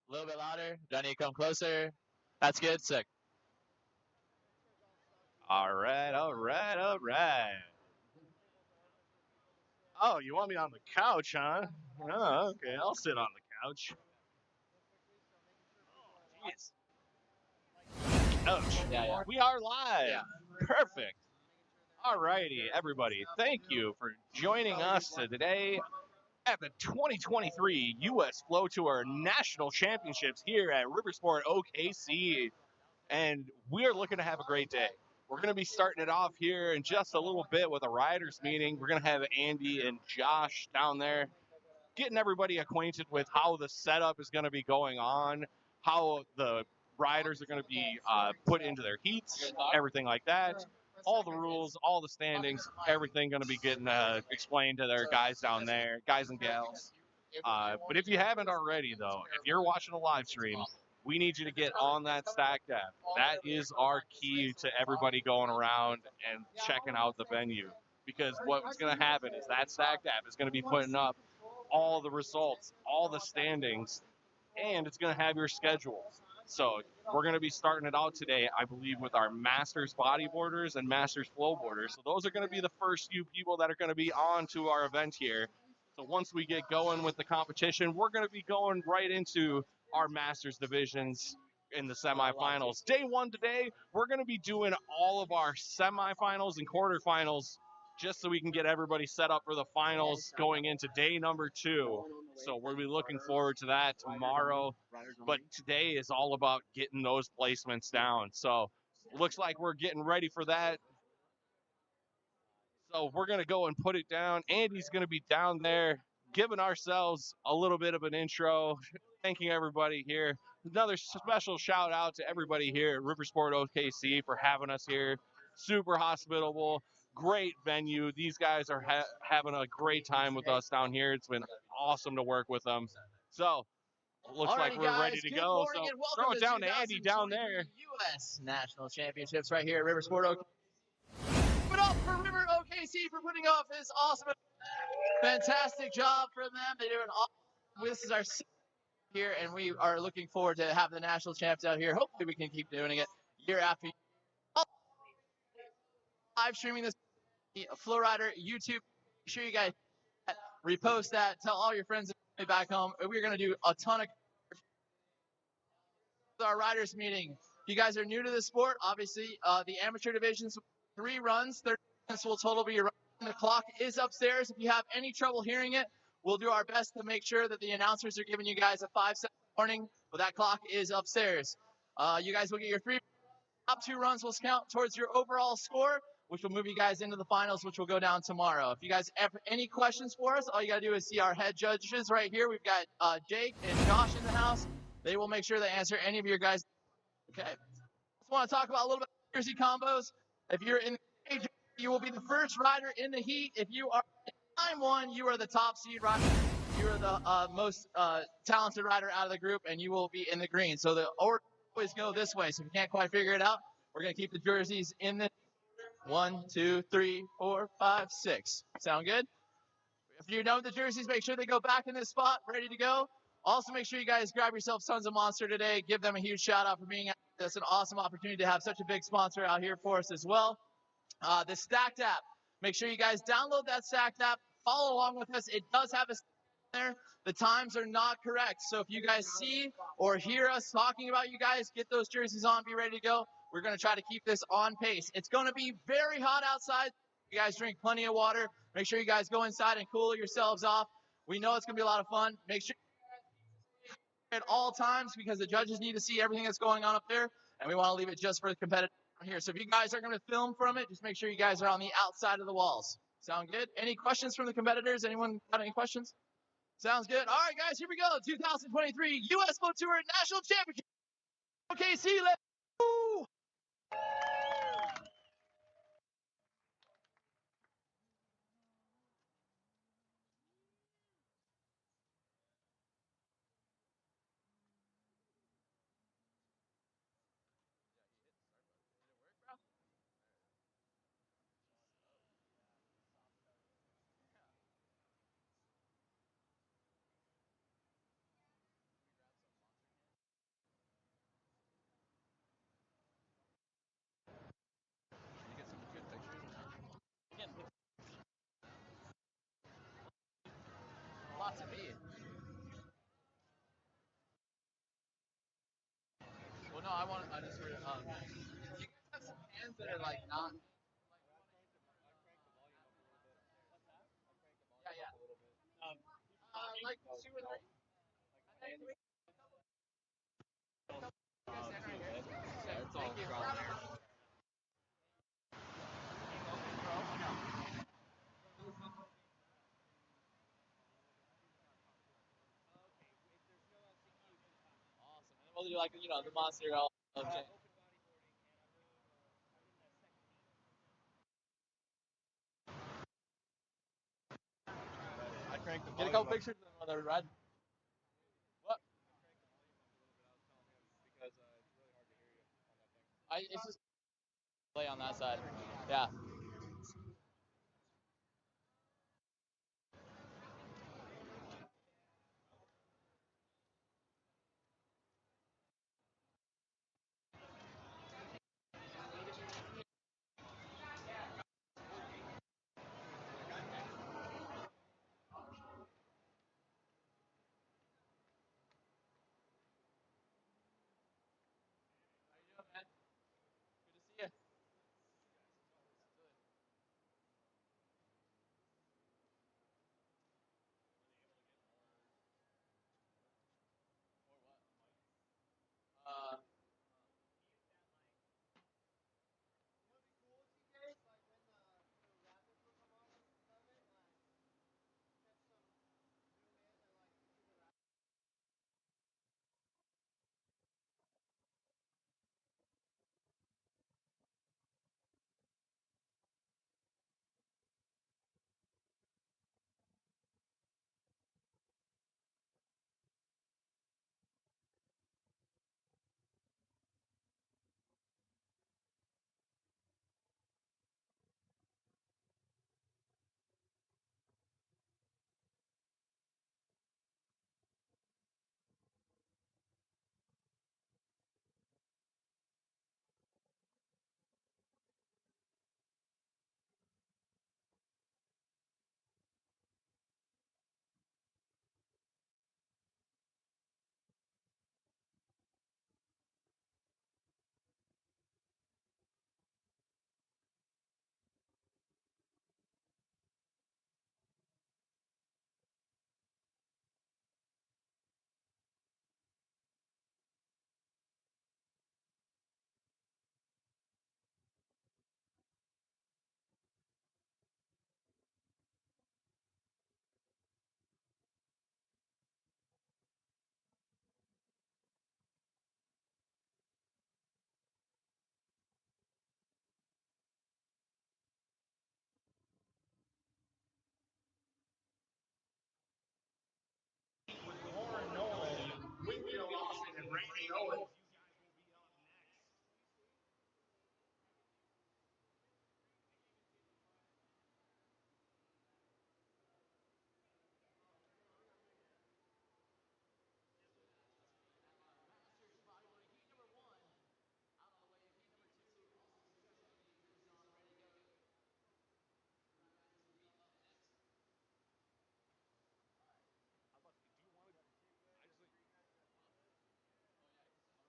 A little bit louder. Do I need to come closer? That's good. Sick. All right, all right, all right. Oh, you want me on the couch, huh? Oh, okay. I'll sit on the couch. Jeez. Couch. Yeah. We are live. Yeah. Perfect. All righty, everybody. Thank you for joining us today at the 2023 U.S. Flow Tour National Championships here at Riversport OKC. And we are looking to have a great day. We're going to be starting it off here in just a little bit with a riders meeting. We're going to have Andy and Josh down there getting everybody acquainted with how the setup is going to be going on, how the riders are going to be put into their heats, everything like that. All the rules, all the standings, everything going to be getting explained to their guys down there, guys and gals. But if you haven't already, though, if you're watching a live stream, we need you to get on that Stacked app. That is our key to everybody going around and checking out the venue. Because what's going to happen is that Stacked app is going to be putting up all the results, all the standings, and it's going to have your schedule. So we're going to be starting it out today, I believe, with our Masters bodyboarders and Masters flowboarders. So those are going to be the first few people that are going to be on to our event here. So once we get going with the competition, we're going to be going right into our Masters divisions in the semifinals. Day one today, we're going to be doing all of our semifinals and quarterfinals just so we can get everybody set up for the finals going into day number 2. So we'll be looking forward to that tomorrow. But today is all about getting those placements down. So looks like we're getting ready for that. So we're going to go and put it down. Andy's going to be down there giving ourselves a little bit of an intro, thanking everybody here. Another special shout out to everybody here at Riversport OKC for having us here. Super hospitable, great venue. These guys are having a great time with us down here. It's been awesome to work with them. So looks like we're ready to go. So throw it down to Andy down there. U.S. National Championships right here at Riversport OKC. Give it up for River OKC for putting off this awesome, fantastic job for them. They do an awesome. This is our here, and we are looking forward to having the national champs out here. Hopefully, we can keep doing it year after year. Live streaming this FlowRider YouTube. Make sure you guys repost that. Tell all your friends back home. We're going to do a ton of our riders meeting. If you guys are new to the sport, obviously the amateur divisions, 3 runs, 30 minutes will total be your run. The clock is upstairs. If you have any trouble hearing it, we'll do our best to make sure that the announcers are giving you guys a 5-second warning, but that clock is upstairs. You guys will get your 3 top 2 runs will count towards your overall score, which will move you guys into the finals, which will go down tomorrow. If you guys have any questions for us, all you got to do is see our head judges right here. We've got Jake and Josh in the house. They will make sure they answer any of your guys. Okay. Just want to talk about a little bit of jersey combos. If you're in the heat, you will be the first rider in the heat. If you are time 1, you are the top seed rider. You are the most talented rider out of the group, and you will be in the green. So the order always go this way. So if you can't quite figure it out, we're going to keep the jerseys in the 1, 2, 3, 4, 5, 6. Sound good? If you're done with the jerseys, make sure they go back in this spot, ready to go. Also, make sure you guys grab yourself Sons of Monster today. Give them a huge shout out for being out. That's an awesome opportunity to have such a big sponsor out here for us as well. The Stacked app. Make sure you guys download that Stacked app. Follow along with us. It does have a there. The times are not correct. So if you guys see or hear us talking about you guys, get those jerseys on. Be ready to go. We're going to try to keep this on pace. It's going to be very hot outside. You guys drink plenty of water. Make sure you guys go inside and cool yourselves off. We know it's going to be a lot of fun. Make sure at all times because the judges need to see everything that's going on up there, and we want to leave it just for the competitive here. So if you guys are going to film from it, just make sure you guys are on the outside of the walls. Sound good? Any questions from the competitors? Anyone got any questions? Sounds good. All right, guys, here we go. 2023 U.S. Flow Tour National Championship. Okay, see you later. Woo! not to me. Well, no, I just heard. You guys have some hands that are like not. Yeah, yeah. Like 2 or 3. Thank you. It's all strong. Awesome. And we'll do like the monster. I cranked the Get a couple pictures of the red. What? It's just play on that side. Yeah. How you doing, man? Good to see you. Uh,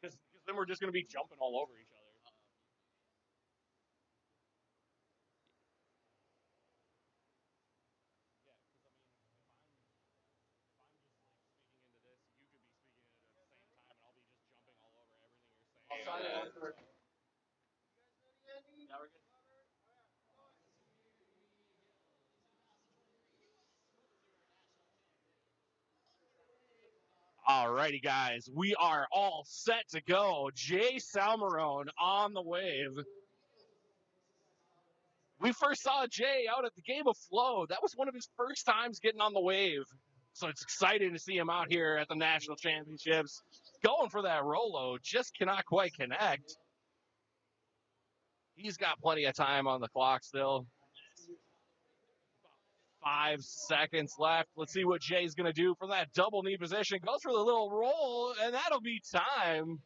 Because then we're just going to be jumping all over each other. Yeah, because I mean, if I'm just like speaking into this, you could be speaking into it at the same time, and I'll be just jumping all over everything you're saying. I'll sign it for. Yeah, we're good. Alrighty, guys, we are all set to go. Jay Salmarone on the wave. We first saw Jay out at the game of Flow. That was one of his first times getting on the wave. So it's exciting to see him out here at the national championships. Going for that Rolo, just cannot quite connect. He's got plenty of time on the clock still. 5 seconds left. Let's see what Jay's going to do from that double knee position. Goes for the little roll, and that'll be time.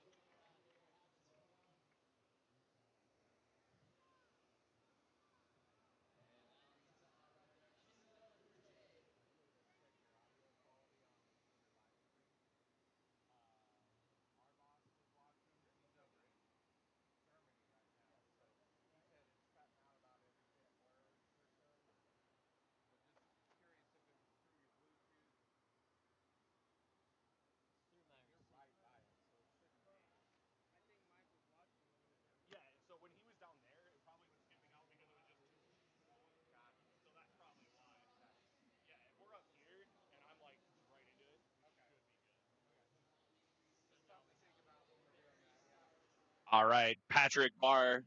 All right, Patrick Barr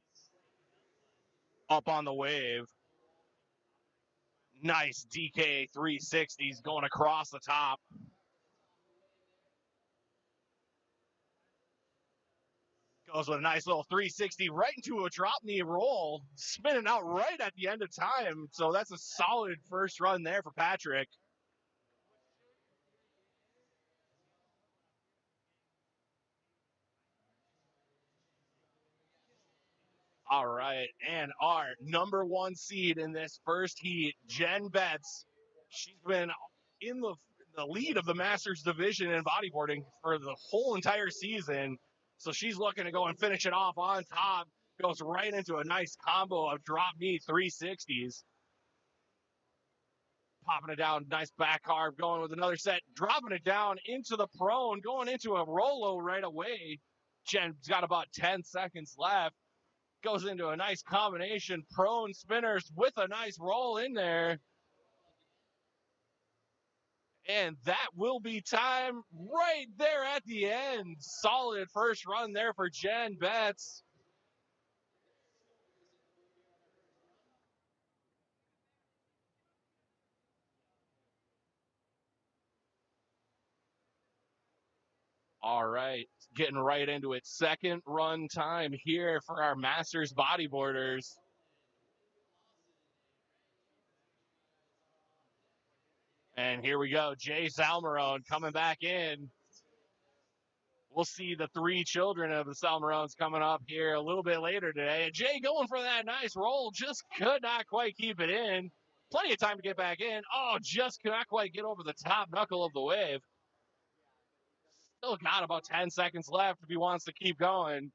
up on the wave. Nice DK 360s going across the top. Goes with a nice little 360 right into a drop knee roll, spinning out right at the end of time. So that's a solid first run there for Patrick. All right, and our number one seed in this first heat, Jen Betts. She's been in the lead of the Masters division in bodyboarding for the whole entire season. So she's looking to go and finish it off on top. Goes right into a nice combo of drop knee 360s. Popping it down, nice back carve, going with another set, dropping it down into the prone, going into a Rolo right away. Jen's got about 10 seconds left. Goes into a nice combination, prone spinners with a nice roll in there. And that will be time right there at the end. Solid first run there for Jen Betts. All right, getting right into it. Second run time here for our Masters bodyboarders. And here we go, Jay Salmarone coming back in. We'll see the three children of the Salmarones coming up here a little bit later today. And Jay going for that nice roll, just could not quite keep it in. Plenty of time to get back in. Oh, just could not quite get over the top knuckle of the wave. Still got about 10 seconds left if he wants to keep going.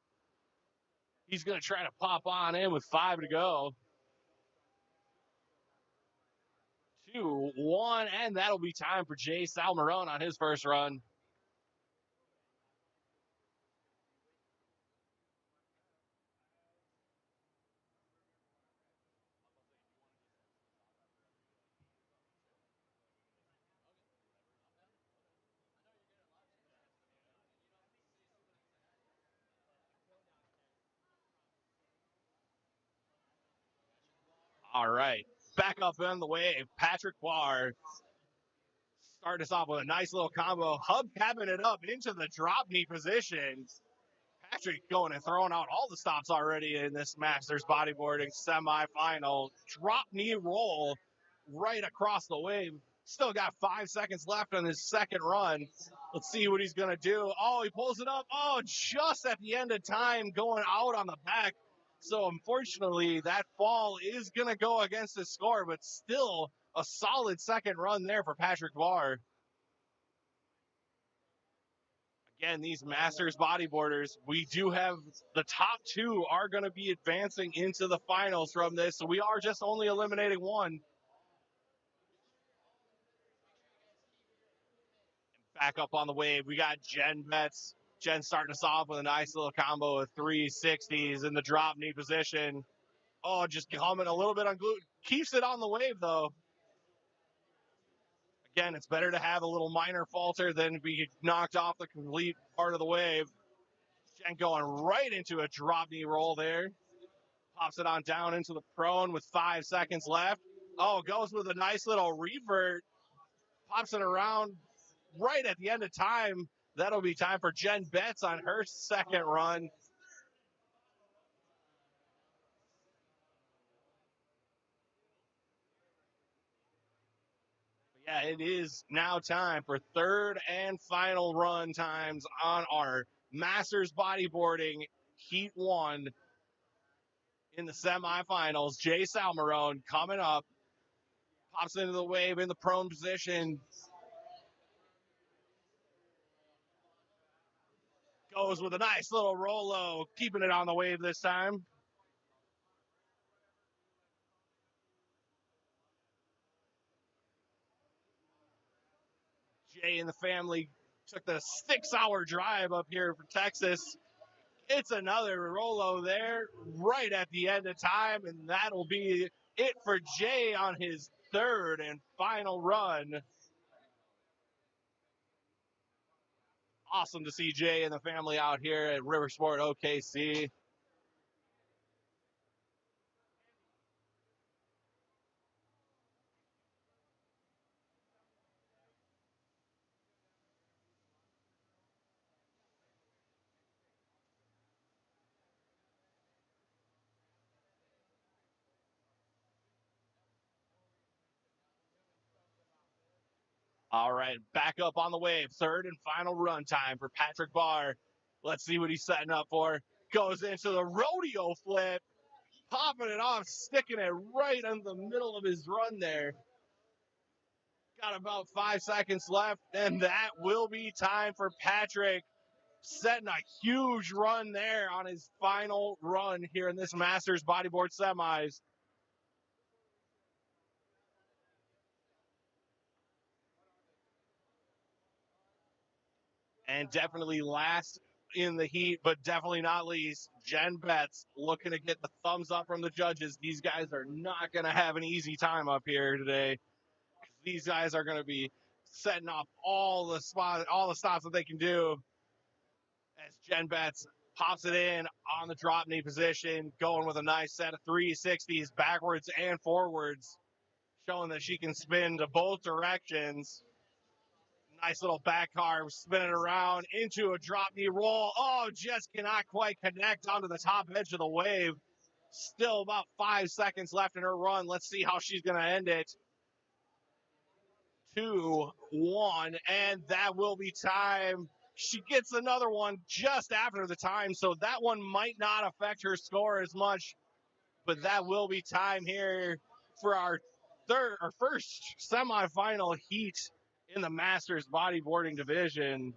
He's going to try to pop on in with 5 to go. 2, 1, and that'll be time for Jay Salmarone on his first run. All right, back up on the wave. Patrick Barr start us off with a nice little combo, hubcapping it up into the drop knee position. Patrick going and throwing out all the stops already in this Masters bodyboarding semifinal. Drop knee roll right across the wave. Still got 5 seconds left on his second run. Let's see what he's going to do. Oh, he pulls it up. Oh, just at the end of time, going out on the back. So unfortunately, that fall is going to go against his score, but still a solid second run there for Patrick Barr. Again, these Masters bodyboarders, we do have the top 2 are going to be advancing into the finals from this, so we are just only eliminating 1. Back up on the wave, we got Jen Betts. Jen starting us off with a nice little combo of 360s in the drop knee position. Oh, just coming a little bit unglued. Keeps it on the wave, though. Again, it's better to have a little minor falter than be knocked off the complete part of the wave. Jen going right into a drop knee roll there. Pops it on down into the prone with 5 seconds left. Oh, goes with a nice little revert. Pops it around right at the end of time. That'll be time for Jen Betts on her second run. Yeah, it is now time for third and final run times on our Masters bodyboarding Heat 1 in the semifinals. Jay Salmarone coming up. Pops into the wave in the prone position. Goes with a nice little Rolo, keeping it on the wave this time. Jay and the family took the 6-hour drive up here for Texas. It's another Rolo there right at the end of time, and that'll be it for Jay on his third and final run. Awesome to see Jay and the family out here at Riversport OKC. All right, back up on the wave. Third and final run time for Patrick Barr. Let's see what he's setting up for. Goes into the rodeo flip, popping it off, sticking it right in the middle of his run there. Got about 5 seconds left, and that will be time for Patrick. Setting a huge run there on his final run here in this Masters bodyboard semis. And definitely last in the heat, but definitely not least, Jen Betts looking to get the thumbs up from the judges. These guys are not going to have an easy time up here today. These guys are going to be setting off all the stops that they can do. As Jen Betts pops it in on the drop knee position, going with a nice set of 360s backwards and forwards, showing that she can spin to both directions. Nice little back carve, spinning around into a drop knee roll. Oh, just cannot quite connect onto the top edge of the wave. Still about 5 seconds left in her run. Let's see how she's going to end it. 2-1, and that will be time. She gets another one just after the time, so that one might not affect her score as much, but that will be time here for our first semifinal heat in the Masters bodyboarding division.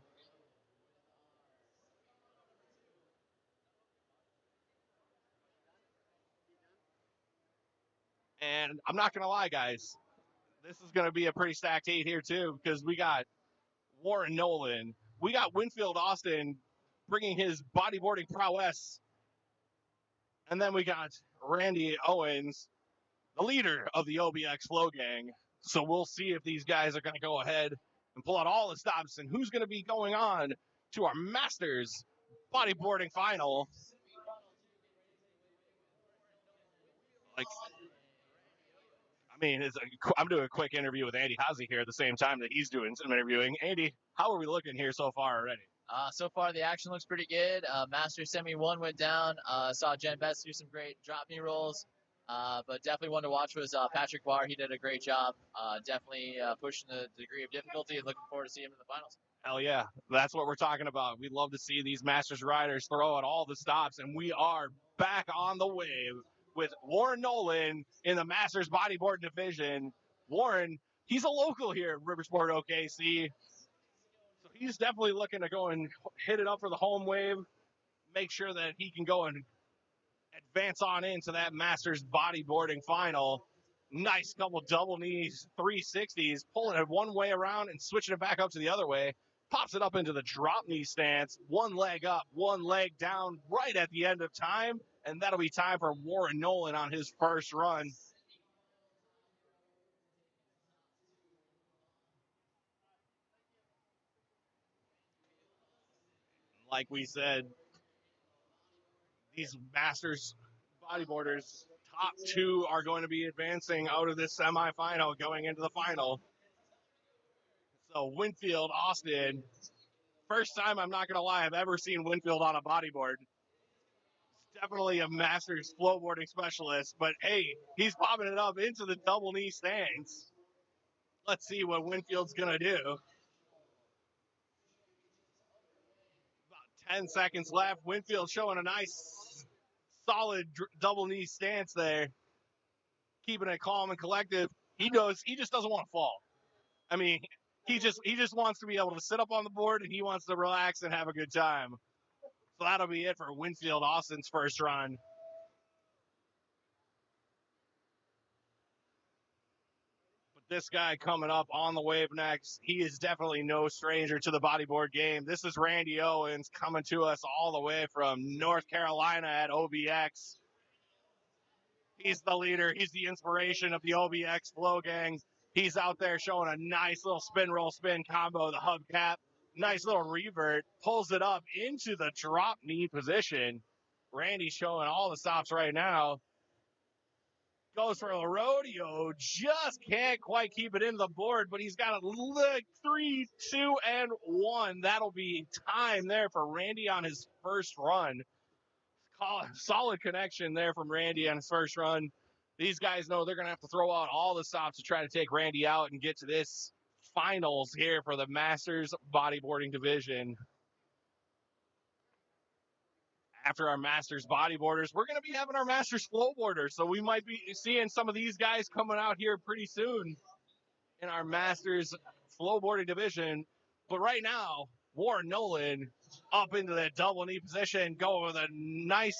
And I'm not going to lie, guys, this is going to be a pretty stacked heat here too, because we got Warren Nolan, we got Winfield Austin bringing his bodyboarding prowess, and then we got Randy Owens, the leader of the OBX Flow Gang. So we'll see if these guys are going to go ahead and pull out all the stops and who's going to be going on to our Masters bodyboarding final. I'm doing a quick interview with Andy Hosey here at the same time that he's doing some interviewing. Andy, how are we looking here so far already? So far, the action looks pretty good. Master Semi 1 went down. Saw Jen Betts do some great drop knee rolls. But definitely one to watch was Patrick Barr. He did a great job. Definitely pushing the degree of difficulty and looking forward to seeing him in the finals. Hell yeah. That's what we're talking about. We'd love to see these Masters riders throw out all the stops, and we are back on the wave with Warren Nolan in the Masters bodyboard division. Warren, he's a local here at Riversport OKC. So he's definitely looking to go and hit it up for the home wave, make sure that he can go and advance on into that Masters bodyboarding final. Nice couple double knees, 360s, pulling it one way around and switching it back up to the other way. Pops it up into the drop knee stance, one leg up, one leg down right at the end of time. And that'll be time for Warren Nolan on his first run. Like we said, these Masters bodyboarders, top two are going to be advancing out of this semifinal going into the final. So Winfield, Austin, first time, I'm not going to lie, I've ever seen Winfield on a bodyboard. It's definitely a Masters flowboarding specialist, but hey, he's popping it up into the double knee stance. Let's see what Winfield's going to do. About 10 seconds left. Winfield showing a nice, solid double knee stance there. Keeping it calm and collective. He just doesn't want to fall. I mean, he just wants to be able to sit up on the board, and he wants to relax and have a good time. So that'll be it for Winfield Austin's first run. But this guy coming up on the wave next, he is definitely no stranger to the bodyboard game. This is Randy Owens coming to us all the way from North Carolina at OBX. He's the leader. He's the inspiration of the OBX Flow Gang. He's out there showing a nice little spin roll spin combo, the hubcap. Nice little revert, pulls it up into the drop knee position. Randy's showing all the stops right now. Goes for a rodeo, just can't quite keep it in the board, but he's got a 3, 2, and 1. That'll be time there for Randy on his first run. Solid connection there from Randy on his first run. These guys know they're going to have to throw out all the stops to try to take Randy out and get to this finals here for the Masters bodyboarding division. After our Masters bodyboarders, we're going to be having our Masters flowboarders. So we might be seeing some of these guys coming out here pretty soon in our Masters flowboarding division. But right now, Warren Nolan up into that double knee position, going with a nice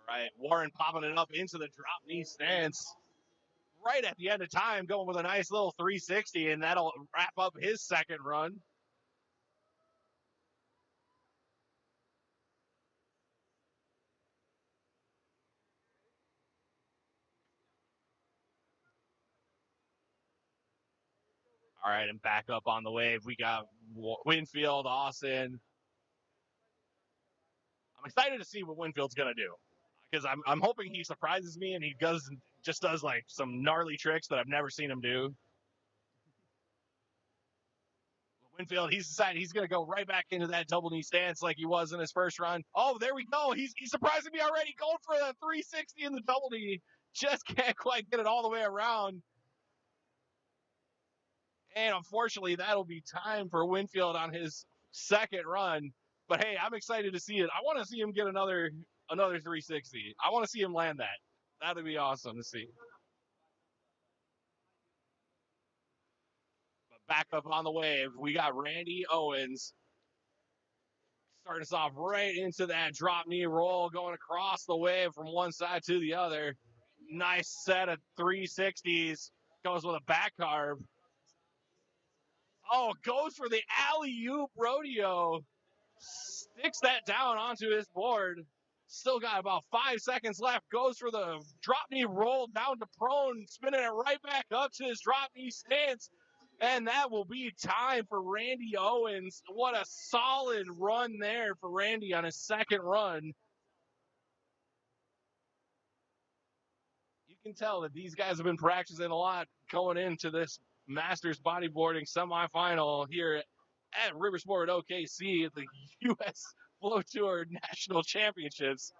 right, Warren popping it up into the drop knee stance right at the end of time, going with a nice little 360, and that'll wrap up his second run. All right, and back up on the wave, we got Winfield, Austin. I'm excited to see what Winfield's going to do, because I'm hoping he surprises me and he just does like some gnarly tricks that I've never seen him do. Winfield, he's decided he's going to go right back into that double knee stance like he was in his first run. Oh, there we go. He's surprising me already, going for the 360 in the double knee. Just can't quite get it all the way around. And unfortunately, that'll be time for Winfield on his second run. But hey, I'm excited to see it. I want to see him get another 360. I want to see him land that. That'd be awesome to see. But back up on the wave, we got Randy Owens. Starting us off right into that drop knee roll, going across the wave from one side to the other. Nice set of 360s. Goes with a back carve. Oh, goes for the alley-oop rodeo. Sticks that down onto his board. Still got about 5 seconds left. Goes for the drop knee roll down to prone, spinning it right back up to his drop knee stance. And that will be time for Randy Owens. What a solid run there for Randy on his second run. You can tell that these guys have been practicing a lot going into this Masters bodyboarding semifinal here at Riversport OKC at the U.S. Flow Tour National Championships.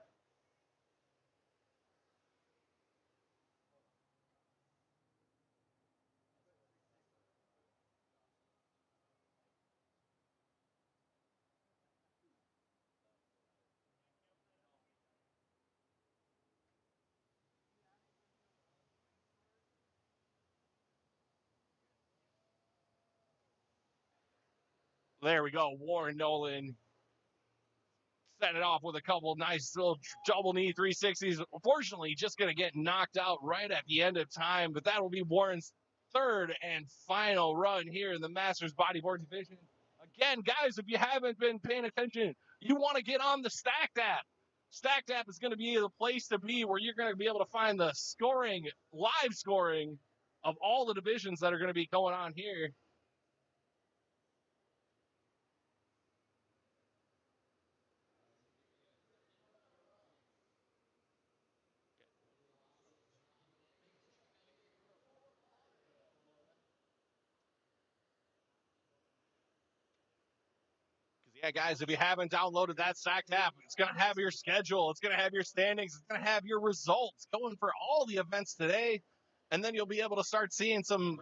There we go. Warren Nolan set it off with a couple nice little double knee 360s. Unfortunately, just going to get knocked out right at the end of time, but that will be Warren's third and final run here in the Masters bodyboard division. Again, guys, if you haven't been paying attention, you want to get on the Stacked app. Stacked app is going to be the place to be where you're going to be able to find the scoring, live scoring of all the divisions that are going to be going on here. Yeah, guys, if you haven't downloaded that Stacked app, it's going to have your schedule. It's going to have your standings. It's going to have your results going for all the events today. And then you'll be able to start seeing some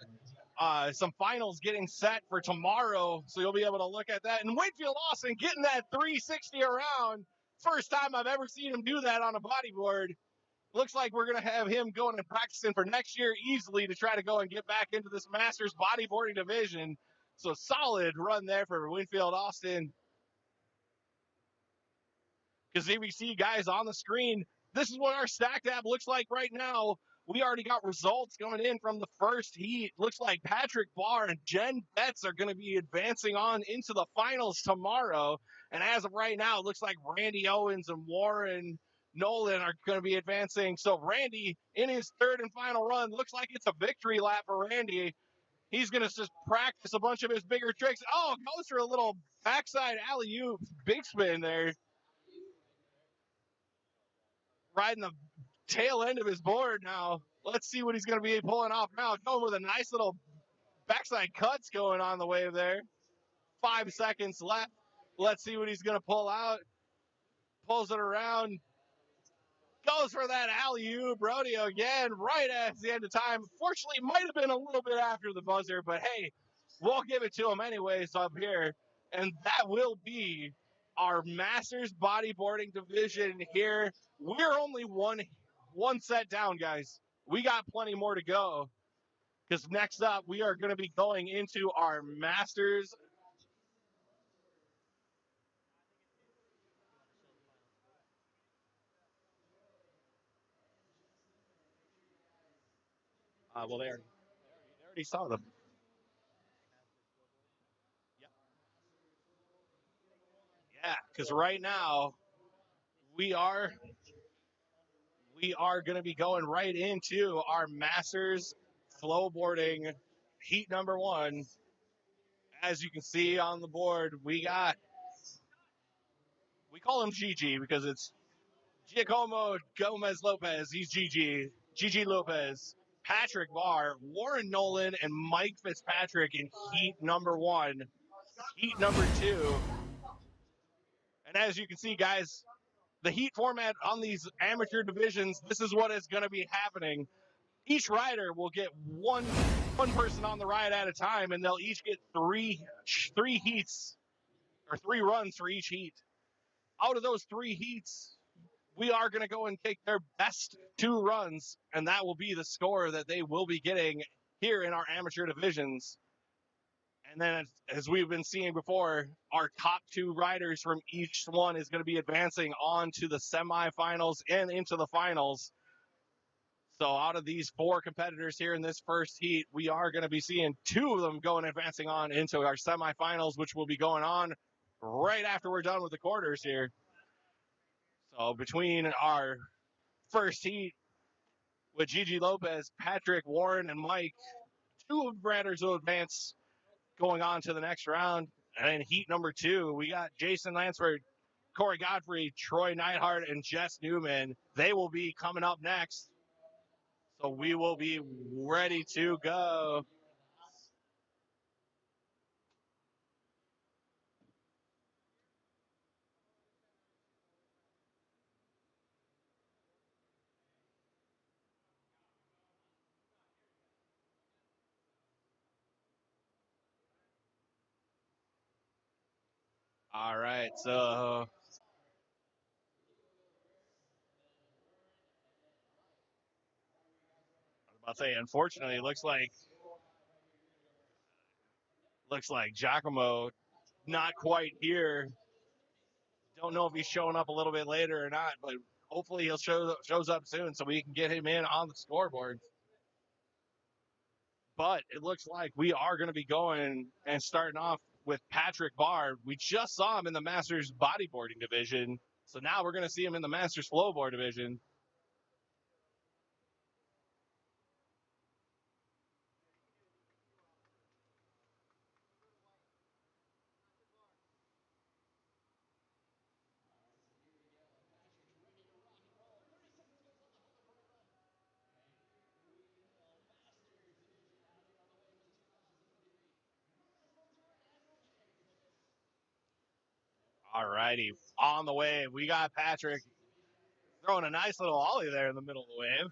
finals getting set for tomorrow. So you'll be able to look at that. And Winfield Austin getting that 360 around. First time I've ever seen him do that on a bodyboard. Looks like we're going to have him going and practicing for next year easily to try to go and get back into this Masters bodyboarding division. So solid run there for Winfield Austin. Because here we see guys on the screen. This is what our Stacked app looks like right now. we already got results coming in from the first heat. Looks like Patrick Barr and Jen Betts are going to be advancing on into the finals tomorrow. And as of right now, it looks like Randy Owens and Warren Nolan are going to be advancing. So Randy, in his third and final run, looks like it's a victory lap for Randy. He's going to just practice a bunch of his bigger tricks. Oh, goes for a little backside alley-oop big spin there. Riding the tail end of his board now. Let's see what he's going to be pulling off now. Going with a nice little backside cuts going on the wave there. 5 seconds left. Let's see what he's going to pull out. Pulls it around. Goes for that alley-oop rodeo again, right at the end of time. Fortunately, might have been a little bit after the buzzer, but hey, we'll give it to him anyways up here. And that will be our Masters bodyboarding division here. We're only one set down, guys. We got plenty more to go, because next up, we are going to be going into our Masters. Well, they already saw them. Yeah, because right now we are going to be going right into our Masters flowboarding heat number 1. As you can see on the board, we call him GG because it's Giacomo Gomez Lopez. He's GG Lopez, Patrick Barr, Warren Nolan, and Mike Fitzpatrick in heat number 1. Heat number 2. And as you can see, guys, the heat format on these amateur divisions, this is what is going to be happening. Each rider will get one person on the ride at a time, and they'll each get three heats, or 3 runs for each heat. Out of those 3 heats, we are going to go and take their best 2 runs, and that will be the score that they will be getting here in our amateur divisions. And then, as we've been seeing before, our top 2 riders from each one is going to be advancing on to the semifinals and into the finals. So out of these 4 competitors here in this first heat, we are going to be seeing 2 of them going advancing on into our semifinals, which will be going on right after we're done with the quarters here. So between our first heat with Gigi Lopez, Patrick, Warren, and Mike, 2 of the riders will advance going on to the next round. And then heat number 2, we got Jason Lansford, Corey Godfrey, Troy Neidhart, and Jess Newman. They will be coming up next. So we will be ready to go. All right, so I was about to say, unfortunately, it looks like Giacomo not quite here. Don't know if he's showing up a little bit later or not, but hopefully he'll shows up soon so we can get him in on the scoreboard. But it looks like we are going to be going and starting off with Patrick Barr. We just saw him in the Masters bodyboarding division, so now we're going to see him in the Masters flowboard division. All righty, on the way, we got Patrick throwing a nice little ollie there in the middle of the wave.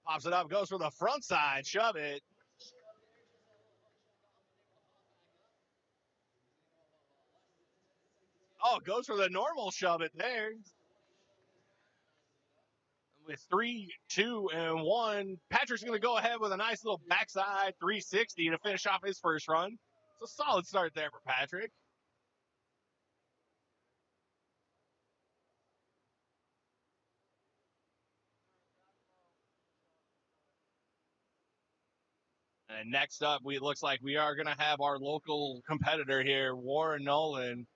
Pops it up, goes for the front side, shove it. Oh, goes for the normal shove it there. With 3, 2, and 1, Patrick's going to go ahead with a nice little backside 360 to finish off his first run. It's a solid start there for Patrick. And next up, it looks like we are going to have our local competitor here, Warren Nolan.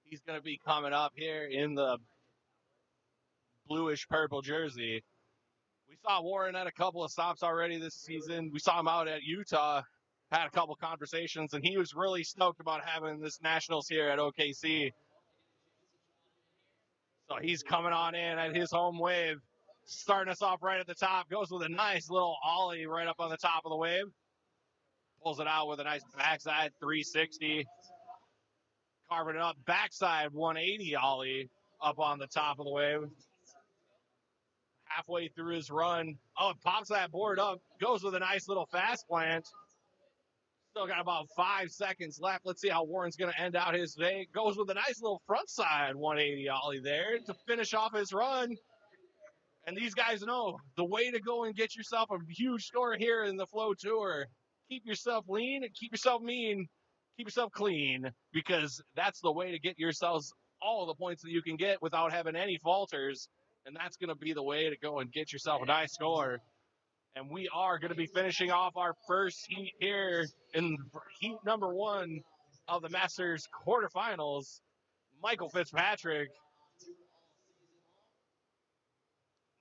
He's going to be coming up here in the bluish purple jersey. We saw Warren at a couple of stops already this season. We saw him out at Utah, had a couple conversations, and he was really stoked about having this nationals here at OKC. So he's coming on in at his home wave, starting us off right at the top. Goes with a nice little ollie right up on the top of the wave. Pulls it out with a nice backside 360. Carving it up, backside 180 ollie up on the top of the wave. Halfway through his run. Oh, pops that board up. Goes with a nice little fast plant. Still got about 5 seconds left. Let's see how Warren's going to end out his day. Goes with a nice little front side 180 ollie there to finish off his run. And these guys know the way to go and get yourself a huge score here in the Flow Tour. Keep yourself lean, keep yourself mean, keep yourself clean, because that's the way to get yourselves all the points that you can get without having any falters. And that's going to be the way to go and get yourself a nice score. And we are going to be finishing off our first heat here in heat number 1 of the Masters quarterfinals. Michael Fitzpatrick.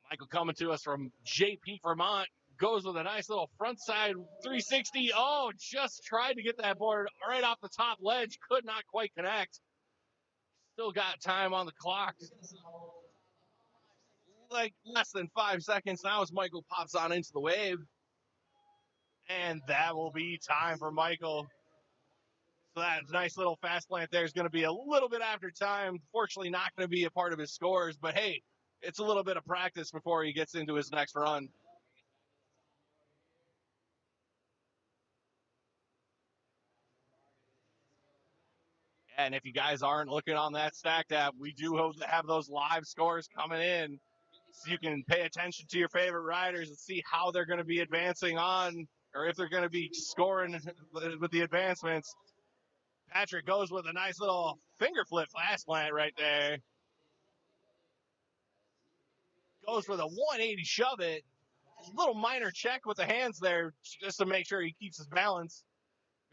Michael coming to us from JP Vermont. Goes with a nice little front side 360. Oh, just tried to get that board right off the top ledge. Could not quite connect. Still got time on the clock. Like less than 5 seconds now as Michael pops on into the wave. And that will be time for Michael. So that nice little fast plant there is going to be a little bit after time. Fortunately, not going to be a part of his scores. But, hey, it's a little bit of practice before he gets into his next run. And if you guys aren't looking on that Stacked app, we do hope to have those live scores coming in so you can pay attention to your favorite riders and see how they're going to be advancing on, or if they're going to be scoring with the advancements. Patrick goes with a nice little finger flip fast plant right there. Goes for the 180 shove it. Little minor check with the hands there just to make sure he keeps his balance.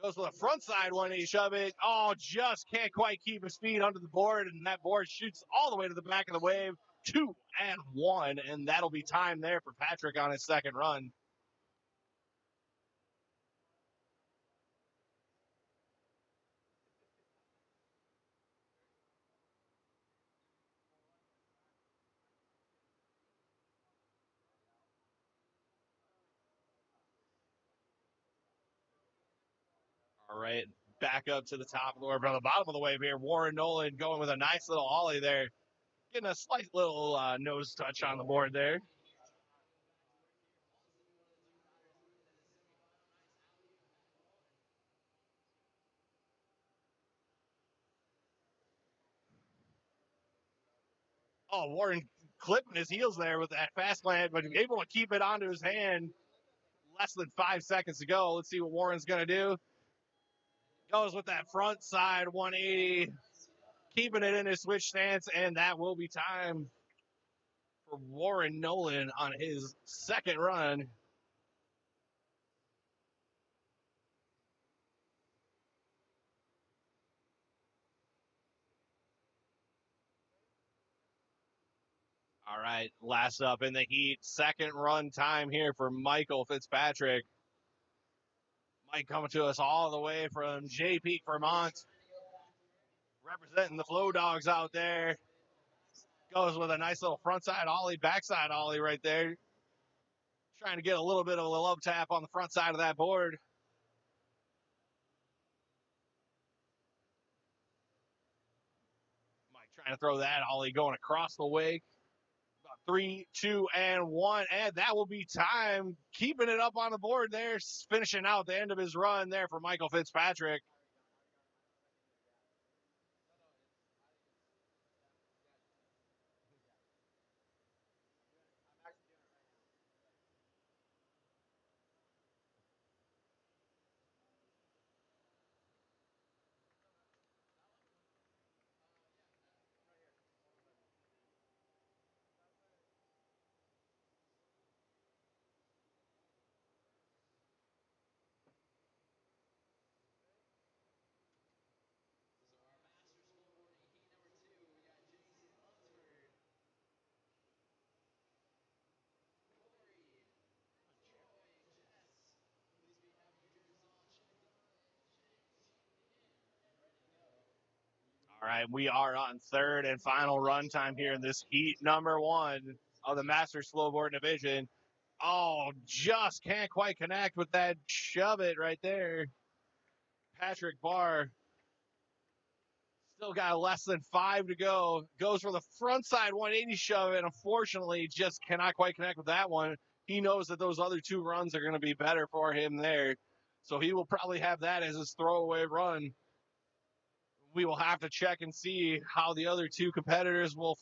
Goes with a front side 180 shove it. Oh, just can't quite keep his feet under the board, and that board shoots all the way to the back of the wave. 2 and 1, and that'll be time there for Patrick on his second run. All right, back up to the top of the wave, on the bottom of the wave here. Warren Nolan going with a nice little ollie there. Getting a slight little nose touch on the board there. Oh, Warren clipping his heels there with that fast plant, but able to keep it onto his hand. Less than 5 seconds to go. Let's see what Warren's going to do. Goes with that front side 180, keeping it in his switch stance, and that will be time for Warren Nolan on his second run. All right, last up in the heat, second run time here for Michael Fitzpatrick. Mike coming to us all the way from J Peak, Vermont, representing the Flow Dogs out there. Goes with a nice little frontside ollie, backside ollie right there. Trying to get a little bit of a love tap on the front side of that board. Mike trying to throw that ollie going across the wake. 3, 2, and 1, and that will be time. Keeping it up on the board there, finishing out the end of his run there for Michael Fitzpatrick. right, we are on third and final run time here in this heat number 1 of the Masters Flowboard Division. Oh, just can't quite connect with that shove it right there. Patrick Barr still got less than 5 to go. Goes for the front side 180 shove it. Unfortunately, just cannot quite connect with that one. He knows that those other 2 runs are going to be better for him there. So he will probably have that as his throwaway run. We will have to check and see how the other 2 competitors will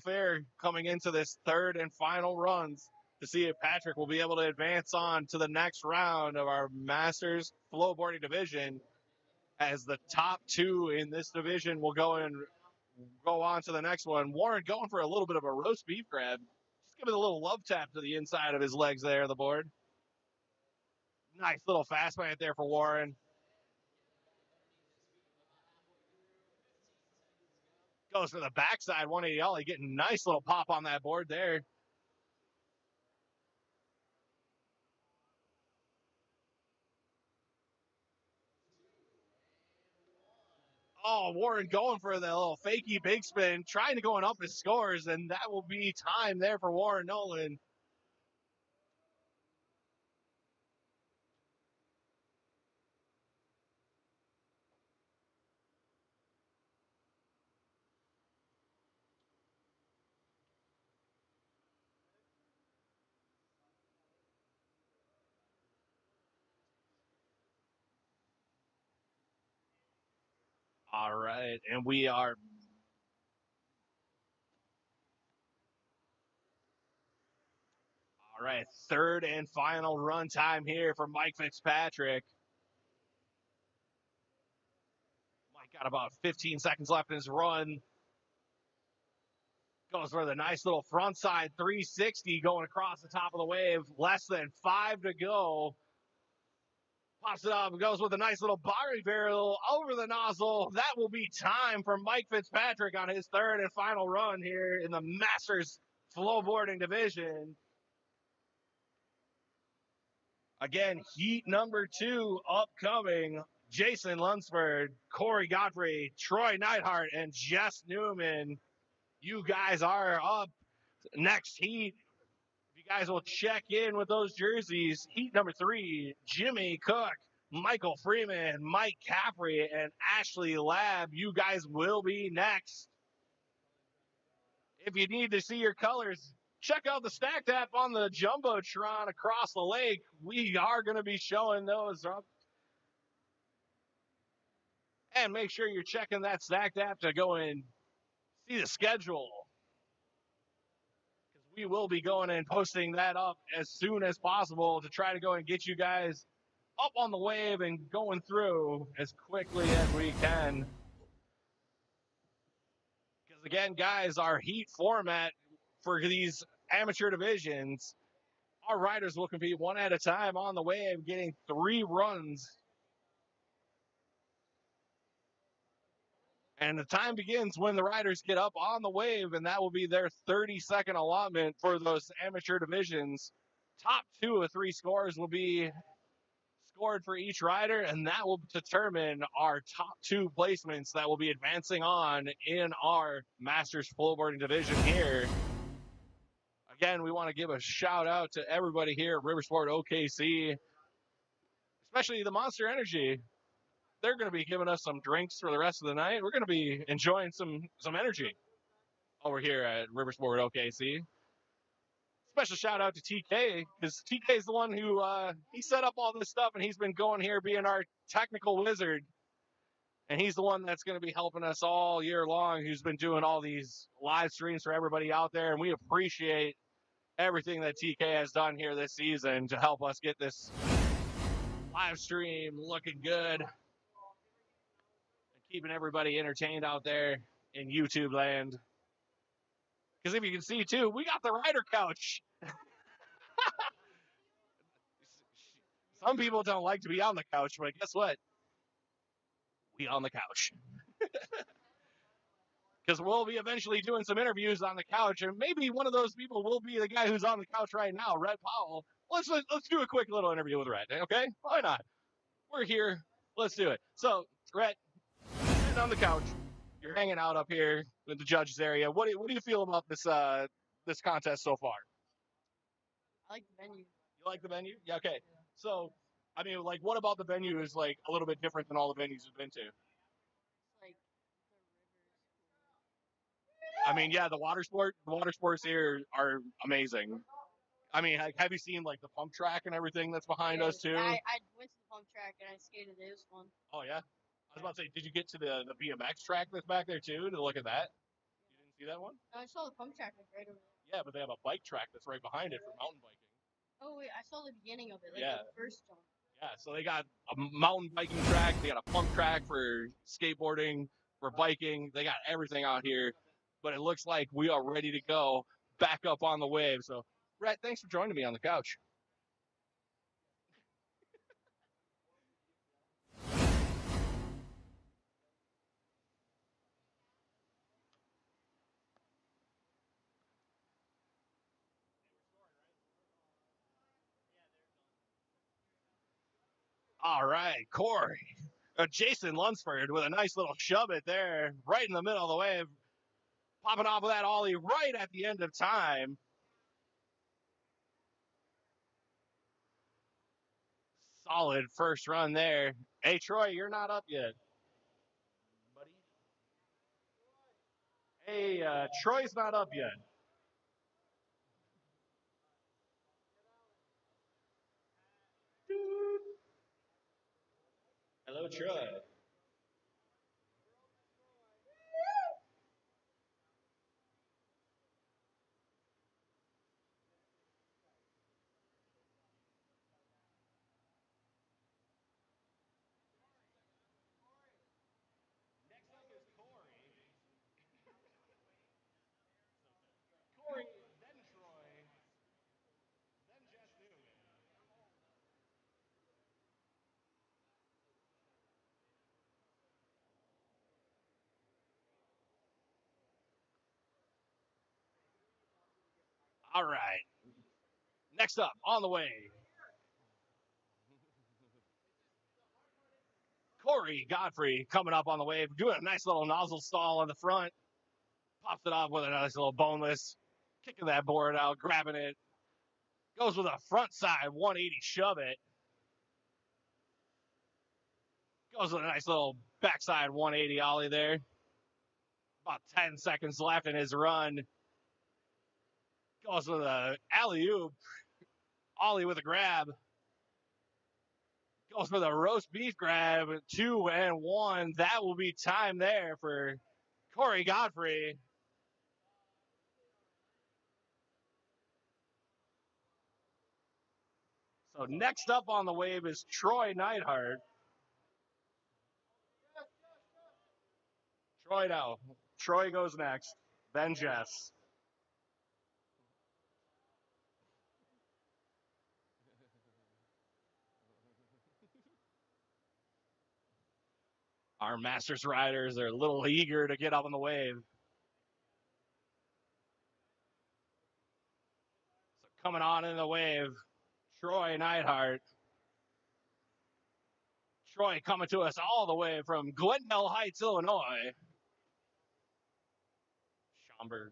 fare coming into this third and final runs to see if Patrick will be able to advance on to the next round of our Masters Flowboarding Division, as the top 2 in this division will go on to the next one. Warren going for a little bit of a roast beef grab. Just give it a little love tap to the inside of his legs there, the board. Nice little fast plant there for Warren. Goes for the backside 180 ollie, getting a nice little pop on that board there. Oh, Warren going for the little fakey big spin, trying to go up his scores, and that will be time there for Warren Nolan. All right, and we are all right, third and final run time here for Mike Fitzpatrick. Mike got about 15 seconds left in his run. Goes for the nice little front side 360 going across the top of the wave. Less than 5 to go. Pops it up and goes with a nice little Barry barrel over the nozzle. That will be time for Mike Fitzpatrick on his third and final run here in the Masters Flowboarding Division. Again, heat number 2 upcoming. Jason Lunsford, Corey Godfrey, Troy Neidhart, and Jess Newman. You guys are up next heat. If you guys will check in with those jerseys, heat number 3, Jimmy Cook, Michael Freeman, Mike Caffrey, and Ashley Labb. You guys will be next. If you need to see your colors, check out the Stacked app on the Jumbotron across the lake. We are going to be showing those up. And make sure you're checking that Stacked app to go and see the schedule, because we will be going and posting that up as soon as possible to try to go and get you guys up on the wave and going through as quickly as we can. Because again, guys, our heat format for these amateur divisions, our riders will compete one at a time on the wave, getting 3 runs. And the time begins when the riders get up on the wave, and that will be their 30-second allotment for those amateur divisions. Top 2 of 3 scores will be scored for each rider, and that will determine our top 2 placements that will be advancing on in our Masters Flowboarding Division here. Again, we want to give a shout out to everybody here at Riversport OKC, especially the Monster Energy. They're going to be giving us some drinks for the rest of the night. We're going to be enjoying some energy over here at Riversport OKC. Special shout out to TK, because TK is the one who he set up all this stuff, and he's been going here being our technical wizard. And he's the one that's going to be helping us all year long, who's been doing all these live streams for everybody out there. And we appreciate everything that TK has done here this season to help us get this live stream looking good. Keeping everybody entertained out there in YouTube land. Because if you can see, too, we got the rider couch. Some people don't like to be on the couch, but guess what? We on the couch. Because we'll be eventually doing some interviews on the couch, and maybe one of those people will be the guy who's on the couch right now, Rhett Powell. Let's do a quick little interview with Rhett, okay? Why not? We're here. Let's do it. So, Rhett, on the couch. You're hanging out up here in the judges area. What do you feel about this contest so far? I like the venue. You like the venue? Yeah. Okay. So, I mean, like, what about the venue is like a little bit different than all the venues you've been to? It's like I mean, yeah, the water sports here are amazing. I mean, have you seen like the pump track and everything that's behind us too? I went to the pump track and I skated. It was fun. Oh yeah. I was about to say, did you get to the BMX track that's back there too to look at that? You didn't see that one? No, I saw the pump track like right over there. Yeah, but they have a bike track that's right behind it for mountain biking. Oh wait, I saw the beginning of it, like Yeah. the first jump. Yeah, so they got a mountain biking track, they got a pump track for skateboarding, for biking, they got everything out here. But it looks like we are ready to go back up on the wave. So, Rhett, thanks for joining me on the couch. All right, Corey. Jason Lunsford with a nice little shove it there, right in the middle of the wave, popping off of that ollie right at the end of time. Solid first run there. Hey, Troy, you're not up yet, buddy. Hey, Troy's not up yet. Hello, Troy. Next up is Corey. Corey, then Troy, then Jess Newman. All right. Next up on the way, Corey Godfrey coming up on the wave, doing a nice little nozzle stall on the front. Pops it off with a nice little boneless, kicking that board out, grabbing it. Goes with a front side 180 shove it. Goes with a nice little backside 180 ollie there. About 10 seconds left in his run. Goes with a alley-oop. Ollie with a grab. Goes for the roast beef grab. 2 and 1. That will be time there for Corey Godfrey. So next up on the wave is Troy Neidhart. Troy now. Troy goes next. Then Jess. Our Masters riders are a little eager to get up on the wave. So coming on in the wave, Troy Neidhart. Troy coming to us all the way from Glendale Heights, Illinois. Schaumburg.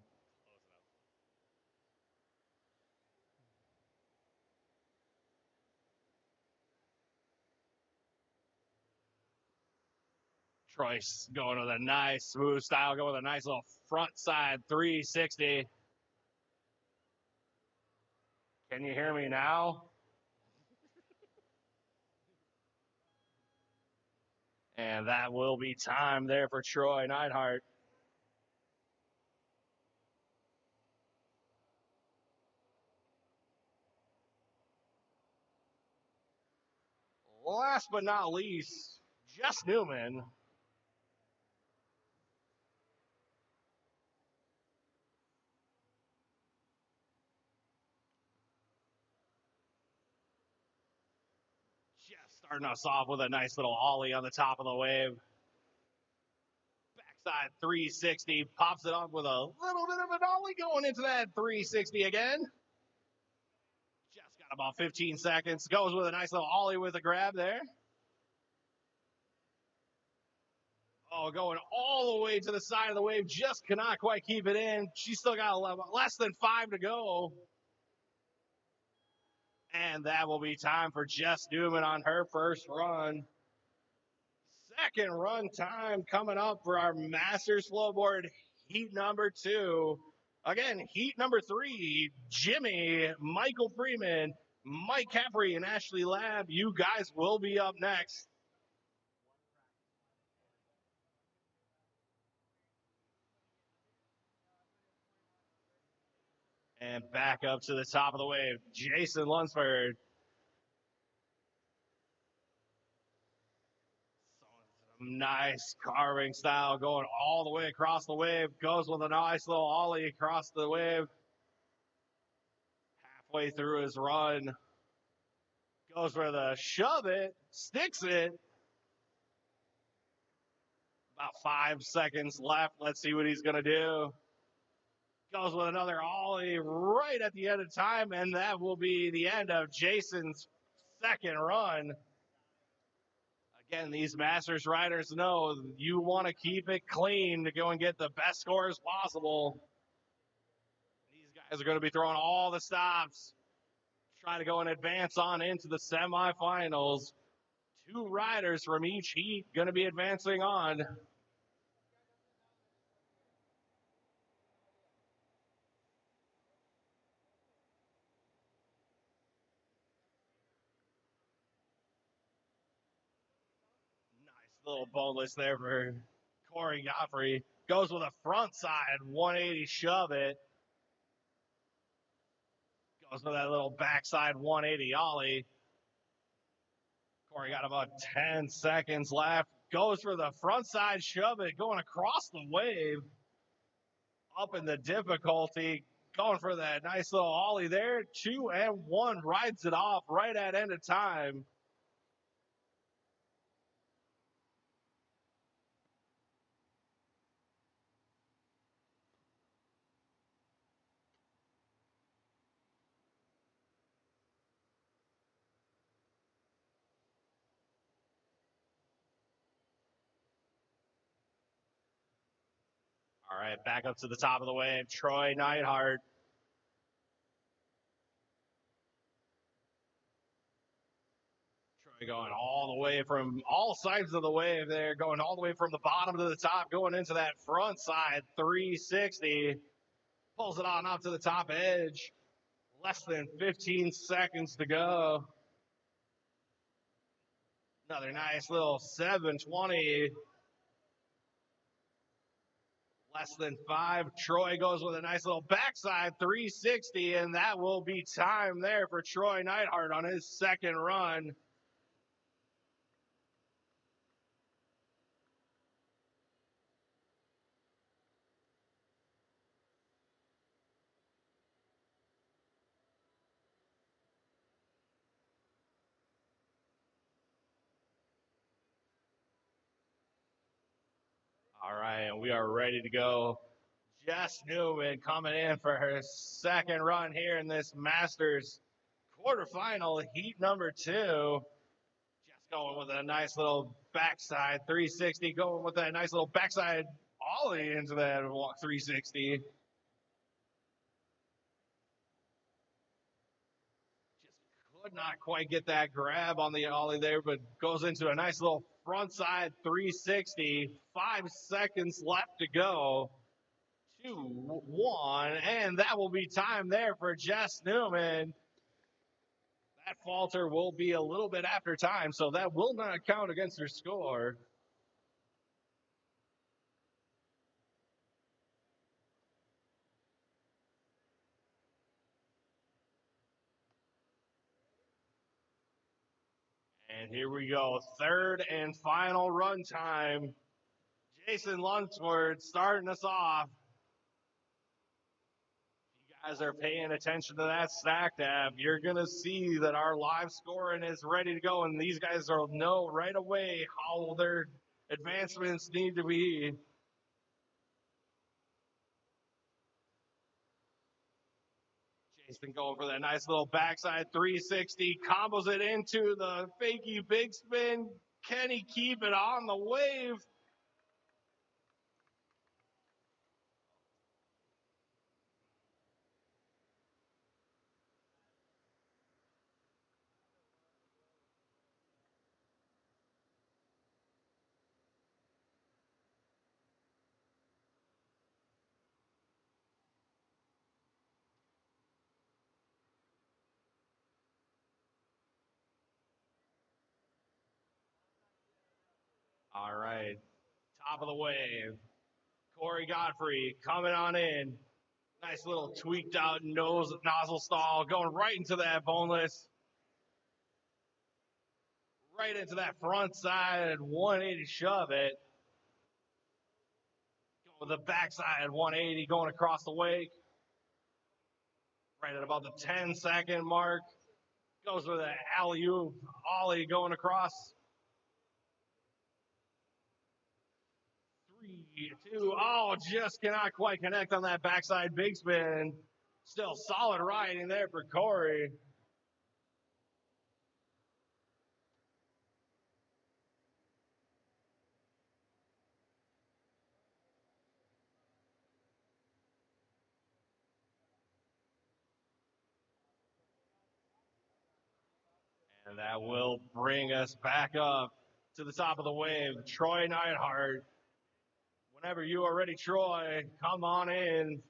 Troy's going with a nice smooth style, going with a nice little front side 360. Can you hear me now? And that will be time there for Troy Neidhart. Last but not least, Jess Newman. Just starting us off with a nice little ollie on the top of the wave. Backside 360, pops it up with a little bit of an ollie going into that 360 again. Just got about 15 seconds. Goes with a nice little ollie with a grab there. Oh, going all the way to the side of the wave, just cannot quite keep it in. She's still got less than 5 to go. And that will be time for Jess Newman on her first run. Second run time coming up for our Masters Flowboard heat number 2. Again, heat number 3, Jimmy, Michael Freeman, Mike Caffrey, and Ashley Lab. You guys will be up next. And back up to the top of the wave, Jason Lunsford. Nice carving style going all the way across the wave. Goes with a nice little ollie across the wave. Halfway through his run. Goes for the shove it, sticks it. About 5 seconds left. Let's see what he's going to do. Goes with another ollie right at the end of time, and that will be the end of Jason's second run. Again, these Masters riders know you want to keep it clean to go and get the best scores possible. These guys are going to be throwing all the stops, trying to go and advance on into the semifinals. 2 riders from each heat going to be advancing on. Little boneless there for Corey Godfrey. Goes with a front side 180 shove it. Goes with that little backside 180 ollie. Corey got about 10 seconds left. Goes for the front side shove it, going across the wave. Up in the difficulty. Going for that nice little ollie there. 2 and 1 rides it off right at end of time. All right, back up to the top of the wave, Troy Neidhart. Troy going all the way from all sides of the wave there, going all the way from the bottom to the top, going into that front side 360. Pulls it on up to the top edge. Less than 15 seconds to go. Another nice little 720. Less than 5. Troy goes with a nice little backside 360, and that will be time there for Troy Neidhart on his second run. All right, and we are ready to go. Jess Newman coming in for her second run here in this Masters quarterfinal, heat number 2. Jess going with a nice little backside 360, going with that nice little backside ollie into that 360. Just could not quite get that grab on the ollie there, but goes into a nice little frontside 360. 5 seconds left to go. 2, 1, and that will be time there for Jess Newman. That falter will be a little bit after time, so that will not count against her score. And here we go, third and final run time. Jason Lunsford starting us off. If you guys are paying attention to that stack tab, you're going to see that our live scoring is ready to go, and these guys will know right away how their advancements need to be. Jason going for that nice little backside 360, combos it into the fakey big spin. Can he keep it on the wave? All right, top of the wave. Corey Godfrey coming on in. Nice little tweaked out nozzle stall going right into that boneless. Right into that front side 180 shove it. With the backside 180 going across the wake. Right at about the 10-second mark. Goes with an alley-oop ollie going across. 3, 2, oh, just cannot quite connect on that backside big spin. Still solid riding there for Corey. And that will bring us back up to the top of the wave. Troy Neidhart. Whenever you are ready, Troy, come on in.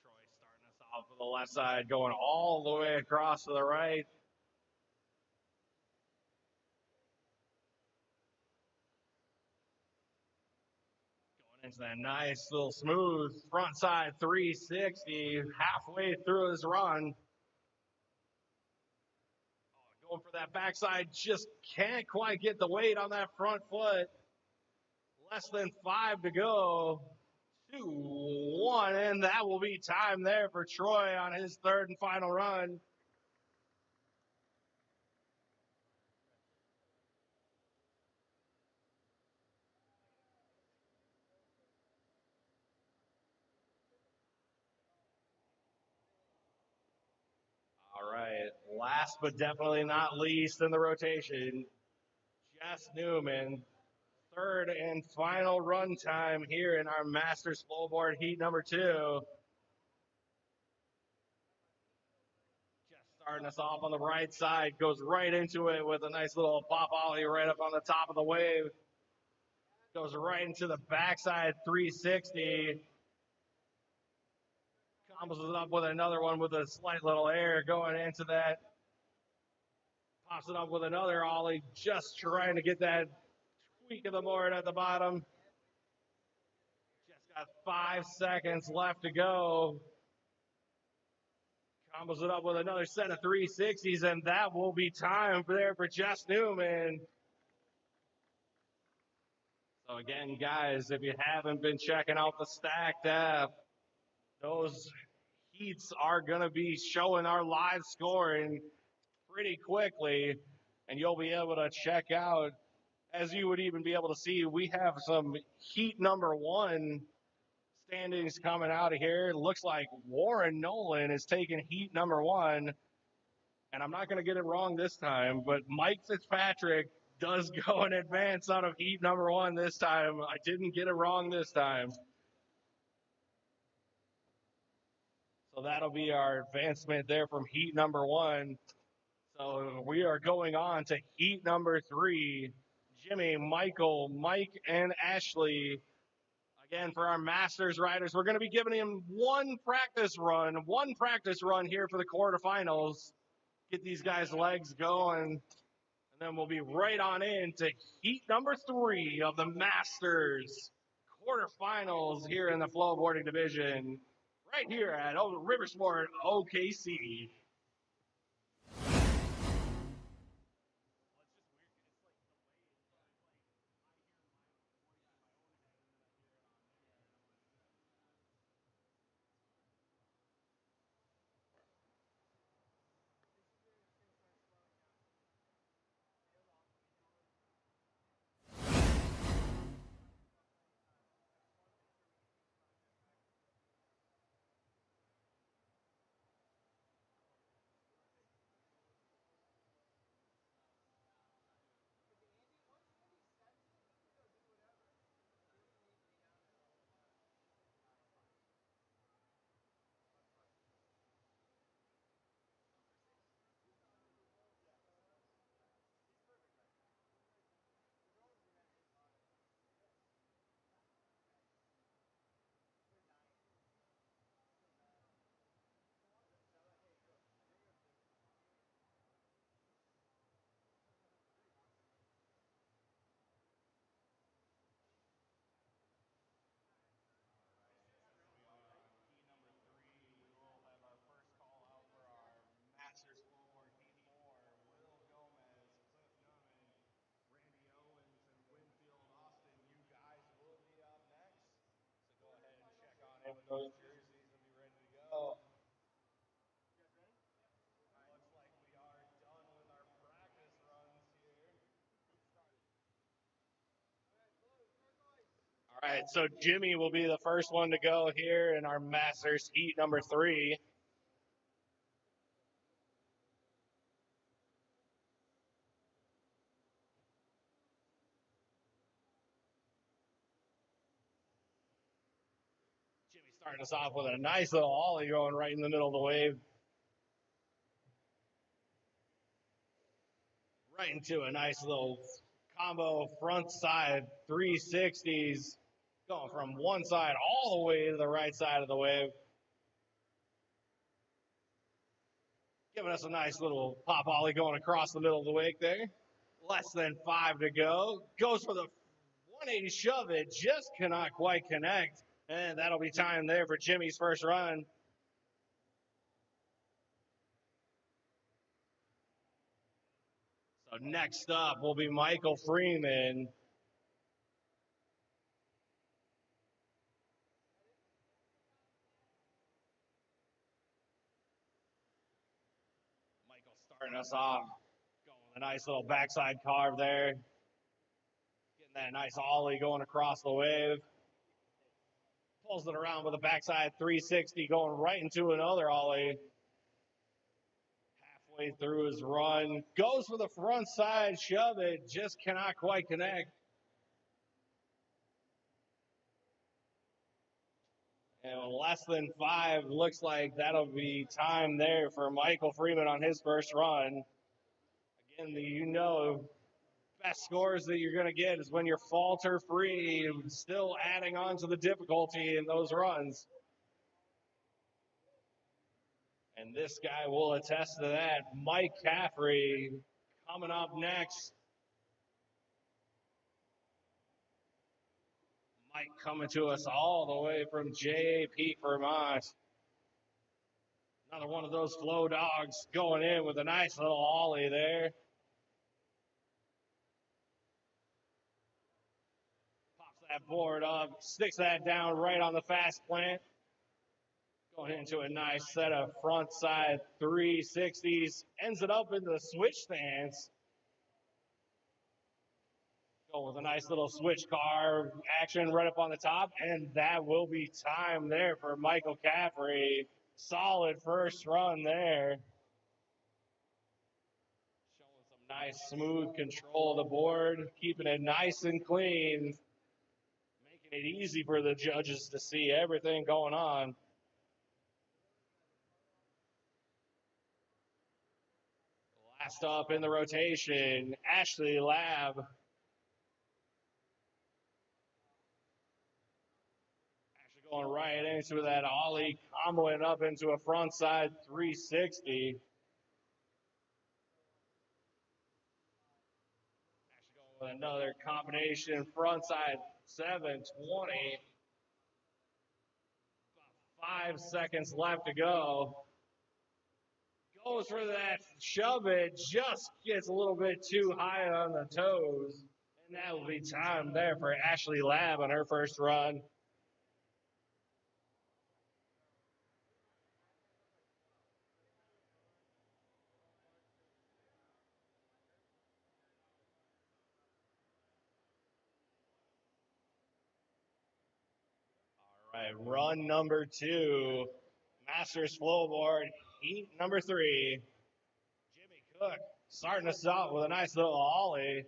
Troy starting us off with the left side, going all the way across to the right. Into that nice little smooth front side 360 halfway through his run. Going for that backside, just can't quite get the weight on that front foot. Less than 5 to go. 2, 1, and that will be time there for Troy on his third and final run. All right, last but definitely not least in the rotation, Jess Newman, third and final run time here in our Masters Flowboard Heat number 2. Jess starting us off on the right side, goes right into it with a nice little pop ollie right up on the top of the wave. Goes right into the backside 360. Combos it up with another one with a slight little air going into that. Pops it up with another ollie, just trying to get that tweak of the board at the bottom. Just got 5 seconds left to go. Combos it up with another set of 360s, and that will be time there for Jess Newman. So again, guys, if you haven't been checking out the Stacked app, those heats are going to be showing our live scoring pretty quickly, and you'll be able to check out, as you would even be able to see, we have some heat number 1 standings coming out of here. It looks like Warren Nolan is taking heat number 1, and I'm not going to get it wrong this time, but Mike Fitzpatrick does go in advance out of heat number 1 this time. I didn't get it wrong this time. So that'll be our advancement there from heat number 1. So we are going on to heat number 3. Jimmy, Michael, Mike, and Ashley. Again, for our Masters riders, we're going to be giving him one practice run here for the quarterfinals. Get these guys' legs going, and then we'll be right on into heat number 3 of the Masters quarterfinals here in the flowboarding division, right here at Riversport, OKC. in with those jerseys and be ready to go. Looks like we are done with our practice runs here. All right, so Jimmy will be the first one to go here in our Masters heat number 3. Jimmy starting us off with a nice little ollie going right in the middle of the wave. Right into a nice little combo front side 360s, going from one side all the way to the right side of the wave. Giving us a nice little pop ollie going across the middle of the wake there. Less than 5 to go. Goes for the 180 shove it, just cannot quite connect. And that'll be time there for Jimmy's first run. So next up will be Michael Freeman. Michael starting us off. Going with a nice little backside carve there. Getting that nice ollie going across the wave. Pulls it around with a backside 360 going right into another ollie. Halfway through his run. Goes for the front side shove it. Just cannot quite connect. And less than 5, looks like that'll be time there for Michael Freeman on his first run. Again, best scores that you're going to get is when you're falter free, still adding on to the difficulty in those runs. And this guy will attest to that. Mike Caffrey coming up next. Mike coming to us all the way from JP, Vermont. Another one of those flow dogs going in with a nice little ollie there. Pops that board up, sticks that down right on the fast plant. Going into a nice set of front side 360s. Ends it up in the switch stance. Go with a nice little switch car action right up on the top. And that will be time there for Michael Caffrey. Solid first run there. Showing some nice smooth control of the board. Keeping it nice and clean. Making it easy for the judges to see everything going on. Last up in the rotation, Ashley Lab. Ashley going right into that ollie, comboing up into a front side 360. Ashley going with another combination front side 720. About 5 seconds left to go. Goes for that shove it, just gets a little bit too high on the toes. And that will be time there for Ashley Lab on her first run. All right, run number 2, Masters Flowboard, heat number 3. Jimmy Cook starting us off with a nice little ollie.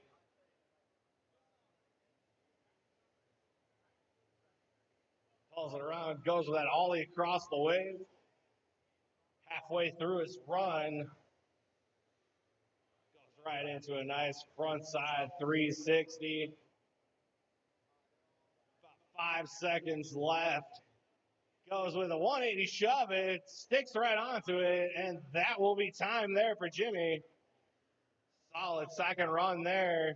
Pulls it around, goes with that ollie across the wave. Halfway through his run, goes right into a nice front side 360. About 5 seconds left. Goes with a 180 shove it, sticks right onto it, and that will be time there for Jimmy. Solid second run there.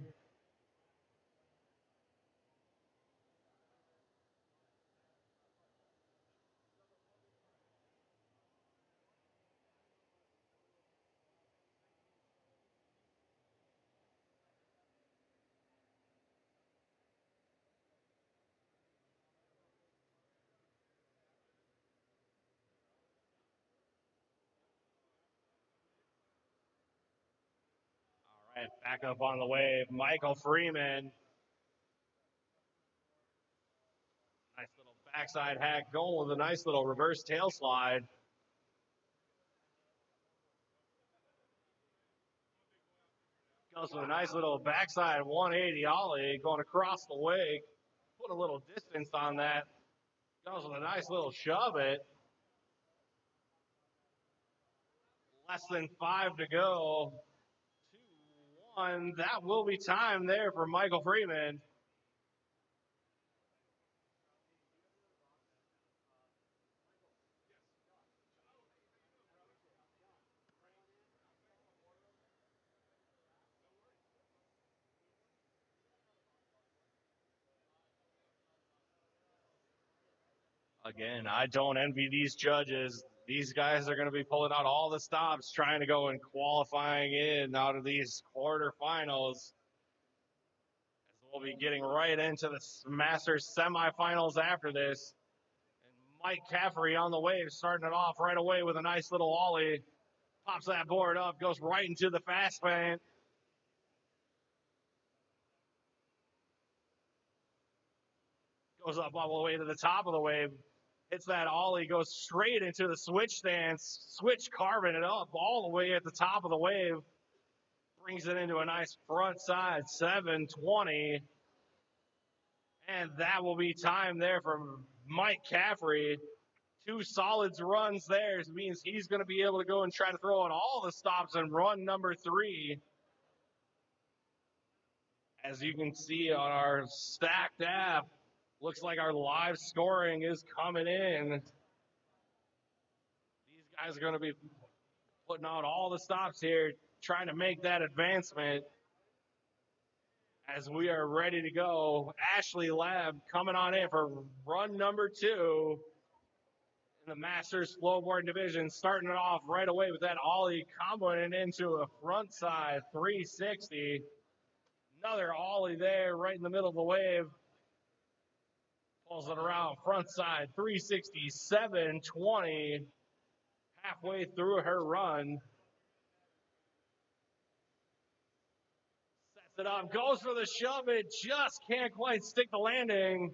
And back up on the wave, Michael Freeman. Nice little backside hack going with a nice little reverse tail slide. Goes with a nice little backside 180 ollie going across the wake. Put a little distance on that. Goes with a nice little shove it. Less than 5 to go. 2-1. That will be time there for Michael Freeman. Again, I don't envy these judges. These guys are going to be pulling out all the stops, trying to go and qualifying in out of these quarterfinals. As we'll be getting right into the Masters semifinals after this. And Mike Caffrey on the wave, starting it off right away with a nice little ollie. Pops that board up, goes right into the fast fan. Goes up all the way to the top of the wave. Hits that ollie, goes straight into the switch stance, switch carving it up all the way at the top of the wave. Brings it into a nice front side 720. And that will be time there from Mike Caffrey. 2 solids runs there. It means he's going to be able to go and try to throw in all the stops in run number 3. As you can see on our stacked app, looks like our live scoring is coming in. These guys are going to be putting out all the stops here, trying to make that advancement. As we are ready to go, Ashley Lab coming on in for run number 2 in the Masters Flowboard Division, starting it off right away with that ollie, comboing into a front side 360. Another ollie there right in the middle of the wave. Pulls it around front side 360, 720. Halfway through her run. Sets it up, goes for the shove. It just can't quite stick the landing.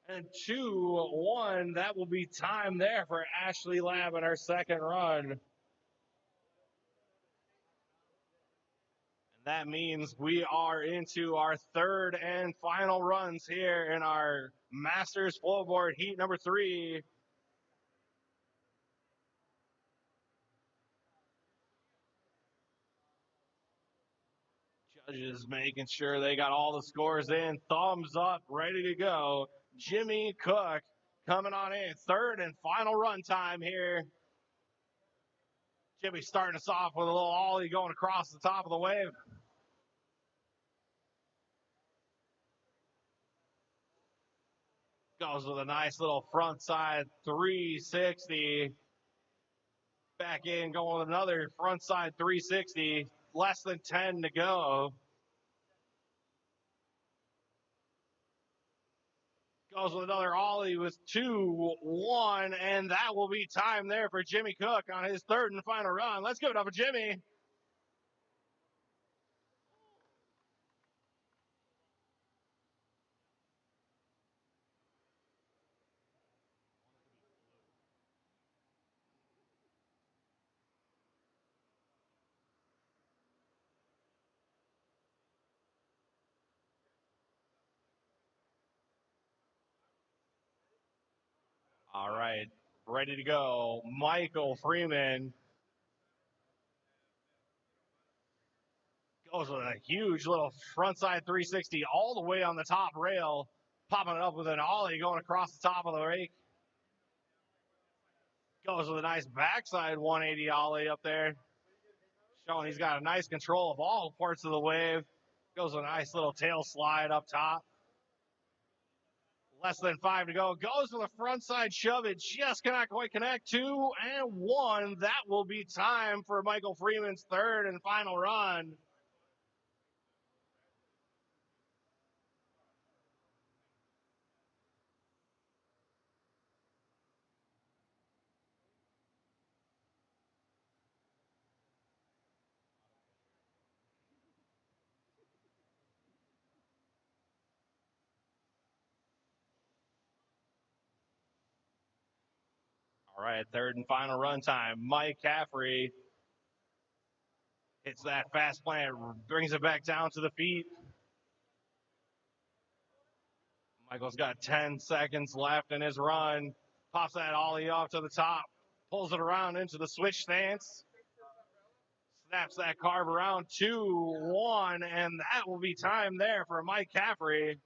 And 2-1. That will be time there for Ashley Lab in our second run. And that means we are into our third and final runs here in our Masters Flowboard Heat number 3. Judges making sure they got all the scores in. Thumbs up, ready to go. Jimmy Cook coming on in. Third and final run time here. Jimmy starting us off with a little ollie going across the top of the wave. Goes with a nice little front side 360. Back in, going with another front side 360. Less than 10 to go. Goes with another ollie with 2-1, and that will be time there for Jimmy Cook on his third and final run. Let's give it up for Jimmy. All right, ready to go. Michael Freeman goes with a huge little frontside 360 all the way on the top rail, popping it up with an ollie going across the top of the rake. Goes with a nice backside 180 ollie up there, showing he's got a nice control of all parts of the wave. Goes with a nice little tail slide up top. Less than 5 to go. Goes with a frontside shove. It just cannot quite connect. 2-1. That will be time for Michael Freeman's third and final run. All right, third and final run time. Mike Caffrey hits that fast plant, brings it back down to the feet. Michael's got 10 seconds left in his run. Pops that ollie off to the top, pulls it around into the switch stance. Snaps that carve around 2-1, and that will be time there for Mike Caffrey.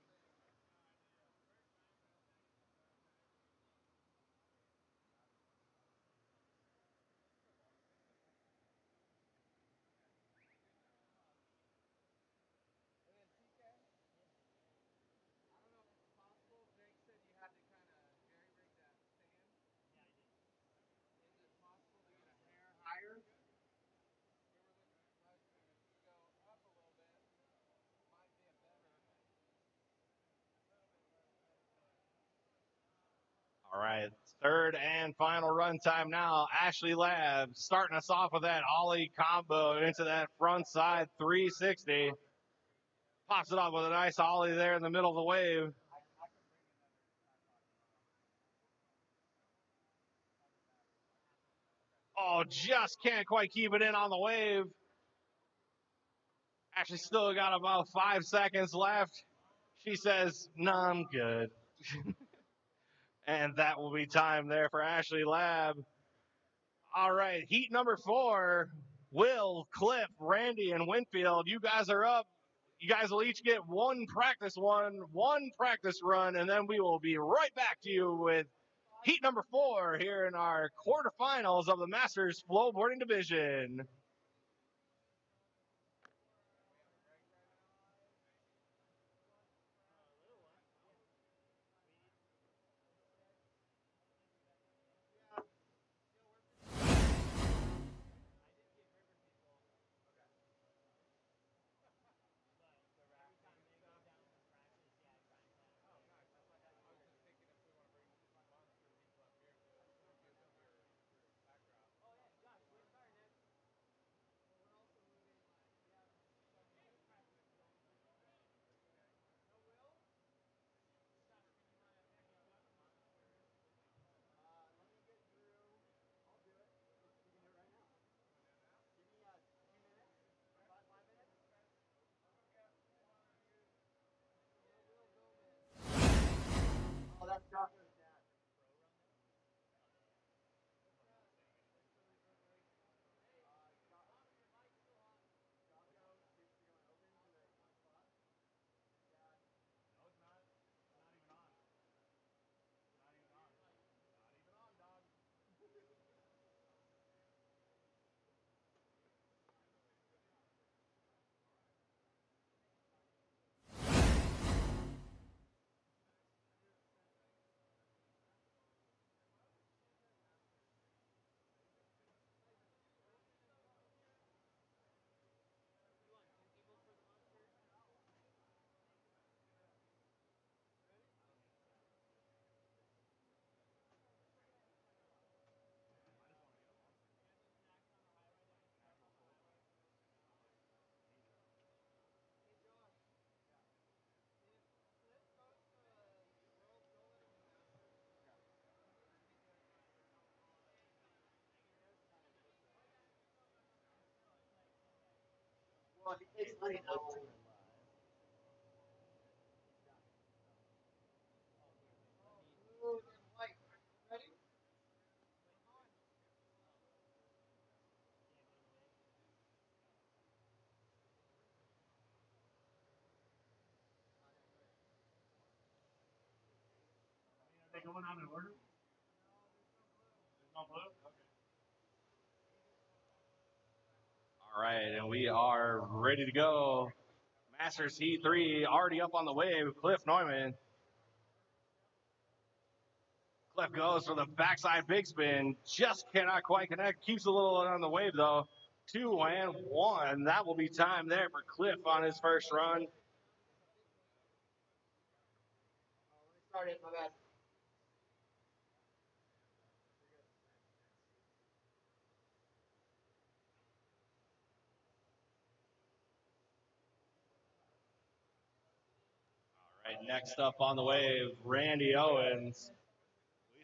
All right, third and final run time now. Ashley Lab starting us off with that ollie combo into that front side 360. Pops it off with a nice ollie there in the middle of the wave. Oh, just can't quite keep it in on the wave. Actually, still got about 5 seconds left. She says, "No, I'm good." And that will be time there for Ashley Lab. All right, heat number 4. Will, Cliff, Randy, and Winfield, you guys are up. You guys will each get one practice run, and then we will be right back to you with heat number 4 here in our quarterfinals of the Masters Flowboarding Division. Going on in order? No blue? Okay. All right, and we are ready to go. Masters Heat 3 already up on the wave. Cliff Neumann. Cliff goes for the backside big spin. Just cannot quite connect. Keeps a little on the wave, though. 2-1. That will be time there for Cliff on his first run. Sorry, my bad. All right, next up on the wave, Randy Owens.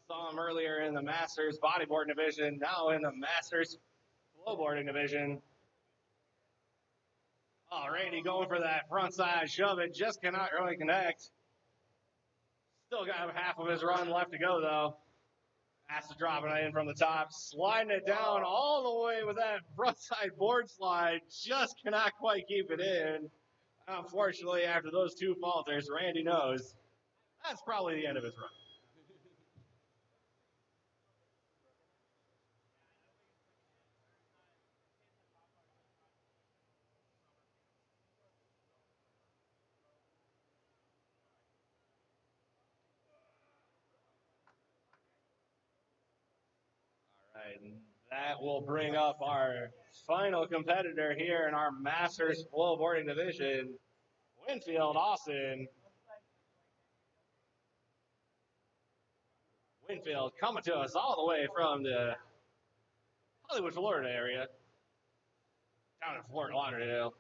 Saw him earlier in the Masters bodyboarding division, now in the Masters flowboarding division. Oh, Randy going for that front side shove. It just cannot really connect. Still got half of his run left to go, though. Has to drop it in from the top, sliding it down all the way with that front side board slide. Just cannot quite keep it in. Unfortunately, after those two falters, Randy knows that's probably the end of his run. All right, and that will bring up our final competitor here in our Masters flowboarding division, Winfield Austin. Winfield coming to us all the way from the Hollywood, Florida area, down in Fort Lauderdale.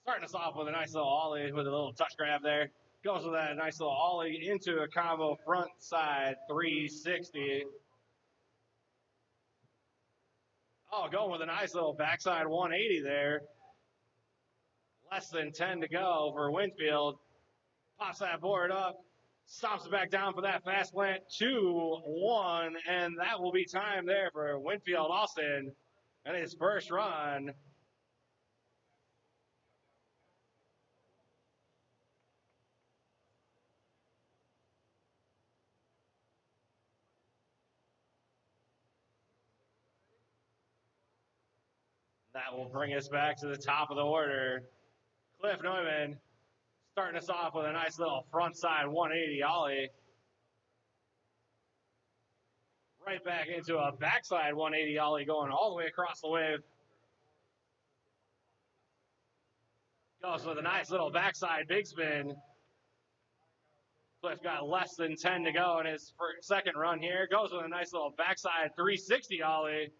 Starting us off with a nice little ollie with a little touch grab there. Goes with that nice little ollie into a combo front side 360. Oh, going with a nice little backside 180 there. Less than 10 to go for Winfield. Pops that board up. Stomps it back down for that fast plant 2-1. And that will be time there for Winfield Austin and his first run. That will bring us back to the top of the order. Cliff Neumann starting us off with a nice little front side 180 ollie. Right back into a backside 180 ollie going all the way across the wave. Goes with a nice little backside big spin. Cliff got less than 10 to go in his second run here. Goes with a nice little backside 360 ollie.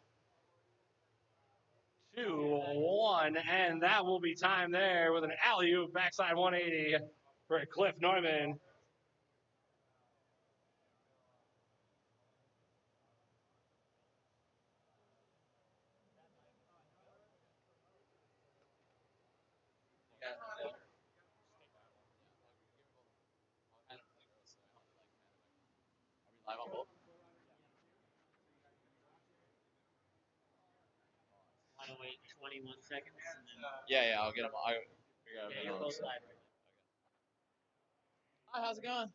2-1, and that will be time there with an alley-oop backside 180 for Cliff Neumann. Live on both. Want to wait 21 seconds? And then, Yeah, I'll get them. I'll figure out. yeah, you're both live right now. Hi, how's it going?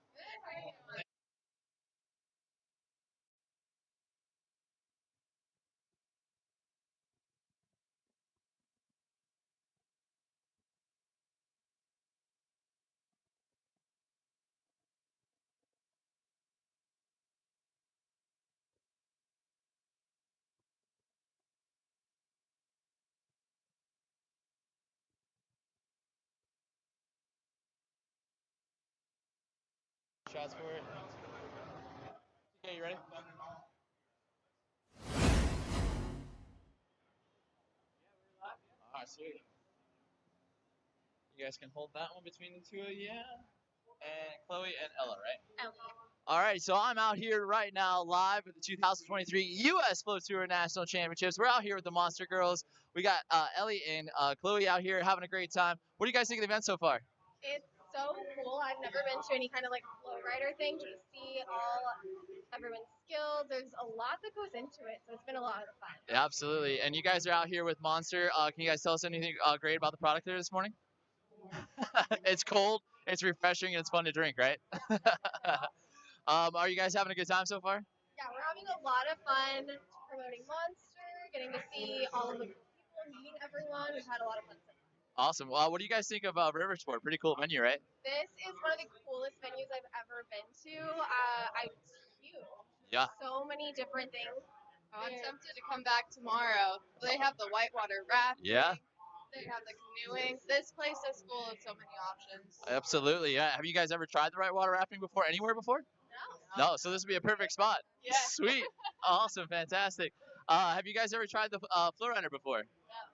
Shots for it. Okay, you ready? Alright, sweet. You guys can hold that one between the two of you. And Chloe and Ella, right? Ellie. Alright, so I'm out here right now live at the 2023 U.S. Flow Tour National Championships. We're out here with the Monster Girls. We got Ellie and Chloe out here having a great time. What do you guys think of the event so far? It's so cool. I've never been to any kind of like FlowRider thing to see everyone's skills. There's a lot that goes into it, so it's been a lot of fun. Yeah, absolutely. And you guys are out here with Monster. Can you guys tell us anything great about the product there this morning? It's cold, it's refreshing, and it's fun to drink, right? Are you guys having a good time so far? Yeah, we're having a lot of fun promoting Monster, getting to see all of the people, meeting everyone. We've had a lot of fun so far. Awesome. Well, what do you guys think of Riversport? Pretty cool venue, right? This is one of the coolest venues I've ever been to. It's huge. Yeah. So many different things. Oh, I'm tempted to come back tomorrow. They have the whitewater rafting. Yeah. They have the canoeing. This place is full of so many options. Absolutely. Yeah. Have you guys ever tried the whitewater rafting before? Anywhere before? No. No. So this would be a perfect spot. Yeah. Sweet. Awesome. Fantastic. Have you guys ever tried the FlowRider before?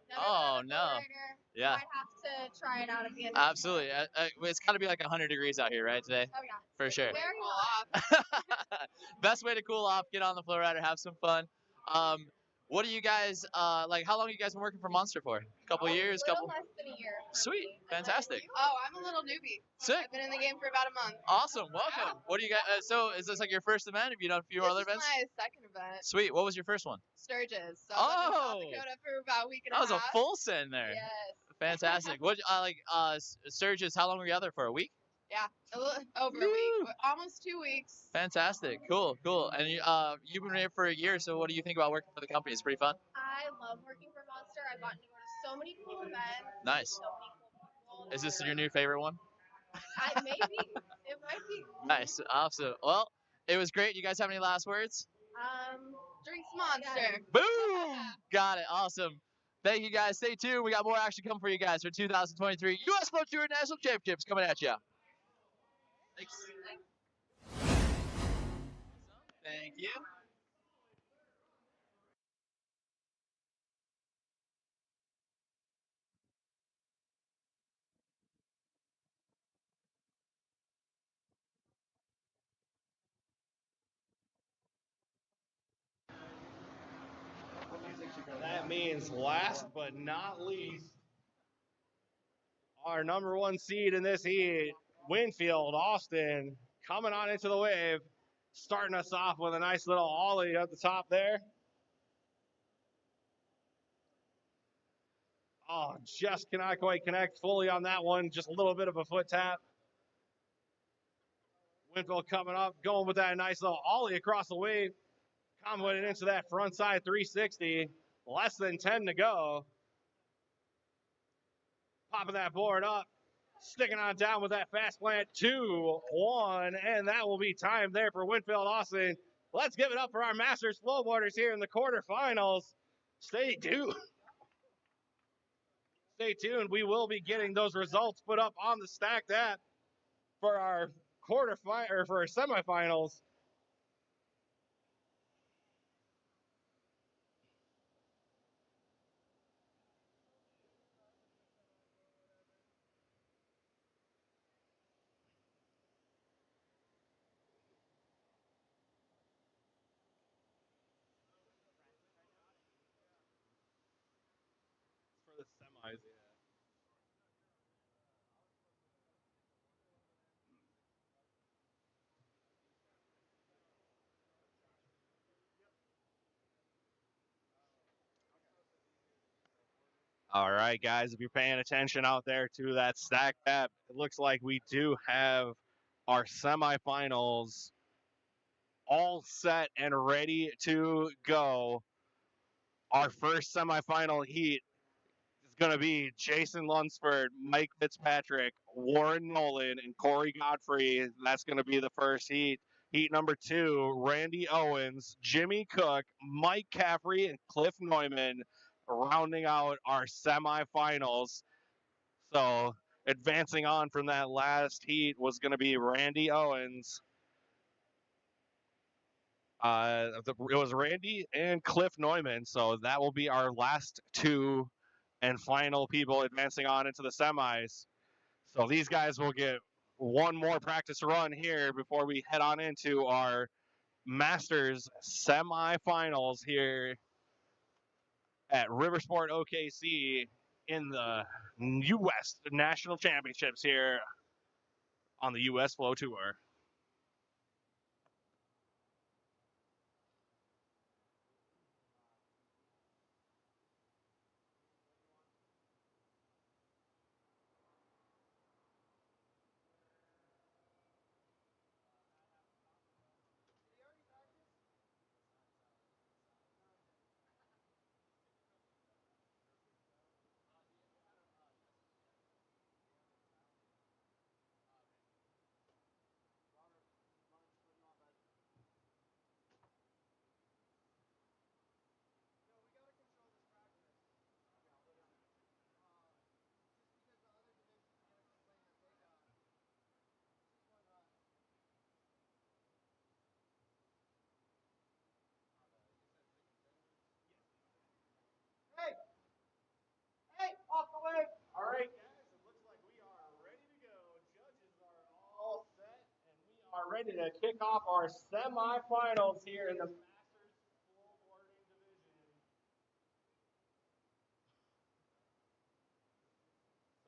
Never Oh, been on a no. FlowRider. Yeah. Might have to try it out at the end. Absolutely. It's got to be like 100 degrees out here, right, today? Oh yeah. For It's sure. Very Cool hot. off. Best way to cool off, get on the FlowRider, have some fun. What do you guys like? How long have you guys been working for Monster for? A couple years, A little couple. less than a year. for Sweet, me. fantastic, Oh, I'm a little newbie. sick, I've been in the game for about a month. awesome, welcome. What do you guys? So is this like your first event? Have you done a few This other is events? my second event. Sweet. What was your first one? Sturgis. So I was up in Oh! South Dakota for about a week and That was a a half. full send there. Yes. Fantastic. What Sturgis? How long were you out there for? A week? Yeah. A little over a Woo! week. Almost 2 weeks. Fantastic. Cool. And you've been here for a year. So what do you think about working for the company? It's pretty fun. I love working for Monster. I've gotten to go to so many cool events. Nice. So many cool people. Is this your new favorite one? Maybe. It might be. Nice. Awesome. Well, it was great. You guys have any last words? Drinks Monster. Boom! Got it. Awesome. Thank you guys. Stay tuned. We got more action coming for you guys for 2023 U.S. Flow Tour National Championships coming at you. Thanks. Thank you. That means last but not least, our number one seed in this heat, Winfield Austin, coming on into the wave, starting us off with a nice little ollie at the top there. Oh, just cannot quite connect fully on that one. Just a little bit of a foot tap. Winfield coming up, going with that nice little ollie across the wave, comboing into that front side 360. Less than 10 to go. Popping that board up, sticking on down with that fast plant 2-1, and that will be time there for Winfield Austin. Let's give it up for our Masters flowboarders here in the quarterfinals. Stay tuned. Stay tuned. We will be getting those results put up on the Stacked app for our for our semifinals. For the semis, yeah. All right, guys, if you're paying attention out there to that Stacked app, it looks like we do have our semifinals all set and ready to go. Our first semifinal heat is going to be Jason Lunsford, Mike Fitzpatrick, Warren Nolan, and Corey Godfrey. That's going to be the first heat. Heat number 2, Randy Owens, Jimmy Cook, Mike Caffrey, and Cliff Neumann rounding out our semifinals. So advancing on from that last heat was going to be Randy Owens. It was Randy and Cliff Neumann, so that will be our last 2 and final people advancing on into the semis. So these guys will get one more practice run here before we head on into our Masters semifinals here at Riversport OKC in the U.S. National Championships here on the U.S. Flow Tour. ready to kick off our semifinals here in the Masters Flowboarding division.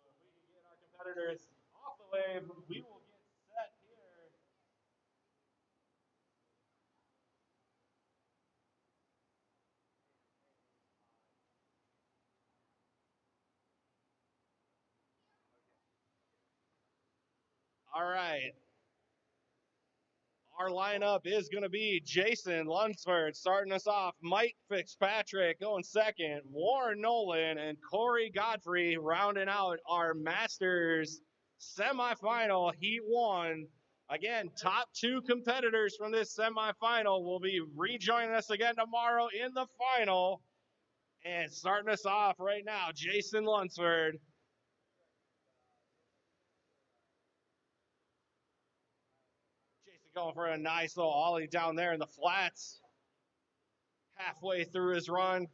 So if we can get our competitors off the wave, we will get set here. All right. Our lineup is going to be Jason Lunsford starting us off, Mike Fitzpatrick going second, Warren Nolan and Corey Godfrey rounding out our Masters semifinal Heat 1. Again, top 2 competitors from this semifinal will be rejoining us again tomorrow in the final. And starting us off right now, Jason Lunsford. Jason going for a nice little ollie down there in the flats. Halfway through his run,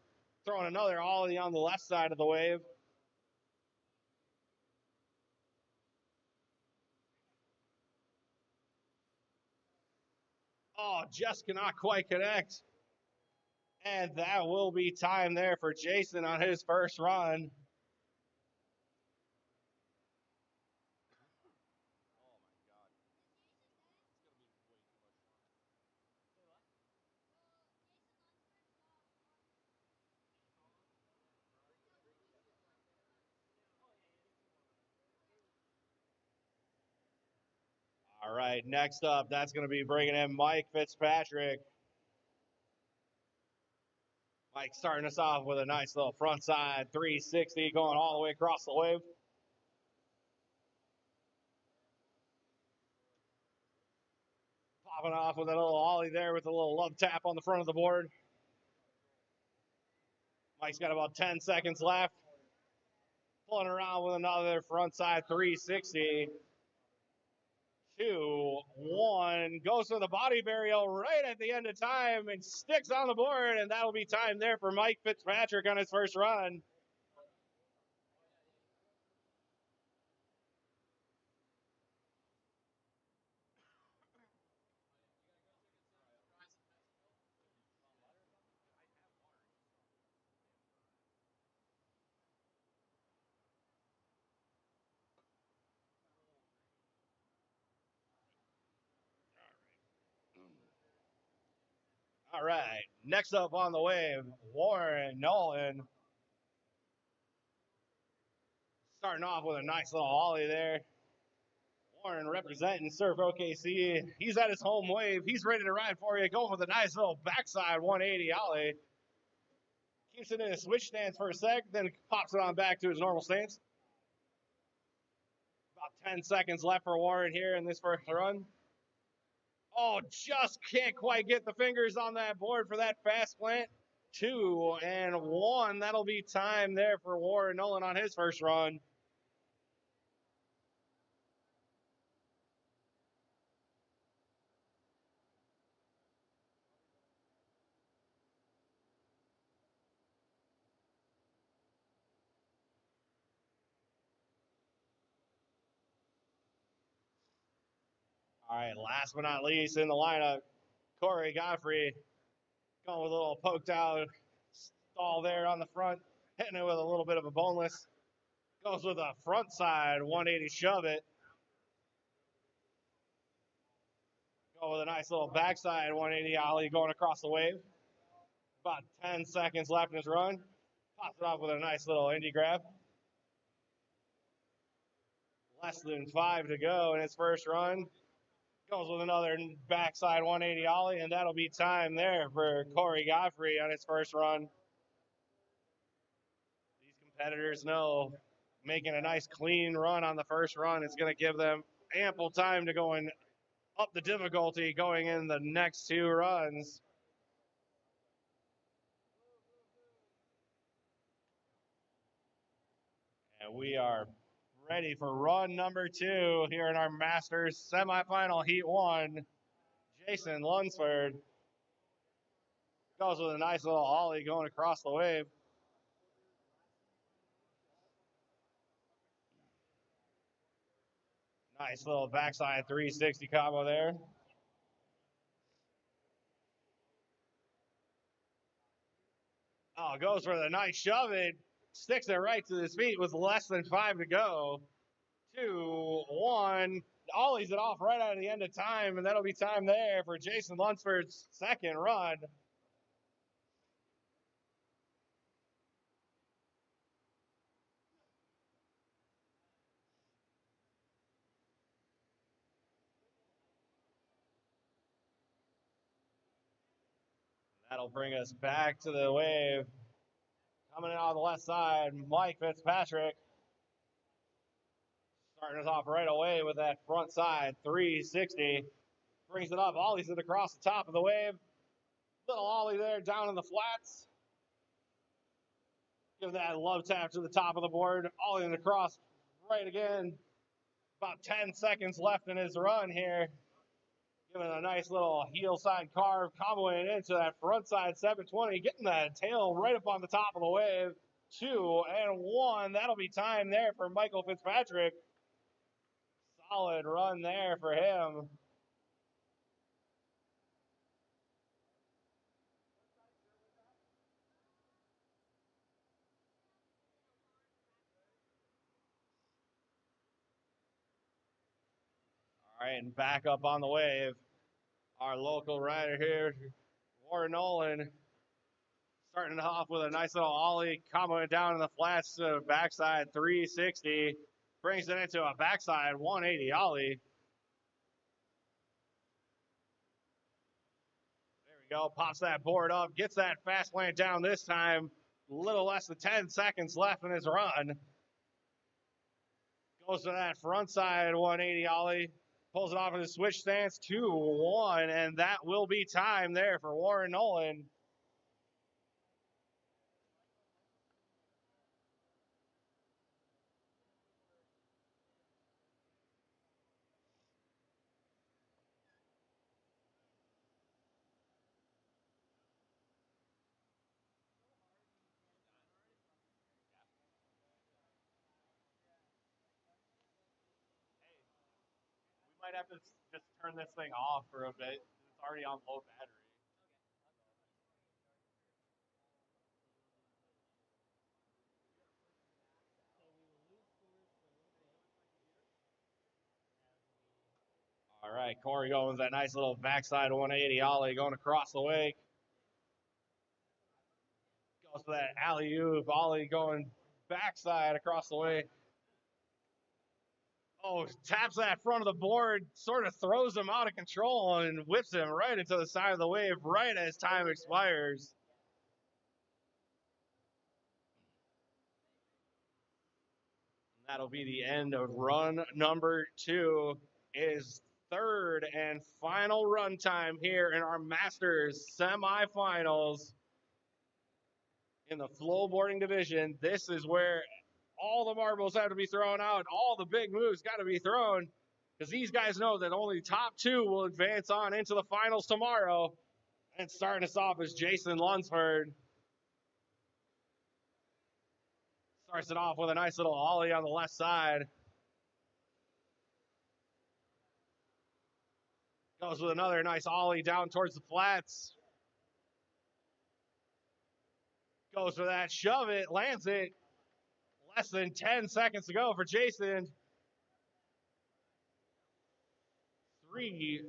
throwing another ollie on the left side of the wave. Oh, just cannot quite connect. And that will be time there for Jason on his first run. All right, next up, that's going to be bringing in Mike Fitzpatrick. Mike starting us off with a nice little front side 360 going all the way across the wave. Popping off with a little ollie there with a little love tap on the front of the board. Mike's got about 10 seconds left. Pulling around with another front side 360. 2, 1, goes to the body burial right at the end of time and sticks on the board, and that'll be time there for Mike Fitzpatrick on his first run. All right, next up on the wave, Warren Nolan. Starting off with a nice little ollie there. Warren representing Surf OKC. He's at his home wave. He's ready to ride for you. Going with a nice little backside 180 ollie. Keeps it in his switch stance for a sec, then pops it on back to his normal stance. About 10 seconds left for Warren here in this first run. Oh, just can't quite get the fingers on that board for that fast plant. 2 and 1. That'll be time there for Warren Nolan on his first run. All right, last but not least in the lineup, Corey Godfrey going with a little poked out stall there on the front, hitting it with a little bit of a boneless. Goes with a front side 180 shove it. Go with a nice little backside 180 ollie going across the wave. About 10 seconds left in his run. Pops it off with a nice little indie grab. Less than 5 to go in his first run. Goes with another backside 180 ollie, and that'll be time there for Corey Godfrey on his first run. These competitors know making a nice clean run on the first run is going to give them ample time to go up the difficulty going in the next 2 runs. And we are ready for run number 2 here in our Masters semifinal Heat 1. Jason Lunsford goes with a nice little ollie going across the wave. Nice little backside 360 combo there. Oh, goes for the nice shove. It sticks it right to his feet with less than 5 to go. 2, 1. Ollies it off right out of the end of time, and that'll be time there for Jason Lunsford's second run. That'll bring us back to the wave. Coming in on the left side, Mike Fitzpatrick. Starting us off right away with that front side, 360. Brings it up, ollies it across the top of the wave. Little ollie there down in the flats. Give that love tap to the top of the board. Ollie it across right again. About 10 seconds left in his run here. Giving a nice little heel side carve, comboing into that front side 720, getting that tail right up on the top of the wave. 2 and 1. That'll be time there for Michael Fitzpatrick. Solid run there for him. All right, and back up on the wave. Our local rider here, Warren Nolan, starting off with a nice little ollie, comboing down in the flats to backside 360. Brings it into a backside 180 ollie. There we go. Pops that board up. Gets that fast land down this time. A little less than 10 seconds left in his run. Goes to that front side 180 ollie. Pulls it off in the switch stance 2-1. And that will be time there for Warren Nolan. Might have to just turn this thing off for a bit. It's already on low battery. All right, Corey going with that nice little backside 180 ollie going across the wake. Goes for that alley-oop ollie going backside across the wake. Oh, taps that front of the board, sort of throws him out of control and whips him right into the side of the wave right as time expires. And that'll be the end of run number 2. Is third and final run time here in our Masters semifinals in the flowboarding division. This is where all the marbles have to be thrown out. All the big moves got to be thrown because these guys know that only top 2 will advance on into the finals tomorrow. And starting us off is Jason Lunsford. Starts it off with a nice little ollie on the left side. Goes with another nice ollie down towards the flats. Goes for that shove it, lands it. Less than 10 seconds to go for Jason. 3,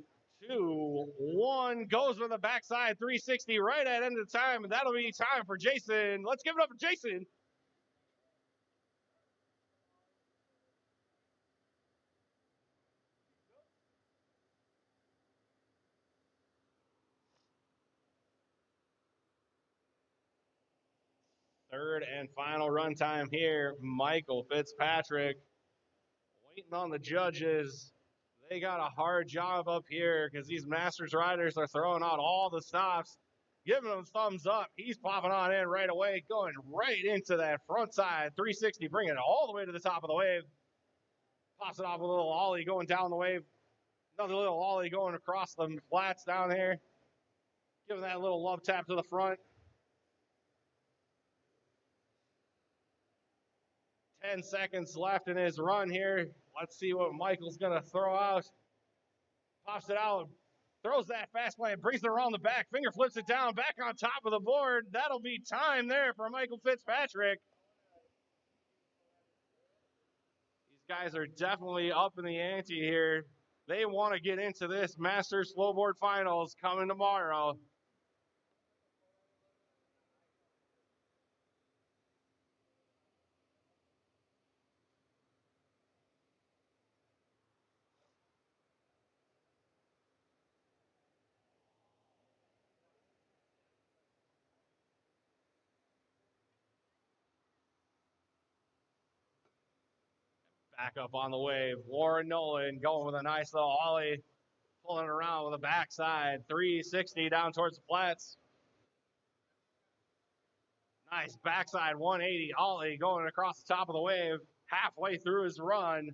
2, 1. Goes for the backside 360 right at end of time, and that'll be time for Jason. Let's give it up for Jason. Third and final run time here. Michael Fitzpatrick waiting on the judges. They got a hard job up here because these Masters riders are throwing out all the stops, giving them thumbs up. He's popping on in right away, going right into that front side 360, bringing it all the way to the top of the wave. Pops it off a little ollie going down the wave. Another little ollie going across the flats down here. Giving that little love tap to the front. 10 seconds left in his run here. Let's see what Michael's going to throw out. Pops it out. Throws that fast plane, brings it around the back, finger flips it down, back on top of the board. That'll be time there for Michael Fitzpatrick. These guys are definitely up in the ante here. They want to get into this Masters Slowboard Finals coming tomorrow. Back up on the wave. Warren Nolan going with a nice little ollie, pulling it around with a backside 360 down towards the flats. Nice backside 180 ollie going across the top of the wave, halfway through his run.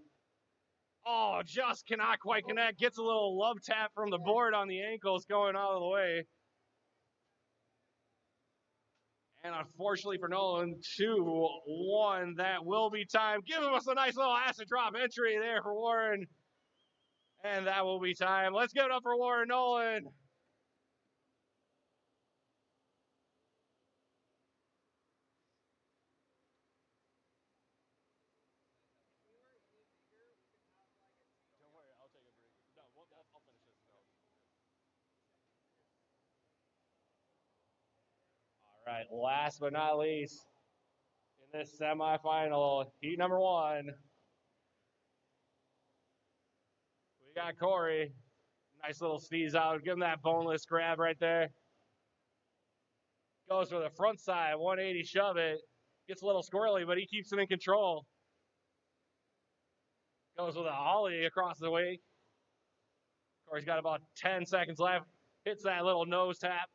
Oh, just cannot quite connect. Gets a little love tap from the board on the ankles going out of the way. And unfortunately for Nolan, 2-1. That will be time. Give us a nice little acid drop entry there for Warren. And that will be time. Let's give it up for Warren Nolan. Don't worry, I'll take a break. No, I'll finish this. All right, last but not least, in this semifinal, heat number 1, we got Corey. Nice little sneeze out. Give him that boneless grab right there. Goes for the front side, 180 shove it. Gets a little squirrely, but he keeps it in control. Goes with an ollie across the wake. Corey's got about 10 seconds left. Hits that little nose tap.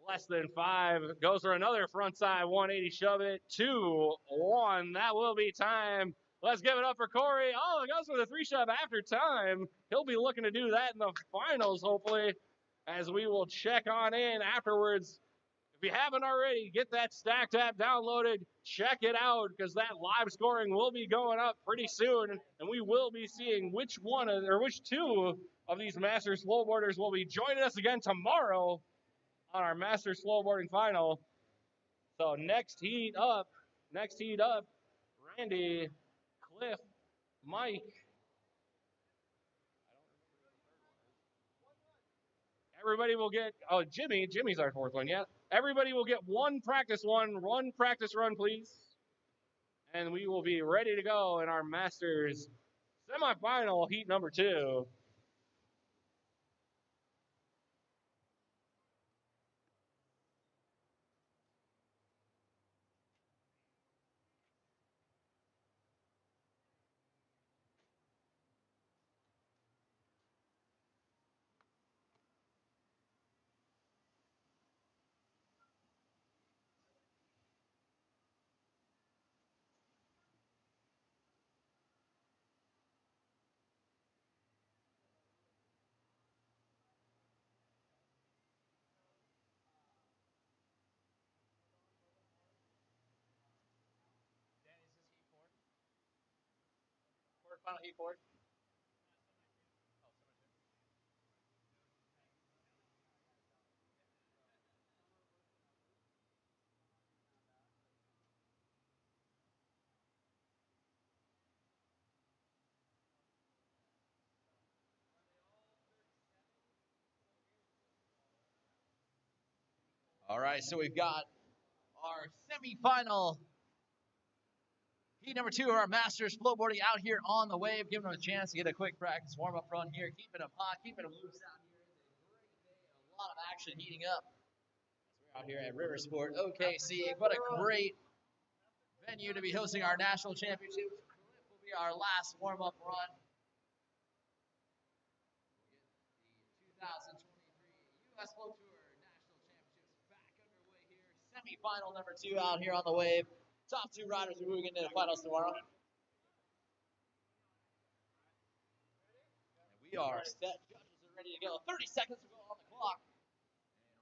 Less than 5. Goes for another front side, 180 shove it. 2-1. That will be time. Let's give it up for Corey. Oh, it goes for the 3 shove after time. He'll be looking to do that in the finals, hopefully, as we will check on in afterwards. If you haven't already, get that Stacked app downloaded. Check it out, because that live scoring will be going up pretty soon, and we will be seeing which 2 of these Master Slowboarders will be joining us again tomorrow on our Master Slowboarding Final. So next heat up, Randy, Cliff, Mike. Everybody will get, Jimmy's our 4th one, yeah. Everybody will get one practice run, please. And we will be ready to go in our Masters semifinal heat number 2. Final heat 4. All right, so we've got our semifinal heat number 2 of our Masters Flowboarding out here on the wave, giving them a chance to get a quick practice warm-up run here, keeping them hot, keeping them loose out here. A lot of action heating up. We're out here at Riversport, OKC. What a great venue to be hosting our national championships. This will be our last warm-up run. The 2023 U.S. Flow Tour National Championships back underway here. Semi-final number 2 out here on the wave. Top 2 riders are moving into the finals tomorrow. And we are set. Judges are ready to go. 30 seconds to go on the clock.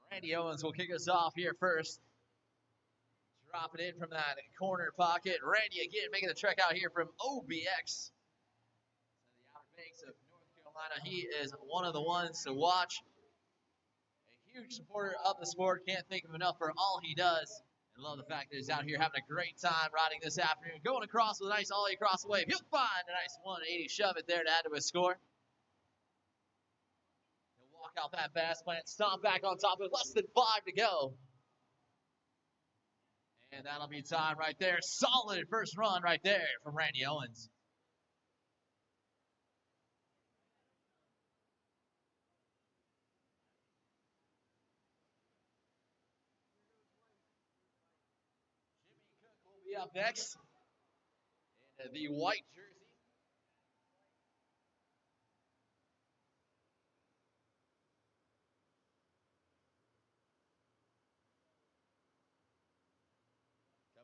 And Randy Owens will kick us off here first. Dropping in from that corner pocket. Randy again making the trek out here from OBX. The Outer Banks of North Carolina. Carolina. He is one of the ones to watch. A huge supporter of the sport. Can't thank him enough for all he does. And love the fact that he's out here having a great time riding this afternoon. Going across with a nice ollie across the wave. He'll find a nice 180 shove it there to add to his score. He'll walk out that fast plant, stomp back on top with less than 5 to go. And that'll be time right there. Solid first run right there from Randy Owens. Jimmy Cook will be up next in the white jersey.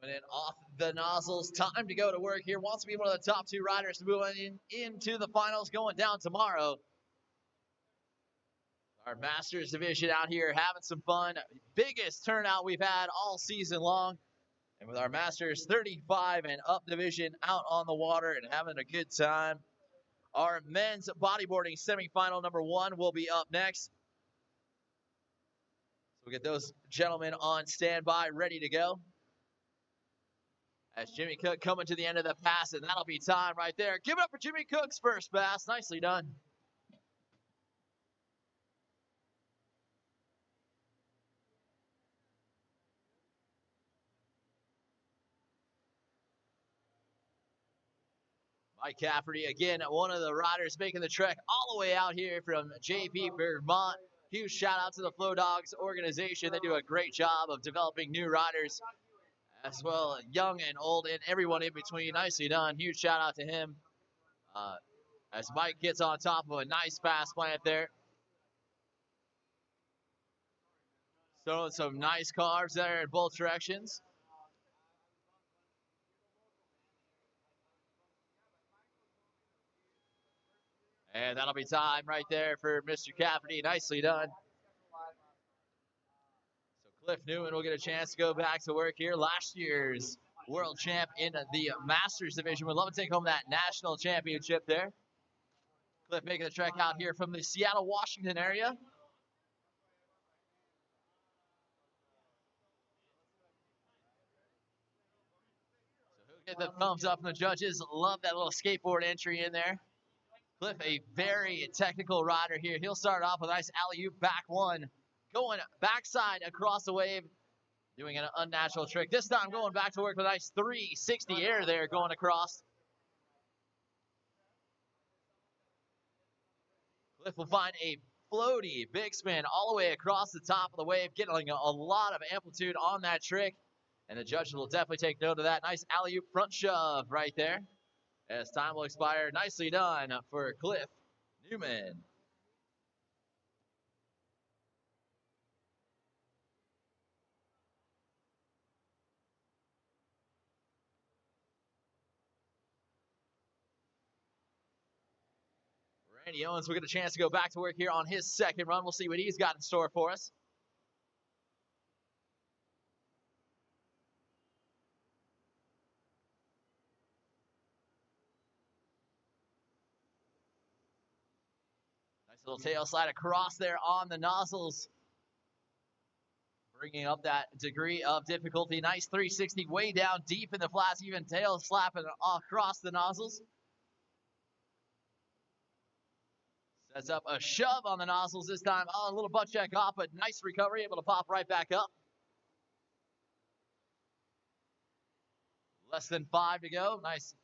Coming in off the nozzles. Time to go to work here. Wants to be one of the top 2 riders to move into the finals going down tomorrow. Our Masters division out here having some fun. Biggest turnout we've had all season long. And with our Masters 35 and up division out on the water and having a good time. Our men's bodyboarding semifinal number 1 will be up next. So we'll get those gentlemen on standby, ready to go. As Jimmy Cook coming to the end of the pass, and that'll be time right there. Give it up for Jimmy Cook's first pass. Nicely done. Mike Cafferty, again, one of the riders making the trek all the way out here from JP Vermont. Huge shout out to the Flow Dogs organization. They do a great job of developing new riders as well, young and old, and everyone in between. Nicely done. Huge shout out to him. As Mike gets on top of a nice fast plant there. Throwing some nice carbs there in both directions. And that'll be time right there for Mr. Cafferty. Nicely done. So Cliff Newman will get a chance to go back to work here. Last year's world champ in the Masters division. Would love to take home that national championship there. Cliff making the trek out here from the Seattle, Washington area. So he'll get the thumbs up from the judges. Love that little skateboard entry in there. Cliff, a very technical rider here. He'll start off with a nice alley-oop back 1. Going backside across the wave. Doing an unnatural trick. This time going back to work with a nice 360 air there going across. Cliff will find a floaty big spin all the way across the top of the wave. Getting a lot of amplitude on that trick. And the judges will definitely take note of that. Nice alley-oop front shove right there. As time will expire. Nicely done for Cliff Newman. Randy Owens will get a chance to go back to work here on his second run. We'll see what he's got in store for us. Little tail slide across there on the nozzles. Bringing up that degree of difficulty. Nice 360 way down deep in the flats. Even tail slapping across the nozzles. Sets up a shove on the nozzles this time. Oh, a little butt check off, but nice recovery. Able to pop right back up. Less than 5 to go. Nice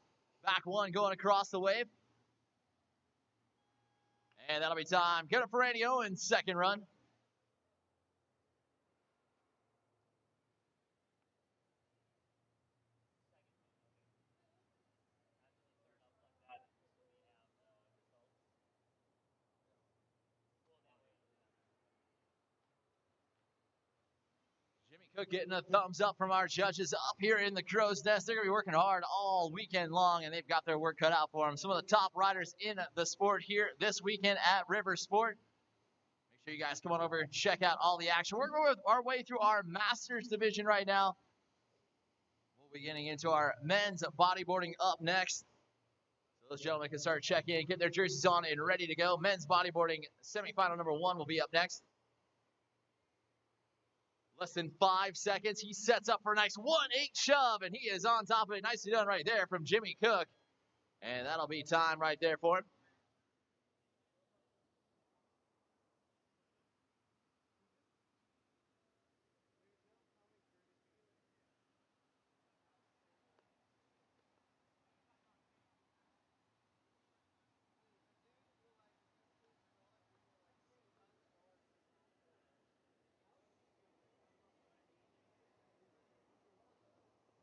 back 1 going across the wave. And that'll be time. Get it for Randy Owens' second run. Jimmy Cook getting a thumbs up from our judges up here in the Crow's Nest. They're going to be working hard all weekend long, and they've got their work cut out for them. Some of the top riders in the sport here this weekend at Riversport. Make sure you guys come on over and check out all the action. We're going our way through our Masters division right now. We'll be getting into our men's bodyboarding up next. So Those gentlemen can start checking in, get their jerseys on and ready to go. Men's bodyboarding semifinal number 1 will be up next. Less than 5 seconds. He sets up for a nice 1-8 shove, and he is on top of it. Nicely done right there from Jimmy Cook. And that'll be time right there for him.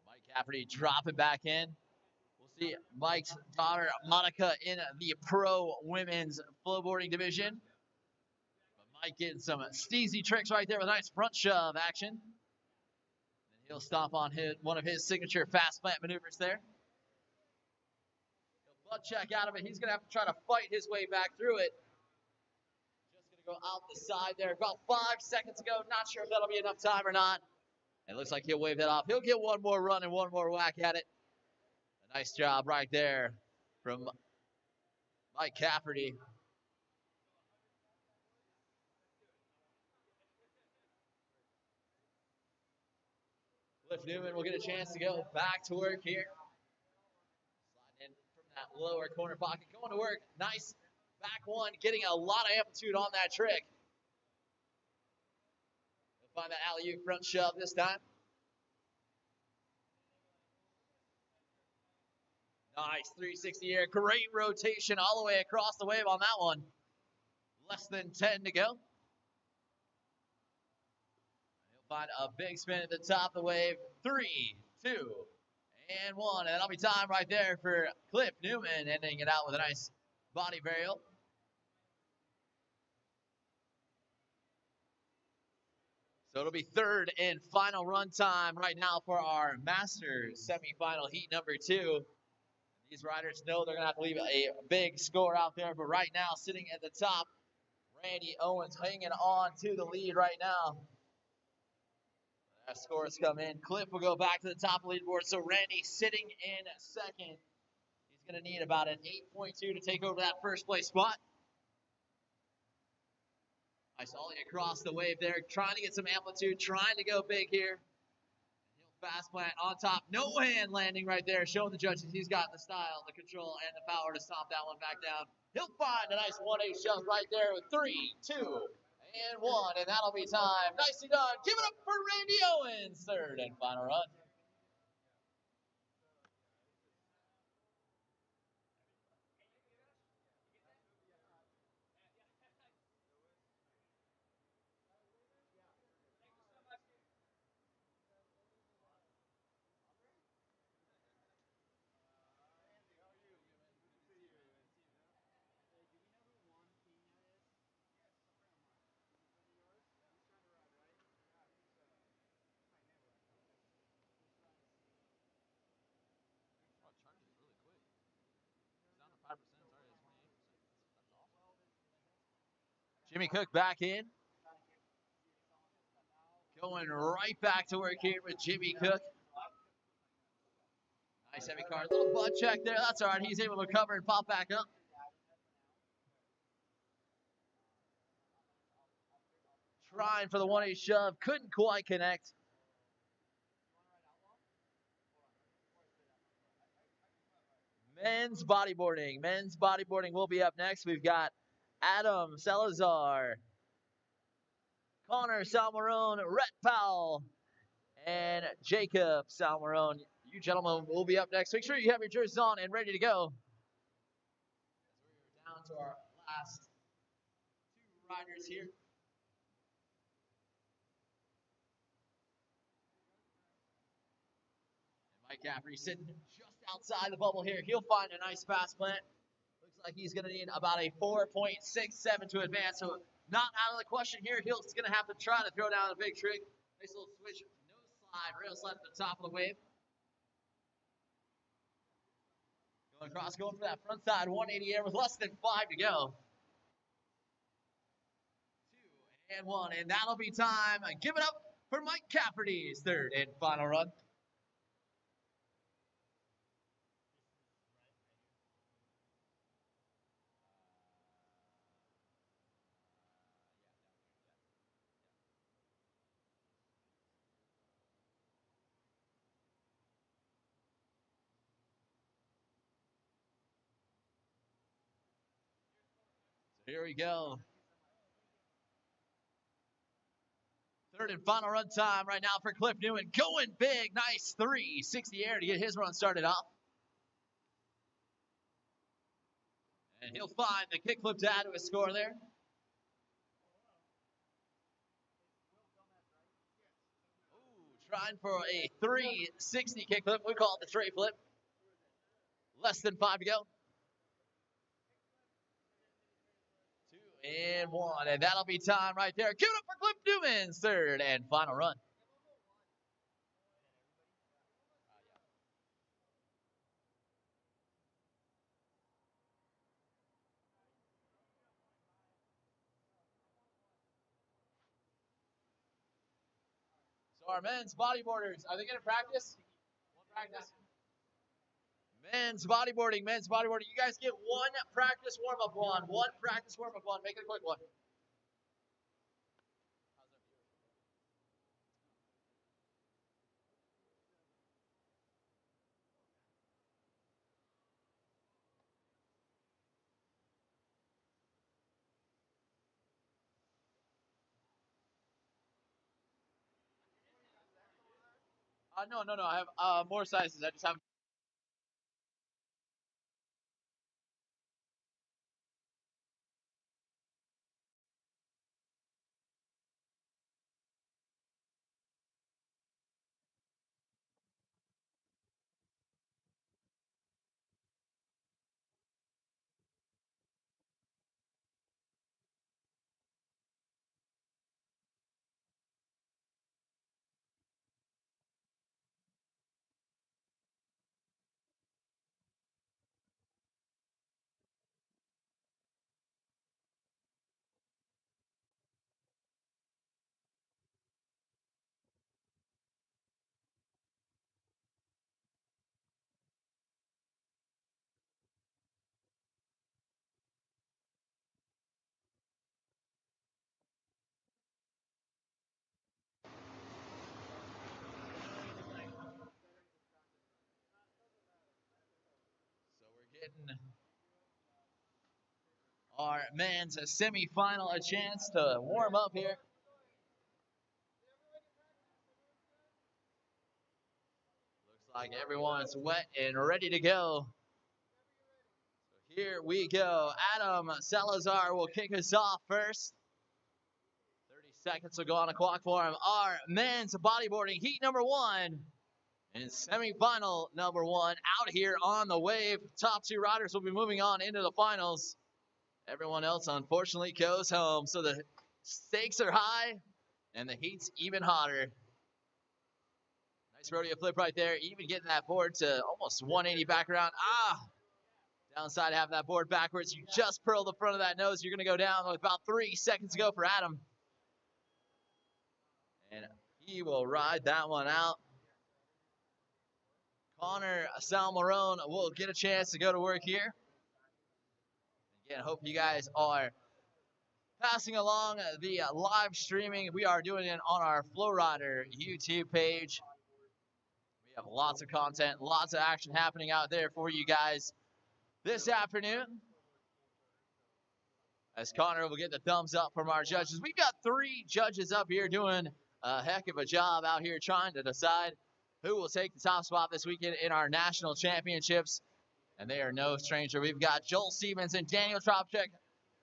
Mike Cafferty dropping back in. We'll see Mike's daughter, Monica, in the pro women's flowboarding division. But Mike getting some steezy tricks right there with a nice front shove action. And he'll stop on one of his signature fast plant maneuvers there. He'll butt check out of it. He's going to have to try to fight his way back through it. Just going to go out the side there. About 5 seconds ago. Not sure if that'll be enough time or not. It looks like he'll wave that off. He'll get one more run and one more whack at it. A nice job right there from Mike Cafferty. Cliff Newman will get a chance to go back to work here. Sliding in from that lower corner pocket. Going to work. Nice back one. Getting a lot of amplitude on that trick. He'll find that alley-oop front shove this time. Nice 360 air. Great rotation all the way across the wave on that one. Less than 10 to go. He'll find a big spin at the top of the wave. 3, 2, and 1. And that'll be time right there for Cliff Newman, ending it out with a nice body burial. So it'll be third and final run time right now for our Masters semifinal heat number 2. These riders know they're going to have to leave a big score out there, but right now, sitting at the top, Randy Owens hanging on to the lead right now. As scores come in, Cliff will go back to the top of the leaderboard, so Randy sitting in second. He's going to need about an 8.2 to take over that first place spot. Nice ollie across the wave there, trying to get some amplitude, trying to go big here. Fast plant on top, no hand landing right there, showing the judges he's got the style, the control, and the power to stomp that one back down. He'll find a nice 1-8 shove right there with 3, 2, and 1, and that'll be time. Nicely done. Give it up for Randy Owens, third and final run. Jimmy Cook back in. Going right back to work here with Jimmy Cook. Nice heavy car. Little butt check there. That's all right. He's able to recover and pop back up. Trying for the 1-8 shove. Couldn't quite connect. Men's bodyboarding. Men's bodyboarding will be up next. We've got Adam Salazar, Connor Salmarone, Rhett Powell, and Jacob Salmarone. You gentlemen will be up next. Make sure you have your jerseys on and ready to go. We're down to our last 2 riders here. And Mike Cafferty sitting just outside the bubble here. He'll find a nice fast plant. Looks like he's going to need about a 4.67 to advance. So not out of the question here. He's going to have to try to throw down a big trick. Nice little switch. No slide. Rail slide at the top of the wave. Going across, going for that front side 180 air with less than 5 to go. 2 and 1. And that'll be time. Give it up for Mike Cafferty's third and final run. Here we go. Third and final run time right now for Cliff Newman. Going big. Nice 360 air to get his run started off. And he'll find the kickflip to add to his score there. Ooh, trying for a 360 kickflip. We call it the tray flip. Less than 5 to go. 2 and 1. And that'll be time right there. Give it up for Cliff Newman's third and final run. So our men's bodyboarders, are they going to practice? One practice. Men's bodyboarding. You guys get one practice warm-up one. One practice warm-up one. Make it a quick one. No. I have more sizes. I just have. So we're getting our men's semifinal a chance to warm up here. Looks like everyone's wet and ready to go. So here we go. Adam Salazar will kick us off first. 30 seconds will go on the clock for him. Our men's bodyboarding heat number 1 and semifinal number 1 out here on the wave. Top 2 riders will be moving on into the finals. Everyone else, unfortunately, goes home. So the stakes are high and the heat's even hotter. Nice rodeo flip right there. Even getting that board to almost 180 back around. Downside having that board backwards. You just pearl the front of that nose. You're going to go down with about 3 seconds to go for Adam. And he will ride that one out. Connor Salmarone will get a chance to go to work here. Again, hope you guys are passing along the live streaming. We are doing it on our FlowRider YouTube page. We have lots of content, lots of action happening out there for you guys this afternoon. As Connor will get the thumbs up from our judges. We've got 3 judges up here doing a heck of a job out here trying to decide who will take the top spot this weekend in our national championships. And they are no stranger. We've got Joel Stevens and Daniel Tropchek,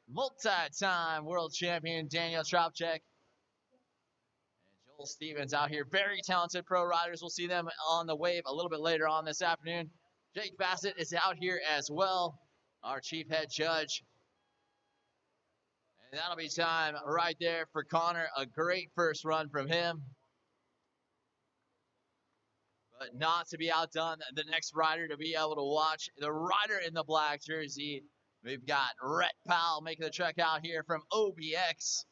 multi-time world champion Daniel Tropchek. And Joel Stevens out here, very talented pro riders. We'll see them on the wave a little bit later on this afternoon. Jake Bassett is out here as well, our chief head judge. And that'll be time right there for Connor. A great first run from him. But not to be outdone, the next rider to be able to watch, the rider in the black jersey. We've got Rhett Powell making the trek out here from OBX.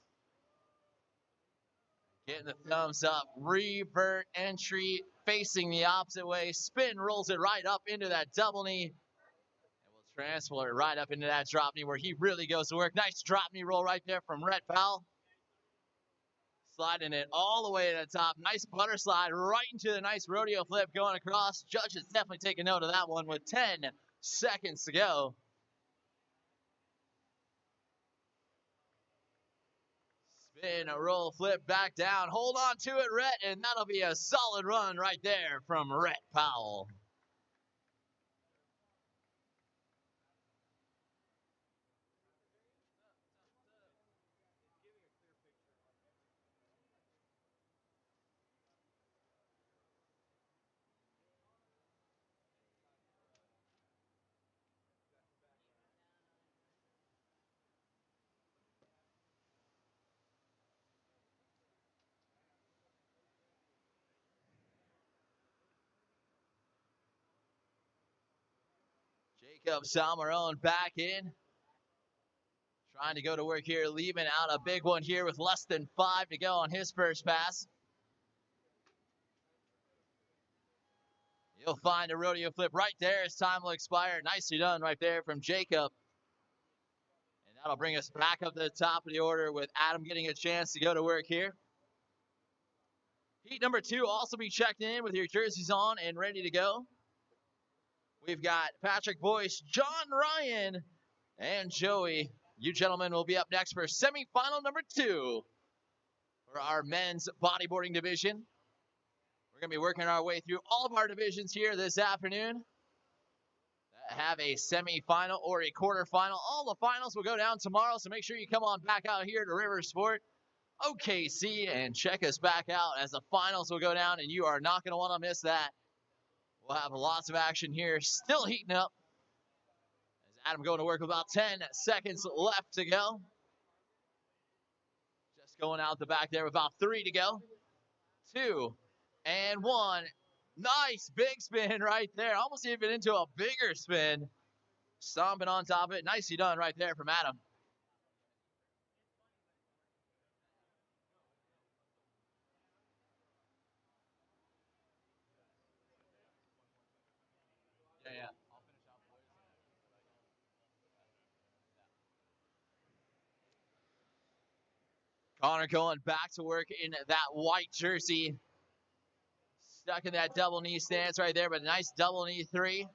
Getting the thumbs up. Revert entry, facing the opposite way. Spin, rolls it right up into that double knee. And will transfer it right up into that drop knee where he really goes to work. Nice drop knee roll right there from Rhett Powell. Sliding it all the way to the top. Nice butter slide right into the nice rodeo flip going across. Judges definitely take a note of that one with 10 seconds to go. Spin, a roll, flip, back down. Hold on to it, Rhett, and that'll be a solid run right there from Rhett Powell. Jacob Salmarone back in. Trying to go to work here, leaving out a big one here with less than 5 to go on his first pass. You'll find a rodeo flip right there as time will expire. Nicely done right there from Jacob. And that'll bring us back up to the top of the order with Adam getting a chance to go to work here. Heat number 2 also be checked in with your jerseys on and ready to go. We've got Patrick Boyce, John Ryan, and Joey. You gentlemen will be up next for semifinal number 2 for our men's bodyboarding division. We're going to be working our way through all of our divisions here this afternoon. Have a semifinal or a quarterfinal. All the finals will go down tomorrow, so make sure you come on back out here to Riversport, OKC, and check us back out as the finals will go down, and you are not going to want to miss that. We'll have lots of action here, still heating up. As Adam going to work with about 10 seconds left to go. Just going out the back there with about 3 to go. 2 and 1. Nice big spin right there. Almost even into a bigger spin. Stomping on top of it. Nicely done right there from Adam. Yeah. Connor going back to work in that white jersey. Stuck in that double knee stance right there, but a nice double knee 3.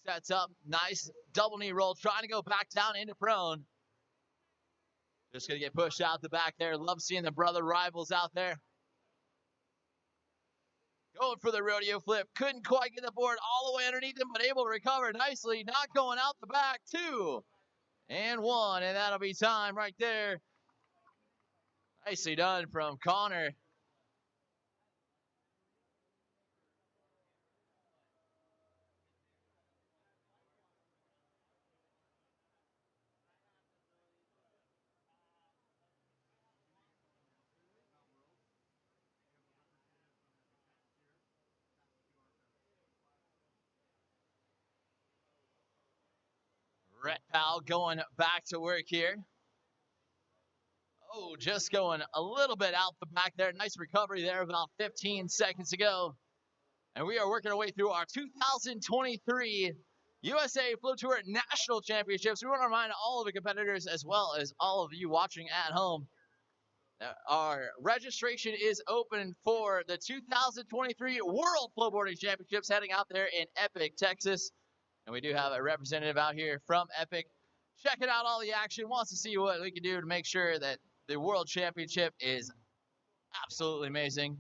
Sets up, nice double knee roll, trying to go back down into prone. Just going to get pushed out the back there. Love seeing the brother rivals out there. Going for the rodeo flip. Couldn't quite get the board all the way underneath him, but able to recover nicely. Not going out the back. 2 and 1, and that'll be time right there. Nicely done from Connor. Rhett Powell going back to work here. Oh, just going a little bit out the back there. Nice recovery there about 15 seconds ago. And we are working our way through our 2023 USA Flow Tour National Championships. We want to remind all of the competitors as well as all of you watching at home that our registration is open for the 2023 World Flowboarding Championships heading out there in Epic, Texas. And we do have a representative out here from Epic checking out all the action, wants to see what we can do to make sure that the World Championship is absolutely amazing.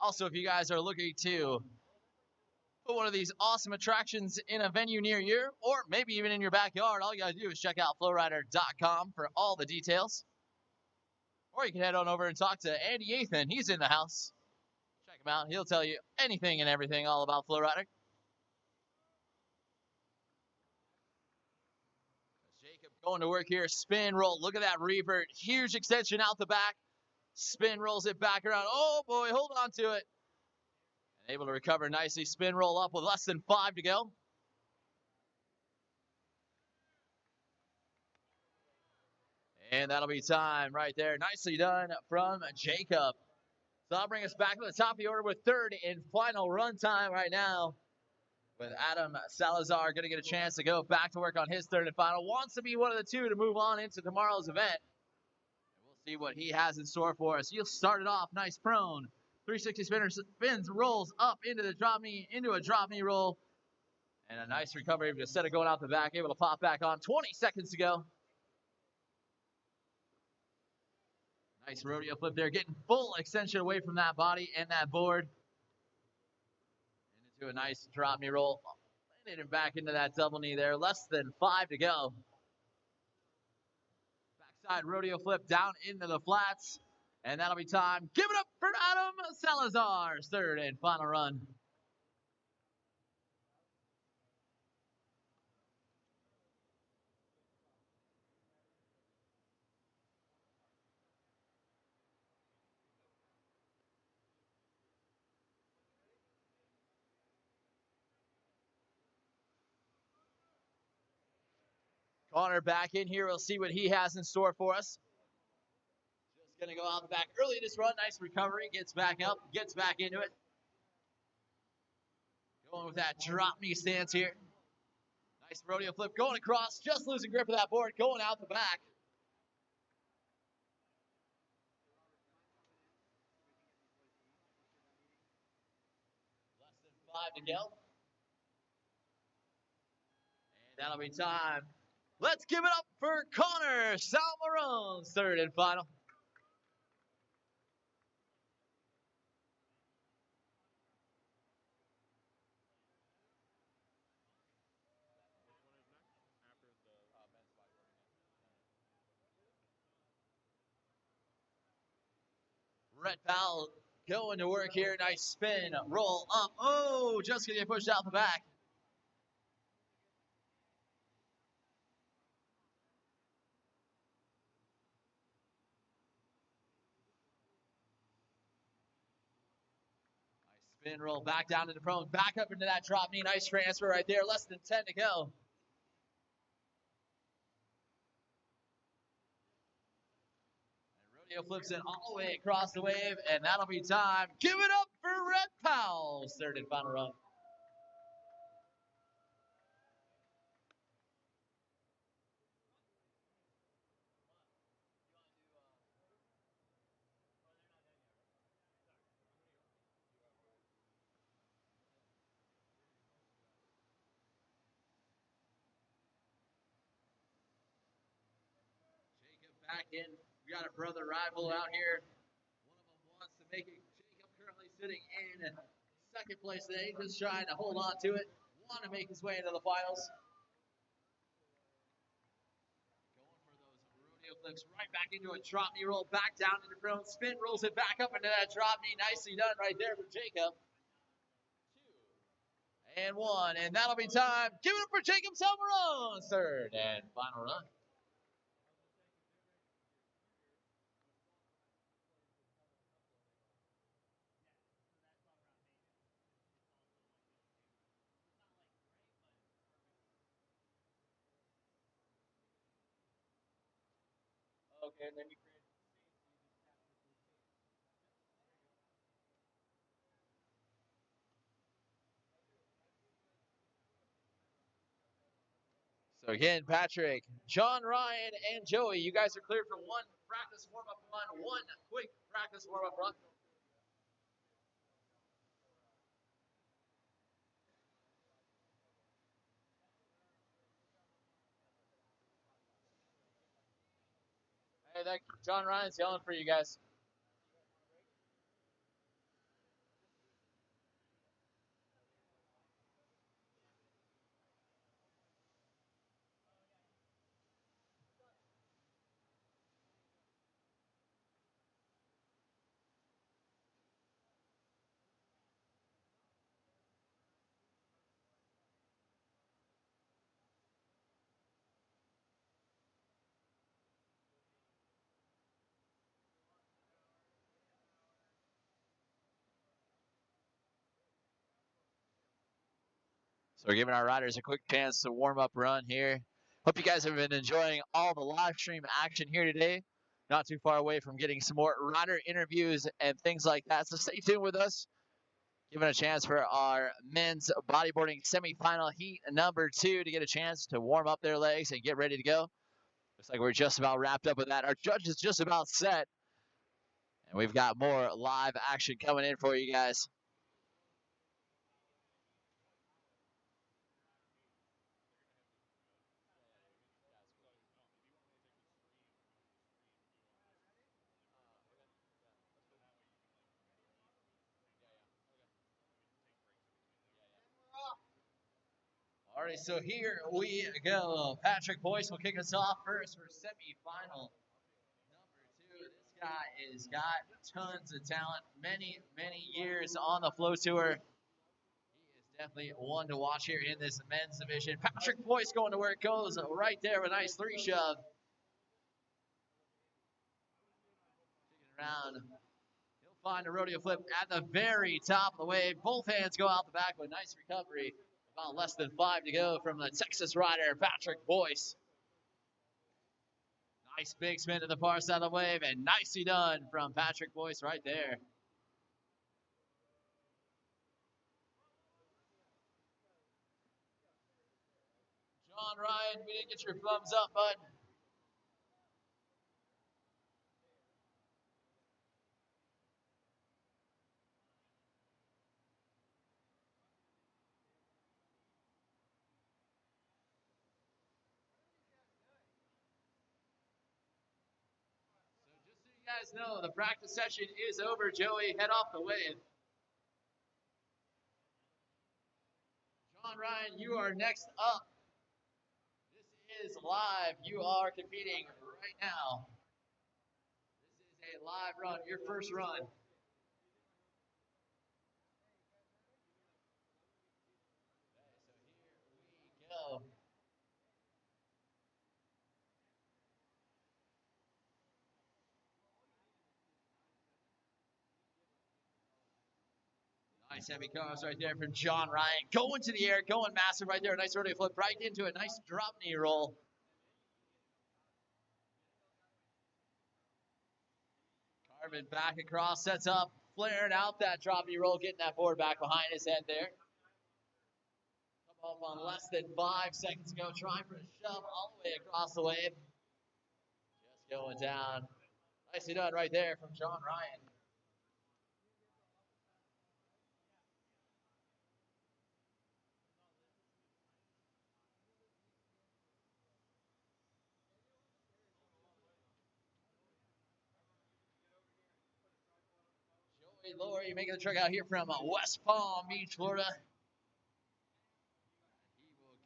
Also, if you guys are looking to put one of these awesome attractions in a venue near you, or maybe even in your backyard, all you gotta do is check out FlowRider.com for all the details. Or you can head on over and talk to Andy Ethan. He's in the house. Check him out. He'll tell you anything and everything all about FlowRider. Jacob going to work here. Spin roll. Look at that revert. Huge extension out the back. Spin rolls it back around. Oh boy, hold on to it. And able to recover nicely. Spin roll up with less than 5 to go. And that'll be time right there. Nicely done from Jacob. So that'll bring us back to the top of the order with third and final run time right now. With Adam Salazar going to get a chance to go back to work on his third and final. Wants to be one of the 2 to move on into tomorrow's event. And we'll see what he has in store for us. He'll start it off nice prone. 360 spinner spins, rolls up into the drop knee, into a drop knee roll. And a nice recovery instead of going out the back, able to pop back on. 20 seconds to go. Nice rodeo flip there, getting full extension away from that body and that board. And into a nice drop knee roll. Landing him back into that double knee there. Less than 5 to go. Backside rodeo flip down into the flats. And that'll be time. Give it up for Adam Salazar's third and final run. Connor back in here. We'll see what he has in store for us. Just going to go out the back early this run. Nice recovery. Gets back up. Gets back into it. Going with that drop knee stance here. Nice rodeo flip going across. Just losing grip of that board. Going out the back. Less than 5 to go. And that'll be time. Let's give it up for Connor Salmarone's third and final. Red Powell going to work here. Nice spin. Roll up. Oh, just going to get pushed out the back. Nice spin roll back down to the prone. Back up into that drop knee. Nice transfer right there. Less than 10 to go. And rodeo flips it all the way across the wave. And that'll be time. Give it up for Red Powell's third and final run. Back in. We got a brother rival out here. One of them wants to make it. Jacob currently sitting in second place today, just trying to hold on to it. Want to make his way into the finals. Going for those rodeo flips right back into a drop knee roll, back down into prone. Spin rolls it back up into that drop knee. Nicely done right there for Jacob. 2 and 1, and that'll be time. Give it up for Jacob Salmarone's third and final run. Okay, and then you create. So again, Patrick, John Ryan, and Joey, you guys are cleared for one practice warm-up run, one quick practice warm-up run. Hey, John Ryan's yelling for you guys. So we're giving our riders a quick chance to warm up run here. Hope you guys have been enjoying all the live stream action here today. Not too far away from getting some more rider interviews and things like that. So stay tuned with us. Giving a chance for our men's bodyboarding semifinal heat number 2 to get a chance to warm up their legs and get ready to go. Looks like we're just about wrapped up with that. Our judge is just about set. And we've got more live action coming in for you guys. Alrighty, so here we go. Patrick Boyce will kick us off first for semifinal number 2. This guy has got tons of talent, many years on the Flow Tour. He is definitely one to watch here in this men's division. Patrick Boyce going to where it goes right there with a nice 3 shove. Kicking around. He'll find a rodeo flip at the very top of the wave. Both hands go out the back with a nice recovery. About less than 5 to go from the Texas rider, Patrick Boyce. Nice big spin to the far side of the wave, and nicely done from Patrick Boyce right there. John Ryan, we didn't get your thumbs up, bud. You guys know the practice session is over. Joey, head off the wave. John Ryan, you are next up. This is live. You are competing right now. This is a live run, your first run. Okay, so here we go. Nice heavy cross right there from John Ryan. Going to the air, going massive right there. Nice rodeo flip right into a nice drop knee roll. Carvin back across, sets up, flaring out that drop knee roll, getting that board back behind his head there. Come up on less than 5 seconds ago, trying for a shove all the way across the wave. Just going down. Nicely done right there from John Ryan. Joey Laurie making the trek out here from West Palm Beach, Florida.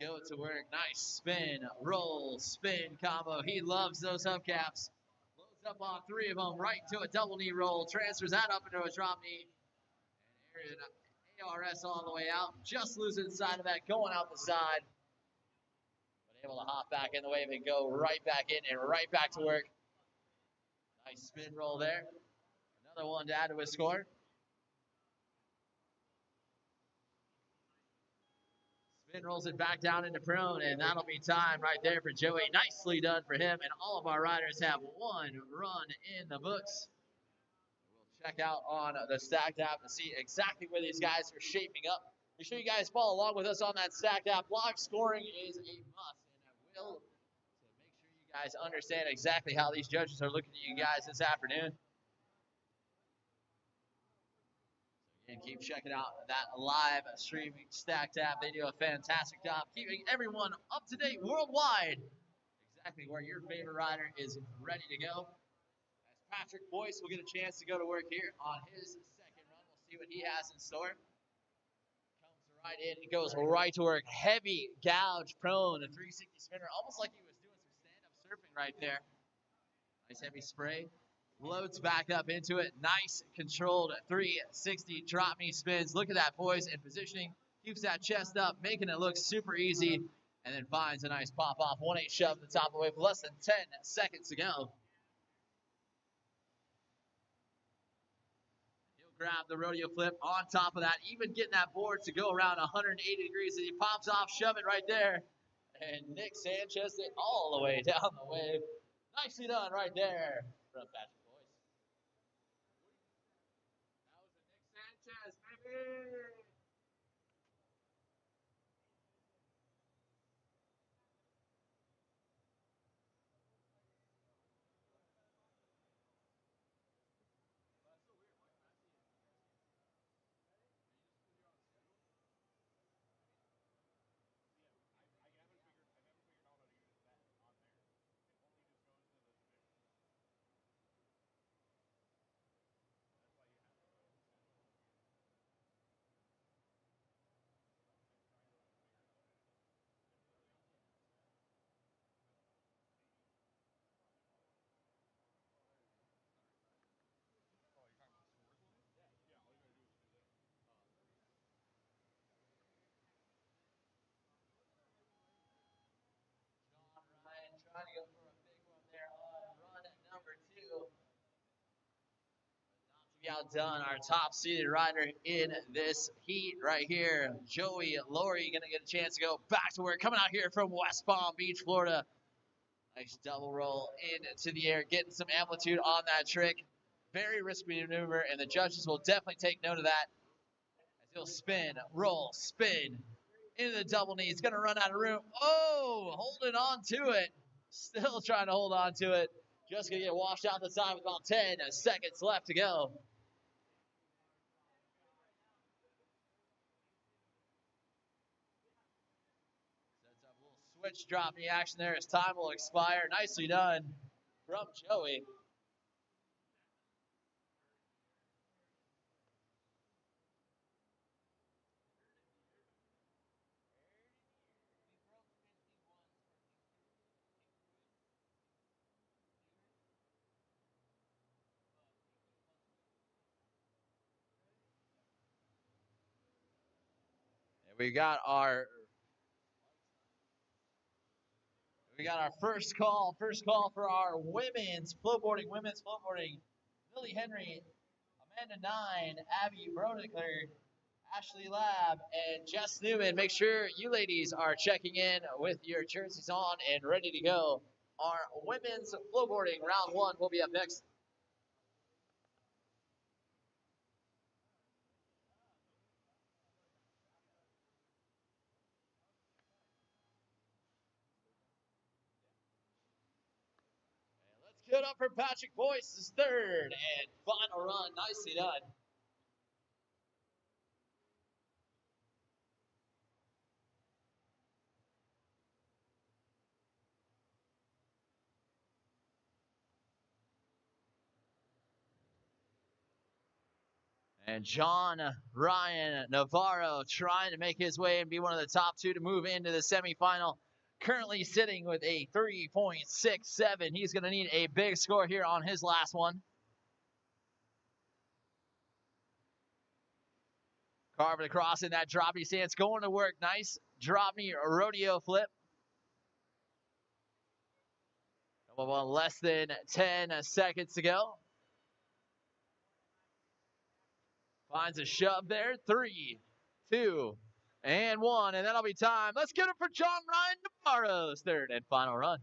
He will go to work. Nice spin, roll, spin combo. He loves those hubcaps. Loads up on 3 of them, right to a double knee roll. Transfers that up into a drop knee. And ARS all the way out. Just losing the side of that, going out the side. But able to hop back in the wave and go right back in and right back to work. Nice spin roll there. Another one to add to his score. Spin rolls it back down into prone, and that'll be time right there for Joey. Nicely done for him, and all of our riders have 1 run in the books. We'll check out on the Stacked app to see exactly where these guys are shaping up. Make sure you guys follow along with us on that Stacked app. Live scoring is a must, and I will, to make sure you guys understand exactly how these judges are looking at you guys this afternoon. And keep checking out that live streaming Stacked app. They do a fantastic job keeping everyone up to date worldwide. Exactly where your favorite rider is ready to go. As Patrick Boyce will get a chance to go to work here on his second run. We'll see what he has in store. Comes right in. He goes right to work. Heavy gouge prone, a 360 spinner. Almost like he was doing some stand-up surfing right there. Nice heavy spray. Loads back up into it. Nice controlled 360 drop knee spins. Look at that poise and positioning. Keeps that chest up, making it look super easy. And then finds a nice pop off. 1-8 shove at the top of the wave. Less than 10 seconds to go. He'll grab the rodeo flip on top of that. Even getting that board to go around 180 degrees as he pops off. Shove it right there. And Nick Sanchez it all the way down the wave. Nicely done right there from Patrick. We outdone our top seeded rider in this heat right here. Joey Laurie gonna get a chance to go back to work. Coming out here from West Palm Beach, Florida. Nice double roll into the air, getting some amplitude on that trick. Very risky maneuver, and the judges will definitely take note of that. As he'll spin, roll, spin into the double knee. He's gonna run out of room. Oh, holding on to it. Still trying to hold on to it. Just gonna get washed out the side with about 10 seconds left to go. Sets up a little switch drop knee action there as time will expire. Nicely done from Joey. And we got our first call for our women's flowboarding. Lily Henry, Amanda Nine, Abby Brodicker, Ashley Lab, and Jess Newman. Make sure you ladies are checking in with your jerseys on and ready to go. Our women's flowboarding round 1 will be up next. And let's get up for Patrick Boyce's third and final run. Nicely done. And John Ryan Navarro trying to make his way and be one of the top 2 to move into the semifinal. Currently sitting with a 3.67. He's going to need a big score here on his last one. Carving across in that drop knee stance. Going to work. Nice drop knee rodeo flip. Less than 10 seconds to go. Finds a shove there. 3, 2, and 1. And that'll be time. Let's get it for John Ryan Navarro's third and final run.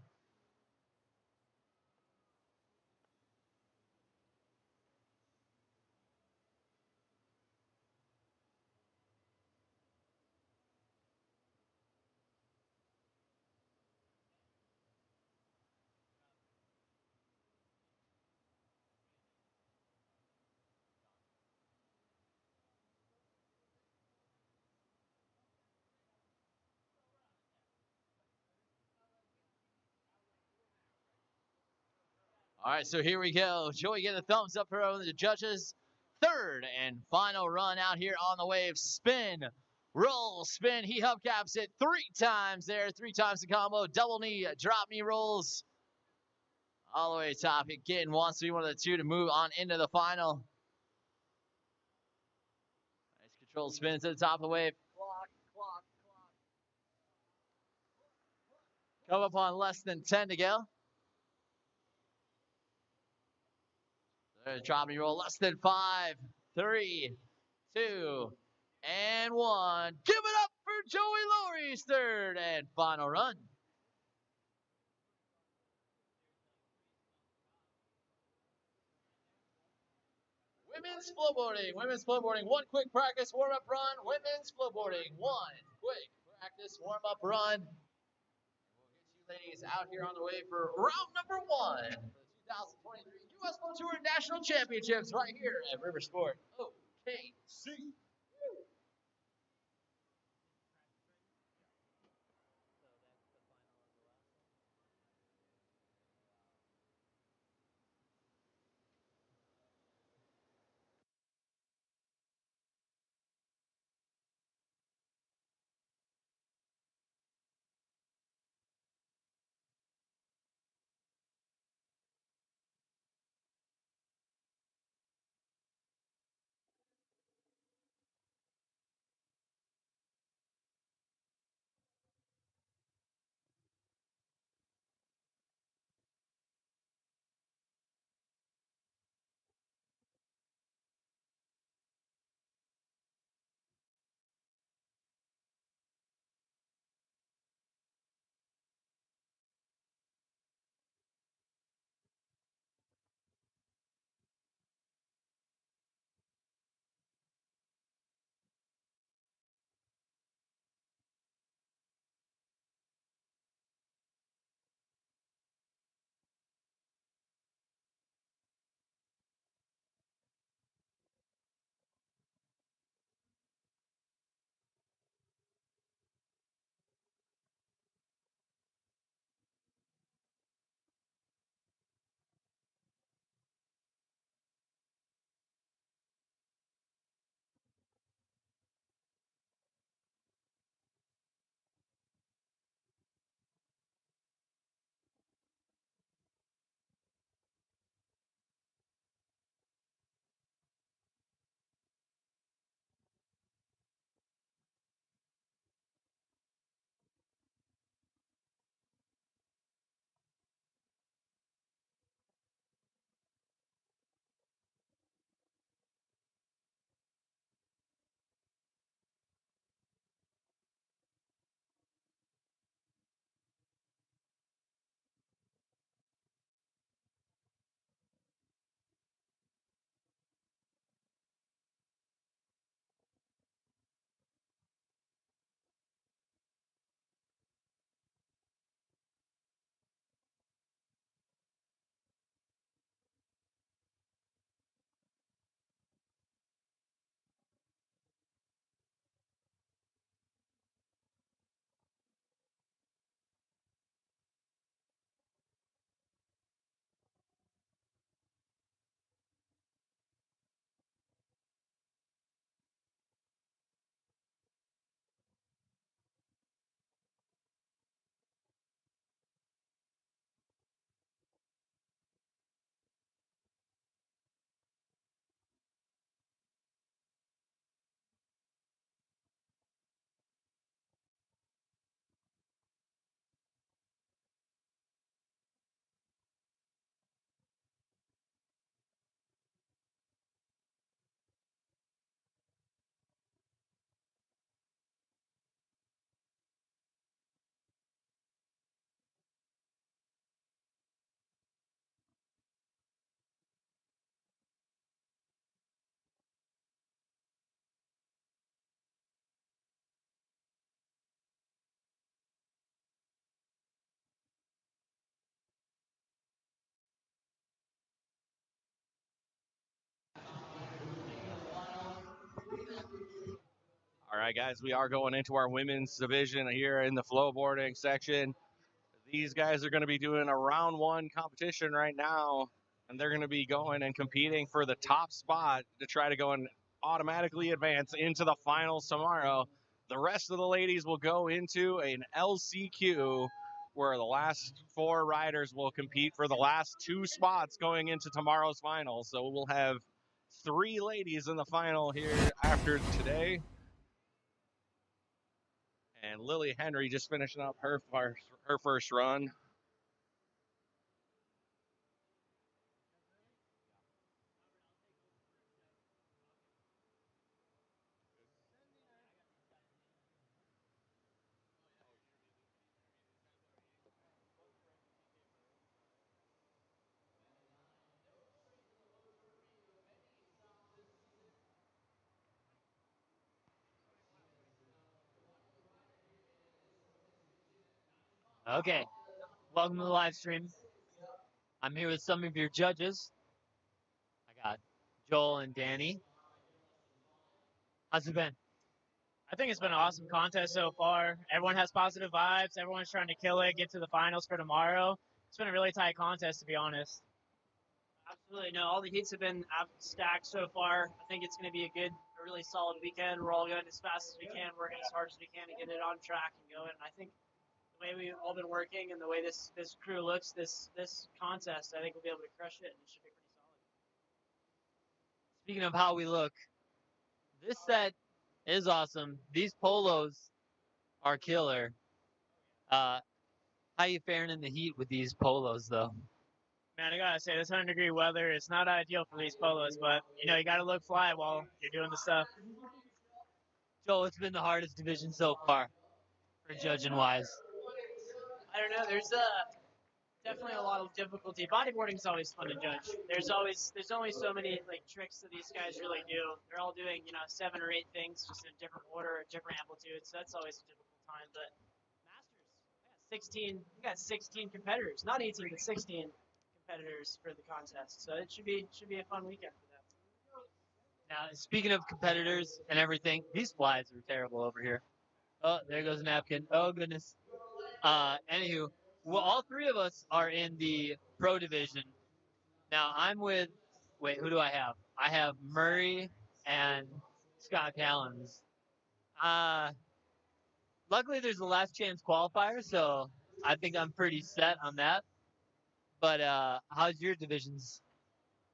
All right, so here we go. Joey getting a thumbs up for the judges. Third and final run out here on the wave. Spin, roll, spin. He hubcaps it 3 times there. 3 times the combo. Double knee, drop knee rolls. All the way to top. Again, wants to be one of the 2 to move on into the final. Nice controlled spin to the top of the wave. Clock. Come up on less than 10 to go. Drop knee roll, less than 5, 3, 2, and 1. Give it up for Joey Laurie's third and final run. Women's flowboarding. 1 quick practice warm-up run. Women's flowboarding. 1 quick practice warm-up run. We'll get you ladies out here on the way for round number 1 for the 2023 U.S. Flow Tour National Championships right here at Riversport OKC. All right, guys, we are going into our women's division here in the flowboarding section. These guys are going to be doing a round one competition right now, and they're going to be going and competing for the top spot to try to go and automatically advance into the finals tomorrow. The rest of the ladies will go into an LCQ where the last 4 riders will compete for the last 2 spots going into tomorrow's final. So we'll have 3 ladies in the final here after today. And Lily Henry just finishing up her first run. Okay, welcome to the live stream. I'm here with some of your judges. I got Joel and Danny. How's it been? I think it's been an awesome contest so far. Everyone has positive vibes. Everyone's trying to kill it, get to the finals for tomorrow. It's been a really tight contest, to be honest. Absolutely. No, all the heats have been stacked so far. I think it's going to be a really solid weekend. We're all going as fast as we can, working as hard as we can to get it on track and going. And I think the way we've all been working and the way this crew looks, this contest, I think we'll be able to crush it, and it should be pretty solid. Speaking of how we look, this set is awesome. These polos are killer. How you faring in the heat with these polos, though? Man, I gotta say, this 100-degree weather is not ideal for these polos, but, you know, you gotta look fly while you're doing the stuff. Joel, what's been the hardest division so far for judging-wise? I don't know. There's definitely a lot of difficulty. Bodyboarding is always fun to judge. There's only so many like tricks that these guys really do. They're all doing 7 or 8 things just in a different order, different amplitudes. So that's always a difficult time. But Masters, we got 16 competitors, not 18, but 16 competitors for the contest. So it should be a fun weekend for them. Now, speaking of competitors and everything, these flies are terrible over here. Oh, there goes a napkin. Oh, goodness. Anywho, well, all 3 of us are in the pro division. Now, I'm with, wait, who do I have? I have Murray and Scott Callens. Luckily, there's a last chance qualifier, so I think I'm pretty set on that. But how's your divisions?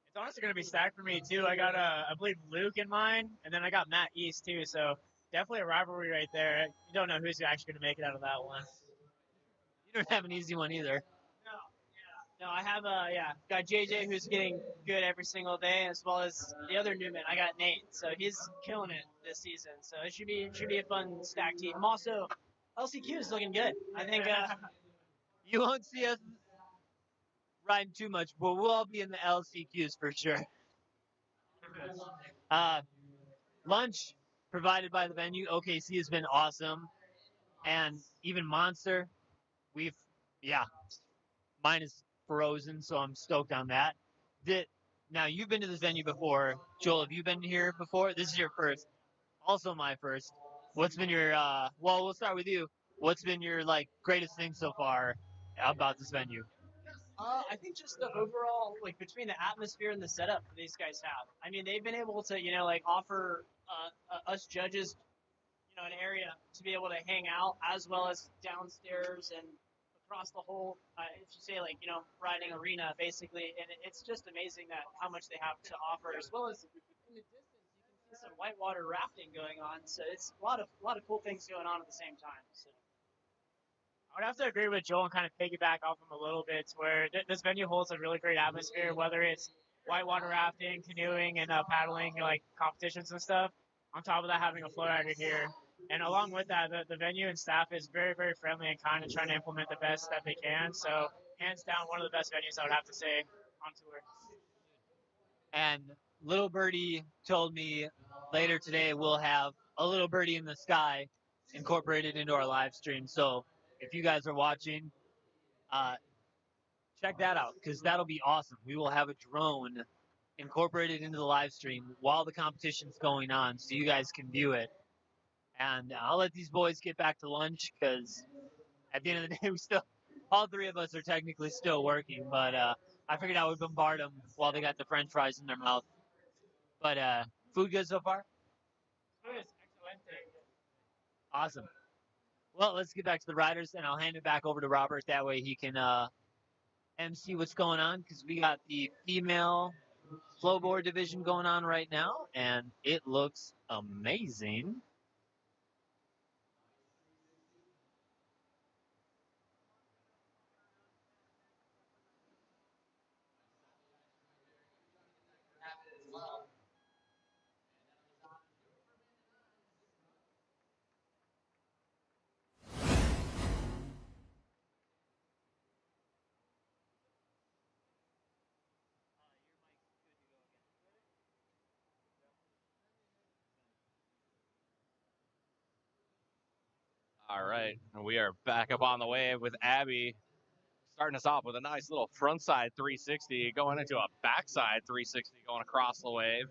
It's honestly going to be stacked for me, too. I got, I believe, Luke in mine, and then I got Matt East, too. So definitely a rivalry right there. You don't know who's actually going to make it out of that one. You don't have an easy one either. No, I have got JJ who's getting good every single day, as well as the other Newman. I got Nate, so he's killing it this season. So it should be a fun stack team. Also, LCQ is looking good. I think you won't see us riding too much, but we'll all be in the LCQs for sure. Lunch provided by the venue, OKC, has been awesome, and even Monster. Mine is frozen, so I'm stoked on that. Now, you've been to this venue before. Joel, have you been here before? This is your first. Also my first. What's been your, well, we'll start with you. What's been your, greatest thing so far about this venue? I think just the overall, between the atmosphere and the setup that these guys have. I mean, they've been able to, offer us judges, an area to be able to hang out, as well as downstairs and across the whole, riding arena, basically. And it's just amazing that how much they have to offer, as well as in the distance, you can see some whitewater rafting going on. So it's a lot of cool things going on at the same time. So. I would have to agree with Joel and kind of piggyback off him a little bit, where this venue holds a really great atmosphere, whether it's whitewater rafting, canoeing, and paddling, competitions and stuff. On top of that, having a FlowRider here. And along with that, the venue and staff is very, very friendly and kind of trying to implement the best that they can. So, hands down, one of the best venues I would have to say on tour. And Little Birdie told me later today we'll have a Little Birdie in the Sky incorporated into our live stream. So, if you guys are watching, check that out, because that'll be awesome. We will have a drone incorporated into the live stream while the competition's going on, so you guys can view it. And I'll let these boys get back to lunch because at the end of the day, all three of us are technically still working. But I figured I would bombard them while they got the French fries in their mouth. But food good so far? Awesome. Well, let's get back to the riders, and I'll hand it back over to Robert. That way he can MC what's going on because we got the female flowboard division going on right now, and it looks amazing. All right, we are back up on the wave with Abby starting us off with a nice little frontside 360 going into a backside 360 going across the wave.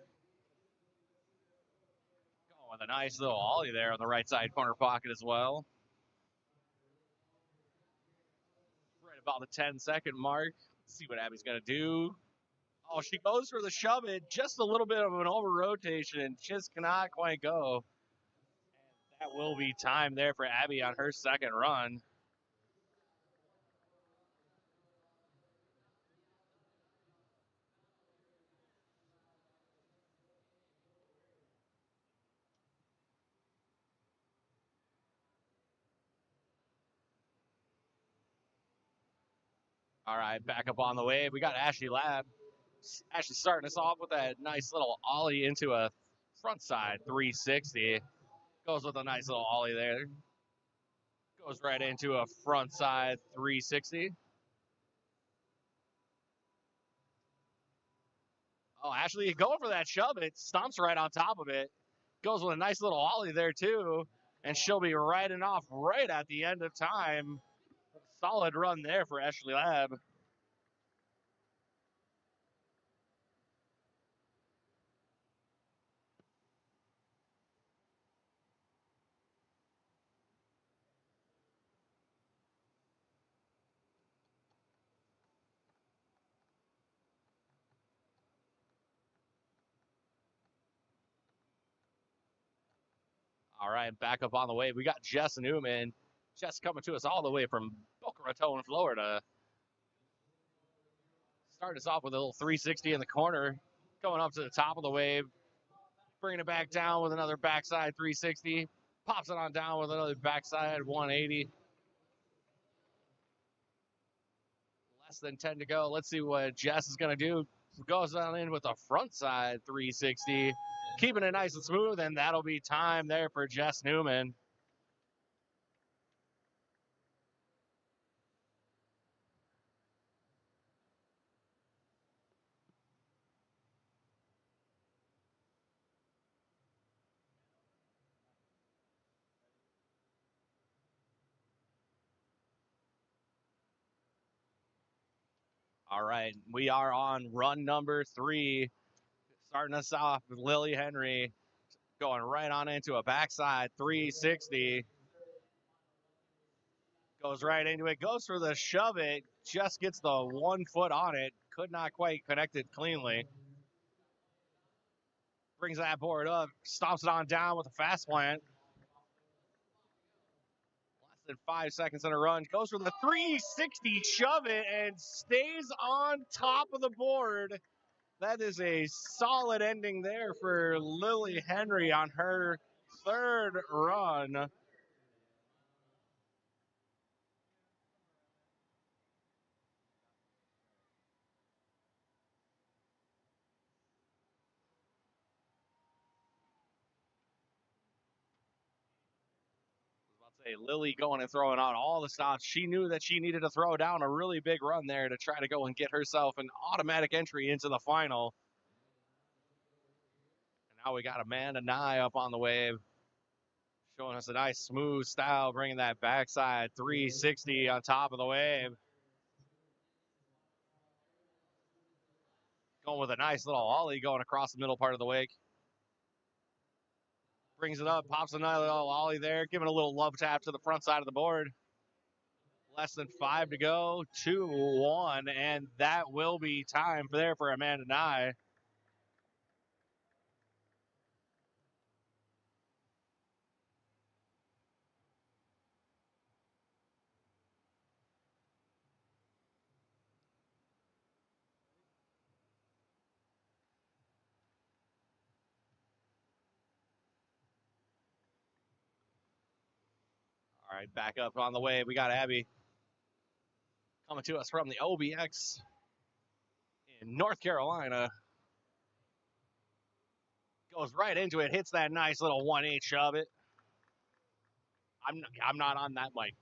Going with a nice little ollie there on the right side corner pocket as well. Right about the 10-second mark. Let's see what Abby's going to do. Oh, she goes for the shove it. Just a little bit of an over rotation and just cannot quite go. And that will be time there for Abby on her second run. All right, back up on the wave. We got Ashley Lab. Ashley starting us off with that nice little ollie into a front side 360. Goes with a nice little ollie there. Goes right into a front side 360. Oh, Ashley going for that shove. It stomps right on top of it. Goes with a nice little ollie there too. And she'll be riding off right at the end of time. Solid run there for Ashley Lab. All right, back up on the way. We got Jess Newman. Jess coming to us all the way from Boca Raton, Florida. Starting us off with a little 360 in the corner. Going up to the top of the wave. Bringing it back down with another backside 360. Pops it on down with another backside 180. Less than 10 to go. Let's see what Jess is going to do. Goes on in with a front side 360. Keeping it nice and smooth, and that'll be time there for Jess Newman. All right, we are on run number 3. Starting us off with Lily Henry. Going right on into a backside 360. Goes right into it. Goes for the shove it. Just gets the 1 foot on it. Could not quite connect it cleanly. Brings that board up. Stomps it on down with a fast plant. Less than 5 seconds in a run. Goes for the 360 shove it and stays on top of the board. That is a solid ending there for Lily Henry on her third run. Say Lily going and throwing out all the stops. She knew that she needed to throw down a really big run there to try to go and get herself an automatic entry into the final. And now we got Amanda Nye up on the wave, showing us a nice smooth style, bringing that backside 360 on top of the wave. Going with a nice little ollie going across the middle part of the wake. Brings it up, pops another little ollie there, giving a little love tap to the front side of the board. Less than 5 to go, 2-1, and that will be time there for Amanda Nye. All right, back up on the way. We got Abby coming to us from the OBX in North Carolina. Goes right into it, hits that nice little 1-8 shove it. I'm not on that mic.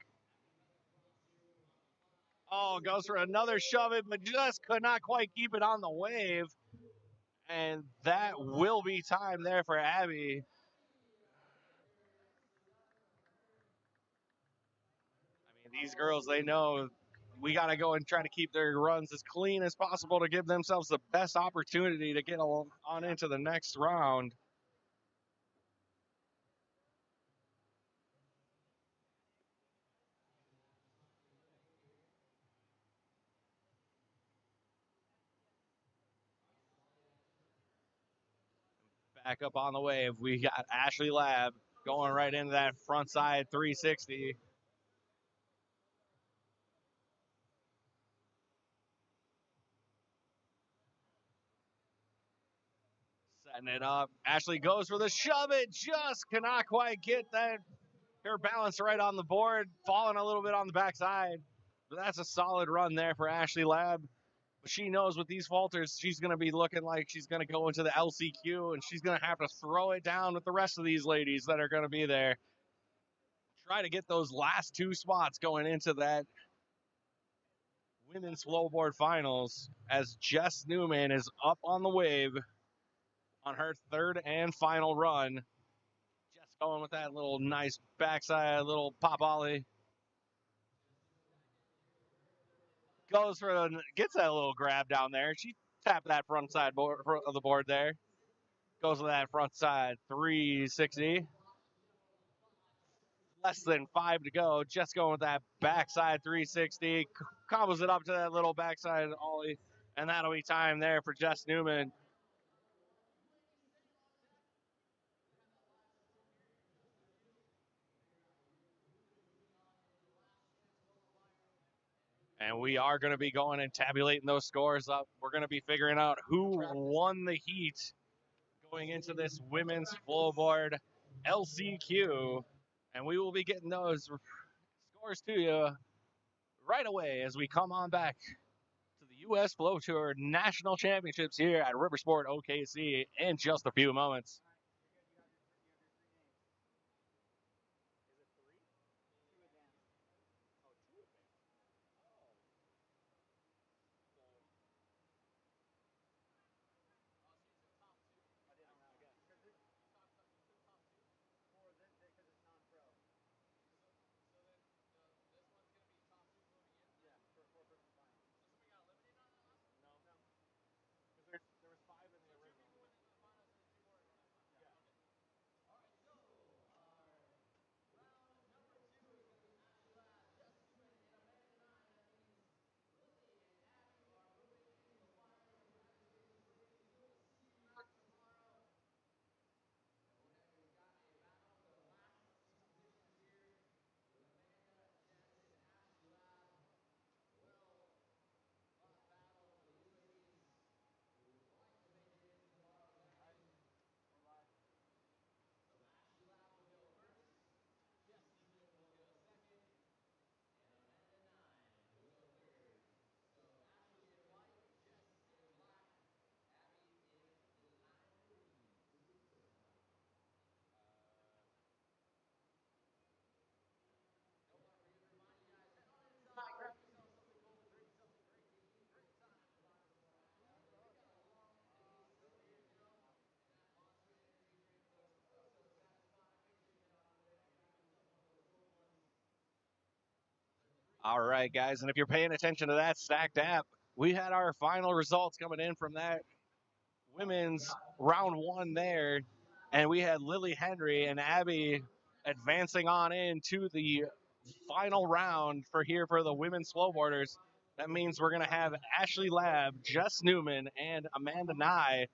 Oh, goes for another shove it, but just could not quite keep it on the wave. And that will be time there for Abby. I mean, these girls, they know we got to go and try to keep their runs as clean as possible to give themselves the best opportunity to get on into the next round. Back up on the wave, we got Ashley Lab going right into that front side 360. Setting it up. Ashley goes for the shove it, just cannot quite get that her balance right on the board, falling a little bit on the backside. But that's a solid run there for Ashley Lab. But she knows with these falters, she's going to be looking like she's going to go into the LCQ, and she's going to have to throw it down with the rest of these ladies that are going to be there. Try to get those last 2 spots going into that women's flowboard finals as Jess Newman is up on the wave on her 3rd and final run. Jess going with that little nice backside, little pop ollie. Goes for gets that little grab down there. She tapped that front side of the board there. Goes with that front side 360. Less than 5 to go. Just going with that backside 360. Combos it up to that little backside ollie. And that'll be time there for Jess Newman. And we are going to be going and tabulating those scores up. We're going to be figuring out who won the heat going into this women's flowboard LCQ. And we will be getting those scores to you right away as we come on back to the U.S. Flow Tour National Championships here at Riversport OKC in just a few moments. All right, guys, and if you're paying attention to that stacked app, we had our final results coming in from that women's round 1 there. And we had Lily Henry and Abby advancing on into the final round for the women's snowboarders. That means we're going to have Ashley Labb, Jess Newman, and Amanda Nye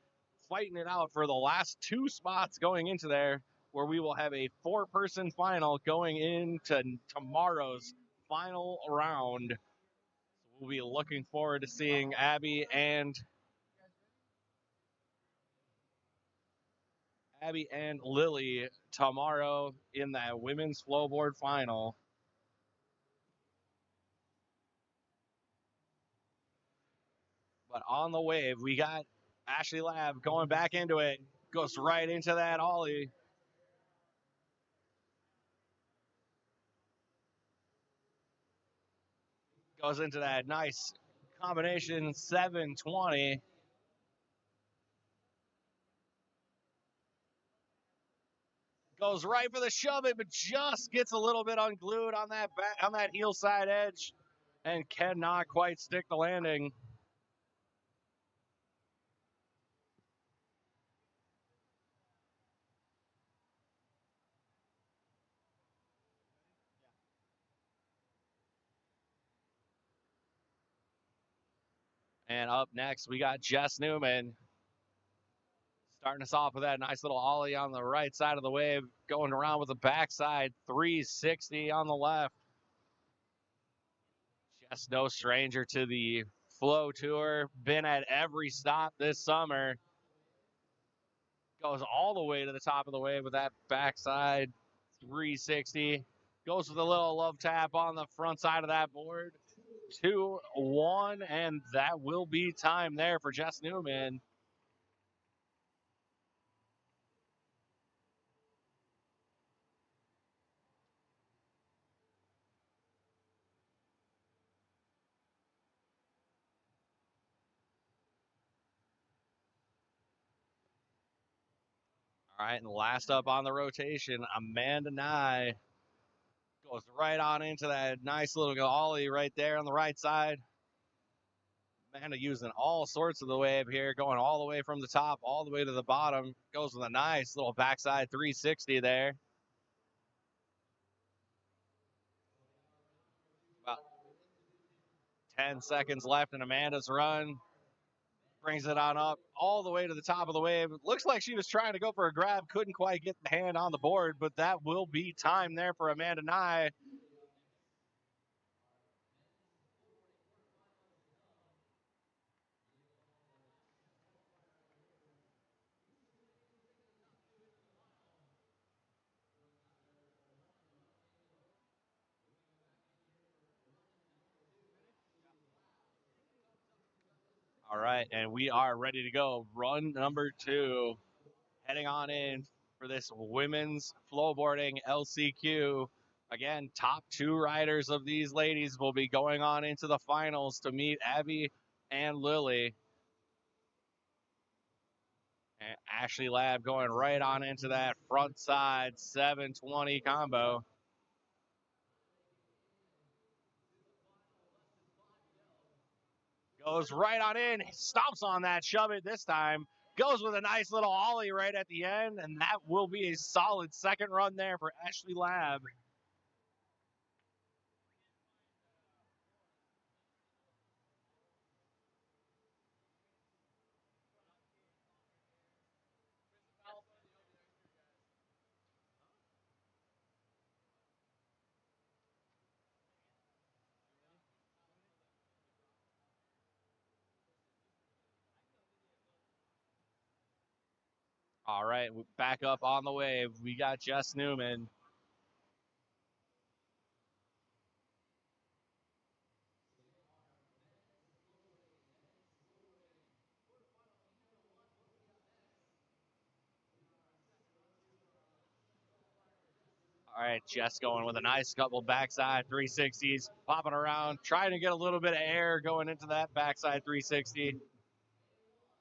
fighting it out for the last 2 spots going into there, where we will have a 4-person final going into tomorrow's final round. So we'll be looking forward to seeing Abby and Lily tomorrow in that women's flowboard final. But on the wave, we got Ashley Labb going back into it. Goes right into that ollie. Goes into that nice combination 720. Goes right for the shove it, but just gets a little bit unglued on that heel side edge and cannot quite stick the landing. And up next, we got Jess Newman starting us off with that nice little ollie on the right side of the wave, going around with the backside 360 on the left. Jess, no stranger to the Flow Tour, been at every stop this summer. Goes all the way to the top of the wave with that backside 360. Goes with a little love tap on the front side of that board. 2-1, and that will be time there for Jess Newman. All right, and last up on the rotation, Amanda Nye goes right on into that nice little ollie right there on the right side. Amanda using all sorts of the wave here, going all the way from the top all the way to the bottom. Goes with a nice little backside 360 there. About 10 seconds left in Amanda's run. Brings it on up all the way to the top of the wave. Looks like she was trying to go for a grab, couldn't quite get the hand on the board, but that will be time there for Amanda Nye. All right, and we are ready to go. Run number 2, heading on in for this women's flowboarding LCQ. Again, top 2 riders of these ladies will be going on into the finals to meet Abby and Lily. And Ashley Labb going right on into that front side 720 combo. Goes right on in, stomps on that, shove it this time. Goes with a nice little ollie right at the end, and that will be a solid second run there for Ashley Labb. All right, back up on the wave. We got Jess Newman. All right, Jess going with a nice couple backside 360s, popping around, trying to get a little bit of air going into that backside 360.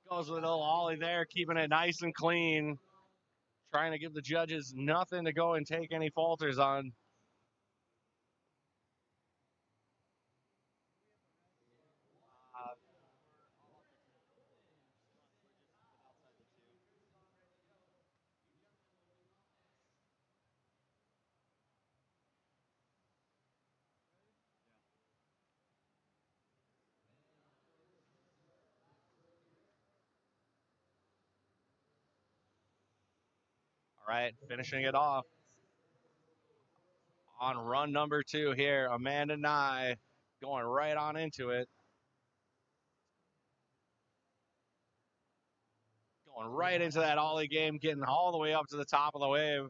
Goes with a little ollie there, keeping it nice and clean. Trying to give the judges nothing to go and take any falters on. All right, finishing it off on run number 2 here. Amanda Nye going right on into it. Going right into that ollie game, getting all the way up to the top of the wave.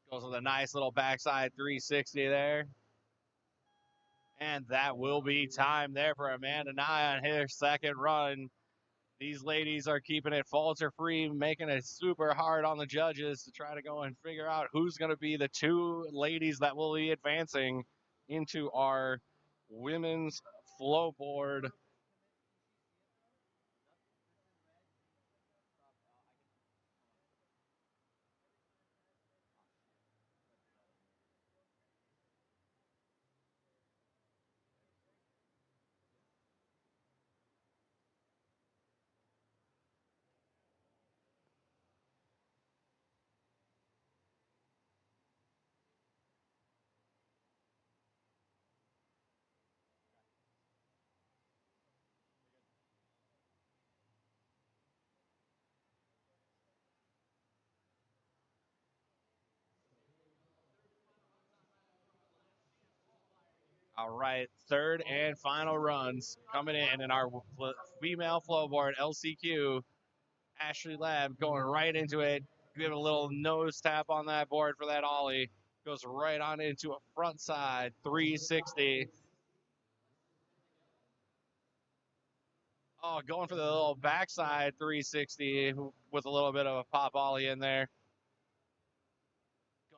Goes with a nice little backside 360 there. And that will be time there for Amanda Nye on her second run. These ladies are keeping it falter free, making it super hard on the judges to try to go and figure out who's going to be the 2 ladies that will be advancing into our women's flow board. All right, third and final runs coming in our female flow board, LCQ. Ashley Lab going right into it. Give it a little nose tap on that board for that ollie. Goes right on into a front side 360. Oh, going for the little backside 360 with a little bit of a pop ollie in there.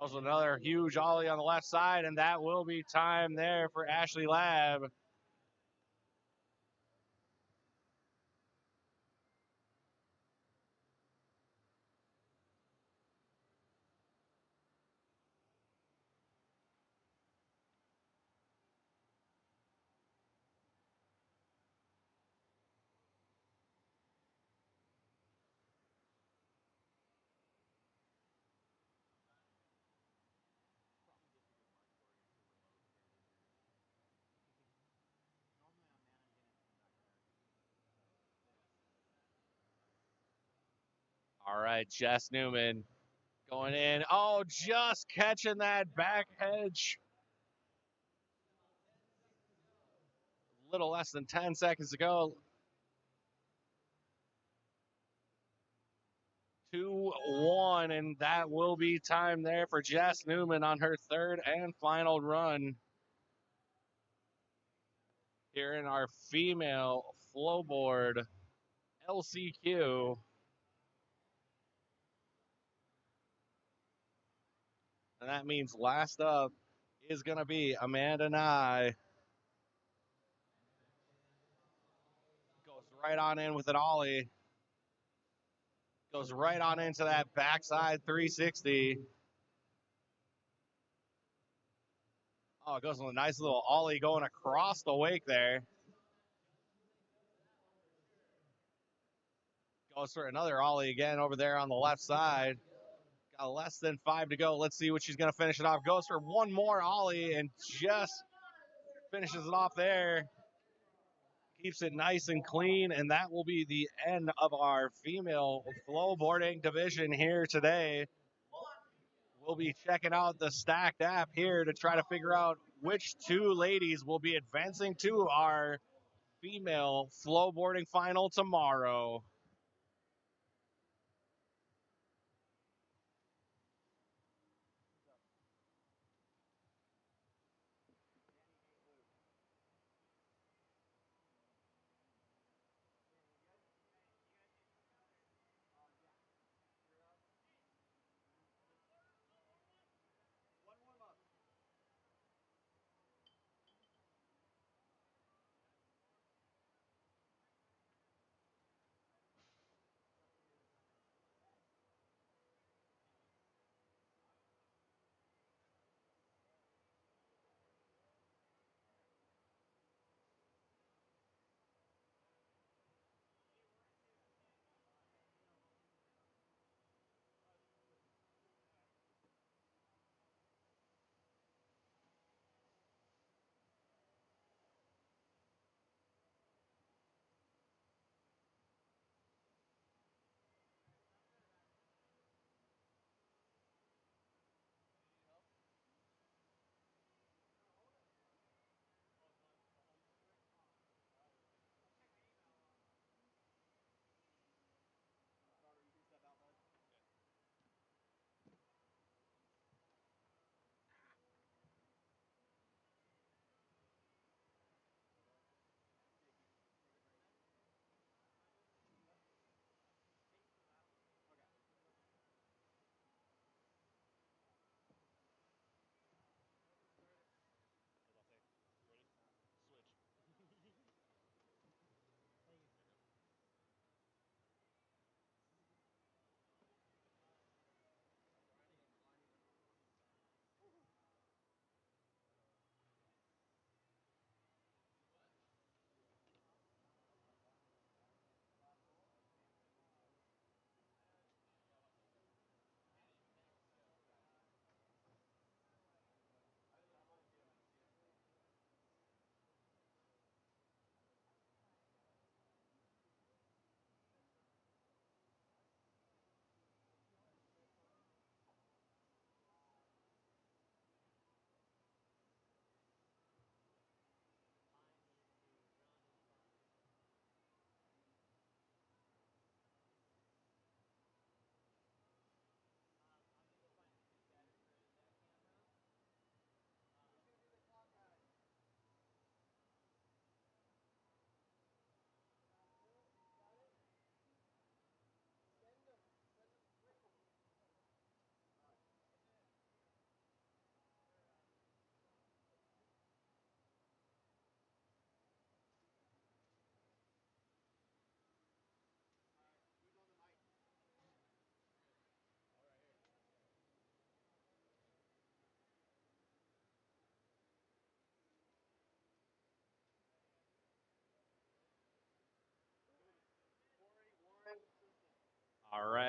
Goes with another huge ollie on the left side, and that will be time there for Ashley Lab. All right, Jess Newman going in. Oh, just catching that back hedge. A little less than 10 seconds to go. 2-1, and that will be time there for Jess Newman on her third and final run here in our female flow board LCQ. And that means last up is going to be Amanda Nye. Goes right on in with an ollie. Goes right on into that backside 360. Oh, it goes with a nice little ollie going across the wake there. Goes for another ollie again over there on the left side. Got less than 5 to go. Let's see what she's going to finish it off. Goes for one more ollie and just finishes it off there. Keeps it nice and clean, and that will be the end of our female flowboarding division here today. We'll be checking out the stacked app here to try to figure out which 2 ladies will be advancing to our female flowboarding final tomorrow.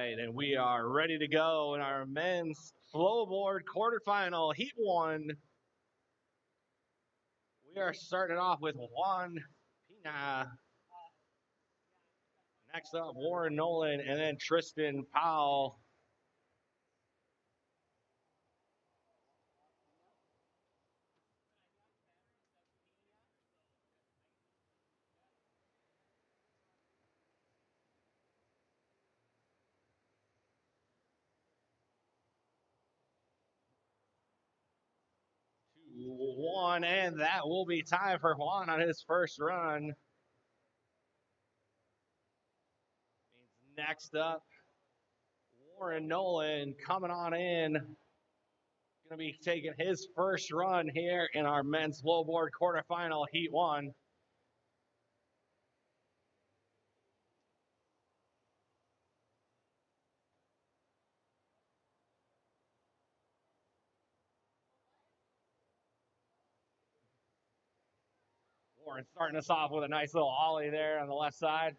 right, and we are ready to go in our men's flowboard quarterfinal, Heat 1. We are starting off with Juan Pina. Next up, Warren Nolan, and then Tristan Powell. One, and that will be time for Juan on his first run. Next up, Warren Nolan coming on in. Going to be taking his first run here in our men's flowboard quarterfinal, Heat 1. Warren starting us off with a nice little ollie there on the left side.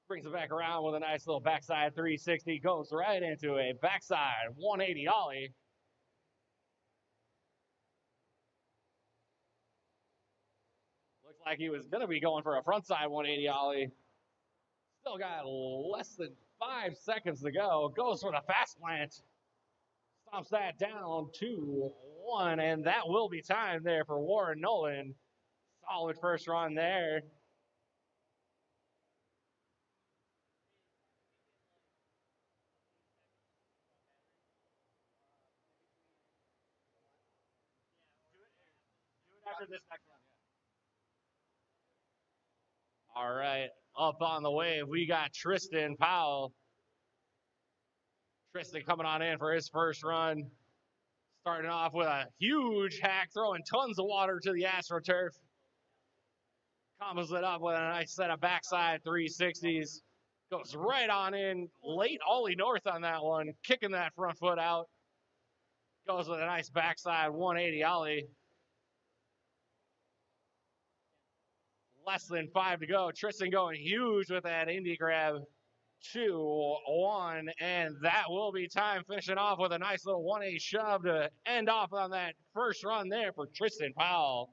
Brings it back around with a nice little backside 360. Goes right into a backside 180 ollie. Looks like he was going to be going for a frontside 180 ollie. Still got less than 5 seconds to go. Goes for the fast plant. Stomps that down 2-1, and that will be time there for Warren Nolan. Solid first run there. After this next run, yeah. All right, up on the wave, we got Tristan Powell. Tristan coming on in for his first run. Starting off with a huge hack, throwing tons of water to the AstroTurf. Combos it up with a nice set of backside 360s. Goes right on in, late ollie north on that one, kicking that front foot out. Goes with a nice backside 180 ollie. Less than 5 to go. Tristan going huge with that indie grab. 2-1, and that will be time, finishing off with a nice little 180 shove to end off on that first run there for Tristan Powell.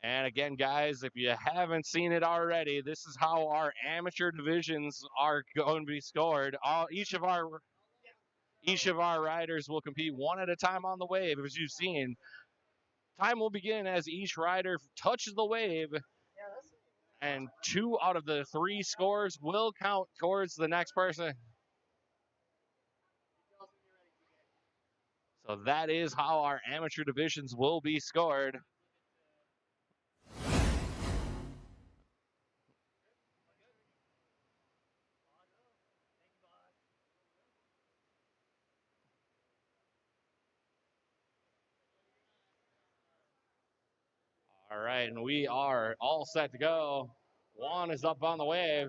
And again, guys, if you haven't seen it already, this is how our amateur divisions are going to be scored. Each of our riders will compete one at a time on the wave, as you've seen. Time will begin as each rider touches the wave, and 2 out of the 3 scores will count towards the next person. So that is how our amateur divisions will be scored. All right, and we are all set to go. Juan is up on the wave.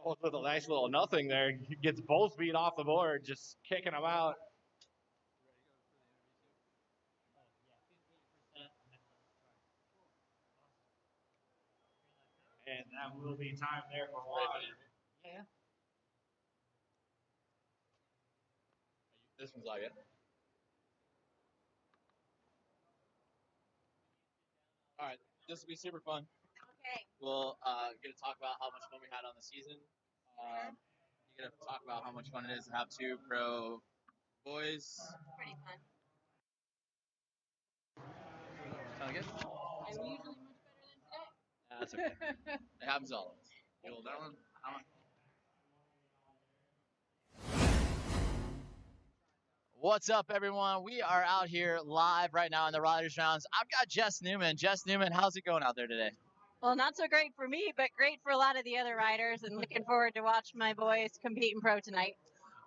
Goes with a nice little nothing there. He gets both feet off the board, just kicking them out. And that will be time there for Juan. Yeah. This one's all good. All right, this will be super fun. Okay. We'll get to talk about how much fun we had on the season. You get to talk about how much fun it is to have 2 pro boys. Pretty fun. Sound good? I'm usually much better than today. That's okay. It happens all. You hold that one. How much? What's up, everyone? We are out here live right now in the Riders Rounds. I've got Jess Newman. Jess Newman, how's it going out there today? Well, not so great for me, but great for a lot of the other riders, and looking forward to watch my boys compete in pro tonight.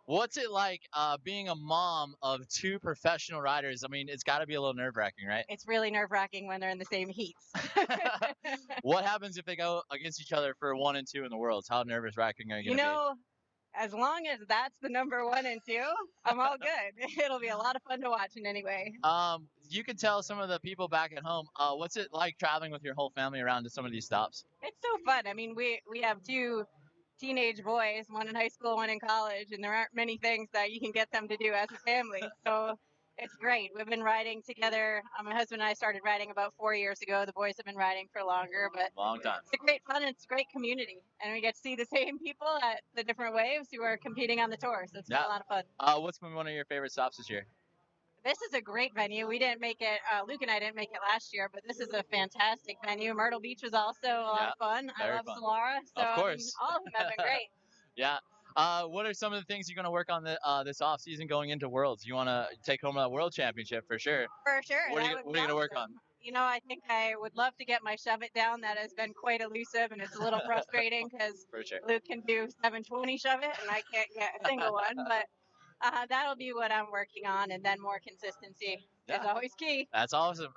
What's it like being a mom of 2 professional riders? I mean, it's got to be a little nerve-wracking, right? It's really nerve-wracking when they're in the same heats. What happens if they go against each other for 1 and 2 in the worlds? How nervous-wracking are you going to be? As long as that's the number 1 and 2, I'm all good. It'll be a lot of fun to watch in any way. You could tell some of the people back at home, what's it like traveling with your whole family around to some of these stops? It's so fun. I mean, we have 2 teenage boys, one in high school, one in college, and there aren't many things that you can get them to do as a family. So it's great. We've been riding together. My husband and I started riding about 4 years ago. The boys have been riding for longer, but Long time. it's a great fun and it's a great community. And we get to see the same people at the different waves who are competing on the tour. So it's been a lot of fun. What's been one of your favorite stops this year? This is a great venue. We didn't make it, Luke and I didn't make it last year, but this is a fantastic venue. Myrtle Beach was also a lot of fun. I love fun. Solara. So Of course. all of them have been great. Yeah. What are some of the things you're going to work on this off season going into Worlds? You want to take home a World Championship for sure. For sure. What are you going to work on? You know, I think I would love to get my shove it down. That has been quite elusive, and it's a little frustrating because Luke can do 720 shove it, and I can't get a single one. But that'll be what I'm working on, and then more consistency is always key. That's awesome.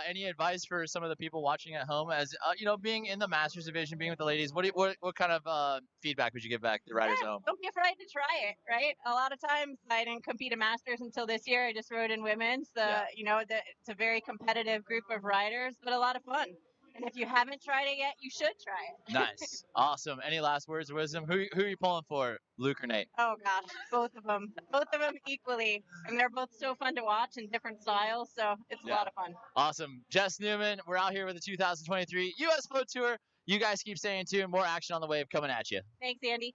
Any advice for some of the people watching at home, as being in the Masters division, being with the ladies? What kind of feedback would you give back to riders at home? Don't be afraid to try it, right? A lot of times I didn't compete in Masters until this year. I just rode in women's. It's a very competitive group of riders, but a lot of fun. And if you haven't tried it yet, you should try it. Nice. Awesome. Any last words of wisdom? Who are you pulling for, Luke or Nate? Oh, gosh. Both of them. Both of them equally. And they're both so fun to watch in different styles, so it's a lot of fun. Awesome. Jess Newman, we're out here with the 2023 U.S. Flow Tour. You guys keep staying tuned. More action on the wave coming at you. Thanks, Andy.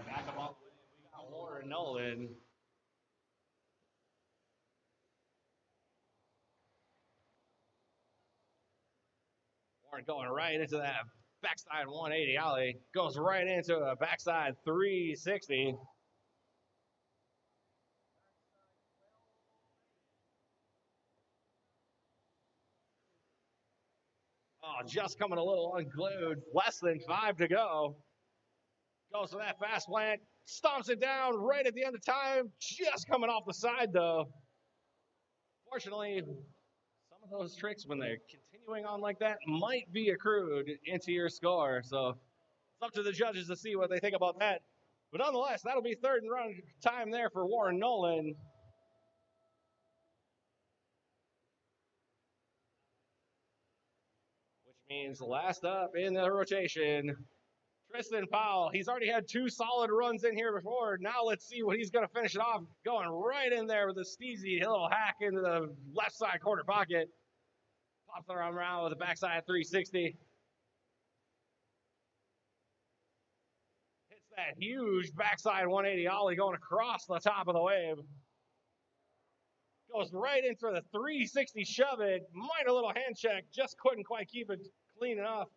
Back up all the way. We got Warren Nolan. Warren going right into that backside 180 ollie. Goes right into a backside 360. Oh, just coming a little unglued. Less than 5 to go. Goes to that fast plant, stomps it down right at the end of time, just coming off the side though. Fortunately, some of those tricks, when they're continuing on like that, might be accrued into your score. So it's up to the judges to see what they think about that. But nonetheless, that'll be third and run time there for Warren Nolan. Which means last up in the rotation, Tristan Powell. He's already had 2 solid runs in here before. Now let's see what he's going to finish it off. Going right in there with a steezy little hack into the left side corner pocket. Pops it around with a backside 360. Hits that huge backside 180 ollie going across the top of the wave. Goes right in for the 360 shove it. Might a little hand check. Just couldn't quite keep it clean enough.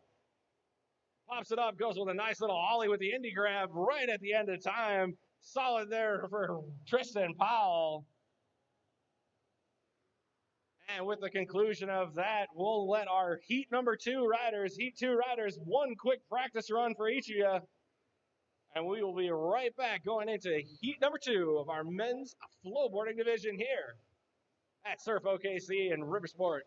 Pops it up, goes with a nice little ollie with the Indy grab right at the end of time. Solid there for Tristan Powell. And with the conclusion of that, we'll let our Heat 2 riders, one quick practice run for each of you. And we will be right back going into Heat 2 of our men's flowboarding division here at Surf OKC and Riversport.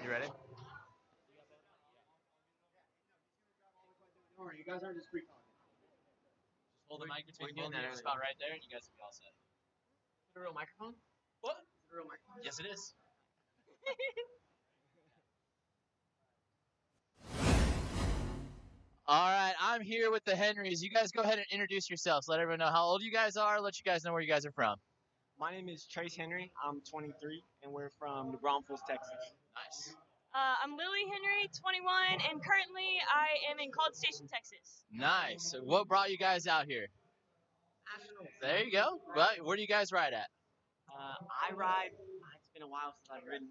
You ready? Don't worry, you guys aren't just free talking. Just hold the mic between doing both of that you, earlier. spot right there, and you guys will be all set. Is it a real microphone? What? Is it a real microphone? Yes, it is. All right, I'm here with the Henrys. You guys go ahead and introduce yourselves. Let everyone know how old you guys are. Let you guys know where you guys are from. My name is Trace Henry. I'm 23, and we're from New Braunfels, Texas. Nice. I'm Lily Henry, 21, and currently I am in College Station, Texas. Nice. So what brought you guys out here? There you go. Right. Where do you guys ride at? I ride. It's been a while since I've ridden,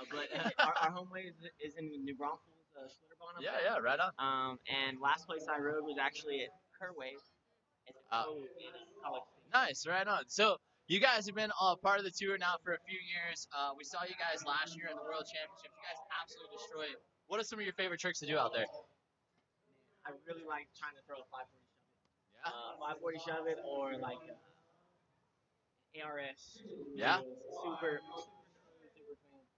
but our home way is in New Braunfels, Schlitterbahn. up there. Yeah, right on. And last place I rode was actually at her way. At the College Station. Nice, right on. So you guys have been part of the tour now for a few years. We saw you guys last year at the World Championships. You guys absolutely destroyed it. What are some of your favorite tricks to do out there? I really like trying to throw a 540 shove it. Yeah. 540 shove it or like ARS. Yeah. Super fan.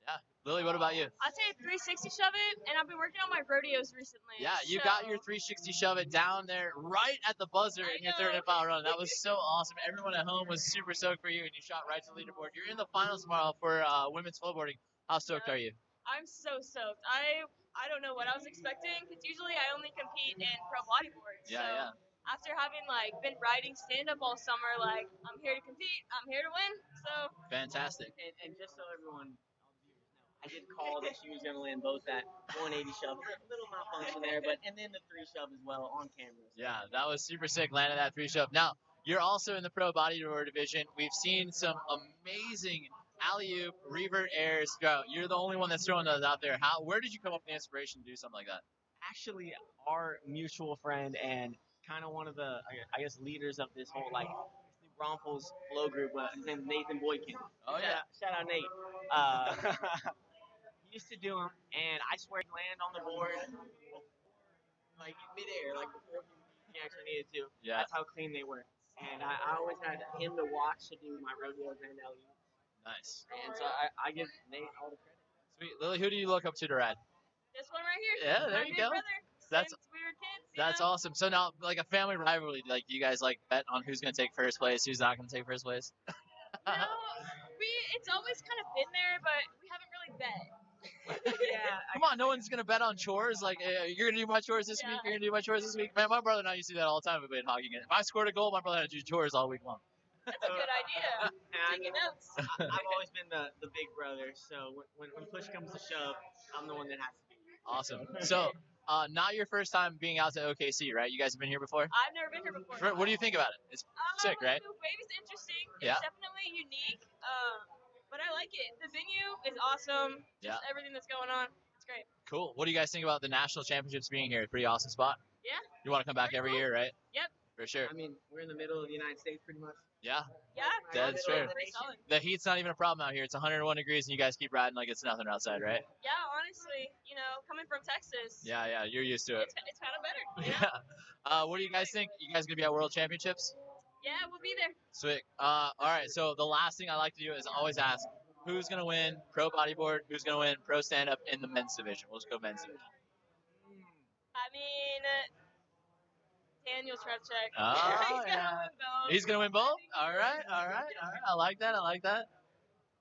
Yeah. Lily, what about you? I'd say 360 shove it, and I've been working on my rodeos recently. Yeah, you so- got your 360 shove it down there right at the buzzer in your third and final run. That was so awesome. Everyone at home was super stoked for you, and you shot right to the leaderboard. You're in the finals tomorrow for women's snowboarding. How stoked are you? I'm so stoked. I don't know what I was expecting, because usually I only compete in pro bodyboard. Yeah, so yeah. After having been riding stand up all summer, I'm here to compete. I'm here to win. So Fantastic. And just so everyone, all the viewers know, I did call that she was going to land both that 180 shove, a little malfunction there, and then the 3 shove as well on camera. Yeah, that was super sick, landing that 3 shove. Now, you're also in the pro bodyboard division. We've seen some amazing alley-oop, revert airs go. You're the only one that's throwing those out there. Where did you come up with the inspiration to do something like that? Actually, our mutual friend and kind of one of the, I guess, leaders of this whole, New Braunfels flow group, his name is Nathan Boykin. Oh, yeah. Shout out Nate. He used to do them, and I swear he'd land on the board, midair, before he actually needed to. Yeah. That's how clean they were. And I always had him to watch to do my rodeos and LE. Nice. And so I give Nate all the credit. Sweet. Lily, who do you look up to ride? this one right here. Yeah, there my you big go. Brother, That's- since we were kids. That's awesome. So now, like a family rivalry, you guys bet on who's going to take first place, who's not going to take first place? No, it's always kind of been there, but we haven't really bet. Yeah. Come on, no one's going to bet on chores. You're going to do my chores this week, you're going to do my chores this week. Man, my brother and I used to do that all the time when we played hockey. If I scored a goal, my brother had to do chores all week long. That's a good idea. Taking notes. I've always been the big brother, so when push comes to shove, I'm the one that has to be. Awesome. So, not your first time being out to OKC, right? You guys have been here before? I've never been here before. What do you think about it? It's sick, right? The wave is interesting. Yeah. It's definitely unique. But I like it. The venue is awesome. Just everything that's going on. It's great. Cool. What do you guys think about the national championships being here? Pretty awesome spot. Yeah. You want to come back every year, right? Yep. For sure. I mean, we're in the middle of the United States pretty much. Yeah. Yeah. That's fair. Pretty solid. The heat's not even a problem out here. It's 101 degrees, and you guys keep riding like it's nothing outside, right? Yeah, honestly, coming from Texas, Yeah, you're used to it. it's kind of better. Yeah. What do you guys think? You guys gonna be at World Championships? Yeah, we'll be there. Sweet. All right. So the last thing I like to do is always ask, who's gonna win pro bodyboard? Who's gonna win pro stand up in the men's division? We'll just go men's division. I mean, Daniel Trevchek. Oh, He's gonna win both. He's gonna win both. All right. I like that.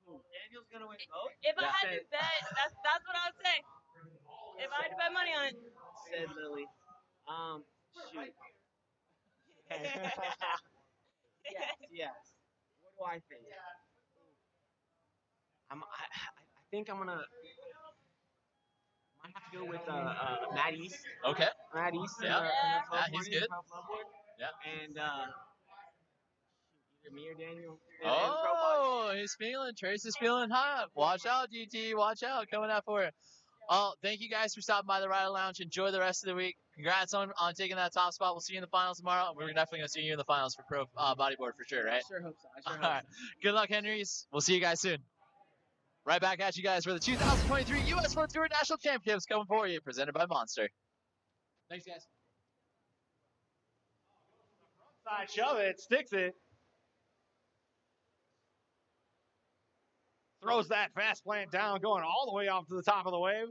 Daniel's gonna win both. If I had to bet, that's what I would say. If I had to bet money on it. Said Lily. Shoot. Yes. What do I think? I think I'm gonna. Might have to go with Matt East. Okay. Matt East. Yeah. He's good. Yeah. And either me or Daniel. Oh, he's feeling. Trace is feeling hot. Watch out, GT. Watch out. Coming out for it. Oh, thank you guys for stopping by the Rider Lounge. Enjoy the rest of the week. Congrats on taking that top spot. We'll see you in the finals tomorrow. We're definitely going to see you in the finals for pro bodyboard for sure, right? I sure hope so. All right. Good luck, Henrys. We'll see you guys soon. Right back at you guys for the 2023 U.S. Pro Tour National Championships coming for you, presented by Monster. Thanks, guys. Side shove it, sticks it. Throw throws that fast plant down, going all the way off to the top of the wave.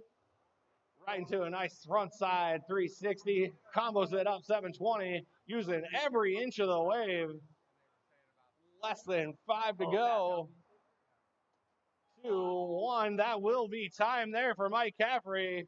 Right into a nice front side 360. Combos it up 720, using every inch of the wave. Less than 5 to go. 2-1. That will be time there for Mike Caffrey.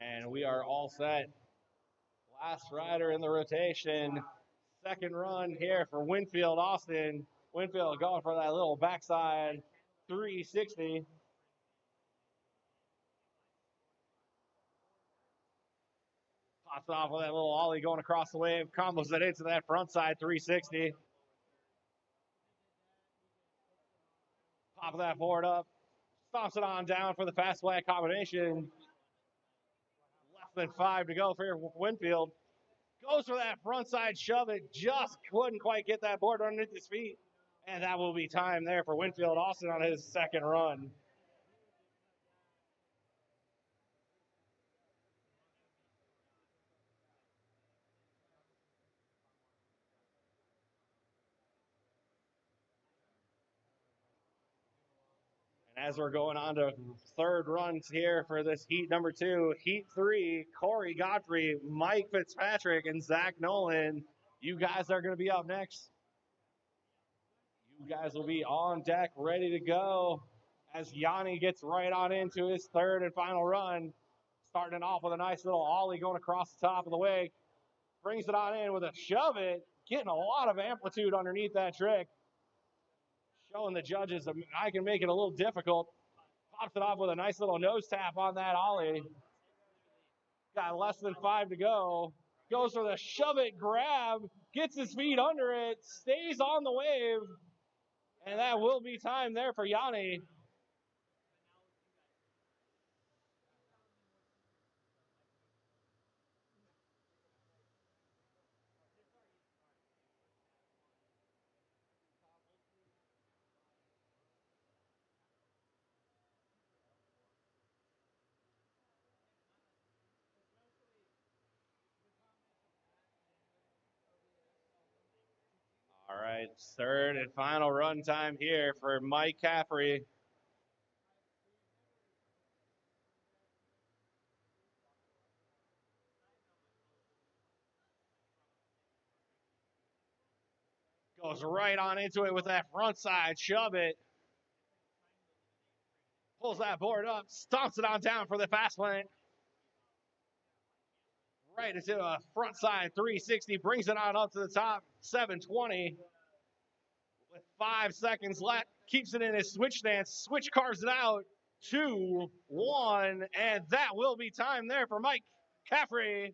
And we are all set. Last rider in the rotation. Second run here for Winfield Austin. Winfield going for that little backside 360. Pops off with that little ollie going across the wave. Combos it into that front side 360. Pop that board up. Stomps it on down for the fast flat combination. Less than 5 to go for Winfield. Goes for that front side shove. It just couldn't quite get that board underneath his feet. And that will be time there for Winfield Austin on his second run. And as we're going on to third runs here for this heat number 2, heat 3, Corey Godfrey, Mike Fitzpatrick, and Zach Nolan. You guys are going to be up next. You guys will be on deck, ready to go as Yanni gets right on into his third and final run. Starting off with a nice little ollie going across the top of the wake. Brings it on in with a shove it, getting a lot of amplitude underneath that trick. Showing the judges that I can make it a little difficult. Pops it off with a nice little nose tap on that ollie. Got less than 5 to go. Goes for the shove it grab, gets his feet under it, stays on the wave. And that will be time there for Yanni. All right, third and final run time here for Mike Caffrey. Goes right on into it with that front side shove it. Pulls that board up, stomps it on down for the fast lane. Right into a front side 360, brings it on up to the top, 720. With 5 seconds left, keeps it in his switch stance, switch carves it out, 2-1, and that will be time there for Mike Caffrey.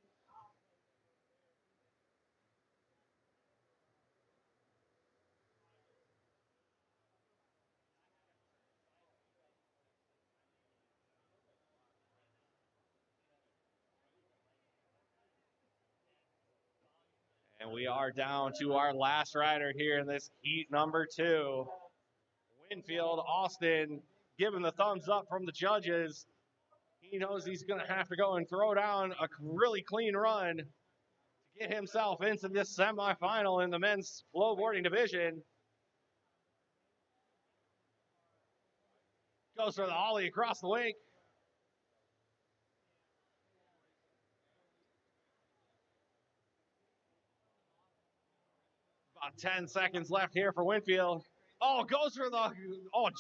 And we are down to our last rider here in this heat number 2. Winfield Austin giving the thumbs up from the judges. He knows he's going to have to go and throw down a really clean run to get himself into this semifinal in the men's flowboarding division. Goes for the ollie across the wake. About 10 seconds left here for Winfield. Oh, goes for the,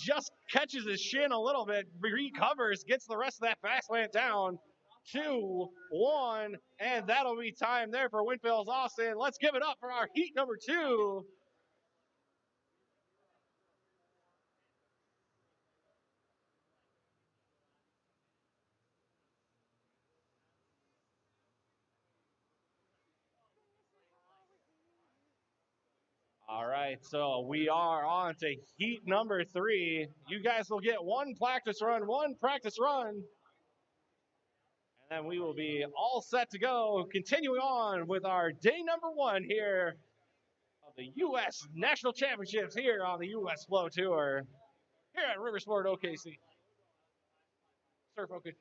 just catches his shin a little bit, recovers, gets the rest of that fast land down. 2-1, and that'll be time there for Winfield Austin. Let's give it up for our heat number 2. All right, so we are on to heat number 3. You guys will get one practice run, and And then we will be all set to go, continuing on with our day number 1 here of the U.S. National Championships here on the U.S. Flow Tour here at Riversport OKC. Surf OKC.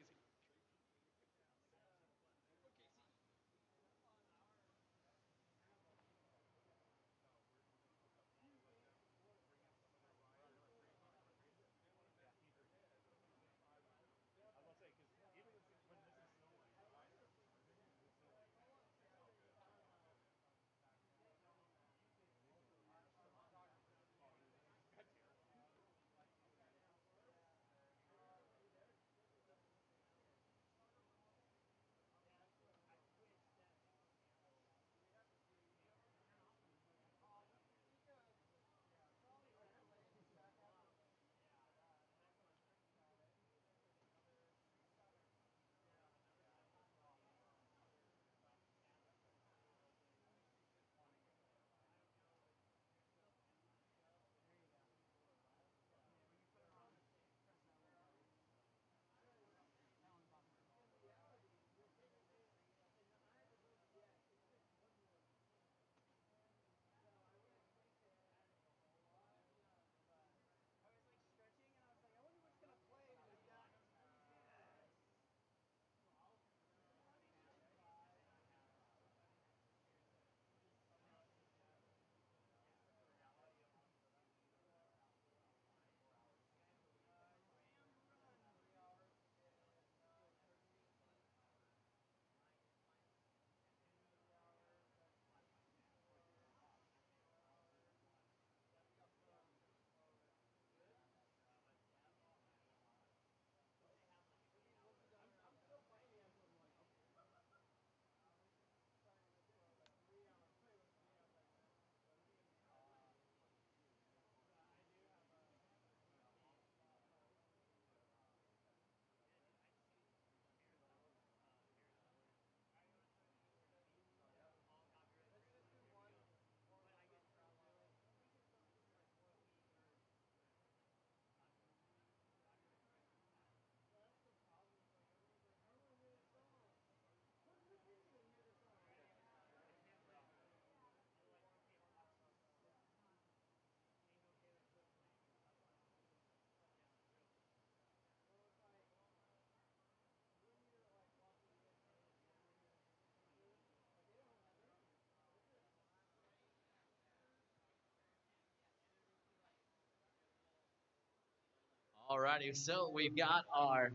Alrighty, so we've got our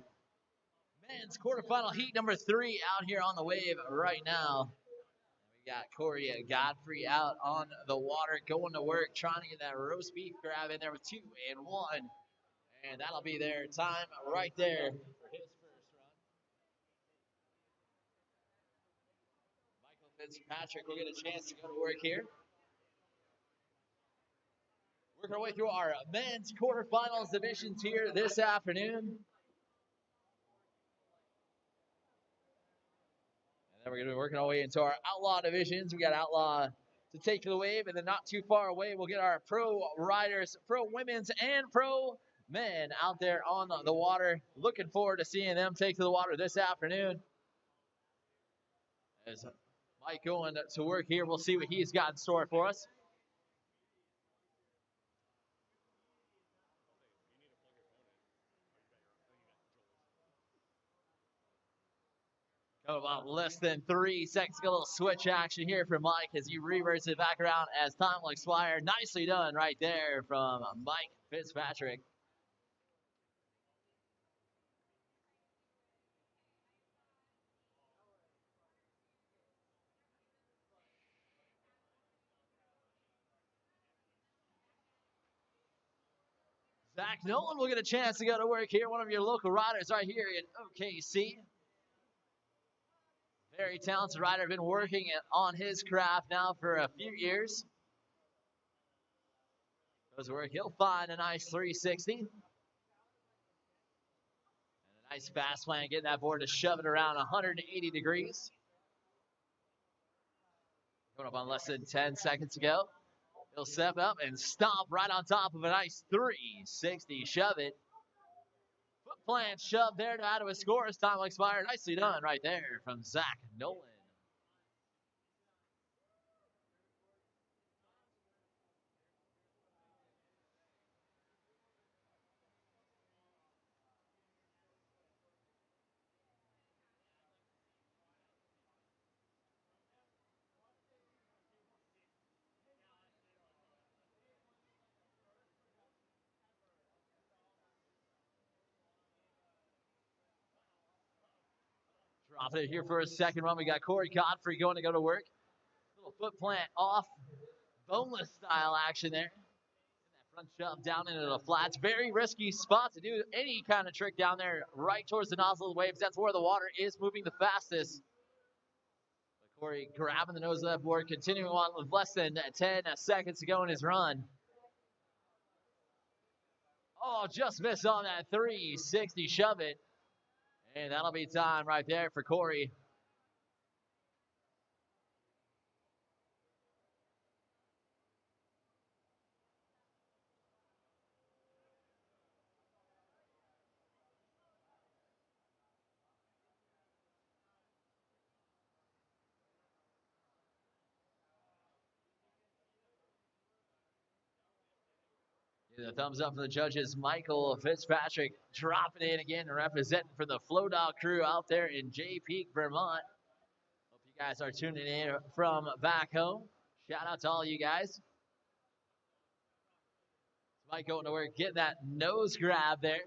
men's quarterfinal heat number 3 out here on the wave right now. We got Corey Godfrey out on the water, going to work, trying to get that roast beef grab in there with 2 and 1. And that'll be their time right there for his first run. Michael Fitzpatrick will get a chance to go to work here. Working our way through our men's quarterfinals divisions here this afternoon. And then we're going to be working our way into our outlaw divisions. We got outlaw to take to the wave, and then not too far away, we'll get our pro riders, pro women's and pro men out there on the water. Looking forward to seeing them take to the water this afternoon. As Mike going to work here, we'll see what he's got in store for us. About less than 3 seconds. Got a little switch action here from Mike as he reverses it back around as time will expire. Nicely done right there from Mike Fitzpatrick. Zach Nolan will get a chance to go to work here. One of your local riders right here in OKC. Very talented rider. Been working on his craft now for a few years. Goes to work. He'll find a nice 360. And a nice fast plan, getting that board to shove it around 180 degrees. Going up on less than 10 seconds to go. He'll step up and stomp right on top of a nice 360. Shove it. Foot plant shove there to add to his score as time will expire. Nicely done right there from Zach Nolan. Dropping it here for a second run. We got Corey Godfrey going to go to work. Little foot plant off. Boneless style action there. That front shove down into the flats. Very risky spot to do any kind of trick down there right towards the nozzle of the waves. That's where the water is moving the fastest. But Corey grabbing the nose of that board, continuing on with less than 10 seconds to go in his run. Oh, just missed on that 360 shove it. And that'll be time right there for Corey. The thumbs up for the judges. Michael Fitzpatrick dropping it again, representing for the Flow Dog crew out there in Jay Peak, Vermont. Hope you guys are tuning in from back home. Shout out to all you guys. Mike going to work, getting that nose grab there.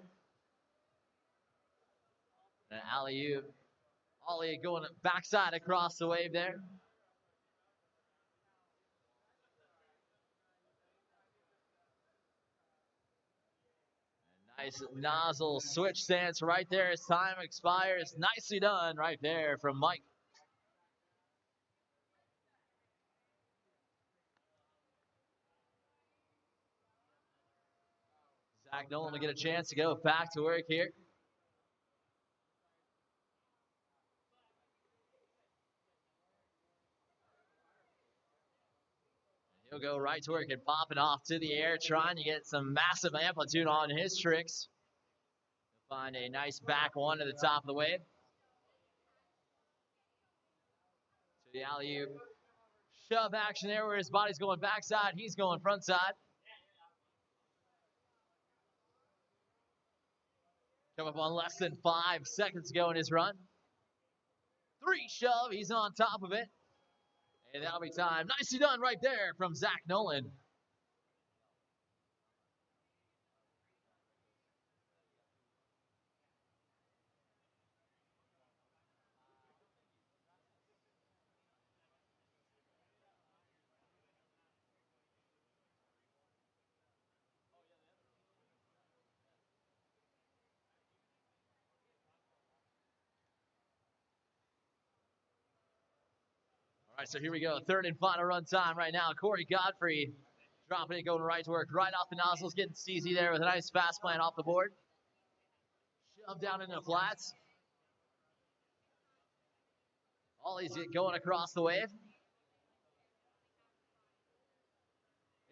And alley-oop. Ollie going backside across the wave there. Nice nozzle switch stance right there as time expires. Nicely done right there from Mike. Zach Nolan will get a chance to go back to work here. He'll go right to work and popping off to the air, trying to get some massive amplitude on his tricks. He'll find a nice back one to the top of the wave. To the alley-oop shove action there where his body's going backside. He's going front side. Come up on less than 5 seconds to go in his run. 3 shove. He's on top of it. And that'll be time. Nicely done right there from Zach Nolan. All right, so here we go. Third and final run time right now. Corey Godfrey dropping it, going right to work, right off the nozzles, getting steezy there with a nice fast plant off the board. Shove down into the flats. Ollie's going across the wave.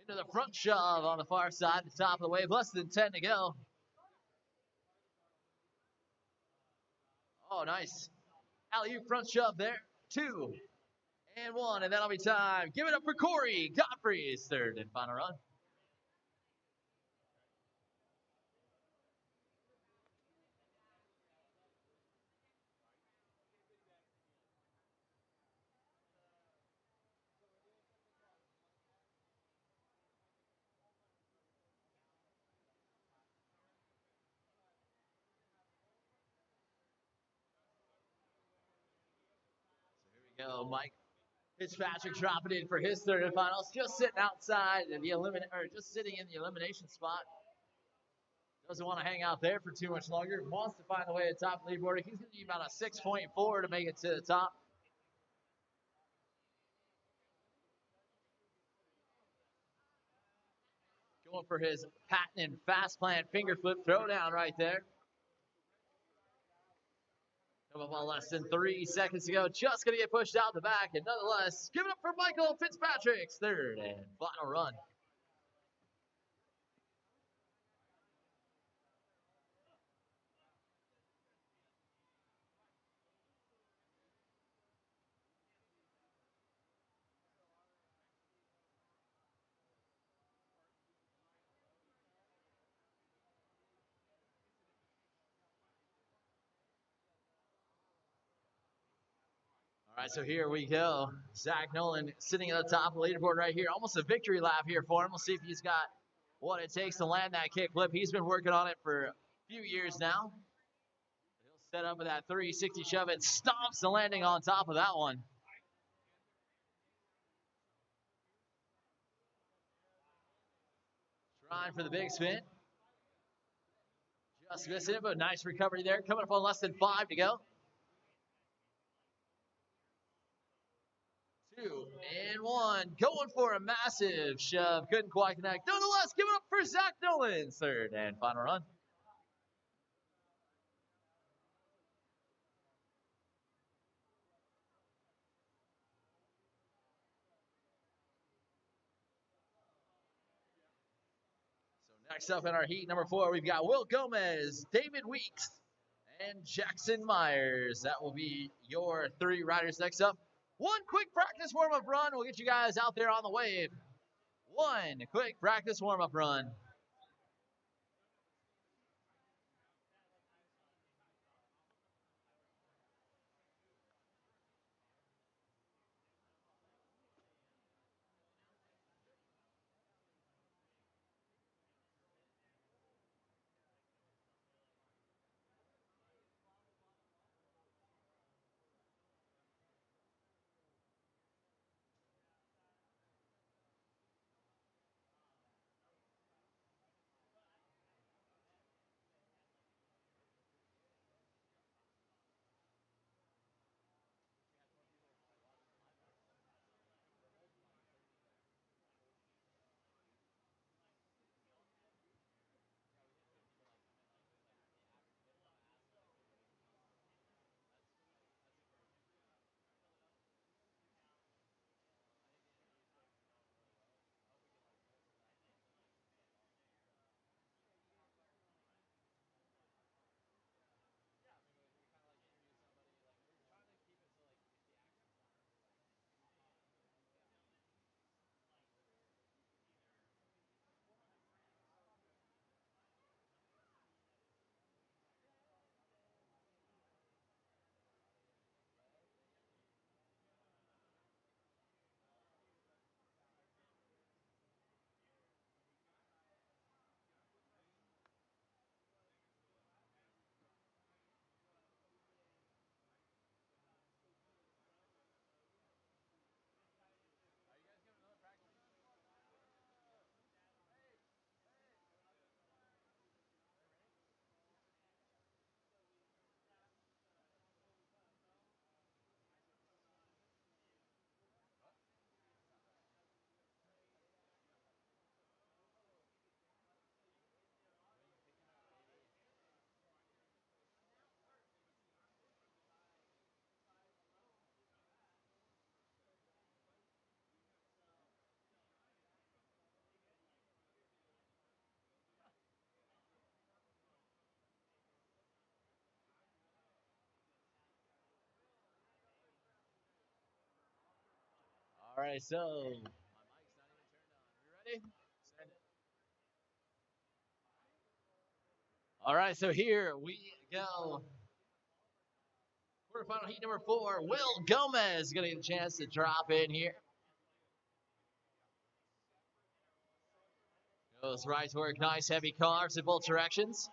Into the front shove on the far side, the top of the wave, less than 10 to go. Oh, nice. Alley-oop front shove there. 2 and 1, and that'll be time. Give it up for Corey Godfrey's third and final run. So here we go, Mike Fitzpatrick dropping in for his third and finals, just sitting outside the just sitting in the elimination spot. Doesn't want to hang out there for too much longer. Wants to find a way to the top of the leaderboard. He's going to need about a 6.4 to make it to the top. Going for his patented fast plant finger flip throwdown right there. Come up on less than 3 seconds to go. Just going to get pushed out the back. And nonetheless, give it up for Michael Fitzpatrick's third and final run. All right, so here we go. Zach Nolan sitting at the top of the leaderboard right here. Almost a victory lap here for him. We'll see if he's got what it takes to land that kickflip. He's been working on it for a few years now. He'll set up with that 360 shove. It stomps the landing on top of that one. Trying for the big spin. Just missing it, but nice recovery there. Coming up on less than 5 to go. 2 and 1. Going for a massive shove. Couldn't quite connect. Nonetheless, give it up for Zach Nolan's third and final run. Next up in our heat number 4, we've got Will Gomez, David Weeks, and Jackson Myers. That will be your 3 riders next up. One quick practice warm-up run. We'll get you guys out there on the wave. One quick practice warm-up run. All right, so my mic's not even turned on. You ready? Send it. All right, so here we go. Quarterfinal heat number 4. Will Gomez going to get a chance to drop in here. Goes right to work. Nice heavy carbs in both directions.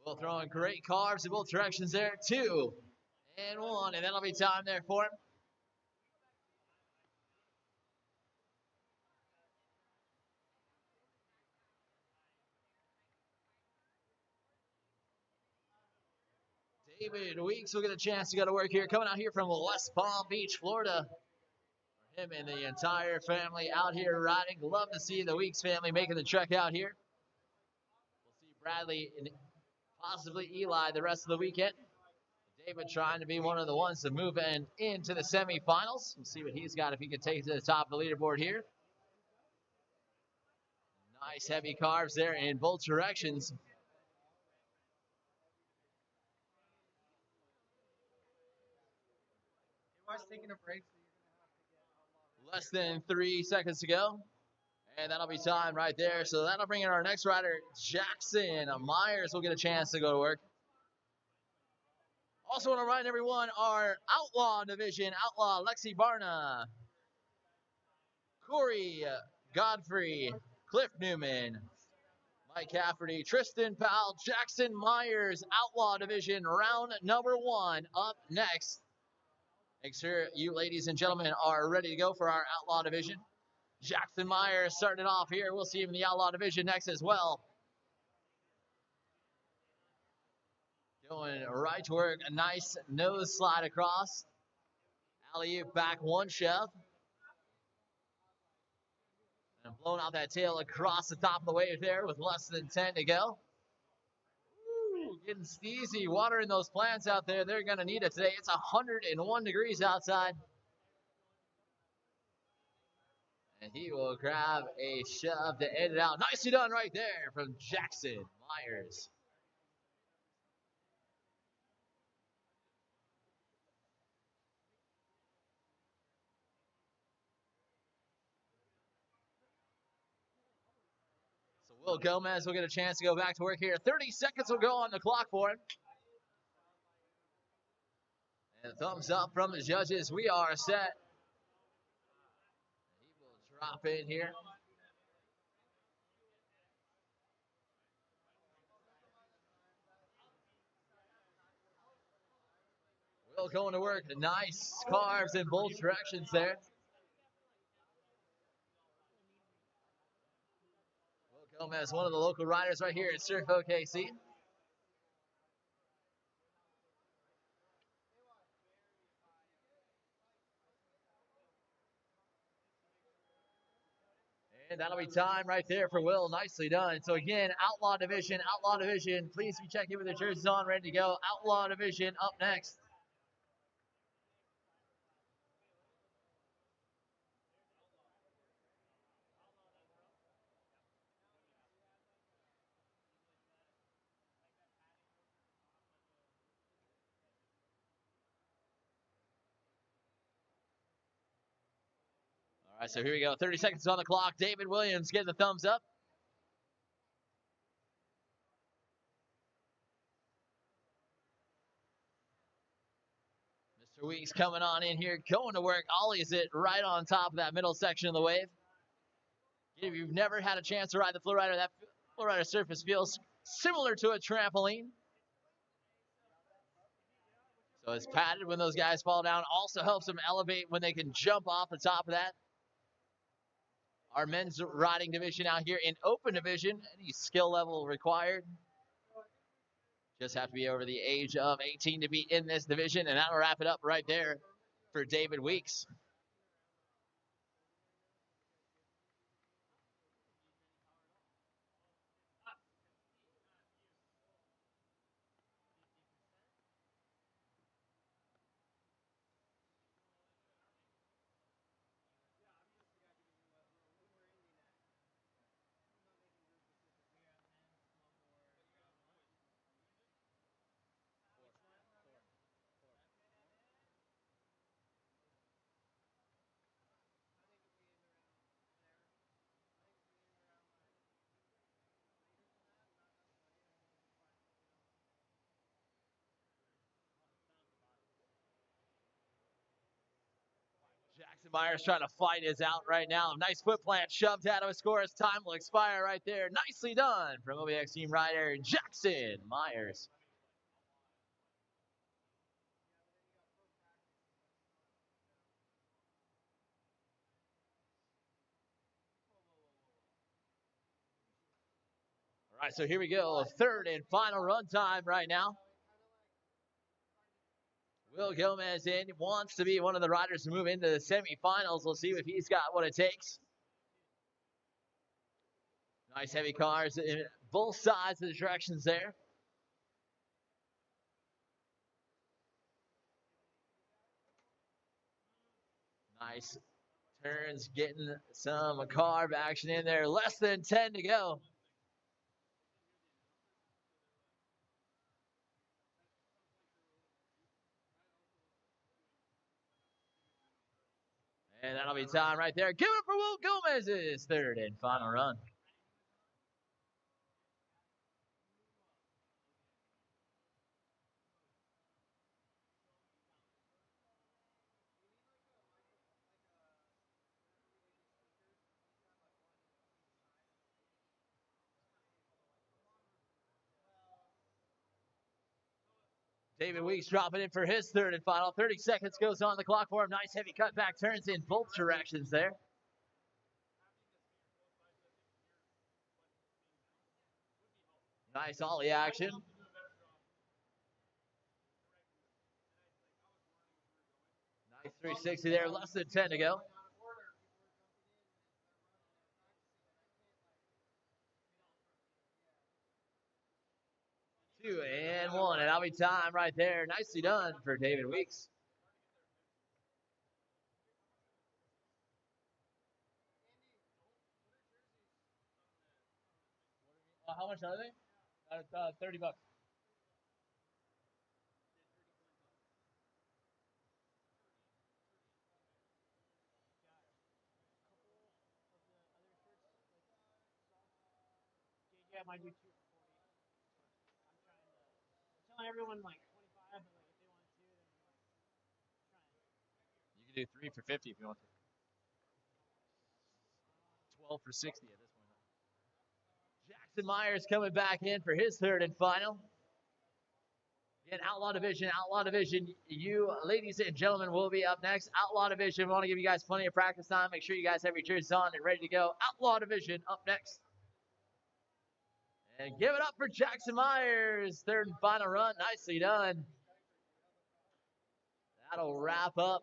Will throwing great carbs in both directions there. 2 and 1, and that'll be time there for him. David Weeks will get a chance to go to work here. Coming out here from West Palm Beach, Florida. For him and the entire family out here riding. Love to see the Weeks family making the trek out here. We'll see Bradley and possibly Eli the rest of the weekend. David trying to be one of the ones to move into the semifinals. We'll see what he's got if he can take it to the top of the leaderboard here. Nice heavy carbs there in both directions. Less than 3 seconds to go. And that'll be time right there. So that'll bring in our next rider, Jackson Myers will get a chance to go to work. Also want to remind everyone, our Outlaw division, Outlaw Lexi Barna, Corey Godfrey, Cliff Newman, Mike Cafferty, Tristan Powell, Jackson Myers, Outlaw division, round number 1 up next. Make sure you ladies and gentlemen are ready to go for our Outlaw division. Jackson Myers starting it off here. We'll see him in the Outlaw division next as well. Going right to work, a nice nose slide across. Alley-oop back one shove. And blowing out that tail across the top of the wave there with less than 10 to go. Ooh, getting sneezy, watering those plants out there. They're going to need it today. It's 101 degrees outside. And he will grab a shove to end it out. Nicely done right there from Jackson Myers. So Will Gomez will get a chance to go back to work here. 30 seconds will go on the clock for him. And thumbs up from the judges. We are set. He will drop in here. Will going to work. Nice carves in both directions there. Will Gomez, one of the local riders right here at Surf OKC. And that'll be time right there for Will. Nicely done. So again, Outlaw Division, Outlaw Division. Please be checking with the jerseys on, ready to go. Outlaw Division up next. All right, so here we go. 30 seconds on the clock. David Williams getting the thumbs up. Mr. Weeks coming on in here, going to work. Ollies it right on top of that middle section of the wave. If you've never had a chance to ride the FlowRider, that FlowRider surface feels similar to a trampoline. So it's padded when those guys fall down. Also helps them elevate when they can jump off the top of that. Our men's riding division out here in open division. Any skill level required. Just have to be over the age of 18 to be in this division. And that'll wrap it up right there for David Weeks. Jackson Myers trying to fight his out right now. Nice foot plant shoved out of his score. His time will expire right there. Nicely done from OBX team rider Jackson Myers. All right, so here we go. Third and final run time right now. Will Gomez in, wants to be one of the riders to move into the semifinals. We'll see if he's got what it takes. Nice heavy cars in both sides of the directions there. Nice turns, getting some carb action in there. Less than 10 to go. And that'll be time right there. Give it up for Will Gomez's third and final run. David Weeks dropping in for his third and final. 30 seconds goes on the clock for him. Nice heavy cutback turns in both directions there. Nice ollie action. Nice 360 there. Less than 10 to go. Two and one, and that'll be time right there. Nicely done for David Weeks. How much are they? $30. Yeah, might do 2 for 40. I'm telling everyone like 25, but like if they want to, then You can do 3 for 50 if you want to. 12 for 60 at this point. Jackson Myers coming back in for his third and final. Again, Outlaw Division, Outlaw Division. You, ladies and gentlemen, will be up next. Outlaw Division, we want to give you guys plenty of practice time. Make sure you guys have your jerseys on and ready to go. Outlaw Division up next. And give it up for Jackson Myers. Third and final run. Nicely done. That'll wrap up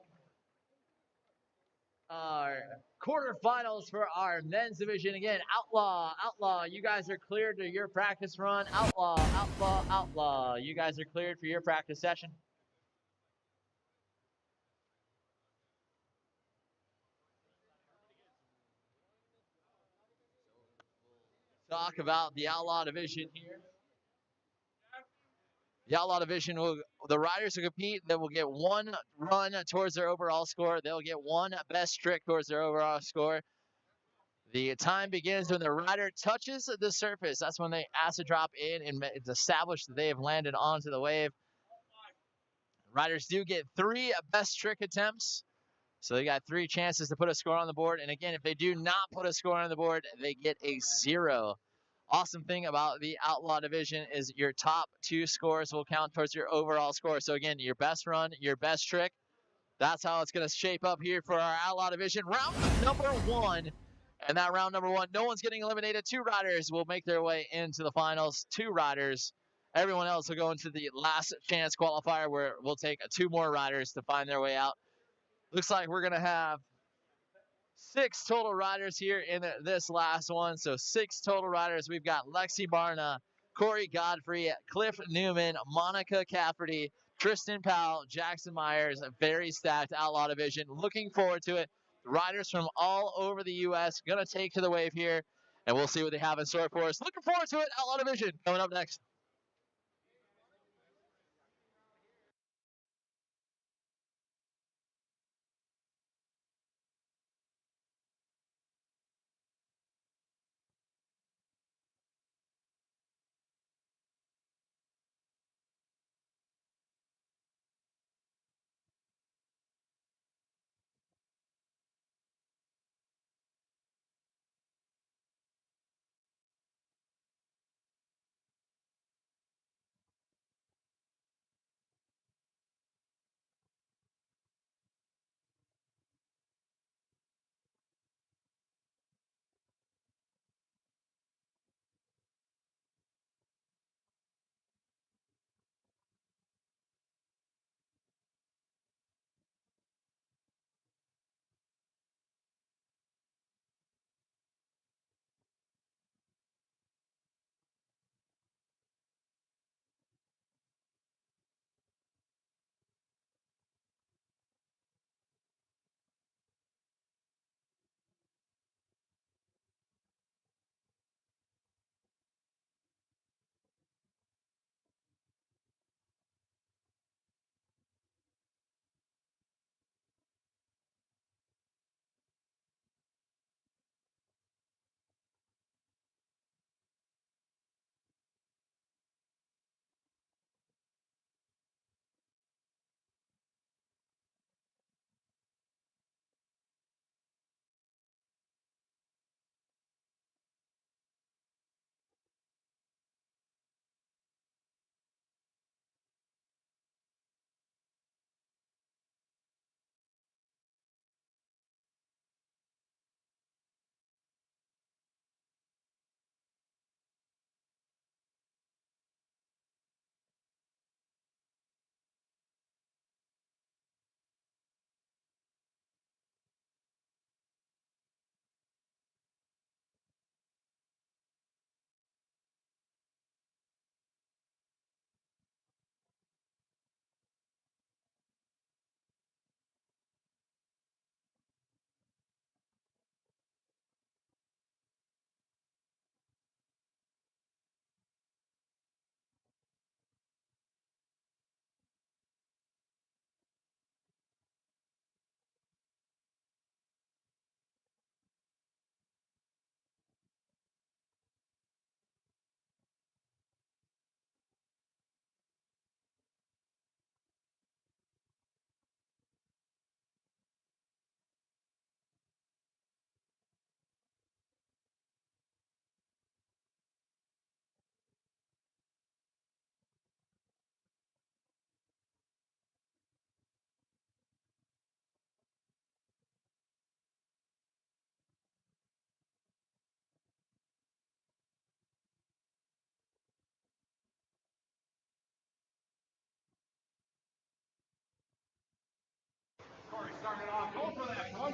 our quarterfinals for our men's division. Again, Outlaw, you guys are cleared to your practice run. Outlaw, you guys are cleared for your practice session. Talk about the Outlaw division here. The Outlaw division the riders will compete. They will get one run towards their overall score. They'll get one best trick towards their overall score. The time begins when the rider touches the surface. That's when they acid drop in and it's established that they have landed onto the wave. Riders do get 3 best trick attempts. So they got 3 chances to put a score on the board. And again, if they do not put a score on the board, they get a 0. Awesome thing about the Outlaw division is your top 2 scores will count towards your overall score. So again, your best run, your best trick. That's how it's going to shape up here for our Outlaw division. Round number 1. And that round number 1, no one's getting eliminated. 2 riders will make their way into the finals. 2 riders. Everyone else will go into the last chance qualifier where we'll take 2 more riders to find their way out. Looks like we're going to have 6 total riders here in this last one. So 6 total riders. We've got Lexi Barna, Corey Godfrey, Cliff Newman, Monica Cafferty, Tristan Powell, Jackson Myers. A very stacked Outlaw division. Looking forward to it. Riders from all over the U.S. going to take to the wave here. And we'll see what they have in store for us. Looking forward to it. Outlaw division coming up next.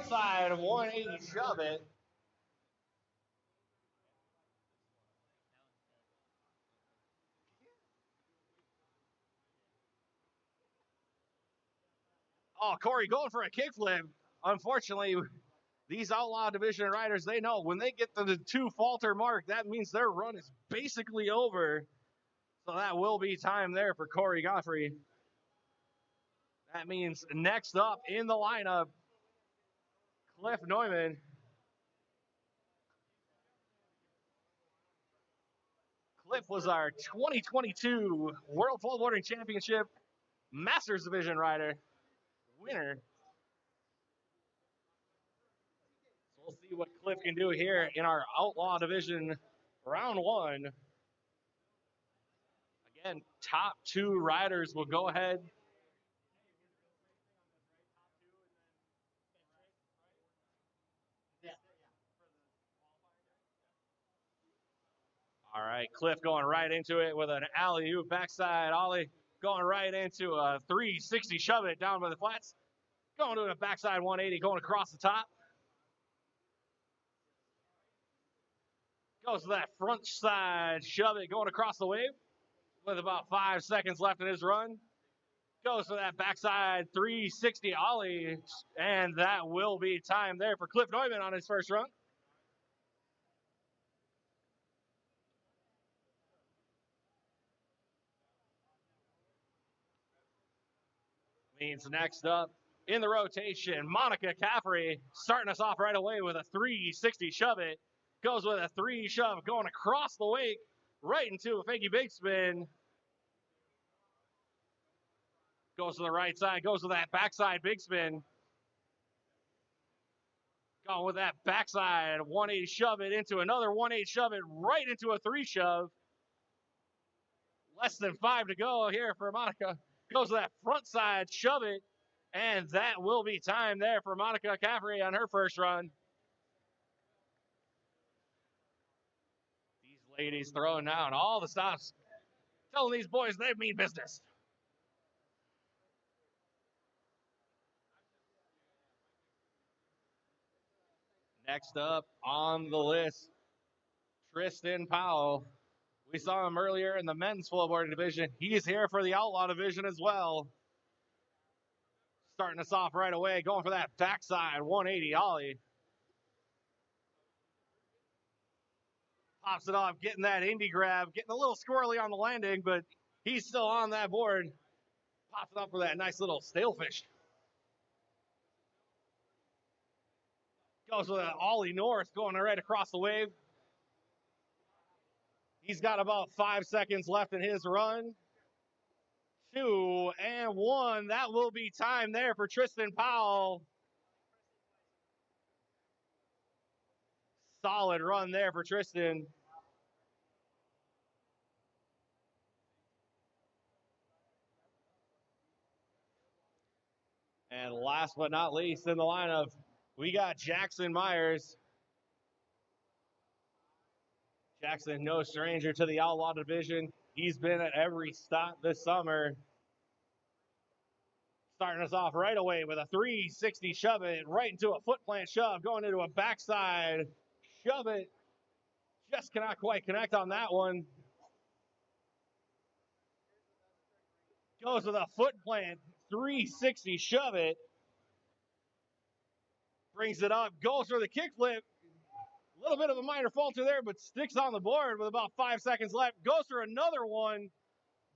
front side 180 shove it. Oh, Corey going for a kickflip. Unfortunately, these Outlaw Division riders, they know when they get to the 2 falter mark, that means their run is basically over. So that will be time there for Corey Godfrey. That means next up in the lineup, Cliff Neumann. Cliff was our 2022 World Flowboarding Championship Masters Division rider winner. So we'll see what Cliff can do here in our Outlaw Division round 1. Again, top 2 riders will go ahead. All right, Cliff going right into it with an alley-oop backside ollie, going right into a 360 shove it down by the flats, going to a backside 180, going across the top. Goes to that front side shove it, going across the wave with about 5 seconds left in his run. Goes to that backside 360 ollie, and that will be time there for Cliff Neumann on his first run. Means next up in the rotation, Monica Caffrey starting us off right away with a 360 shove it. Goes with a 3 shove going across the wake right into a fakey big spin. Goes to the right side, goes to that backside big spin. Going with that backside 180 shove it into another 180 shove it right into a 3 shove. Less than 5 to go here for Monica. Goes to that front side shove it, and that will be time there for Monica Caffrey on her first run. These ladies throwing down all the stops, telling these boys they mean business. Next up on the list, Tristan Powell. We saw him earlier in the men's flowboarding division. He's here for the Outlaw division as well. Starting us off right away, going for that backside 180 ollie. Pops it off, getting that indie grab, getting a little squirrely on the landing, but he's still on that board. Pops it up for that nice little stalefish. Goes with an ollie north, going right across the wave. He's got about 5 seconds left in his run. 2 and 1. That will be time there for Tristan Powell. Solid run there for Tristan. And last but not least in the lineup, we got Jackson Myers. Jackson, no stranger to the Outlaw division. He's been at every stop this summer. Starting us off right away with a 360 shove it right into a foot plant shove, going into a backside shove it. Just cannot quite connect on that one. Goes with a foot plant 360 shove it. Brings it up, goes for the kickflip. A little bit of a minor falter there, but sticks on the board with about 5 seconds left. Goes for another one.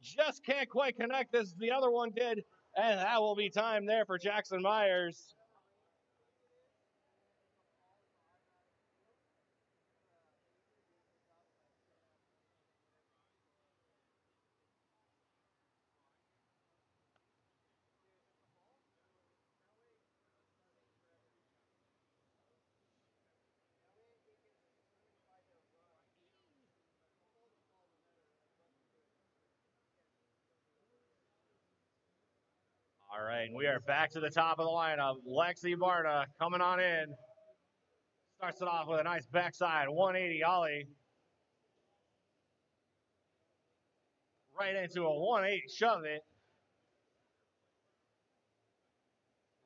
Just can't quite connect as the other one did. And that will be time there for Jackson Myers. All right, we are back to the top of the lineup. Lexi Barta coming on in. Starts it off with a nice backside 180 ollie. Right into a 180 shove it.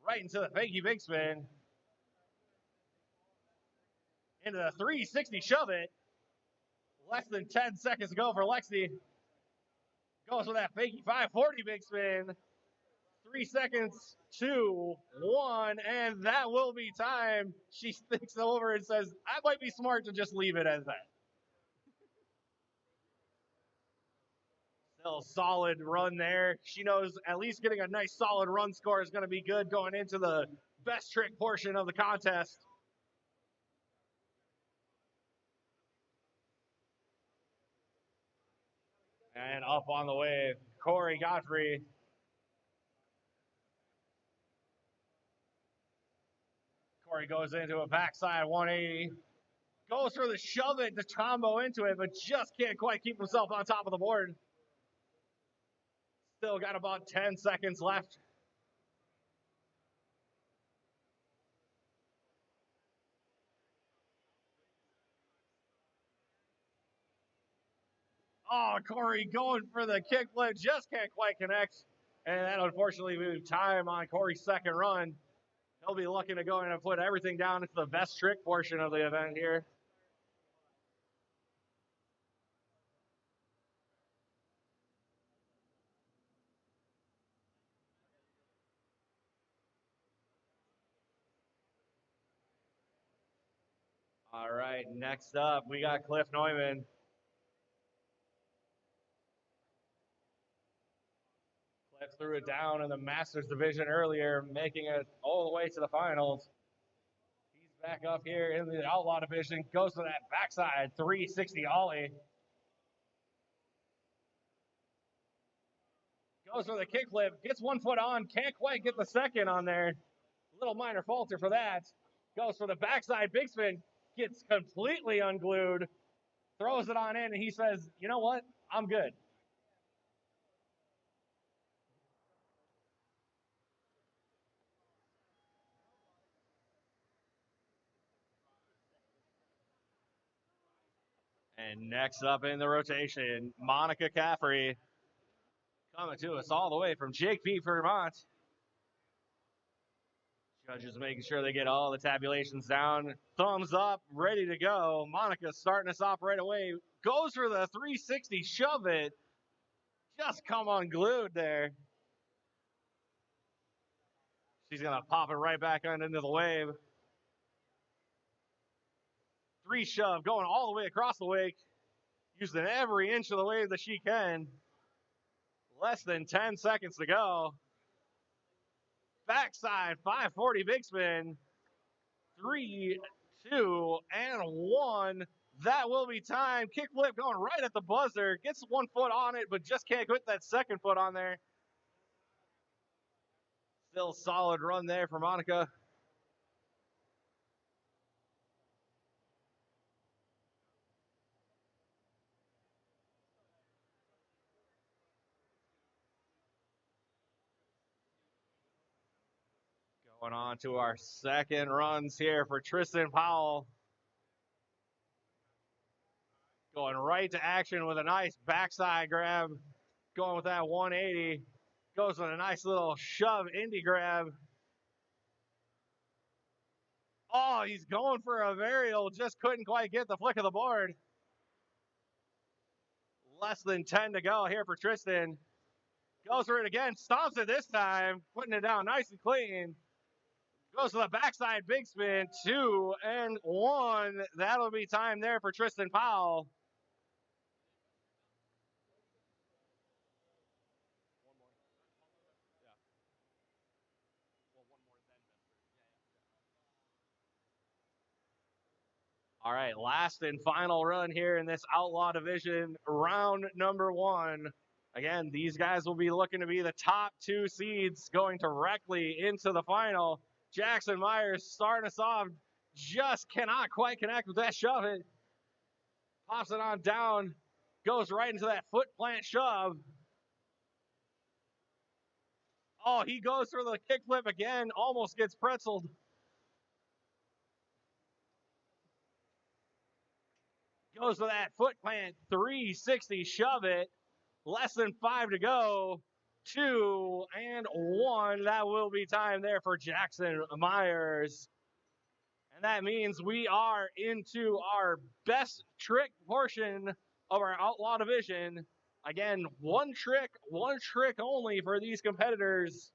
Right into the fakey big spin. into the 360 shove it. Less than 10 seconds to go for Lexi. Goes with that fakey 540 big spin. 3 seconds, 2, 1, and that will be time. She thinks over and says, I might be smart to just leave it as that. Still solid run there. She knows at least getting a nice solid run score is going to be good going into the best trick portion of the contest. And up on the wave, Corey Godfrey. Corey goes into a backside 180. Goes for the shove it to combo into it, but just can't quite keep himself on top of the board. Still got about 10 seconds left. Oh, Corey going for the kickflip, just can't quite connect. And that unfortunately moved time on Corey's second run. He'll be looking to go in and put everything down into the best trick portion of the event here. All right, next up, we got Cliff Neumann. Cliff threw it down in the Masters division earlier, making it all the way to the finals. He's back up here in the Outlaw division, goes to that backside 360 ollie. Goes for the kickflip, gets 1 foot on, can't quite get the second on there. Little minor falter for that. Goes for the backside big spin, gets completely unglued, throws it on in, and he says, you know what? I'm good. And next up in the rotation, Monica Caffrey. Coming to us all the way from Jake P. Vermont. Judges making sure they get all the tabulations down. Thumbs up, ready to go. Monica starting us off right away. Goes for the 360 shove it. Just come unglued there. She's going to pop it right back on into the wave. 3 shove going all the way across the wake. Using every inch of the wave that she can. Less than 10 seconds to go. Backside 540 big spin. 3, 2, and 1. That will be time. Kickflip going right at the buzzer. Gets 1 foot on it, but just can't get that second foot on there. Still solid run there for Monica. Going on to our second runs here for Tristan Powell. Going right to action with a nice backside grab. Going with that 180. Goes with a nice little shove indie grab. Oh, he's going for a varial. Just couldn't quite get the flick of the board. Less than 10 to go here for Tristan. Goes for it again. Stomps it this time. Putting it down nice and clean. Goes to the backside big spin. 2 and 1. That'll be time there for Tristan Powell. All right, last and final run here in this Outlaw division, round number 1. Again, these guys will be looking to be the top 2 seeds going directly into the final. Jackson Myers starting us off, just cannot quite connect with that shove it. Pops it on down, goes right into that foot plant shove. Oh, he goes for the kickflip again, almost gets pretzeled. Goes for that foot plant, 360 shove it. Less than 5 to go. 2 and 1. That will be time there for Jackson Myers. And that means we are into our best trick portion of our Outlaw division. Again, one trick only for these competitors.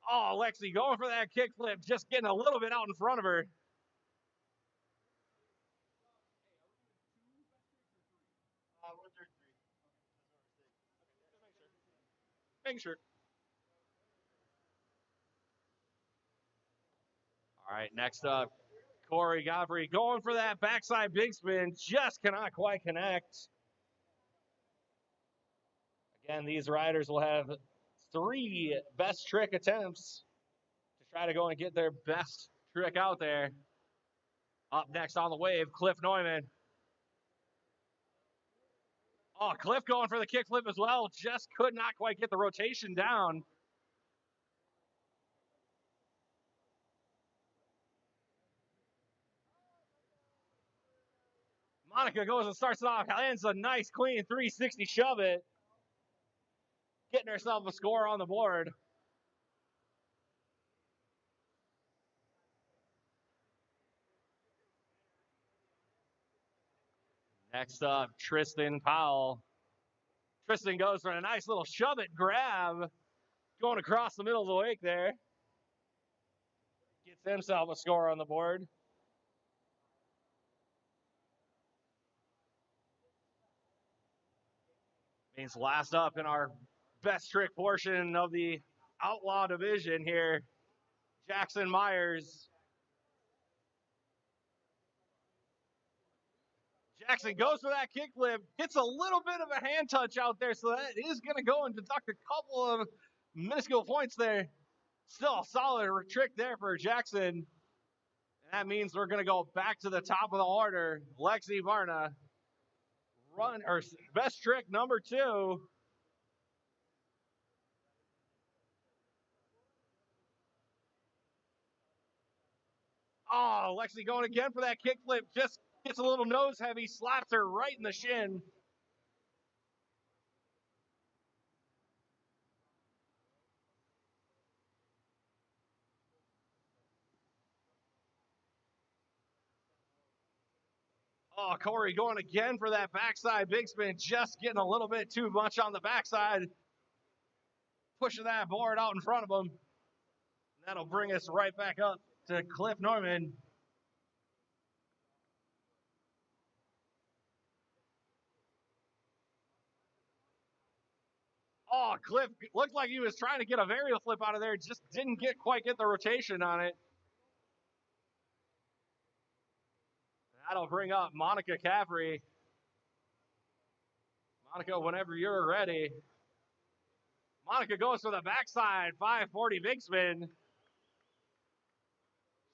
Oh, Lexi going for that kickflip, just getting a little bit out in front of her. Making sure. All right, next up, Corey Godfrey going for that backside big spin, just cannot quite connect. Again, these riders will have 3 best trick attempts to try to go and get their best trick out there. Up next on the wave, Cliff Neumann. Oh, Cliff going for the kickflip as well. Just could not quite get the rotation down. Monica goes and starts it off. Lands a nice, clean 360 shove it. Getting herself a score on the board. Next up, Tristan Powell. Tristan goes for a nice little shove it grab. Going across the middle of the wake there. Gets himself a score on the board. Means last up in our best trick portion of the Outlaw division here, Jackson Myers. Jackson goes for that kickflip, gets a little bit of a hand touch out there, so that is going to go and deduct a couple of minuscule points there. Still a solid trick there for Jackson. And that means we're going to go back to the top of the order. Lexi Varna, run or best trick number 2. Oh, Lexi going again for that kickflip, just gets a little nose heavy, slaps her right in the shin. Oh, Corey going again for that backside big spin, just getting a little bit too much on the backside. Pushing that board out in front of him. That'll bring us right back up to Cliff Norman. Oh, Cliff looked like he was trying to get a varial flip out of there. Just didn't quite get the rotation on it. That'll bring up Monica Caffrey. Monica, whenever you're ready. Monica goes for the backside 540 big spin.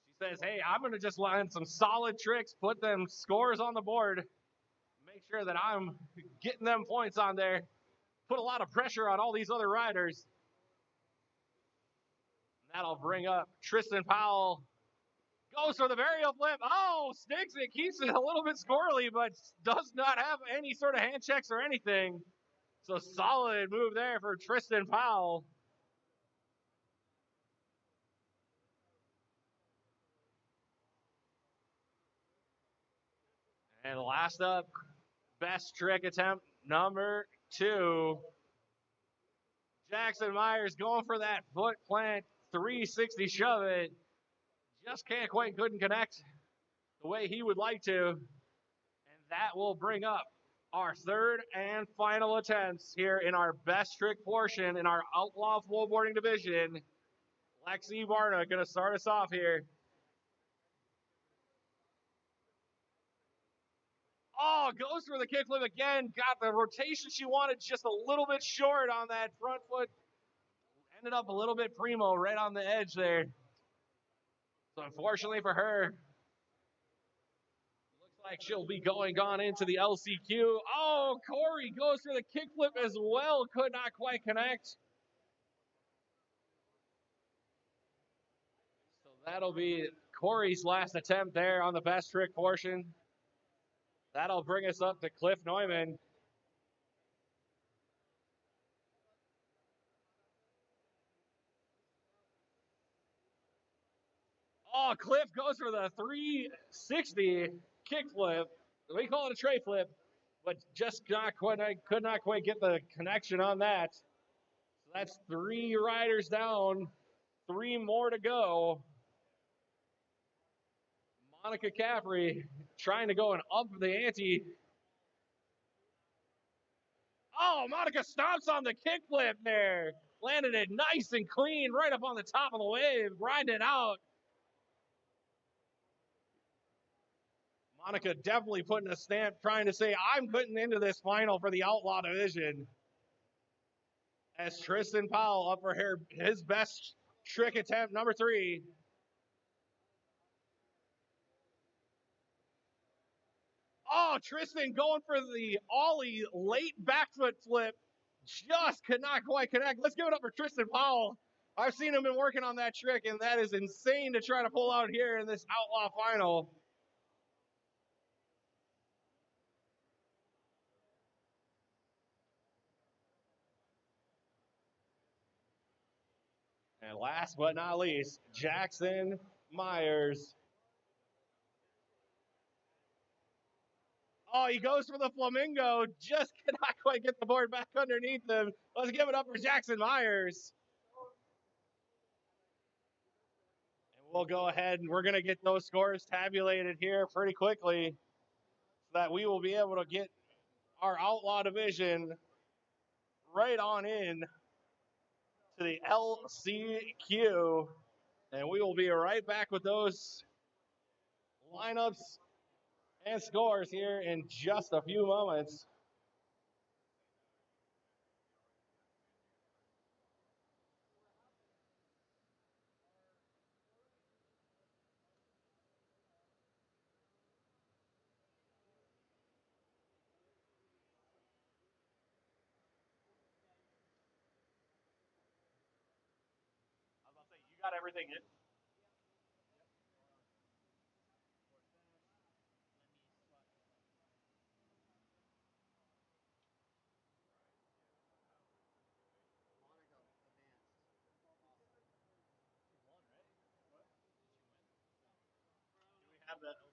She says, hey, I'm going to just land some solid tricks, put them scores on the board, make sure that I'm getting them points on there. Put a lot of pressure on all these other riders. That'll bring up Tristan Powell. Goes for the varial flip. Oh, sticks it. Keeps it a little bit squirrely, but does not have any sort of hand checks or anything. So solid move there for Tristan Powell. And last up, best trick attempt number 2. Jackson Myers going for that foot plant 360 shove it. Just couldn't connect the way he would like to. And that will bring up our third and final attempts here in our best trick portion in our Outlaw Flowboarding division. Lexi Varna going to start us off here. Oh, goes for the kickflip again. Got the rotation she wanted, just a little bit short on that front foot. Ended up a little bit primo right on the edge there. So unfortunately for her, looks like she'll be going on into the LCQ. Oh, Corey goes for the kickflip as well. Could not quite connect. That'll be Corey's last attempt there on the best trick portion. That'll bring us up to Cliff Neumann. Oh, Cliff goes for the 360 kickflip. We call it a tray flip, but just could not quite get the connection on that. So that's 3 riders down, 3 more to go. Monica Caffrey trying to go and up the ante. Oh, Monica stomps on the kickflip there. Landed it nice and clean right up on the top of the wave, riding it out. Monica definitely putting a stamp, trying to say, I'm putting into this final for the Outlaw division. As Tristan Powell up for his best trick attempt, number 3. Oh, Tristan going for the ollie late back foot flip. Just could not quite connect. Let's give it up for Tristan Powell. I've seen him been working on that trick, and that is insane to try to pull out here in this Outlaw final. And last but not least, Jackson Myers. Oh, he goes for the flamingo. Just cannot quite get the board back underneath him. Let's give it up for Jackson Myers. And we'll go ahead and we're going to get those scores tabulated here pretty quickly so that we will be able to get our Outlaw division right on in to the LCQ. And we will be right back with those lineups and scores here in just a few moments. I was about to say, you got everything in? Do we have that LCQ?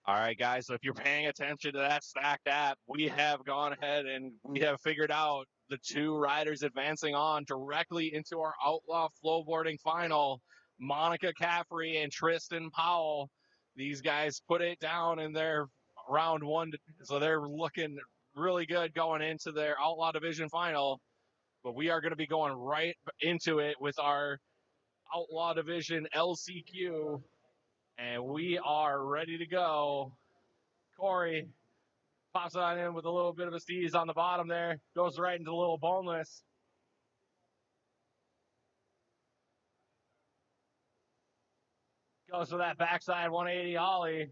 All right, guys, so if you're paying attention to that stacked app, we have gone ahead and we have figured out the 2 riders advancing on directly into our Outlaw Flowboarding final, Monica Caffrey and Tristan Powell. These guys put it down in their round 1, so they're looking really good going into their Outlaw Division final. But we are going to be going right into it with our Outlaw Division LCQ. And we are ready to go. Corey pops on in with a little bit of a steez on the bottom there. Goes right into the little boneless. Goes for that backside 180 ollie.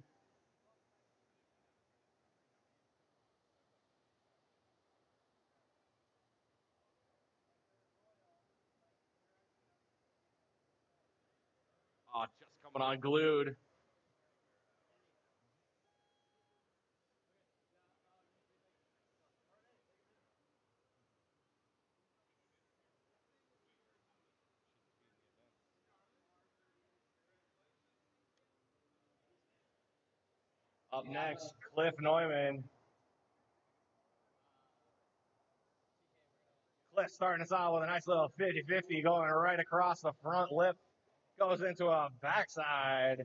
Oh, just coming unglued. Up next, Cliff Neumann. Cliff starting us off with a nice little 50-50 going right across the front lip. Goes into a backside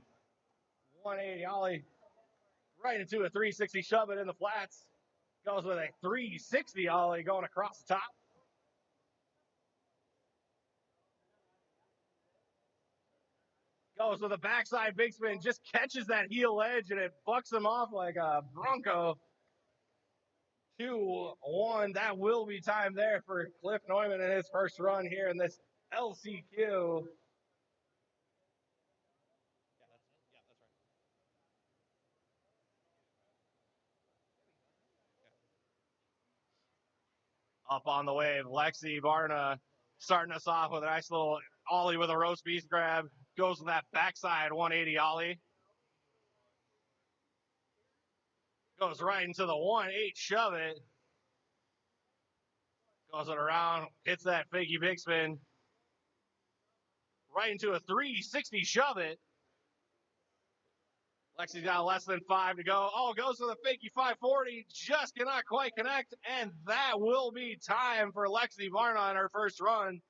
180 ollie. Right into a 360 shove it in the flats. Goes with a 360 ollie going across the top. Goes with a backside big spin, just catches that heel edge and it bucks him off like a Bronco. 2-1. That will be time there for Cliff Neumann in his first run here in this LCQ. Up on the wave, Lexi Varna starting us off with a nice little ollie with a roast beef grab. Goes with that backside 180 ollie. Goes right into the 1-8 shove it. Goes it around, hits that fakey big spin. Right into a 360 shove it. Lexi's got less than 5 to go. Oh, goes to the fakey 540. Just cannot quite connect. And that will be time for Lexi Varna on her first run.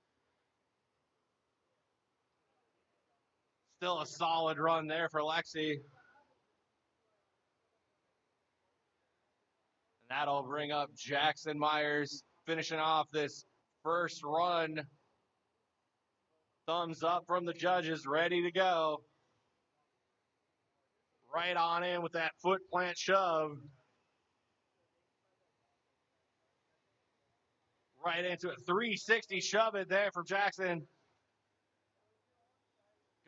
Still a solid run there for Lexi. And that'll bring up Jackson Myers finishing off this first run. Thumbs up from the judges, ready to go. Right on in with that foot plant shove. Right into it. 360 shove it there from Jackson.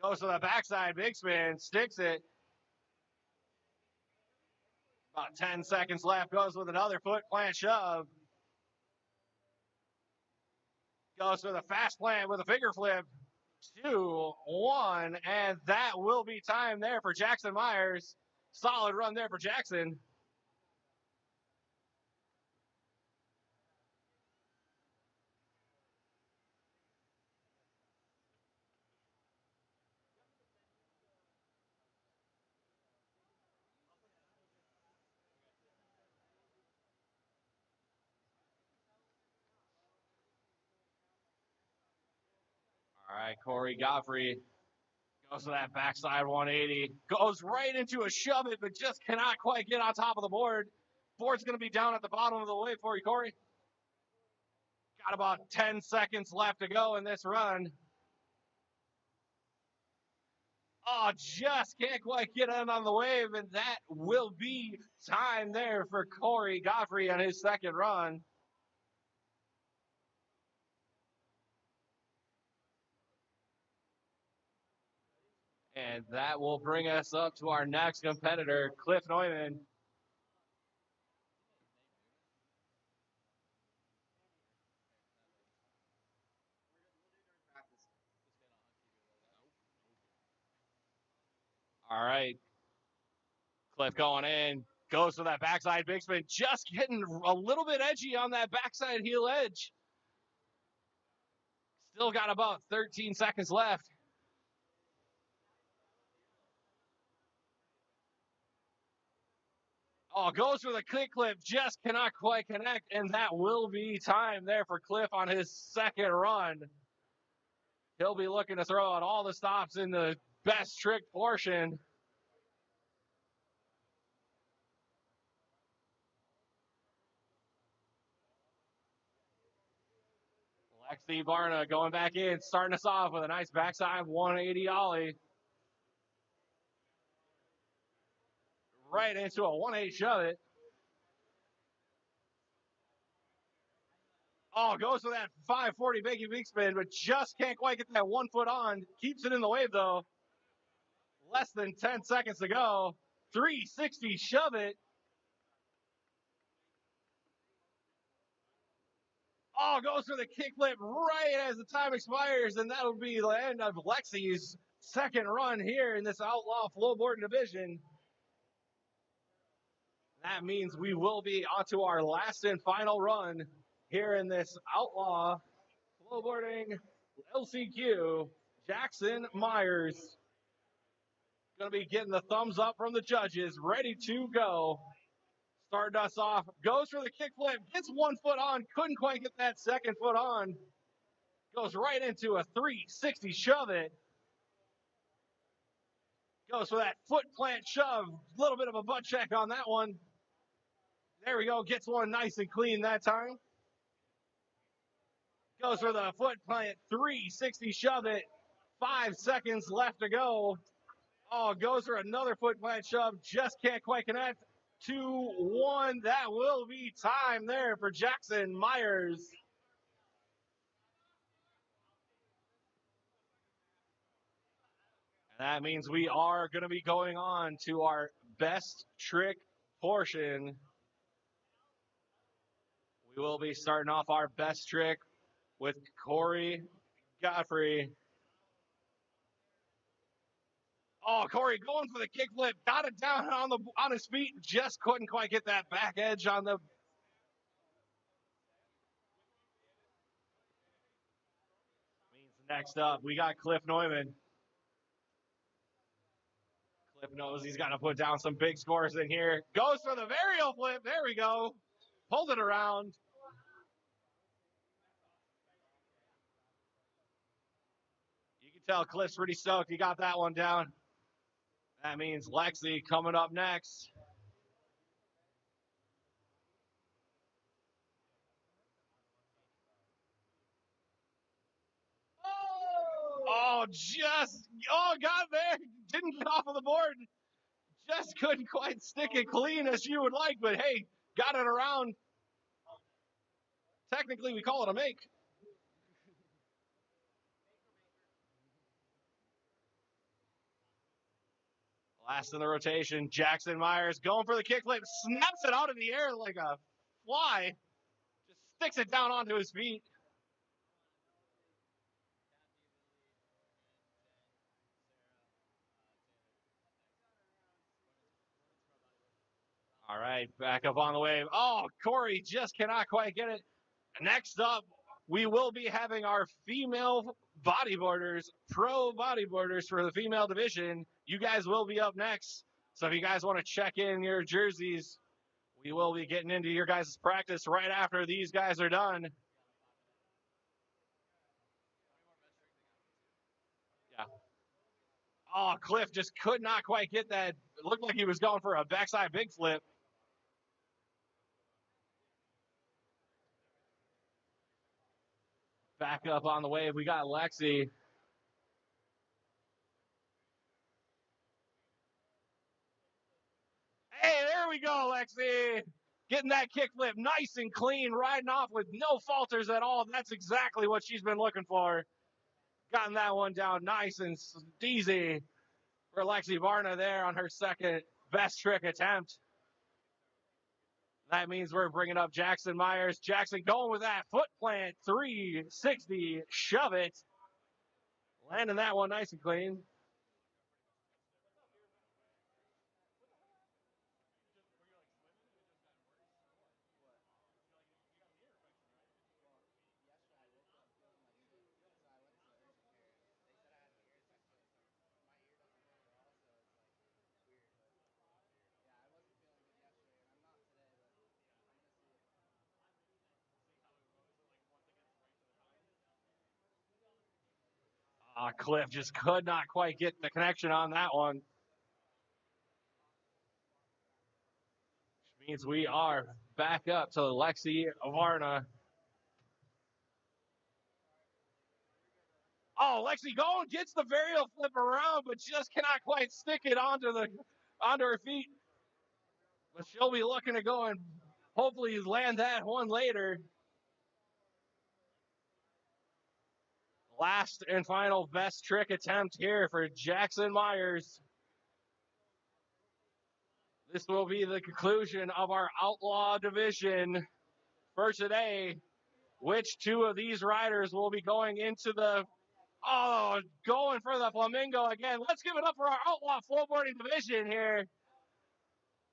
Goes to the backside big spin, sticks it. About 10 seconds left. Goes with another foot plant shove. Goes to the fast plant with a finger flip. 2-1, and that will be time there for Jackson Myers. Solid run there for Jackson. All right, Corey Godfrey goes to that backside 180. Goes right into a shove it, but just cannot quite get on top of the board. Board's going to be down at the bottom of the wave for you, Corey. Got about 10 seconds left to go in this run. Oh, just can't quite get in on the wave, and that will be time there for Corey Godfrey on his second run. And that will bring us up to our next competitor, Cliff Neumann. All right. Cliff going in, goes to that backside big spin, just getting a little bit edgy on that backside heel edge. Still got about 13 seconds left. Oh, goes for the kick clip, just cannot quite connect, and that will be time there for Cliff on his second run. He'll be looking to throw out all the stops in the best trick portion. Lexi Varna going back in, starting us off with a nice backside 180 ollie. Right into a 1-8 shove it. Oh, goes for that 540 big spin, but just can't quite get that 1 foot on. Keeps it in the wave, though. Less than 10 seconds to go. 360 shove it. Oh, goes for the kickflip right as the time expires, and that'll be the end of Lexi's second run here in this Outlaw Flowboarding division. That means we will be onto our last and final run here in this Outlaw Flowboarding LCQ. Jackson Myers going to be getting the thumbs up from the judges, ready to go. Starting us off, goes for the kickflip, gets 1 foot on, couldn't quite get that second foot on. Goes right into a 360 shove it. Goes for that foot plant shove. A little bit of a butt check on that one. There we go. Gets one nice and clean that time. Goes for the foot plant 360 shove it. 5 seconds left to go. Oh, goes for another foot plant shove. Just can't quite connect. 2-1. That will be time there for Jackson Myers. And that means we are going to be going on to our best trick portion. We will be starting off our best trick with Corey Godfrey. Oh, Corey going for the kickflip, got it down on his feet, just couldn't quite get that back edge on the. Next up, we got Cliff Neumann. Cliff knows he's got to put down some big scores in here. Goes for the varial flip. There we go. Pulled it around. You can tell Cliff's pretty stoked. He got that one down. That means Lexi coming up next. Got there. Didn't get off of the board. Just couldn't quite stick it clean as you would like, but hey, got it around. Technically, we call it a make. Last in the rotation, Jackson Myers going for the kickflip, snaps it out of the air like a fly. Just sticks it down onto his feet. All right, back up on the wave. Oh, Corey just cannot quite get it. Next up, we will be having our female bodyboarders, pro bodyboarders for the female division. You guys will be up next. So if you guys want to check in your jerseys, we will be getting into your guys' practice right after these guys are done. Yeah. Oh, Cliff just could not quite get that. It looked like he was going for a backside big flip. Back up on the wave, we got Lexi. Hey, there we go, Lexi. Getting that kickflip nice and clean, riding off with no falters at all. That's exactly what she's been looking for. Gotten that one down nice and easy for Lexi Varna there on her second best trick attempt. That means we're bringing up Jackson Myers. Jackson going with that foot plant, 360, shove it. Landing that one nice and clean. Cliff just could not quite get the connection on that one. Which means we are back up to Lexi Varna. Oh, Lexi going, gets the varial flip around, but just cannot quite stick it onto her feet. But she'll be looking to go and hopefully land that one later. Last and final best trick attempt here for Jackson Myers. This will be the conclusion of our Outlaw division for today. Which two of these riders will be going into going for the Flamingo again. Let's give it up for our Outlaw Flowboarding division here.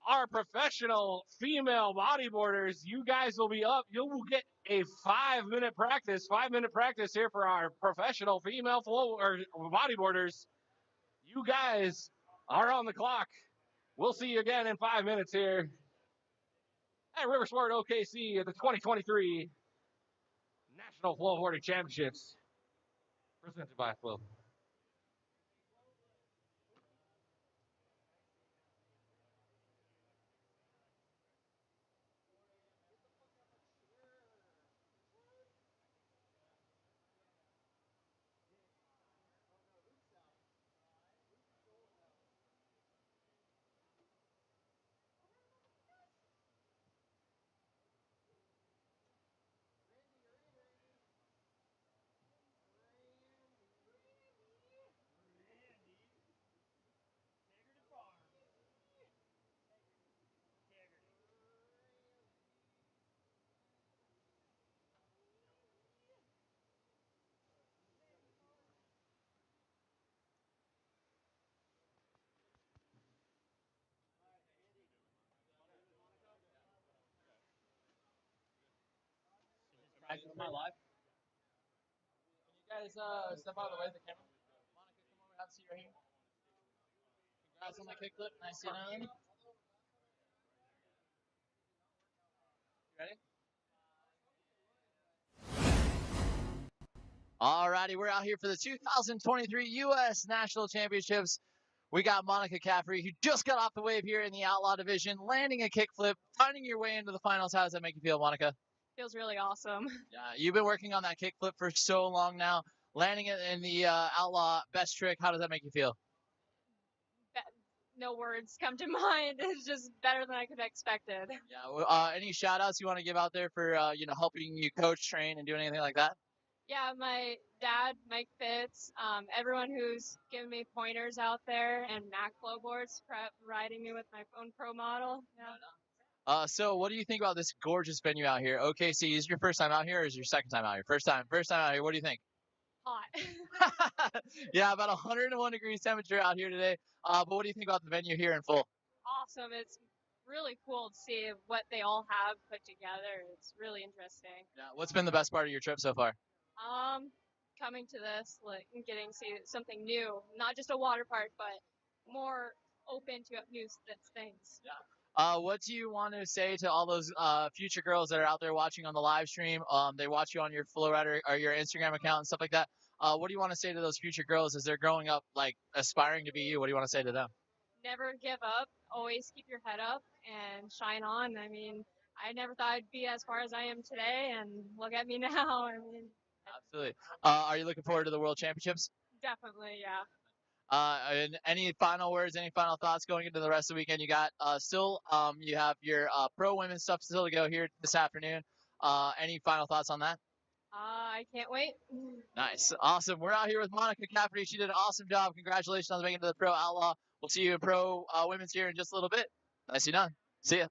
Our professional female bodyboarders, you guys will be up. You will get a 5-minute practice here for our professional female bodyboarders. You guys are on the clock. We'll see you again in 5 minutes here. at Riversport OKC at the 2023 National Flowboarding Championships, presented by Flow. Am I live? Can you guys step out of the way of the camera? Monica, come over, have a seat right here. Congrats on the kickflip. Nice to know. You ready? Alrighty, we're out here for the 2023 U.S. National Championships. We got Monica Caffrey, who just got off the wave here in the Outlaw Division, landing a kickflip, finding your way into the finals. How does that make you feel, Monica? Feels really awesome. Yeah, you've been working on that kickflip for so long now. Landing it in the Outlaw best trick, how does that make you feel? No words come to mind. It's just better than I could have expected. Yeah. Any shout outs you want to give out there for helping you coach, train, and do anything like that? Yeah, my dad, Mike Fitz, everyone who's given me pointers out there, and Mac Flowboards providing me with my own pro model. Yeah. So what do you think about this gorgeous venue out here? OKC, is your first time out here or is your second time out here? First time out here. What do you think? Hot. Yeah, about 101 degrees temperature out here today. But what do you think about the venue here in full? Awesome. It's really cool to see what they all have put together. It's really interesting. Yeah. What's been the best part of your trip so far? Coming to this, like getting to see something new, not just a water park, but more open to new things. Yeah. What do you want to say to all those future girls that are out there watching on the live stream? They watch you on your FlowRider or your Instagram account and stuff like that. What do you want to say to those future girls as they're growing up, like aspiring to be you? What do you want to say to them? Never give up. Always keep your head up and shine on. I mean, I never thought I'd be as far as I am today, and look at me now. I mean, absolutely. Are you looking forward to the World Championships? Definitely, yeah. And any final words, any final thoughts going into the rest of the weekend? You got you have your pro women's stuff still to go here this afternoon. Any final thoughts on that? I can't wait. Nice. Awesome. We're out here with Monica Caffrey. She did an awesome job. Congratulations on making it to the Pro Outlaw. We'll see you in Pro Women's here in just a little bit. Nicely done. See ya.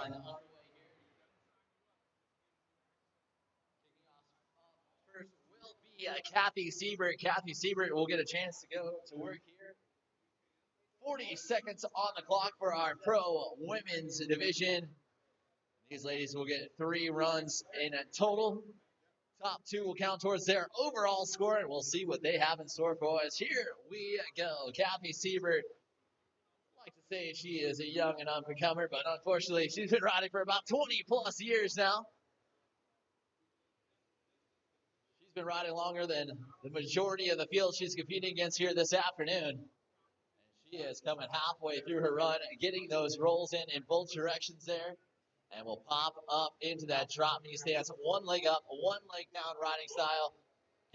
run underway here. First will be Kathy Siebert. Kathy Siebert will get a chance to go to work here. 40 seconds on the clock for our pro women's division. These ladies will get 3 runs in a total. Top 2 will count towards their overall score, and we'll see what they have in store for us. Here we go. Kathy Siebert. I like to say she is a young and up-and-comer, but unfortunately, she's been riding for about 20-plus years now. She's been riding longer than the majority of the field she's competing against here this afternoon. And she is coming halfway through her run, getting those rolls in both directions there. And will pop up into that drop knee stance. One leg up, one leg down riding style.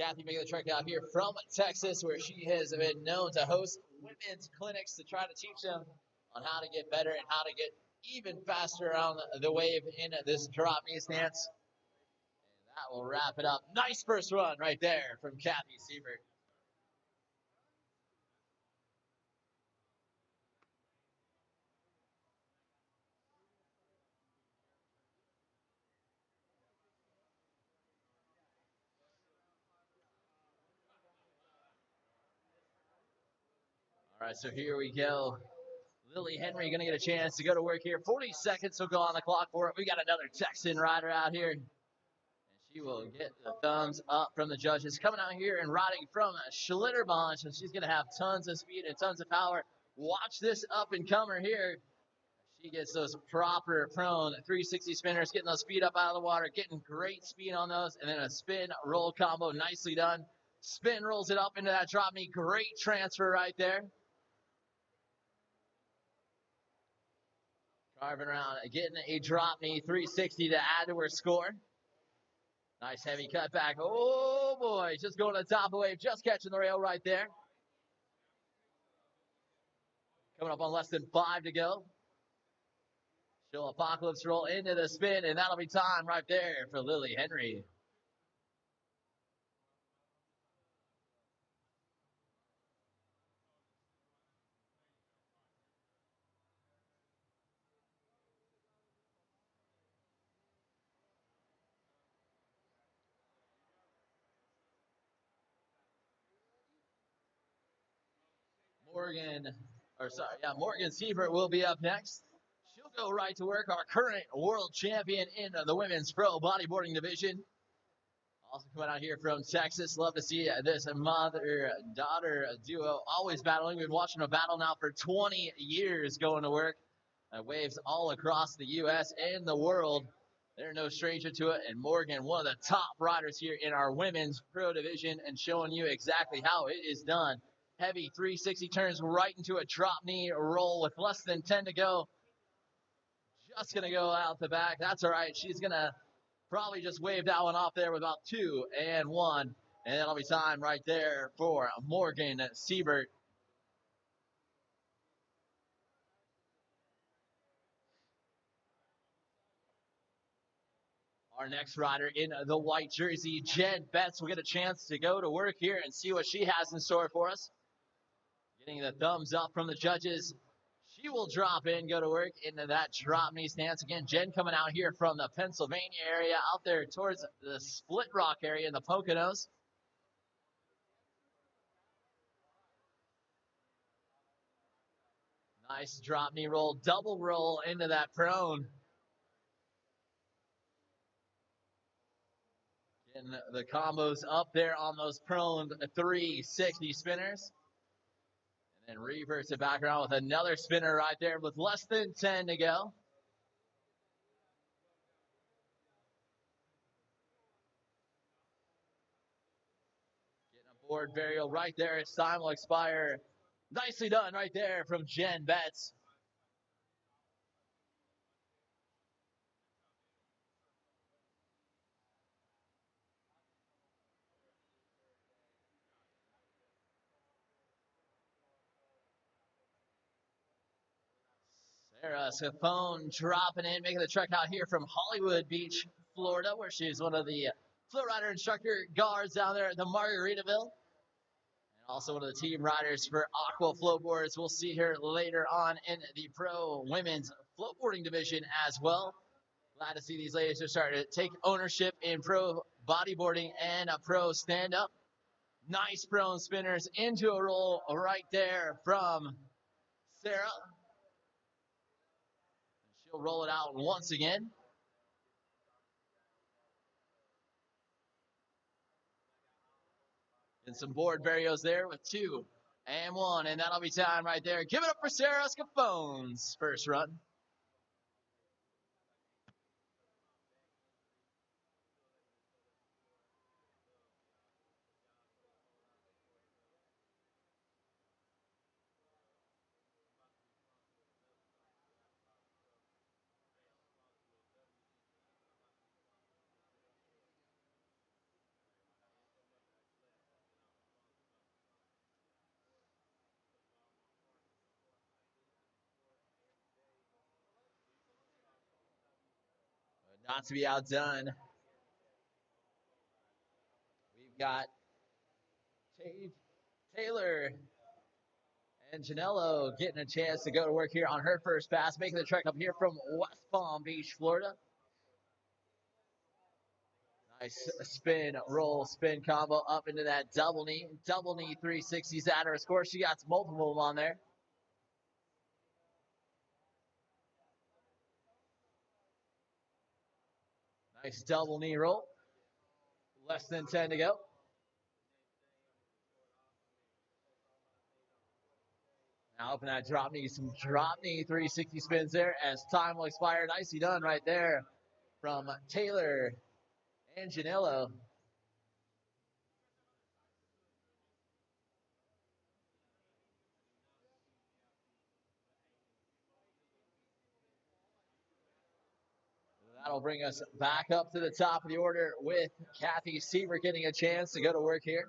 Kathy making the trek out here from Texas, where she has been known to host women's clinics to try to teach them on how to get better and how to get even faster around the wave in this drop knee stance. And that will wrap it up. Nice first run right there from Kathy Siebert. All right, so here we go. Lily Henry going to get a chance to go to work here. 40 seconds will go on the clock for it. We got another Texan rider out here. And she will get the thumbs up from the judges. Coming out here and riding from Schlitterbahn. So she's going to have tons of speed and tons of power. Watch this up-and-comer here. She gets those proper prone 360 spinners, getting those speed up out of the water, getting great speed on those, and then a spin roll combo. Nicely done. Spin rolls it up into that drop knee. Great transfer right there. Carving around, getting a drop knee 360 to add to her score. Nice heavy cutback. Oh boy, just going to the top of the wave, just catching the rail right there. Coming up on less than 5 to go. She'll apocalypse roll into the spin, and that'll be time right there for Lily Henry. Morgan Siebert will be up next. She'll go right to work, our current world champion in the women's pro bodyboarding division. Also coming out here from Texas. Love to see this mother-daughter duo always battling. We've been watching a battle now for 20 years going to work. Waves all across the U.S. and the world. They're no stranger to it. And Morgan, one of the top riders here in our women's pro division, and showing you exactly how it is done. Heavy 360 turns right into a drop knee roll with less than 10 to go. Just going to go out the back. That's all right. She's going to probably just wave that one off there with about 2 and 1. And that'll be time right there for Morgan Siebert. Our next rider in the white jersey, Jen Betts, will get a chance to go to work here and see what she has in store for us. Getting the thumbs up from the judges. She will drop in, go to work into that drop knee stance. Again, Jen coming out here from the Pennsylvania area, out there towards the Split Rock area in the Poconos. Nice drop knee roll, double roll into that prone. Getting the combos up there on those prone 360 spinners. And reverse it back around with another spinner right there with less than 10 to go. Getting a board burial right there. Its time will expire. Nicely done right there from Jen Betts. Sarah Safone dropping in, making the trek out here from Hollywood Beach, Florida, where she's one of the FlowRider instructor guards down there at the Margaritaville. And also one of the team riders for Aqua Flowboards. We'll see her later on in the pro women's floatboarding division as well. Glad to see these ladies are starting to take ownership in pro bodyboarding and a pro stand-up. Nice prone spinners into a roll right there from Sarah. She'll roll it out once again. And some board varios there with 2 and 1, and that'll be time right there. Give it up for Sarah Scafone's first run. Not to be outdone. We've got Taylor and Janello getting a chance to go to work here on her first pass, making the trek up here from West Palm Beach, Florida. Nice spin, roll, spin combo up into that double knee 360s at her. Of course, she got multiple of them on there. Nice double knee roll. Less than 10 to go. Now open that drop knee, some drop knee 360 spins there as time will expire. Nicely done right there from Taylor and Janello. That'll bring us back up to the top of the order with Kathy Seaver getting a chance to go to work here.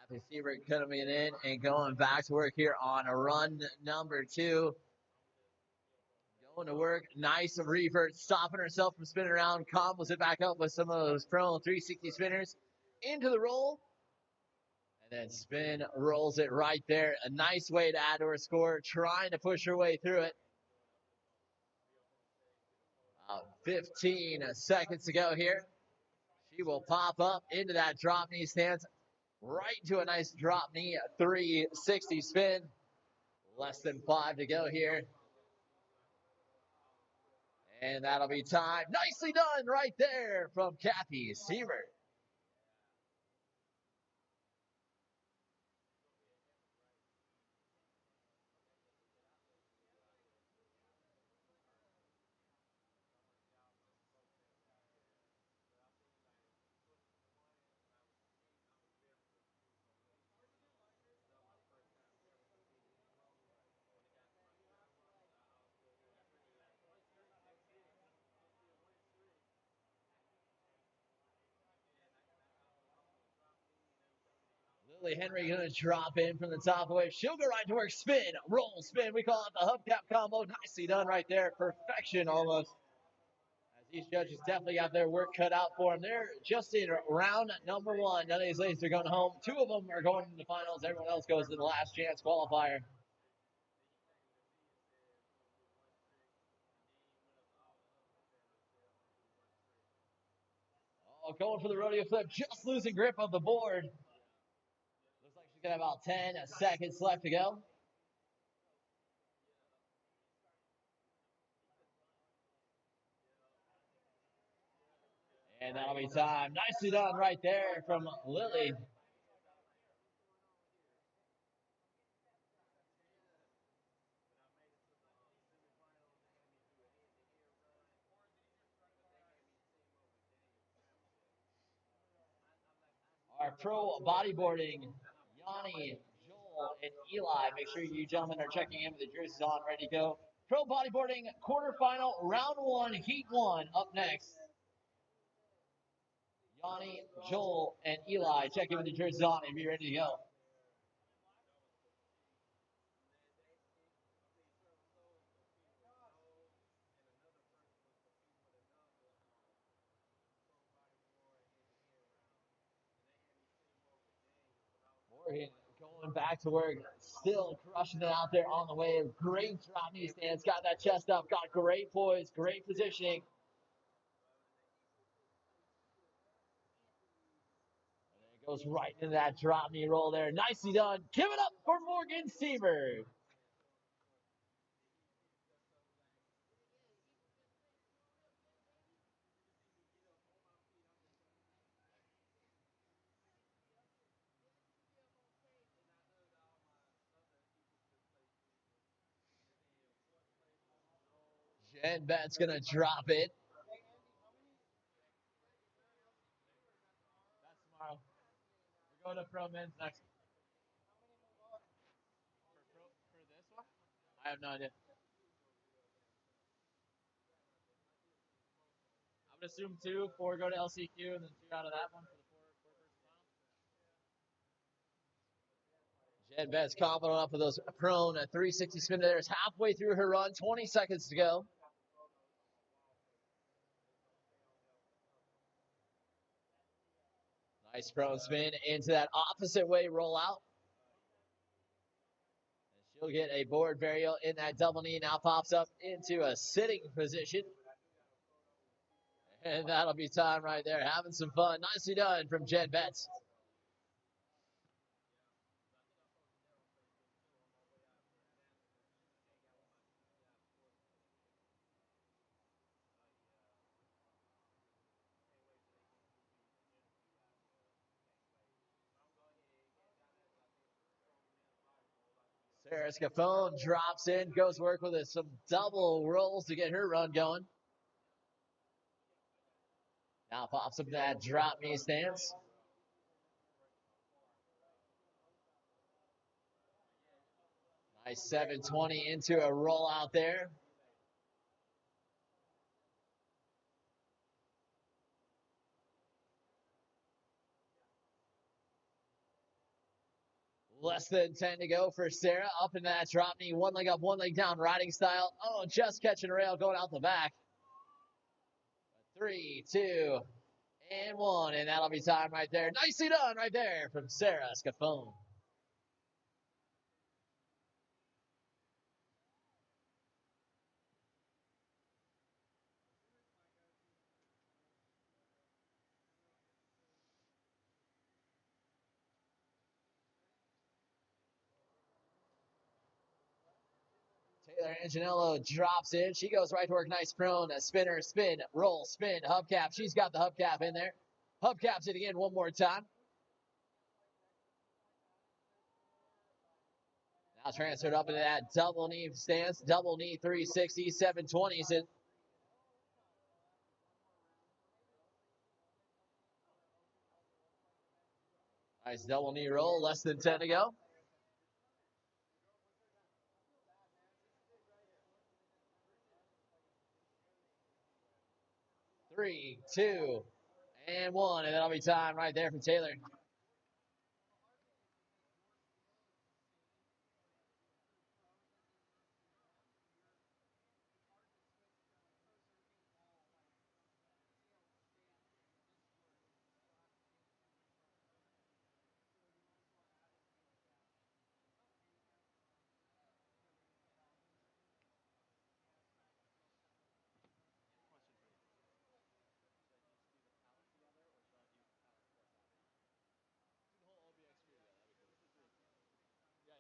Kathy Seaver coming in and going back to work here on a run number 2. Going to work, nice revert, stopping herself from spinning around, combos it back up with some of those prone 360 spinners into the roll. And then spin, rolls it right there. A nice way to add to her score, trying to push her way through it. 15 seconds to go here. She will pop up into that drop knee stance, right to a nice drop knee 360 spin. Less than 5 to go here. And that'll be time. Nicely done right there from Kathy Seaver. Lily Henry going to drop in from the top of the wave. She'll go right to work. Spin, roll, spin. We call it the hubcap combo. Nicely done right there. Perfection almost. As these judges definitely got their work cut out for them. They're just in round number 1. None of these ladies are going home. 2 of them are going to the finals. Everyone else goes to the last chance qualifier. Oh, going for the rodeo flip. Just losing grip of the board. Looks like she's got about 10 seconds left to go. And that'll be time. Nicely done right there from Lily. Our pro bodyboarding, Yanni, Joel, and Eli. Make sure you gentlemen are checking in with the jerseys on, ready to go. Pro bodyboarding quarterfinal, round 1, heat 1 up next. Yanni, Joel, and Eli, check in with the jerseys on and be ready to go. Morgan going back to work, still crushing it out there on the wave. Great drop knee stance, got that chest up, got great poise, great positioning. And it goes right into that drop knee roll there. Nicely done. Give it up for Morgan Seaberg. Jen Bett's gonna drop it. That's tomorrow. We're going to pro men's next. For this one? I have no idea. I would assume 2, 4 go to LCQ, and then 2 out of that one for the 4 person final. Jen Bett's confident enough with those prone 360 spin there. Is halfway through her run, 20 seconds to go. Nice prone spin into that opposite way rollout. And she'll get a board burial in that double knee. Now pops up into a sitting position. And that'll be time right there. Having some fun. Nicely done from Jen Betts. Sarah Scafone drops in, goes work with some double rolls to get her run going. Now pops up that drop knee stance. Nice 720 into a roll out there. Less than 10 to go for Sarah. Up in that drop knee, one leg up, one leg down, riding style. Oh, just catching a rail, going out the back. 3, 2, and 1, and that'll be time right there. Nicely done right there from Sarah Scafone. Taylor Anginello drops in. She goes right to work. Nice prone. A spinner, spin, roll, spin, hubcap. She's got the hubcap in there. Hubcaps it again one more time. Now transferred up into that double knee stance. Double knee 360, 720s it. Nice double knee roll. Less than 10 to go. Three, 2, and 1, and that'll be time right there for Taylor.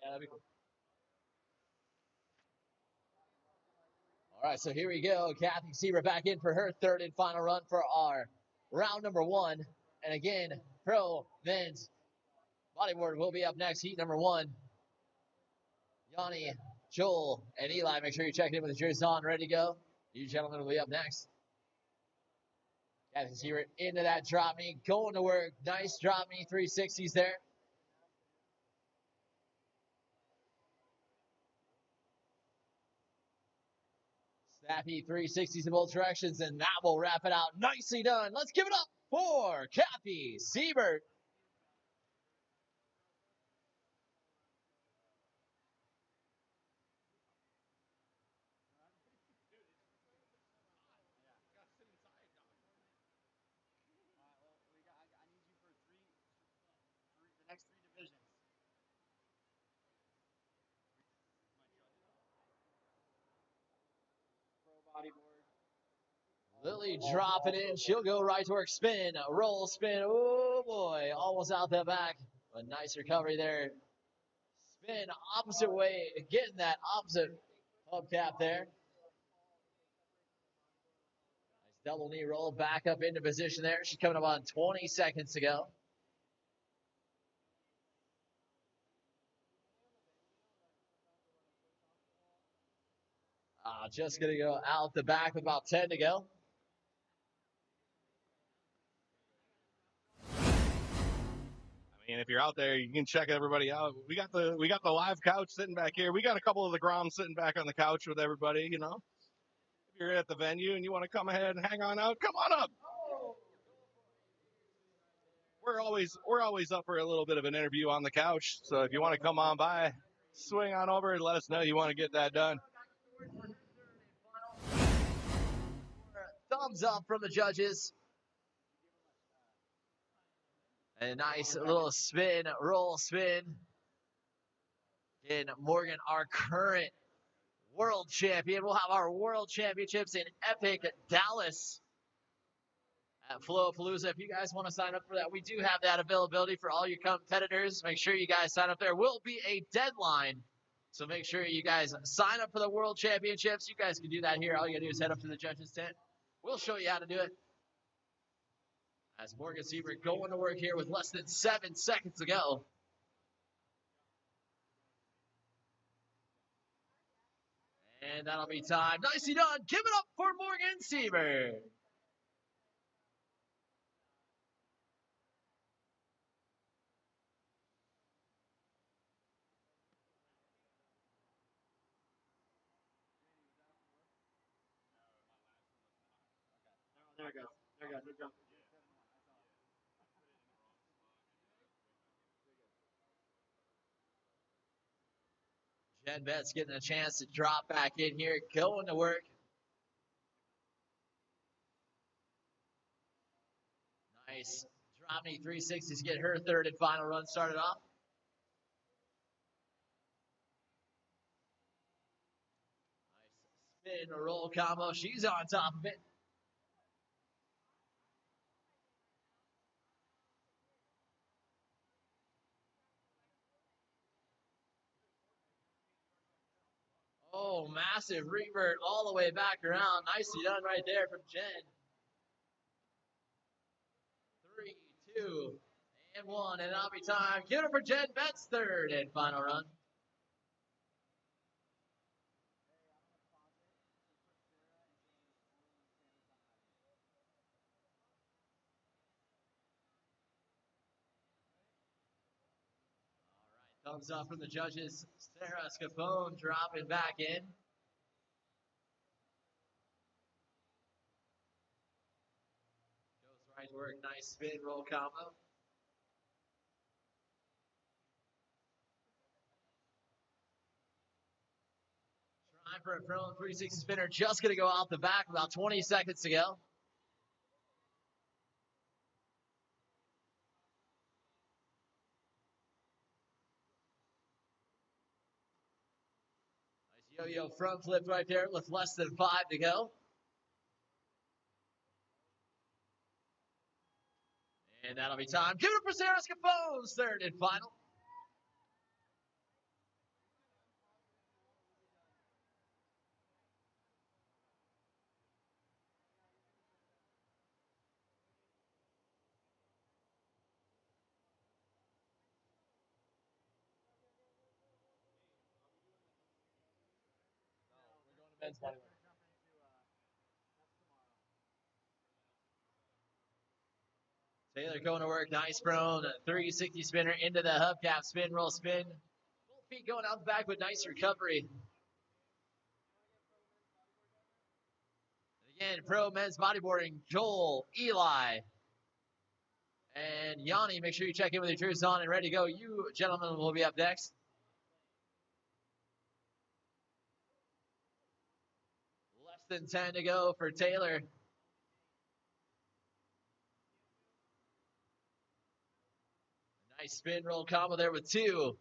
Yeah, that'd be cool. All right, so here we go. Kathy Sieber back in for her third and final run for our round number 1. And again, pro men's bodyboard will be up next. Heat number 1. Yanni, Joel, and Eli. Make sure you check in with the jerseys on, ready to go. You gentlemen will be up next. Kathy Sieber into that drop knee, going to work. Nice drop knee 360s there. Snappy 360s in both directions, and that will wrap it out. Nicely done. Let's give it up for Kathy Siebert. The next 3 divisions. Lily dropping in. She'll go right to work. Spin, roll, spin. Oh boy, almost out the back. A nice recovery there. Spin opposite way, getting that opposite hubcap there. Nice double knee roll back up into position there. She's coming up on 20 seconds to go. Just going to go out the back with about 10 to go. I mean, if you're out there, you can check everybody out. We got the live couch sitting back here. We got a couple of the Groms sitting back on the couch with everybody. You know, if you're at the venue and you want to come ahead and hang on out, come on up. We're always up for a little bit of an interview on the couch. So if you want to come on by, swing on over and let us know you want to get that done. Thumbs up from the judges. And a nice little spin, roll spin. And Morgan, our current world champion. We'll have our world championships in Epic Dallas at Flowpalooza. If you guys want to sign up for that, we do have that availability for all your competitors. Make sure you guys sign up. There will be a deadline. So make sure you guys sign up for the world championships. You guys can do that here. All you got to do is head up to the judges' tent. We'll show you how to do it. As Morgan Siebert going to work here with less than 7 seconds to go. And that'll be time. Nicely done. Give it up for Morgan Siebert. There it goes. There it goes. Good jump. Jen Betts getting a chance to drop back in here, going to work. Nice drop knee 360s to get her third and final run started off. Nice spin, roll combo. She's on top of it. Oh, massive revert all the way back around. Nicely done right there from Jen. 3, 2, and 1, and that'll be time. Give it for Jen Betts' third and final run. All right, thumbs up from the judges. Sarah Scapone dropping back in. Goes right to work. Nice spin roll combo. Trying for a prone 360 spinner. Just going to go out the back. About 20 seconds to go. Nice yo-yo front flip right there with less than 5 to go. And that'll be time. Give it up for Sarah Scapone's third and final. Men's bodywork. Taylor going to work. Nice prone. 360 spinner into the hubcap. Spin, roll, spin. Both feet going out the back with nice recovery. And again, pro men's bodyboarding. Joel, Eli, and Yanni. Make sure you check in with your troops on and ready to go. You gentlemen will be up next. Less than 10 to go for Taylor. Nice spin roll combo there with 2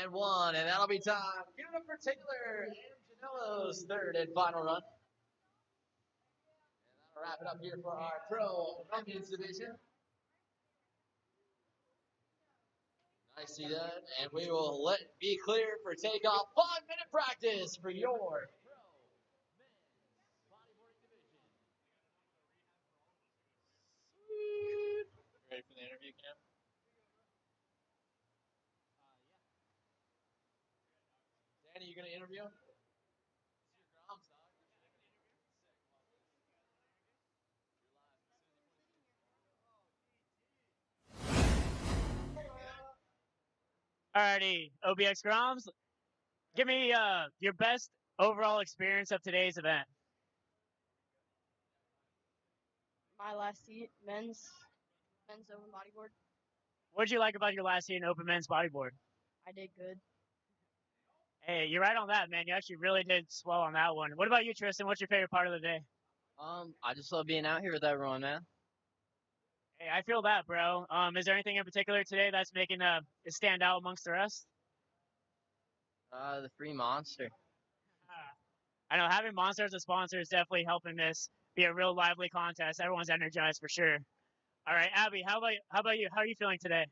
and 1, and that'll be time. Give it up for Taylor and Janello's third and final run. Wrap it up here for our pro women's division. Nicely done, and we will be clear for takeoff. 5-minute practice for your pro men's bodyboarding division. Ready for the interview, Cam? Danny, you gonna interview him? Alrighty, OBX Groms, give me your best overall experience of today's event. My last heat, men's open bodyboard. What did you like about your last heat in open men's bodyboard? I did good. Hey, you're right on that, man. You actually really did swell on that one. What about you, Tristan? What's your favorite part of the day? I just love being out here with everyone, man. Hey, I feel that, bro. Is there anything in particular today that's making it stand out amongst the rest? The free monster. I know having Monster as a sponsor is definitely helping this be a real lively contest. Everyone's energized for sure. All right, Abby, how about you? How are you feeling today?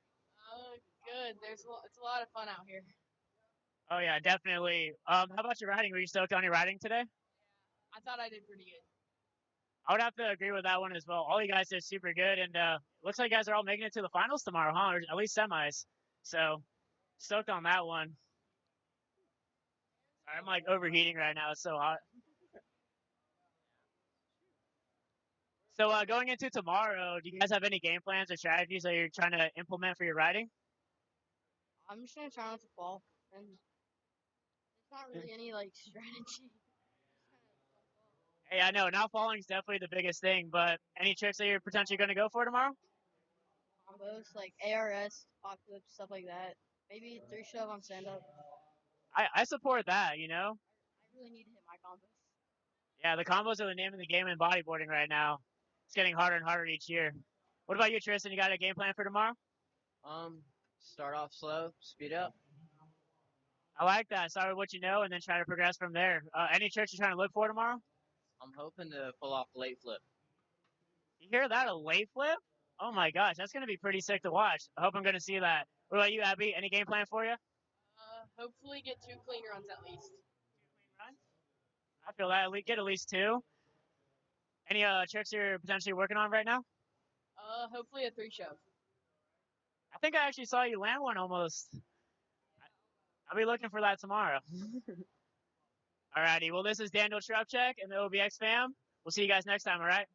Good. It's a lot of fun out here. Oh yeah, definitely. How about your riding? Were you stoked on your riding today? I thought I did pretty good. I would have to agree with that one as well. All you guys did super good, and looks like you guys are all making it to the finals tomorrow, huh? Or at least semis. So stoked on that one. Sorry, I'm like overheating right now. It's so hot. So going into tomorrow, do you guys have any game plans or strategies that you're trying to implement for your riding? I'm just gonna try not to fall, and it's not really any like strategy. Hey, I know not falling is definitely the biggest thing, but any tricks that you're potentially going to go for tomorrow? Combos like ARS, pop flips, stuff like that. Maybe 3 shove on stand up. I support that. You know. I really need to hit my combos. Yeah, the combos are the name of the game in bodyboarding right now. It's getting harder and harder each year. What about you, Tristan? You got a game plan for tomorrow? Start off slow, speed up. I like that. Start with what you know and then try to progress from there. Any tricks you're trying to look for tomorrow? I'm hoping to pull off a late flip. You hear that? A late flip? Oh my gosh, that's going to be pretty sick to watch. I hope I'm going to see that. What about you, Abby? Any game plan for you? Hopefully get 2 clean runs at least. I feel that. Get at least 2. Any tricks you're potentially working on right now? Hopefully a 3 shove. I think I actually saw you land one almost. I'll be looking for that tomorrow. Alrighty, well, this is Daniel Trupchek and the OBX fam. We'll see you guys next time, all right?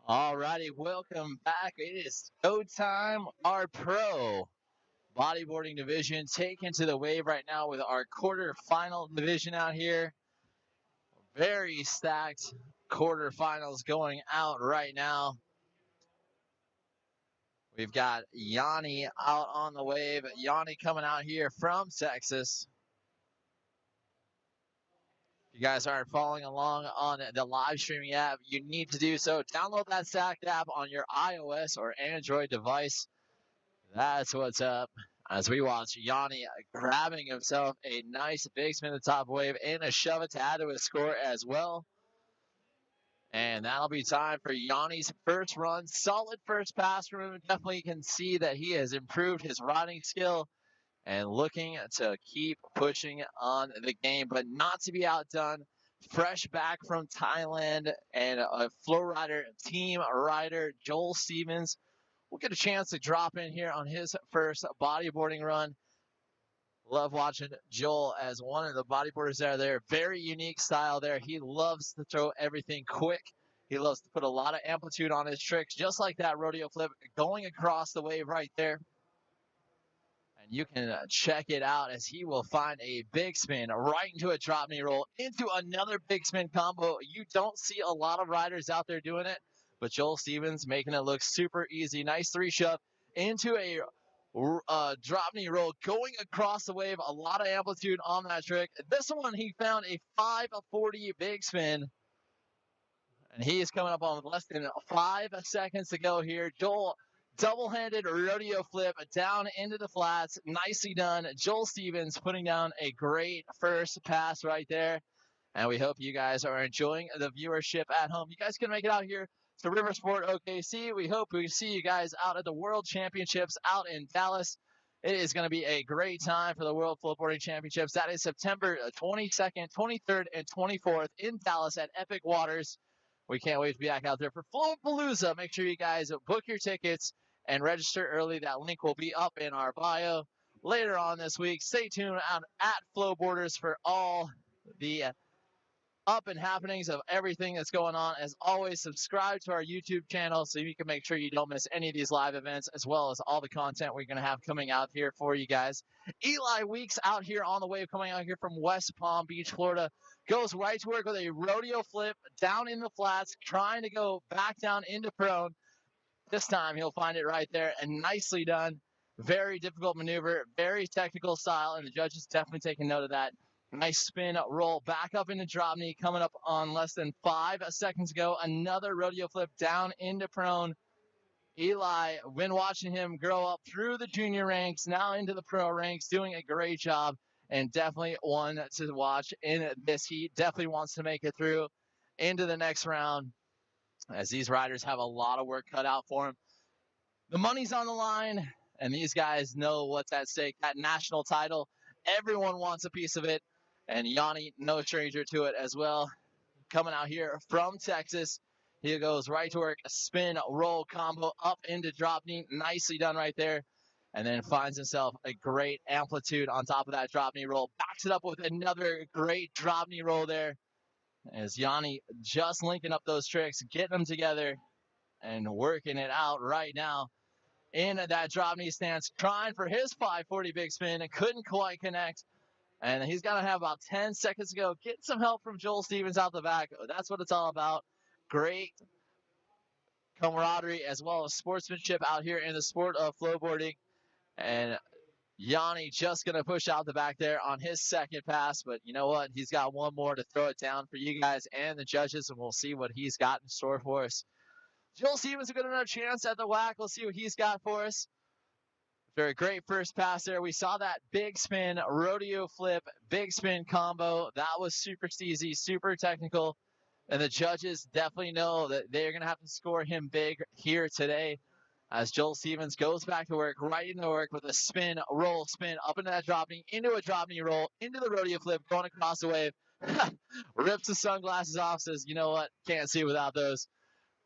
Alrighty, welcome back. It is go time. Our pro bodyboarding division taken to the wave right now with our quarterfinal division out here. Very stacked quarterfinals going out right now. We've got Yanni out on the wave. Yanni coming out here from Texas. If you guys aren't following along on the live streaming app, you need to do so. Download that Stacked app on your iOS or Android device. That's what's up. As we watch Yanni grabbing himself a nice big spin to the top wave and a shove it to add to his score as well. And that'll be time for Yanni's first run. Solid first pass from him. Definitely can see that he has improved his riding skill and looking to keep pushing on the game, but not to be outdone. Fresh back from Thailand and a FlowRider team rider, Joel Stevens, will get a chance to drop in here on his first bodyboarding run. Love watching Joel as one of the bodyboarders that are there. Very unique style there. He loves to throw everything quick. He loves to put a lot of amplitude on his tricks, just like that rodeo flip going across the wave right there. And you can check it out as he will find a big spin right into a drop knee roll, into another big spin combo. You don't see a lot of riders out there doing it, but Joel Stevens making it look super easy. Nice 3-shove into a drop knee roll going across the wave. A lot of amplitude on that trick. This one he found a 540 big spin, and he is coming up on less than 5 seconds to go here. Joel, double-handed rodeo flip down into the flats. Nicely done. Joel Stevens putting down a great first pass right there. And we hope you guys are enjoying the viewership at home. You guys can make it out here to Riversport OKC. We hope we see you guys out at the World Championships out in Dallas. It is going to be a great time for the World Floatboarding Championships. That is September 22nd, 23rd, and 24th in Dallas at Epic Waters. We can't wait to be back out there for Floatpalooza. Make sure you guys book your tickets and register early. That link will be up in our bio later on this week. Stay tuned out at Flowboarders for all the up and happenings of everything that's going on. As always, subscribe to our YouTube channel so you can make sure you don't miss any of these live events, as well as all the content we're going to have coming out here for you guys. Eli Weeks out here on the wave, coming out here from West Palm Beach, Florida, goes right to work with a rodeo flip down in the flats, trying to go back down into prone. This time he'll find it right there, and nicely done. Very difficult maneuver, very technical style, and the judges definitely taking note of that. Nice spin roll back up into drop knee, coming up on less than 5 seconds ago. Another rodeo flip down into prone. Eli, been watching him grow up through the junior ranks, now into the pro ranks, doing a great job, and definitely one to watch in this heat. Definitely wants to make it through into the next round, as these riders have a lot of work cut out for them. The money's on the line, and these guys know what's at stake. That national title, everyone wants a piece of it, and Yanni, no stranger to it as well. Coming out here from Texas, he goes right to work, a spin, roll combo up into drop knee. Nicely done right there, and then finds himself a great amplitude on top of that drop knee roll. Backs it up with another great drop knee roll there, as Yanni just linking up those tricks, getting them together, and working it out right now in that drop knee stance, trying for his 540 big spin and couldn't quite connect. And he's going to have about 10 seconds to go. Get some help from Joel Stevens out the back. That's what it's all about. Great camaraderie as well as sportsmanship out here in the sport of flowboarding. And Yanni just going to push out the back there on his second pass. But you know what? He's got one more to throw it down for you guys and the judges, and we'll see what he's got in store for us. Joel Stevens will get another chance at the whack. We'll see what he's got for us. Very great first pass there. We saw that big spin, rodeo flip, big spin combo. That was super steezy, super technical. And the judges definitely know that they're going to have to score him big here today, as Joel Stevens goes back to work, right into work with a spin, roll, spin, up into that drop knee, into a drop knee roll, into the rodeo flip, going across the wave. Rips the sunglasses off, says, you know what, can't see without those.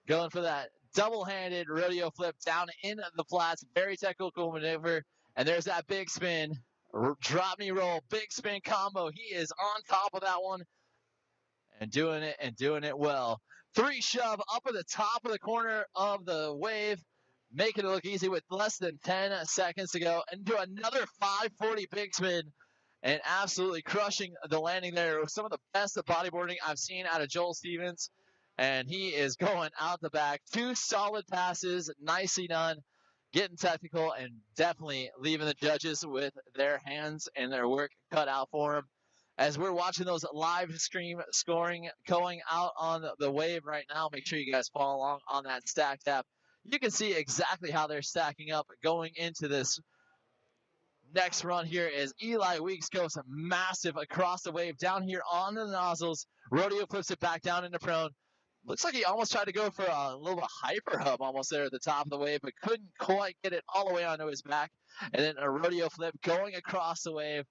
Going for that double-handed rodeo flip down in the flats. Very technical maneuver. And there's that big spin. Drop knee roll, big spin combo. He is on top of that one and doing it well. 3 shove up at the top of the corner of the wave, making it look easy with less than 10 seconds to go. And do another 540 big spin and absolutely crushing the landing there. Some of the best bodyboarding I've seen out of Joel Stevens. And he is going out the back. 2 solid passes, nicely done, getting technical, and definitely leaving the judges with their hands and their work cut out for them. As we're watching those live stream scoring going out on the wave right now, make sure you guys follow along on that stack tab. You can see exactly how they're stacking up going into this next run here as Eli Weeks goes massive across the wave down here on the nozzles. Rodeo flips it back down into prone. Looks like he almost tried to go for a little hyper hub almost there at the top of the wave, but couldn't quite get it all the way onto his back. And then a rodeo flip going across the wave.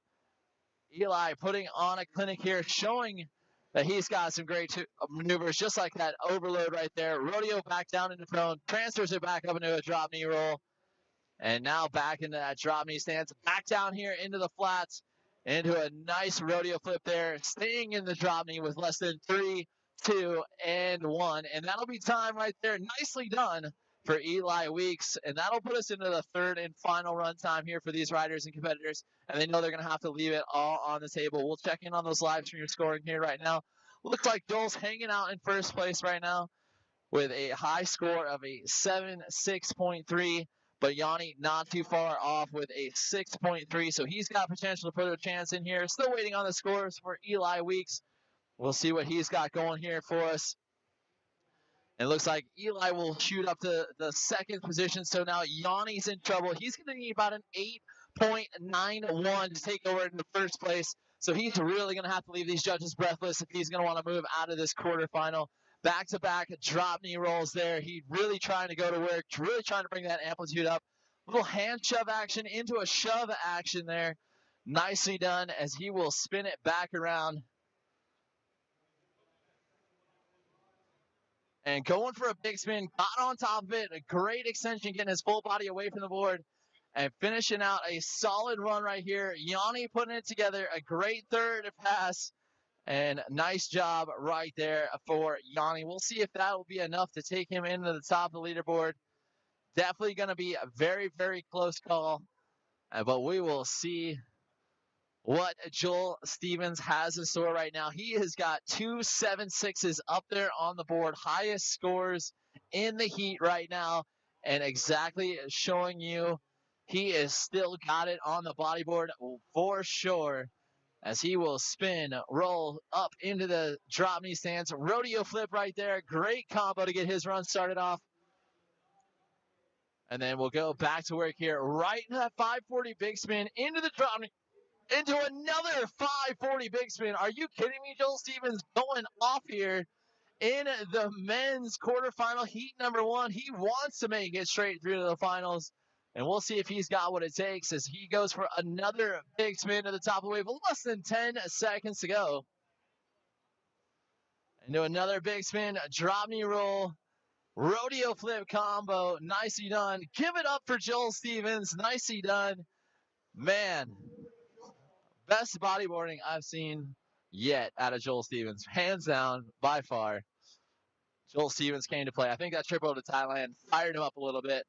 Eli putting on a clinic here, showing that he's got some great maneuvers, just like that overload right there. Rodeo back down into prone, transfers it back up into a drop knee roll. And now back into that drop knee stance, back down here into the flats, into a nice rodeo flip there, staying in the drop knee with less than 3, 2, and 1. And that'll be time right there. Nicely done for Eli Weeks. And that'll put us into the third and final run time here for these riders and competitors. And they know they're going to have to leave it all on the table. We'll check in on those live stream scoring here right now. Looks like Joel's hanging out in first place right now with a high score of a 7.6.3. But Yanni not too far off with a 6.3, so he's got potential to put a chance in here. Still waiting on the scores for Eli Weeks. We'll see what he's got going here for us. It looks like Eli will shoot up to the second position, so now Yanni's in trouble. He's going to need about an 8.91 to take over in the first place, so he's really going to have to leave these judges breathless if he's going to want to move out of this quarterfinal. Back-to-back drop knee rolls there. He really trying to go to work, really trying to bring that amplitude up. Little hand shove action into a shove action there. Nicely done as he will spin it back around. And going for a big spin, got on top of it. A great extension, getting his full body away from the board. And finishing out a solid run right here. Yanni putting it together. A great third pass. And nice job right there for Yanni. We'll see if that will be enough to take him into the top of the leaderboard. Definitely going to be a very, very close call. But we will see what Joel Stevens has in store right now. He has got 2 7.6s up there on the board. Highest scores in the heat right now. And exactly showing you he is still got it on the bodyboard for sure. As he will spin, roll up into the drop knee stance. Rodeo flip right there. Great combo to get his run started off. And then we'll go back to work here. Right into that 540 big spin. Into the drop knee. Into another 540 big spin. Are you kidding me? Joel Stevens going off here in the men's quarterfinal heat number 1. He wants to make it straight through to the finals. And we'll see if he's got what it takes as he goes for another big spin to the top of the wave. Less than 10 seconds to go. Into another big spin, drop knee roll, rodeo flip combo. Nicely done. Give it up for Joel Stevens. Nicely done. Man, best bodyboarding I've seen yet out of Joel Stevens. Hands down, by far. Joel Stevens came to play. I think that trip over to Thailand fired him up a little bit.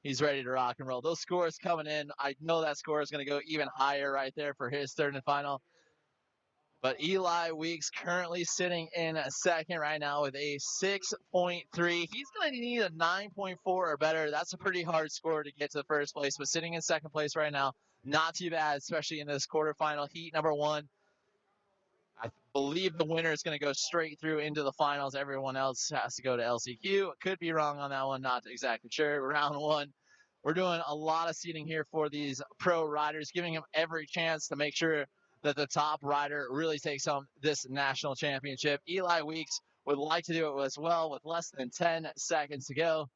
He's ready to rock and roll. Those scores coming in. I know that score is going to go even higher right there for his third and final. But Eli Weeks currently sitting in second right now with a 6.3. He's going to need a 9.4 or better. That's a pretty hard score to get to the first place. But sitting in second place right now, not too bad, especially in this quarterfinal heat number 1. I believe the winner is going to go straight through into the finals. Everyone else has to go to LCQ. Could be wrong on that one. Not exactly sure. Round 1. We're doing a lot of seeding here for these pro riders, giving them every chance to make sure that the top rider really takes home this national championship. Eli Weeks would like to do it as well with less than 10 seconds to go.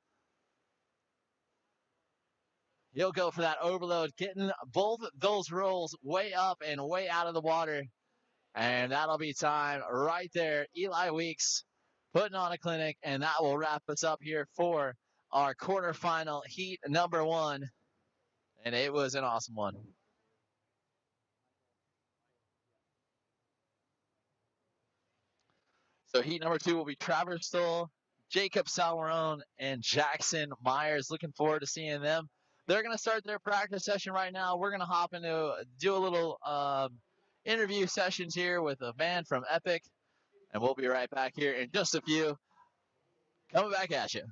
He'll go for that overload, getting both those rolls way up and way out of the water. And that'll be time right there. Eli Weeks putting on a clinic, and that will wrap us up here for our quarterfinal heat number 1. And it was an awesome one. So heat number 2 will be Travis Stoll, Jacob Salmarone, and Jackson Myers. Looking forward to seeing them. They're going to start their practice session right now. We're going to hop into do a little interview sessions here with a band from Epic, and we'll be right back here in just a few. Coming back at you.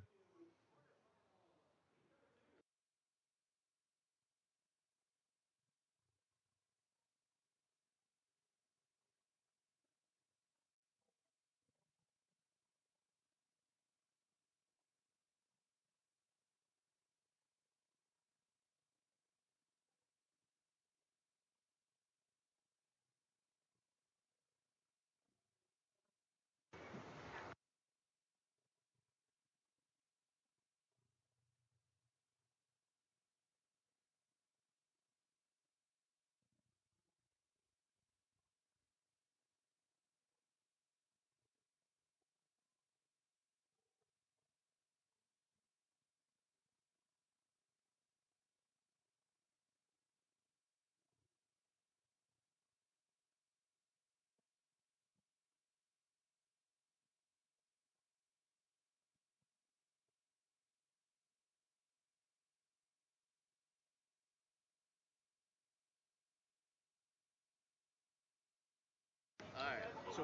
All right. So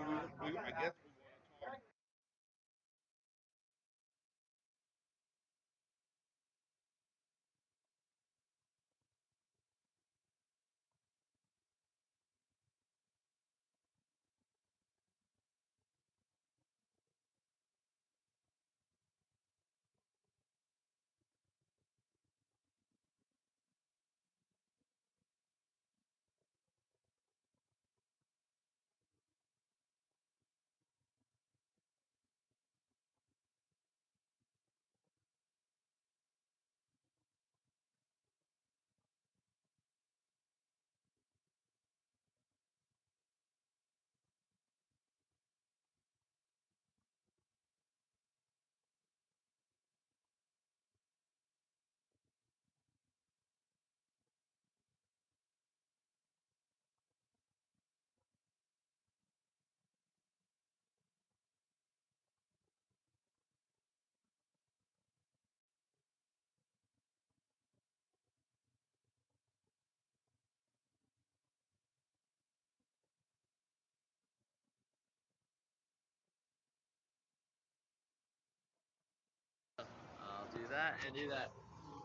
I guess. I'll do that and do that.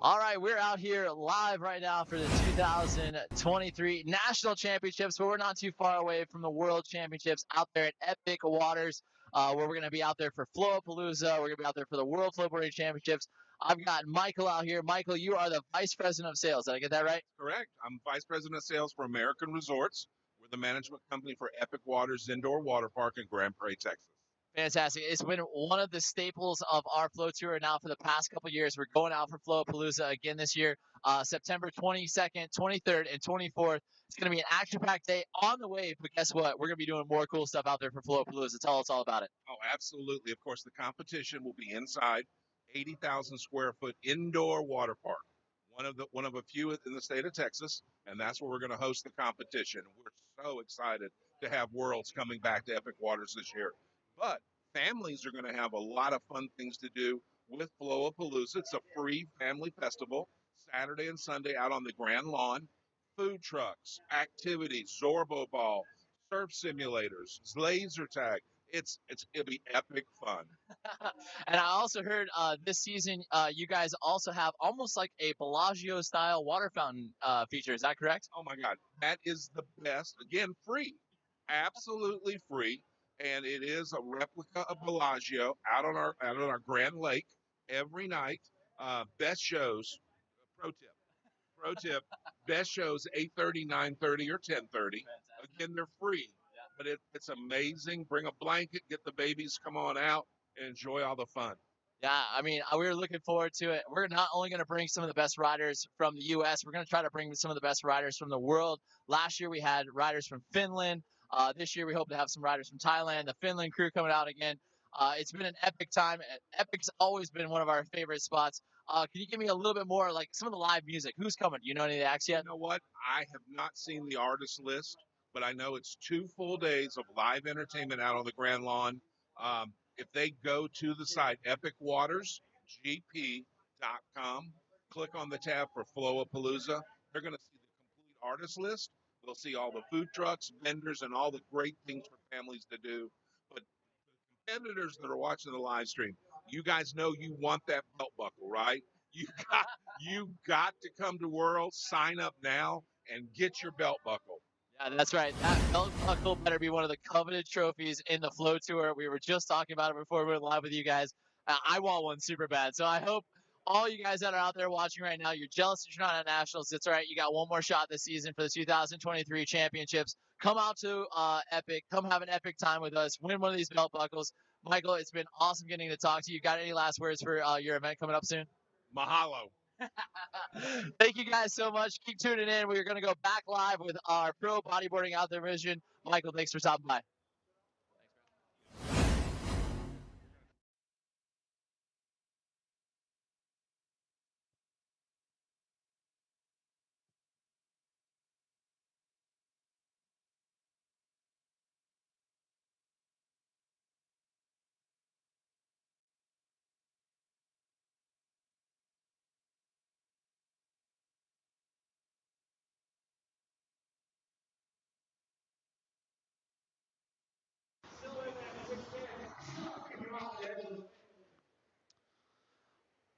All right, we're out here live right now for the 2023 National Championships, but we're not too far away from the World Championships out there at Epic Waters, where we're going to be out there for Flowapalooza. We're going to be out there for the World Flowboarding Championships. I've got Michael out here. Michael, you are the Vice President of Sales. Did I get that right? Correct. I'm Vice President of Sales for American Resorts. We're the management company for Epic Waters Indoor Water Park in Grand Prairie, Texas. Fantastic. It's been one of the staples of our Flow Tour now for the past couple of years. We're going out for Flowapalooza again this year, September 22nd, 23rd, and 24th. It's going to be an action-packed day on the way, but guess what? We're going to be doing more cool stuff out there for Flowapalooza. Tell us all about it. Oh, absolutely. Of course, the competition will be inside 80,000 square foot indoor water park. One of a few in the state of Texas, and that's where we're going to host the competition. We're so excited to have Worlds coming back to Epic Waters this year. But families are going to have a lot of fun things to do with Flowapalooza. It's a free family festival, Saturday and Sunday out on the Grand Lawn. Food trucks, activities, Zorbo ball, surf simulators, laser tag. It'll be epic fun. And I also heard this season you guys also have almost like a Bellagio style water fountain feature. Is that correct? Oh my God, that is the best. Again, free, absolutely free, and it is a replica of Bellagio out on our Grand Lake every night. Best shows. Pro tip. Pro tip. Best shows 8:30, 9:30, or 10:30. Again, they're free, but it's amazing. Bring a blanket, get the babies, come on out, and enjoy all the fun. Yeah, I mean, we were looking forward to it. We're not only going to bring some of the best riders from the U.S., we're going to try to bring some of the best riders from the world. Last year, we had riders from Finland. This year, we hope to have some riders from Thailand, the Finland crew coming out again. It's been an epic time. Epic's always been one of our favorite spots. Can you give me a little bit more, like some of the live music? Who's coming? Do you know any of the acts yet? You know what? I have not seen the artist list, but I know it's 2 full days of live entertainment out on the Grand Lawn. If they go to the site epicwatersgp.com, click on the tab for Flowapalooza, they're going to see the complete artist list. They'll see all the food trucks, vendors, and all the great things for families to do. But competitors that are watching the live stream, you guys know you want that belt buckle, right? You got you got to come to World, sign up now, and get your belt buckle. Yeah, that's right. That belt buckle better be one of the coveted trophies in the Flow Tour. We were just talking about it before we went live with you guys. I want one super bad. So I hope all you guys that are out there watching right now, you're jealous that you're not at Nationals. That's all right. You got one more shot this season for the 2023 championships. Come out to Epic. Come have an epic time with us. Win one of these belt buckles. Michael, it's been awesome getting to talk to you. Got any last words for your event coming up soon? Mahalo. Thank you guys so much. Keep tuning in. We're going to go back live with our pro bodyboarding out there vision. Michael, thanks for stopping by.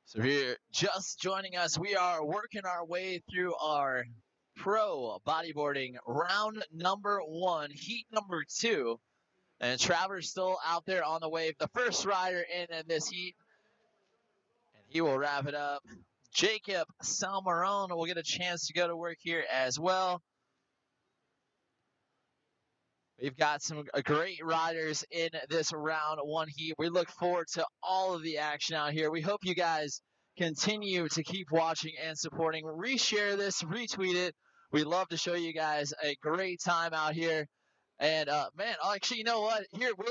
So if you're just joining us, we are working our way through our pro bodyboarding round number 1, heat number 2. And Traver's still out there on the wave, the first rider in this heat. And he will wrap it up. Jacob Salmarone will get a chance to go to work here as well. We've got some great riders in this round 1 heat. We look forward to all of the action out here. We hope you guys continue to keep watching and supporting. Reshare this, retweet it. We love to show you guys a great time out here. And man, actually, you know what? Here we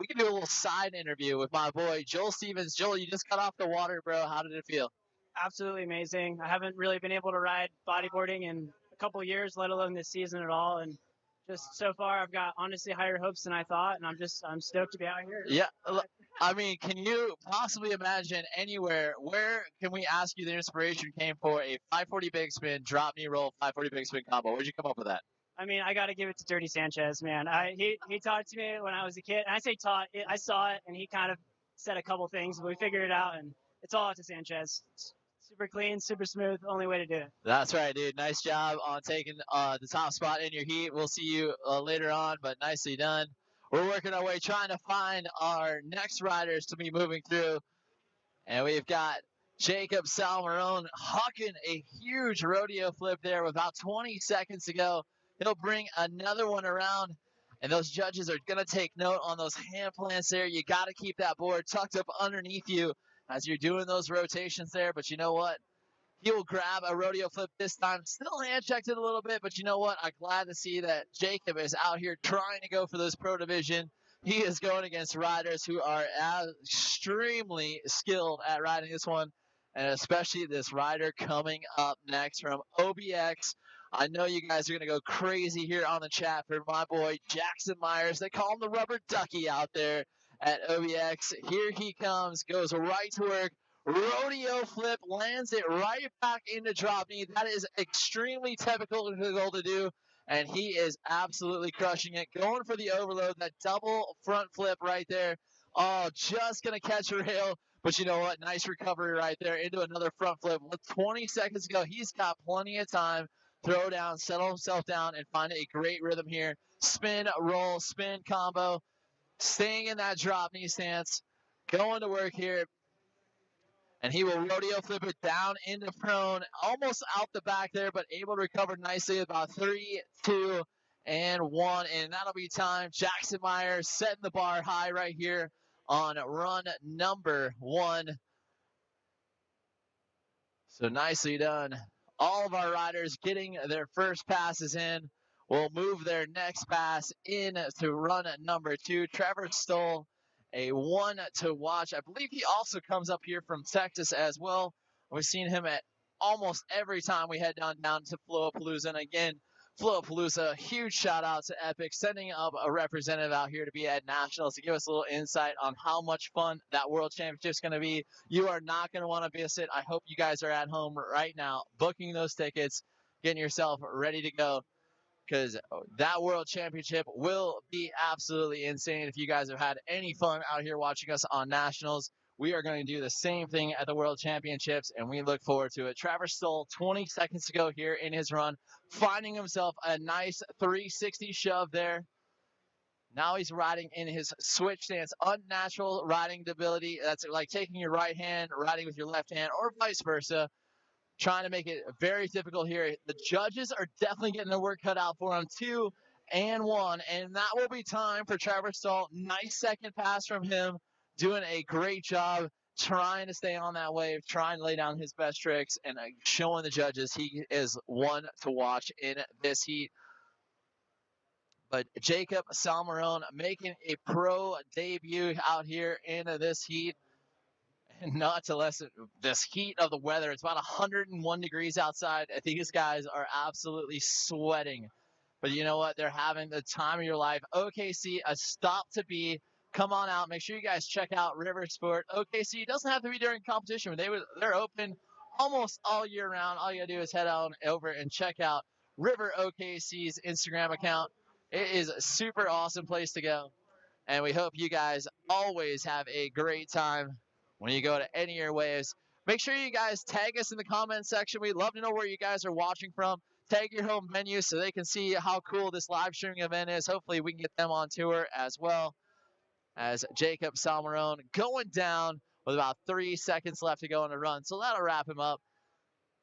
can do a little side interview with my boy Joel Stevens. Joel, you just got off the water, bro. How did it feel? Absolutely amazing. I haven't really been able to ride bodyboarding in a couple of years, let alone this season at all. And just so far, I've got honestly higher hopes than I thought, and I'm stoked to be out here. Yeah, I mean, can you possibly imagine anywhere where can we ask you the inspiration came for a 540 big spin, drop knee roll, 540 big spin combo? Where'd you come up with that? I mean, I got to give it to Dirty Sanchez, man. He taught it to me when I was a kid. And I say taught, I saw it, and he kind of said a couple things, but we figured it out, and it's all up to Sanchez. It's super clean, super smooth, only way to do it. That's right, dude. Nice job on taking the top spot in your heat. We'll see you later on, but nicely done. We're working our way trying to find our next riders to be moving through. And we've got Jacob Salmarone hucking a huge rodeo flip there with about 20 seconds to go. He'll bring another one around, and those judges are going to take note on those hand plants there. You got to keep that board tucked up underneath you as you're doing those rotations there. But you know what? He will grab a rodeo flip this time. Still hand checked it a little bit, but you know what? I'm glad to see that Jacob is out here trying to go for this pro division. He is going against riders who are extremely skilled at riding this one, and especially this rider coming up next from OBX. I know you guys are going to go crazy here on the chat for my boy Jackson Myers. They call him the rubber ducky out there at OBX. Here he comes, goes right to work. Rodeo flip, lands it right back into drop knee. That is extremely difficult to do, and he is absolutely crushing it. Going for the overload, that double front flip right there. Oh, just going to catch a rail, but you know what? Nice recovery right there into another front flip. With 20 seconds to go, he's got plenty of time. Throw down, settle himself down, and find a great rhythm here. Spin, roll, spin combo. Staying in that drop knee stance. Going to work here. And he will rodeo flip it down into prone, almost out the back there, but able to recover nicely. About 3, 2, and 1. And that'll be time. Jackson Myers setting the bar high right here on run number 1. So nicely done. All of our riders getting their first passes in will move their next pass in to run number 2. Trevor Stoll, a one to watch. I believe he also comes up here from Texas as well. We've seen him at almost every time we head down to Flowapalooza. And again, Flowpalooza. Huge shout out to Epic sending up a representative out here to be at Nationals to give us a little insight on how much fun that World Championship is going to be. You are not going to want to miss it. I hope you guys are at home right now, booking those tickets, getting yourself ready to go, because that World Championship will be absolutely insane. If you guys have had any fun out here watching us on Nationals, we are going to do the same thing at the World Championships, and we look forward to it. Travis Stoll, 20 seconds to go here in his run, finding himself a nice 360 shove there. Now he's riding in his switch stance, unnatural riding ability. That's like taking your right hand, riding with your left hand, or vice versa. Trying to make it very difficult here. The judges are definitely getting their work cut out for him. 2 and 1, and that will be time for Travis Stoll. Nice second pass from him. Doing a great job trying to stay on that wave, trying to lay down his best tricks, and showing the judges he is one to watch in this heat. But Jacob Salmarone making a pro debut out here in this heat. And not to lessen this heat of the weather. It's about 101 degrees outside. I think these guys are absolutely sweating. But you know what? They're having the time of your life. OKC, a stop to be. Come on out. Make sure you guys check out Riversport. OKC doesn't have to be during competition. They're open almost all year round. All you got to do is head on over and check out River OKC's Instagram account. It is a super awesome place to go. And we hope you guys always have a great time when you go to any of your waves. Make sure you guys tag us in the comment section. We'd love to know where you guys are watching from. Tag your home venue so they can see how cool this live streaming event is. Hopefully we can get them on tour as well. As Jacob Salmarone going down with about 3 seconds left to go in the run. So that'll wrap him up.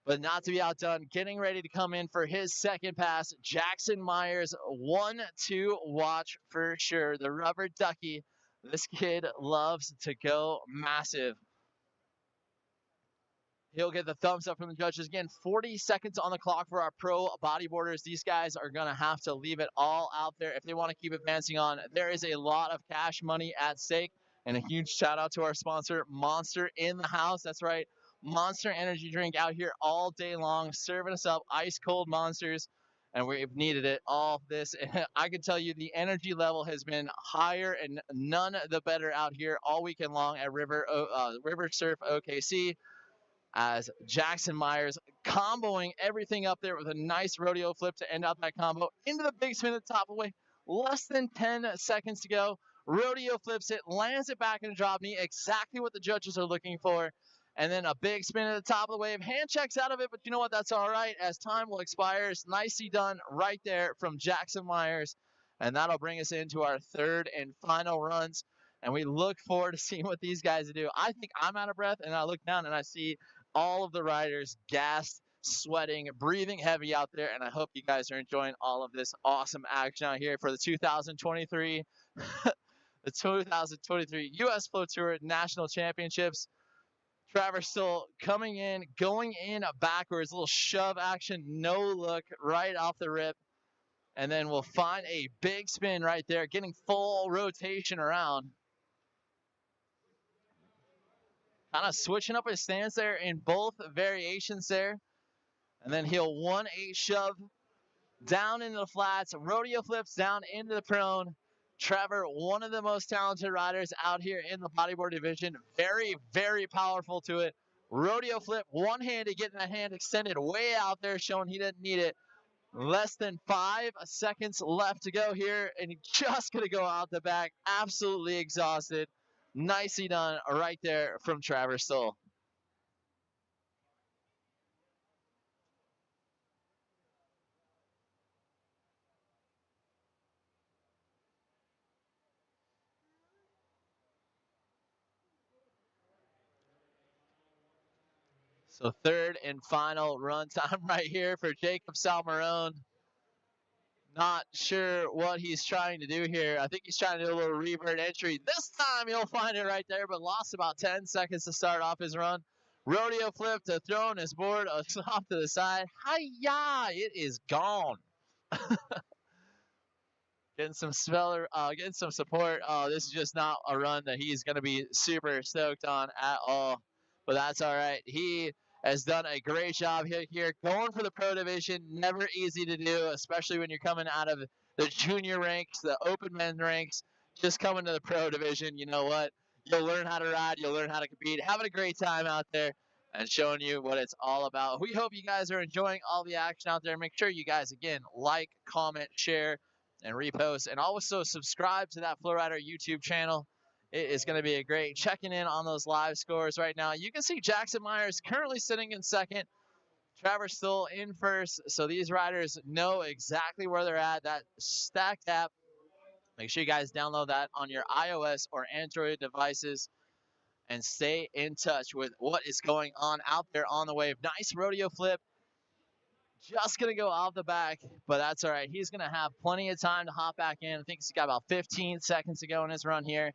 But not to be outdone, getting ready to come in for his second pass. Jackson Myers, 1-2 watch for sure. The rubber ducky. This kid loves to go massive. He'll get the thumbs up from the judges. Again, 40 seconds on the clock for our pro bodyboarders. These guys are going to have to leave it all out there if they want to keep advancing on. There is a lot of cash money at stake. And a huge shout out to our sponsor, Monster in the house. That's right. Monster energy drink out here all day long, serving us up ice cold monsters. And we've needed it all this. I can tell you the energy level has been higher and none the better out here all weekend long at River Surf OKC. As Jackson Myers comboing everything up there with a nice rodeo flip to end out that combo into the big spin at the top of the wave. Less than 10 seconds to go. Rodeo flips it, lands it back in a drop knee, exactly what the judges are looking for. And then a big spin at the top of the wave. Hand checks out of it, but you know what? That's all right as time will expire. It's nicely done right there from Jackson Myers. And that'll bring us into our third and final runs. And we look forward to seeing what these guys do. I think I'm out of breath, and I look down and I see all of the riders gassed, sweating, breathing heavy out there. And I hope you guys are enjoying all of this awesome action out here for the 2023 the 2023 U.S. Flow Tour National Championships. Travis Stoll coming in, going in backwards, a little shove action, no look right off the rip. And then we'll find a big spin right there, getting full rotation around. Kind of switching up his stance there in both variations there. And then he'll 1-8 shove down into the flats, rodeo flips down into the prone. Trevor, one of the most talented riders out here in the bodyboard division. Very, very powerful to it. Rodeo flip, one-handed, getting that hand extended way out there, showing he didn't need it. Less than 5 seconds left to go here, and just going to go out the back. Absolutely exhausted. Nicely done right there from Travis Stoll. So third and final run time right here for Jacob Salmarone. Not sure what he's trying to do here. I think he's trying to do a little revert entry. This time he'll find it right there, but lost about 10 seconds to start off his run. Rodeo flip to throwing his board off to the side. Hi-ya! It is gone. Getting some support. This is just not a run that he's going to be super stoked on at all. But that's all right. He has done a great job here. Going for the pro division, never easy to do, especially when you're coming out of the junior ranks, the open men ranks, just coming to the pro division. You know what? You'll learn how to ride. You'll learn how to compete. Having a great time out there and showing you what it's all about. We hope you guys are enjoying all the action out there. Make sure you guys, again, like, comment, share, and repost. And also subscribe to that FlowRider YouTube channel. It is going to be a great checking in on those live scores right now. You can see Jackson Myers currently sitting in second. Travers still in first. So these riders know exactly where they're at. That stacked app. Make sure you guys download that on your iOS or Android devices and stay in touch with what is going on out there on the wave. Nice rodeo flip. Just going to go off the back, but that's all right. He's going to have plenty of time to hop back in. I think he's got about 15 seconds to go in his run here.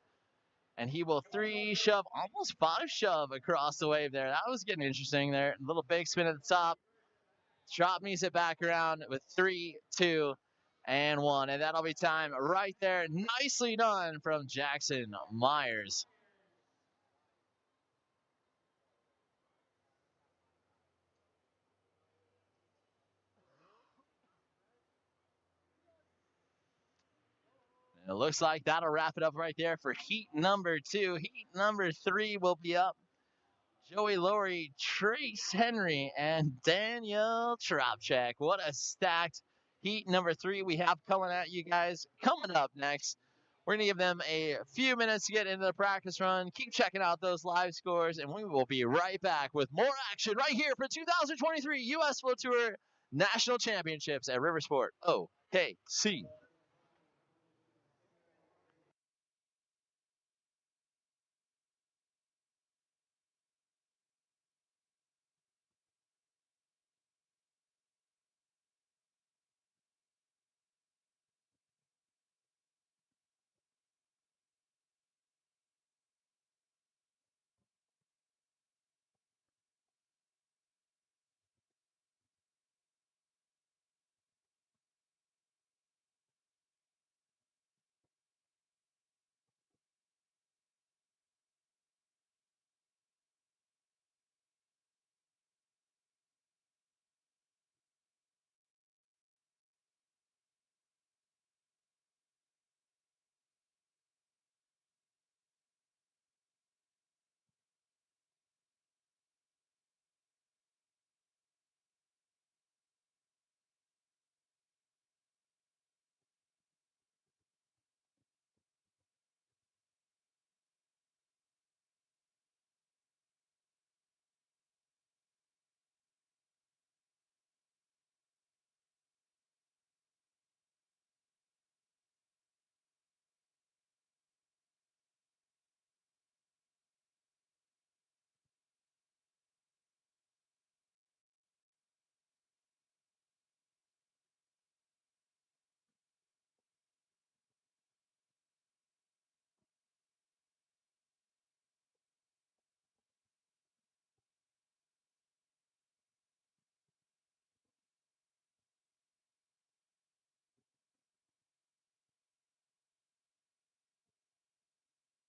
And he will 3-shove, almost 5-shove across the wave there. That was getting interesting there. A little big spin at the top. Drop music back around with 3, 2, and 1. And that'll be time right there. Nicely done from Jackson Myers. And it looks like that'll wrap it up right there for heat number 2. Heat number 3 will be up. Joey Laurie, Trace Henry, and Daniel Tropchak. What a stacked heat number 3 we have coming at you guys. Coming up next, we're going to give them a few minutes to get into the practice run. Keep checking out those live scores, and we will be right back with more action right here for 2023 U.S. Flow Tour National Championships at Riversport OKC.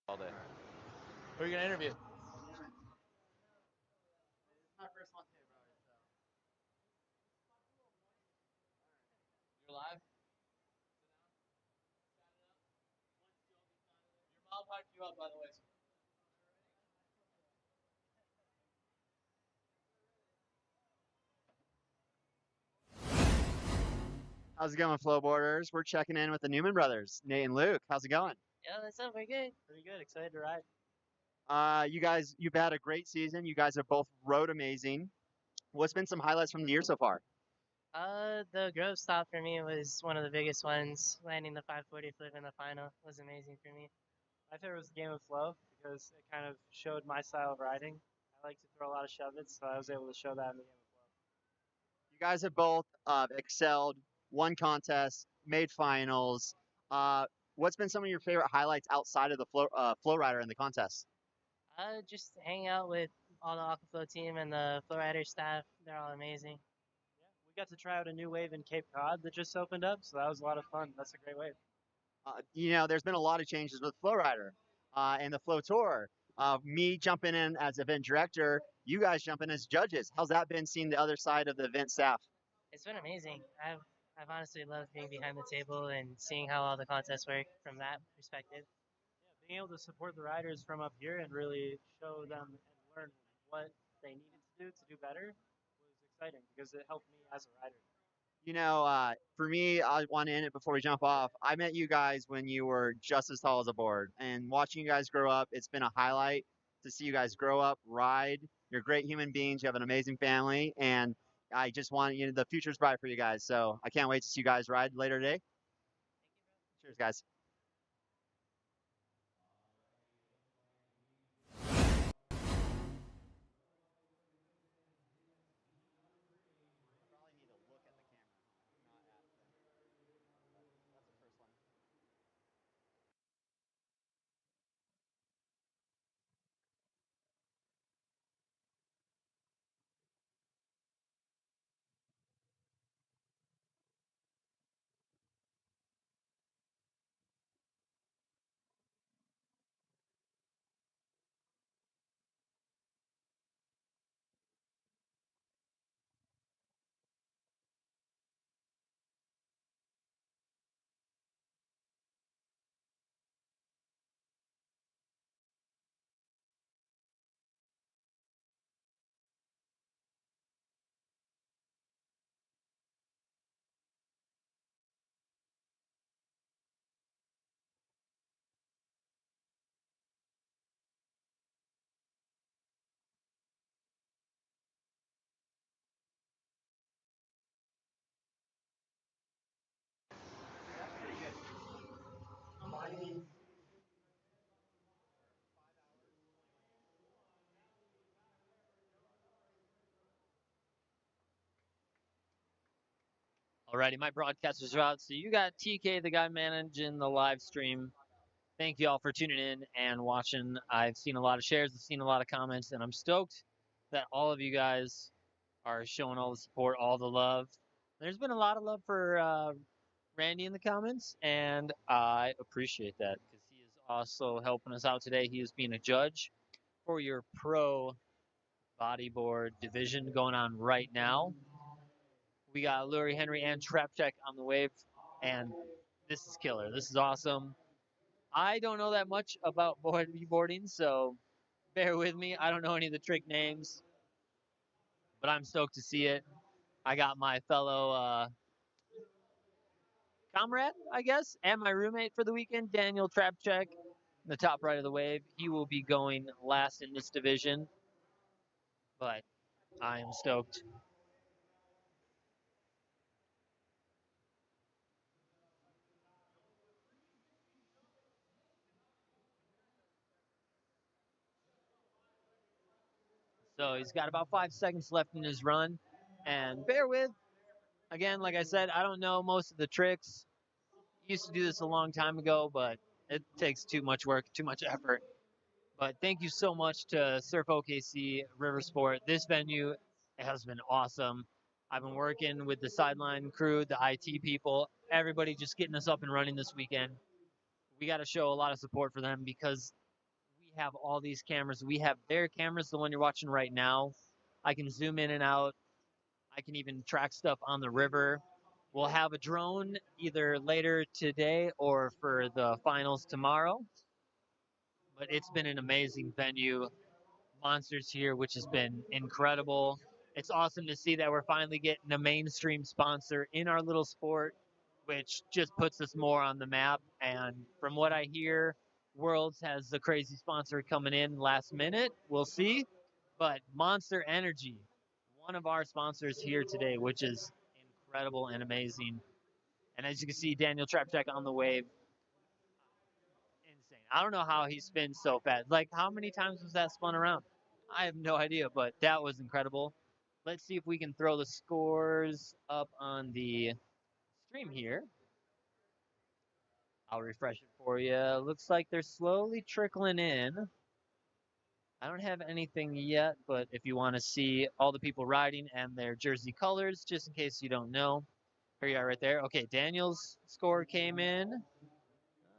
All day. Who are you going to interview? My first one too, bro. You're live? Your mom hyped you up, by the way. How's it going, Flowboarders? We're checking in with the Newman brothers, Nate and Luke. How's it going? Yeah, that's up. Pretty good. Pretty good. Excited to ride. You guys, you've had a great season. You guys have both rode amazing. What's been some highlights from the year so far? The Grove stop for me was one of the biggest ones. Landing the 540 flip in the final was amazing for me. My favorite was the Game of Flow because it kind of showed my style of riding. I like to throw a lot of shove-its, so I was able to show that in the Game of Flow. You guys have both excelled, won contests, made finals. What's been some of your favorite highlights outside of the FlowRider and the contest? Just hang out with all the Aquaflow team and the FlowRider staff. They're all amazing. Yeah, we got to try out a new wave in Cape Cod that just opened up, so that was a lot of fun. That's a great wave. There's been a lot of changes with FlowRider and the Flow Tour. Me jumping in as event director, you guys jumping as judges. How's that been seeing the other side of the event staff? It's been amazing. I've honestly loved being behind the table and seeing how all the contests work from that perspective. Being able to support the riders from up here and really show them and learn what they needed to do better was exciting because it helped me as a rider. You know, for me, I want to end it before we jump off. I met you guys when you were just as tall as a board, and watching you guys grow up, it's been a highlight to see you guys grow up, ride. You're great human beings. You have an amazing family, and I just want you know the future's bright for you guys. So I can't wait to see you guys ride later today. Cheers, guys. Alrighty, my broadcasters are out. So you got TK, the guy managing the live stream. Thank you all for tuning in and watching. I've seen a lot of shares, I've seen a lot of comments, and I'm stoked that all of you guys are showing all the support, all the love. There's been a lot of love for Randy in the comments, and I appreciate that because he is also helping us out today. He is being a judge for your pro bodyboard division going on right now. We got Lurie Henry and Trap Check on the wave, and this is killer. This is awesome. I don't know that much about boarding, so bear with me. I don't know any of the trick names, but I'm stoked to see it. I got my fellow comrade, I guess, and my roommate for the weekend, Daniel Trapcheck, in the top right of the wave. He will be going last in this division, but I am stoked. So he's got about 5 seconds left in his run, and bear with. Again, like I said, I don't know most of the tricks. Used to do this a long time ago, but it takes too much work, too much effort. But thank you so much to Surf OKC, Riversport. This venue has been awesome. I've been working with the sideline crew, the IT people, everybody just getting us up and running this weekend. We got to show a lot of support for them because we have all these cameras. We have their cameras, the one you're watching right now. I can zoom in and out. I can even track stuff on the river. We'll have a drone either later today or for the finals tomorrow. But it's been an amazing venue. Monsters here, which has been incredible. It's awesome to see that we're finally getting a mainstream sponsor in our little sport, which just puts us more on the map. And from what I hear, Worlds has the crazy sponsor coming in last minute. We'll see. But Monster Energy, one of our sponsors here today, which is incredible and amazing. And as you can see, Daniel Trapcheck on the wave. Insane. I don't know how he spins so fast. Like, how many times was that spun around? I have no idea, but that was incredible. Let's see if we can throw the scores up on the stream here. I'll refresh it for you. Looks like they're slowly trickling in. I don't have anything yet, but if you want to see all the people riding and their jersey colors, just in case you don't know, here you are right there. Okay, Daniel's score came in.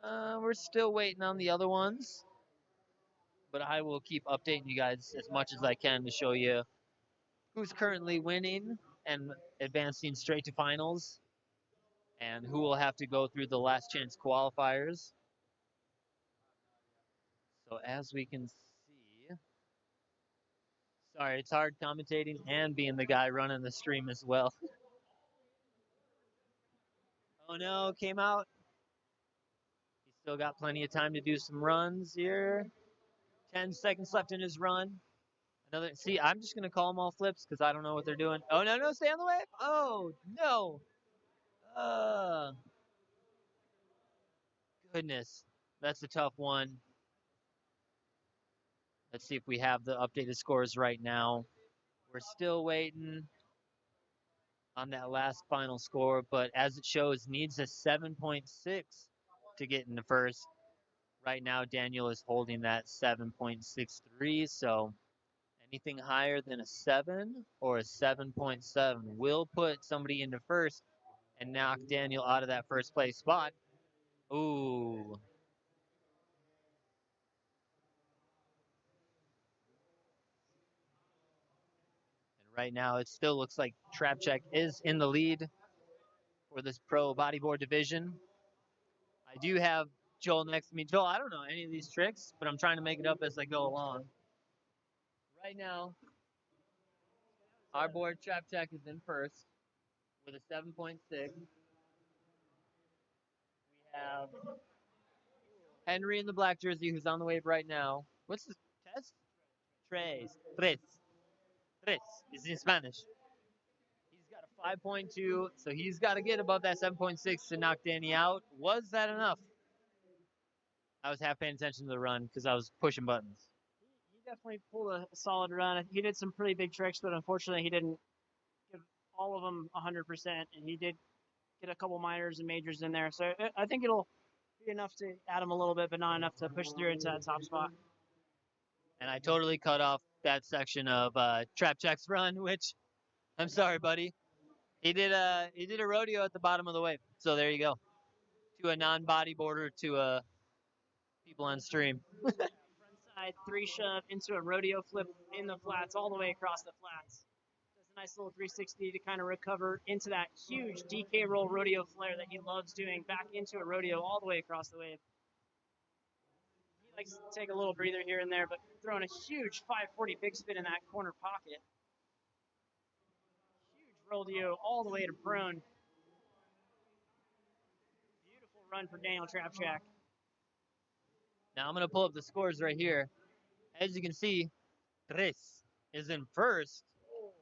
We're still waiting on the other ones. but I will keep updating you guys as much as I can to show you who's currently winning and advancing straight to finals, and who will have to go through the last chance qualifiers. So as we can see, sorry, it's hard commentating and being the guy running the stream as well. Oh no, came out. He's still got plenty of time to do some runs here. 10 seconds left in his run. Another, see, I'm just going to call them all flips because I don't know what they're doing. Oh, no, no, stay on the wave. Oh, no. Goodness. That's a tough one. Let's see if we have the updated scores right now. We're still waiting on that last final score, but as it shows, needs a 7.6 to get into first. Right now, Daniel is holding that 7.63, so anything higher than a 7 or a 7.7 will put somebody into first and knock Daniel out of that first place spot. Ooh. And right now, it still looks like Trap Check is in the lead for this pro bodyboard division. I do have Joel next to me. Joel, I don't know any of these tricks, but I'm trying to make it up as I go along. Right now, our board Trap Check is in first with a 7.6. We have Henry in the black jersey, who's on the wave right now. What's the test? Tres. Tres is in Spanish. He's got a 5.2, so he's got to get above that 7.6 to knock Danny out. Was that enough? I was half paying attention to the run because I was pushing buttons. He definitely pulled a solid run. He did some pretty big tricks, but unfortunately he didn't give all of them 100%, and he did get a couple minors and majors in there. So I think it'll be enough to add him a little bit, but not enough to push through into that top spot. And I totally cut off that section of Trap Check's run, which I'm sorry, buddy. He did a rodeo at the bottom of the wave. So there you go. To a non-bodyboarder to people on stream. Frontside 3 shove into a rodeo flip in the flats all the way across the flats. Does a nice little 360 to kind of recover into that huge DK roll rodeo flare that he loves doing back into a rodeo all the way across the wave. He likes to take a little breather here and there, but throwing a huge 540 big spin in that corner pocket. Huge rodeo all the way to prone. Beautiful run for Daniel Trapjack. Now I'm going to pull up the scores right here. As you can see, Tres is in first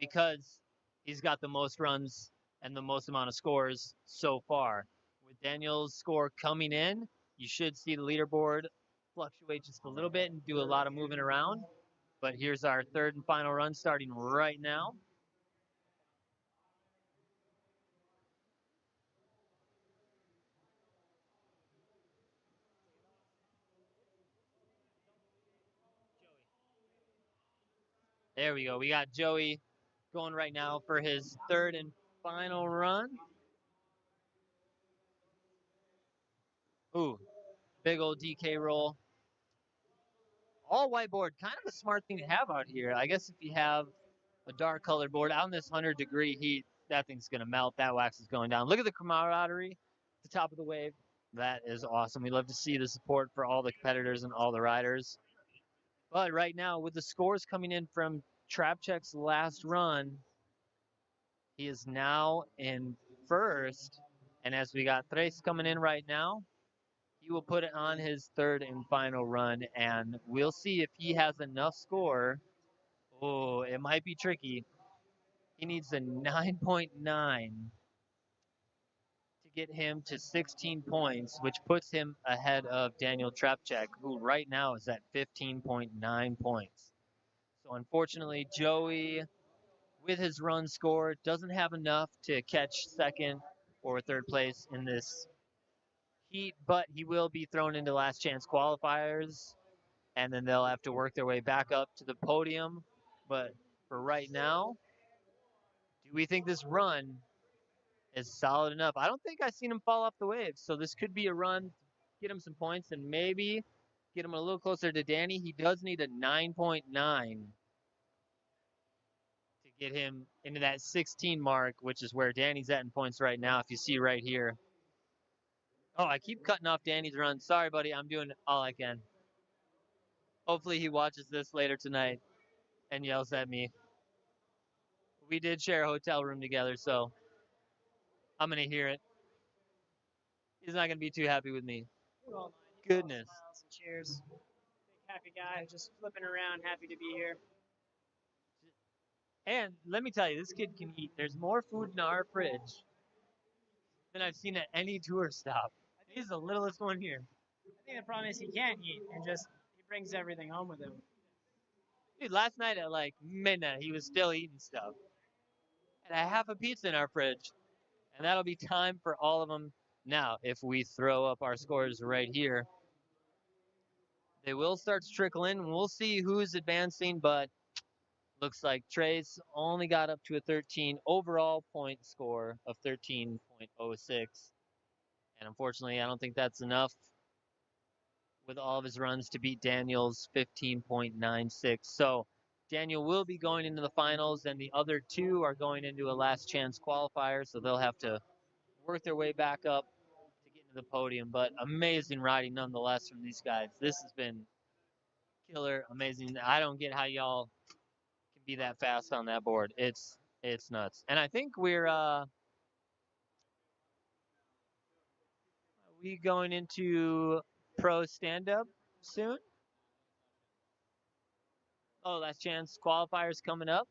because he's got the most runs and the most amount of scores so far. With Daniel's score coming in, you should see the leaderboard fluctuate just a little bit and do a lot of moving around. But here's our third and final run starting right now. There we go. We got Joey going right now for his third and final run. Ooh, big old DK roll. All whiteboard, kind of a smart thing to have out here. I guess if you have a dark colored board out in this 100-degree heat, that thing's going to melt. That wax is going down. Look at the camaraderie at the top of the wave. That is awesome. We love to see the support for all the competitors and all the riders. But right now, with the scores coming in from Trap Check's last run, he is now in first. And as we got Tres coming in right now, he will put it on his third and final run. And we'll see if he has enough score. Oh, it might be tricky. He needs a 9.9 to get him to 16 points, which puts him ahead of Daniel Trapcheck, who right now is at 15.9 points. So unfortunately, Joey, with his run score, doesn't have enough to catch second or third place in this heat, but he will be thrown into last chance qualifiers, and then they'll have to work their way back up to the podium. But for right now, do we think this run is solid enough? I don't think I've seen him fall off the wave, so this could be a run, get him some points, and maybe get him a little closer to Danny. He does need a 9.9 to get him into that 16 mark, which is where Danny's at in points right now, if you see right here. Oh, I keep cutting off Danny's run. Sorry, buddy. I'm doing all I can. Hopefully he watches this later tonight and yells at me. We did share a hotel room together, so I'm going to hear it. He's not going to be too happy with me. Well, Goodness. smiles and cheers. Big happy guy, just flipping around, happy to be here. And let me tell you, this kid can eat. There's more food in our fridge than I've seen at any tour stop. He's the littlest one here. I think the problem is he can't eat and just he brings everything home with him. Dude, last night at like midnight, he was still eating stuff. And I have a pizza in our fridge. And that'll be time for all of them. Now, if we throw up our scores right here, they will start to trickle in. We'll see who's advancing, but looks like Trace only got up to a 13 overall point score of 13.06. And unfortunately, I don't think that's enough with all of his runs to beat Daniel's 15.96. So Daniel will be going into the finals, and the other two are going into a last chance qualifier, so they'll have to work their way back up to get into the podium. But amazing riding nonetheless from these guys. This has been killer, amazing. I don't get how y'all can be that fast on that board. It's nuts. And I think we going into pro stand-up soon. Oh, last chance qualifiers coming up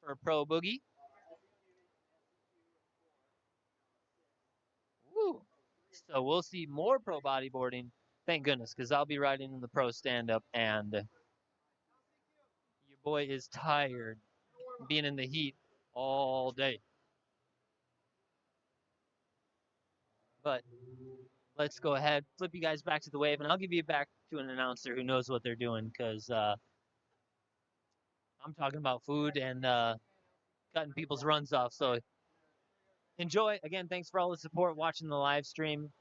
for pro boogie. Woo. So we'll see more pro bodyboarding. Thank goodness, because I'll be riding in the pro stand-up, and your boy is tired being in the heat all day. But let's go ahead, flip you guys back to the wave, and I'll give you back to an announcer who knows what they're doing, because I'm talking about food and cutting people's runs off. So enjoy. Again, thanks for all the support watching the live stream.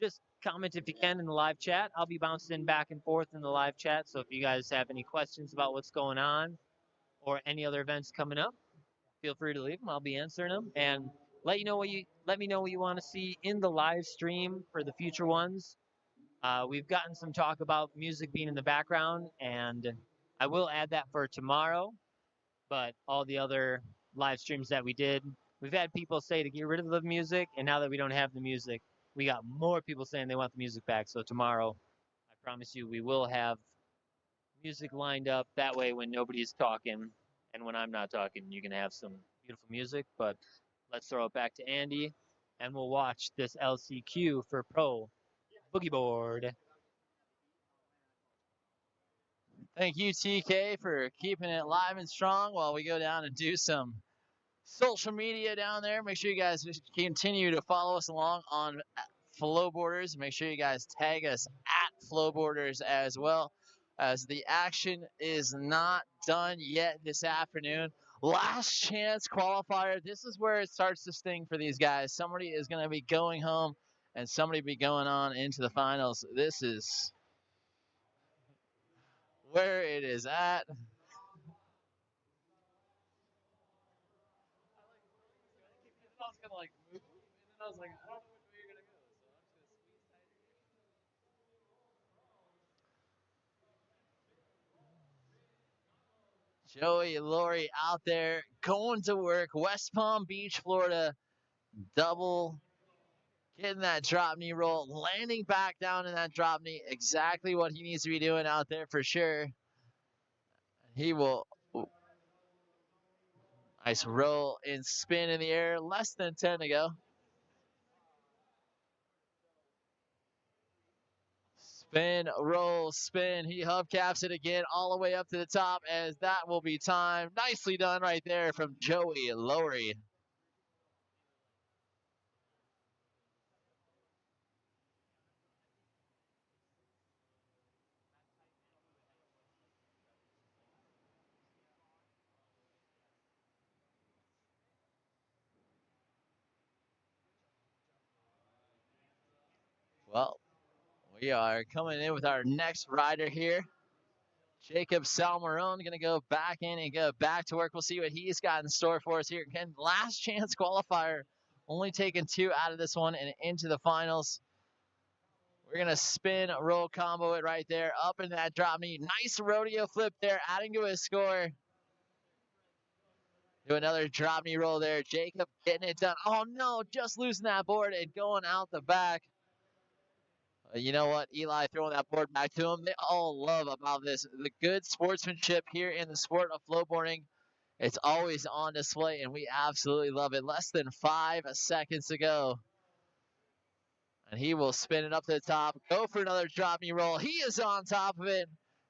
Just comment if you can in the live chat. I'll be bouncing back and forth in the live chat. So if you guys have any questions about what's going on or any other events coming up, feel free to leave them. I'll be answering them, and let me know what you want to see in the live stream for the future ones. We've gotten some talk about music being in the background, and I will add that for tomorrow. But all the other live streams that we did, we've had people say to get rid of the music, and now that we don't have the music, we got more people saying they want the music back. So tomorrow, I promise you, we will have music lined up. That way, when nobody's talking and when I'm not talking, you can have some beautiful music. But let's throw it back to Andy, and we'll watch this LCQ for Pro Boogie Board. Thank you, TK, for keeping it live and strong while we go down and do some social media down there. Make sure you guys continue to follow us along on Flowboarders. Make sure you guys tag us at Flowboarders as well, as the action is not done yet this afternoon. Last chance qualifier. This is where it starts to sting for these guys. Somebody is going to be going home and somebody be going on into the finals. This is where it is at. Joey Laurie out there going to work. West Palm Beach, Florida. Double. Getting that drop knee roll. Landing back down in that drop knee. Exactly what he needs to be doing out there for sure. He will. Nice roll and spin in the air. Less than 10 to go. Spin, roll, spin. He hubcaps it again all the way up to the top, as that will be time. Nicely done right there from Joey Laurie. Well, We are coming in with our next rider here. Jacob Salmarone going to go back in and go back to work. We'll see what he's got in store for us here. Again, last chance qualifier. Only taking 2 out of this one and into the finals. We're going to spin, roll combo it right there. Up in that drop knee. Nice rodeo flip there, adding to his score. Do another drop knee roll there. Jacob getting it done. Oh, no, just losing that board and going out the back. You know what? Eli throwing that board back to him. They all love about this. The good sportsmanship here in the sport of flowboarding. It's always on display, and we absolutely love it. Less than 5 seconds to go. And he will spin it up to the top. Go for another drop knee roll. He is on top of it.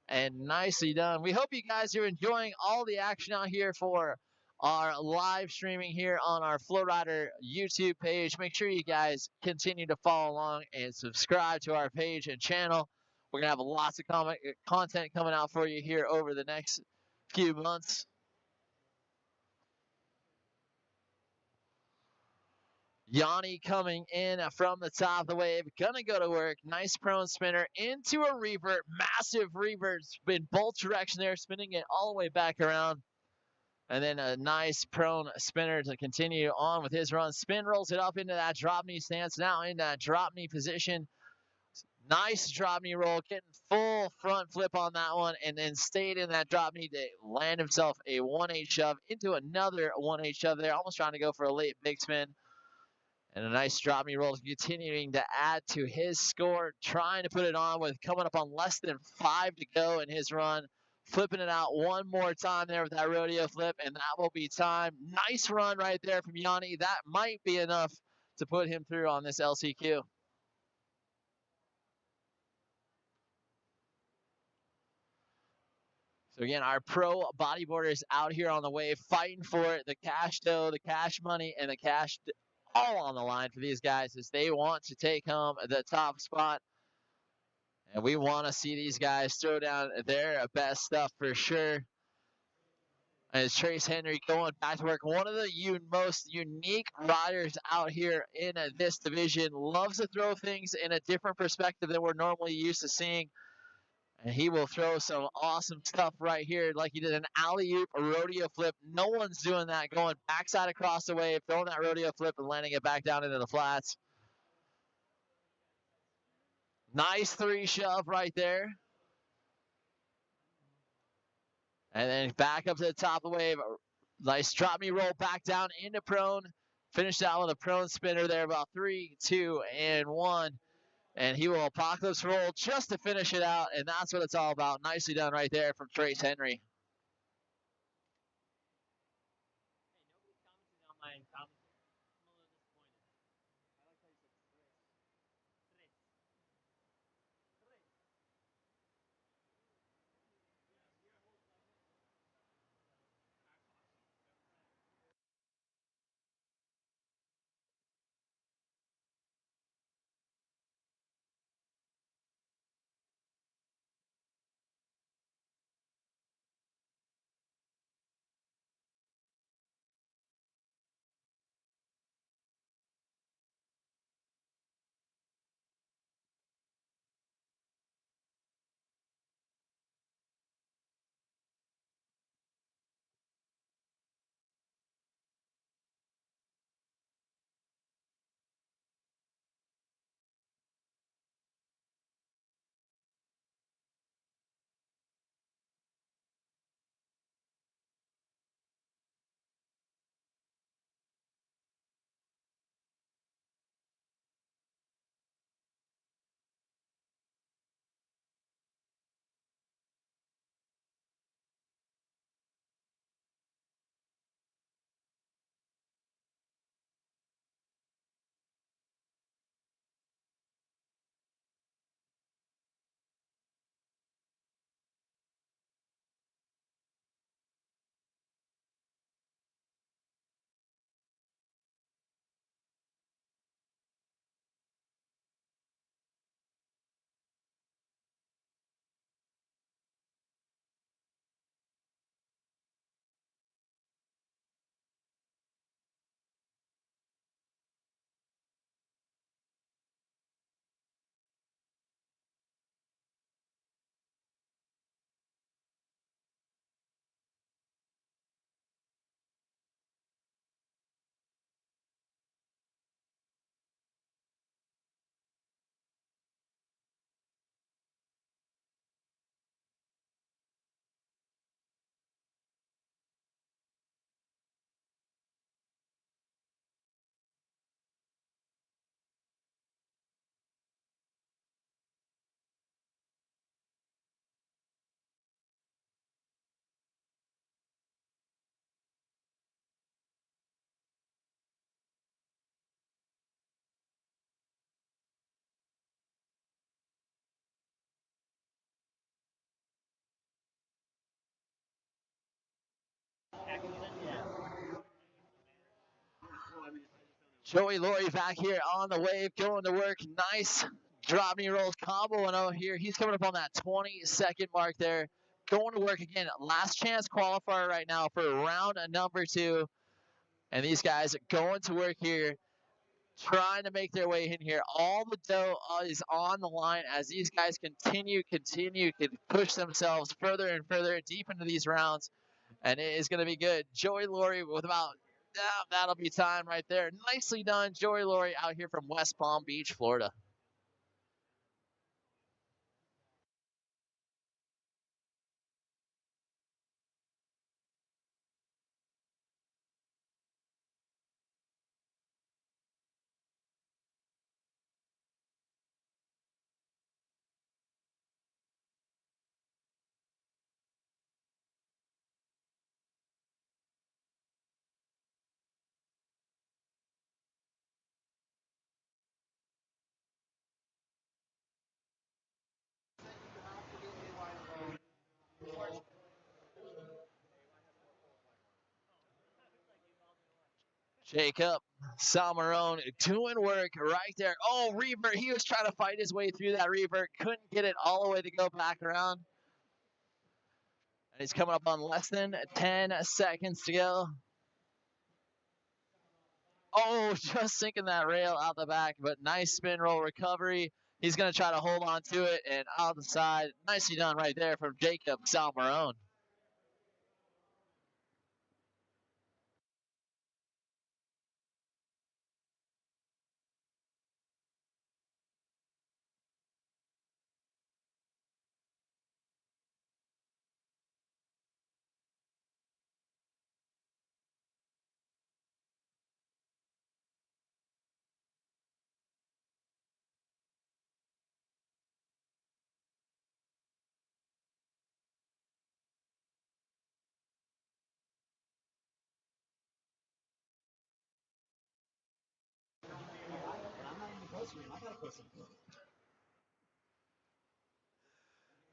And nicely done. We hope you guys are enjoying all the action out here for our live streaming here on our FlowRider YouTube page. Make sure you guys continue to follow along and subscribe to our page and channel. We're going to have lots of content coming out for you here over the next few months. Yanni coming in from the top of the wave. Gonna go to work. Nice prone spinner into a revert. Massive revert in both directions there, spinning it all the way back around. And then a nice prone spinner to continue on with his run. Spin rolls it up into that drop knee stance. Now in that drop knee position. Nice drop knee roll. Getting full front flip on that one. And then stayed in that drop knee to land himself a 1-8 shove into another 1-8 shove there. Almost trying to go for a late big spin. And a nice drop knee roll, continuing to add to his score. Trying to put it on with coming up on less than 5 to go in his run. Flipping it out one more time there with that rodeo flip, and that will be time. Nice run right there from Yanni. That might be enough to put him through on this LCQ. So again, our pro bodyboarders out here on the wave fighting for it. The cash dough, the cash money, and the cash all on the line for these guys as they want to take home the top spot. And we want to see these guys throw down their best stuff for sure. As Trace Henry going back to work, one of the most unique riders out here in this division. Loves to throw things in a different perspective than we're normally used to seeing. And he will throw some awesome stuff right here, like he did an alley-oop, a rodeo flip. No one's doing that, going backside across the wave, throwing that rodeo flip and landing it back down into the flats. Nice 3 shove right there. And then back up to the top of the wave. Nice drop me roll back down into prone. Finished out with a prone spinner there, about 3, 2, and 1. And he will apocalypse roll just to finish it out. And that's what it's all about. Nicely done right there from Trace Henry. Joey Laurie back here on the wave, going to work. Nice drop knee rolls combo and over here. He's coming up on that 20-second mark there. Going to work again. Last chance qualifier right now for round number 2. And these guys are going to work here, trying to make their way in here. All the dough is on the line as these guys continue to push themselves further and further deep into these rounds. And it is going to be good. Joey Laurie with about, that'll be time right there. Nicely done, Joey Laurie out here from West Palm Beach, Florida. Jacob Salmarone doing work right there. Oh, revert. He was trying to fight his way through that revert. Couldn't get it all the way to go back around. And he's coming up on less than 10 seconds to go. Oh, just sinking that rail out the back, but nice spin roll recovery. He's going to try to hold on to it and out the side. Nicely done right there from Jacob Salmarone.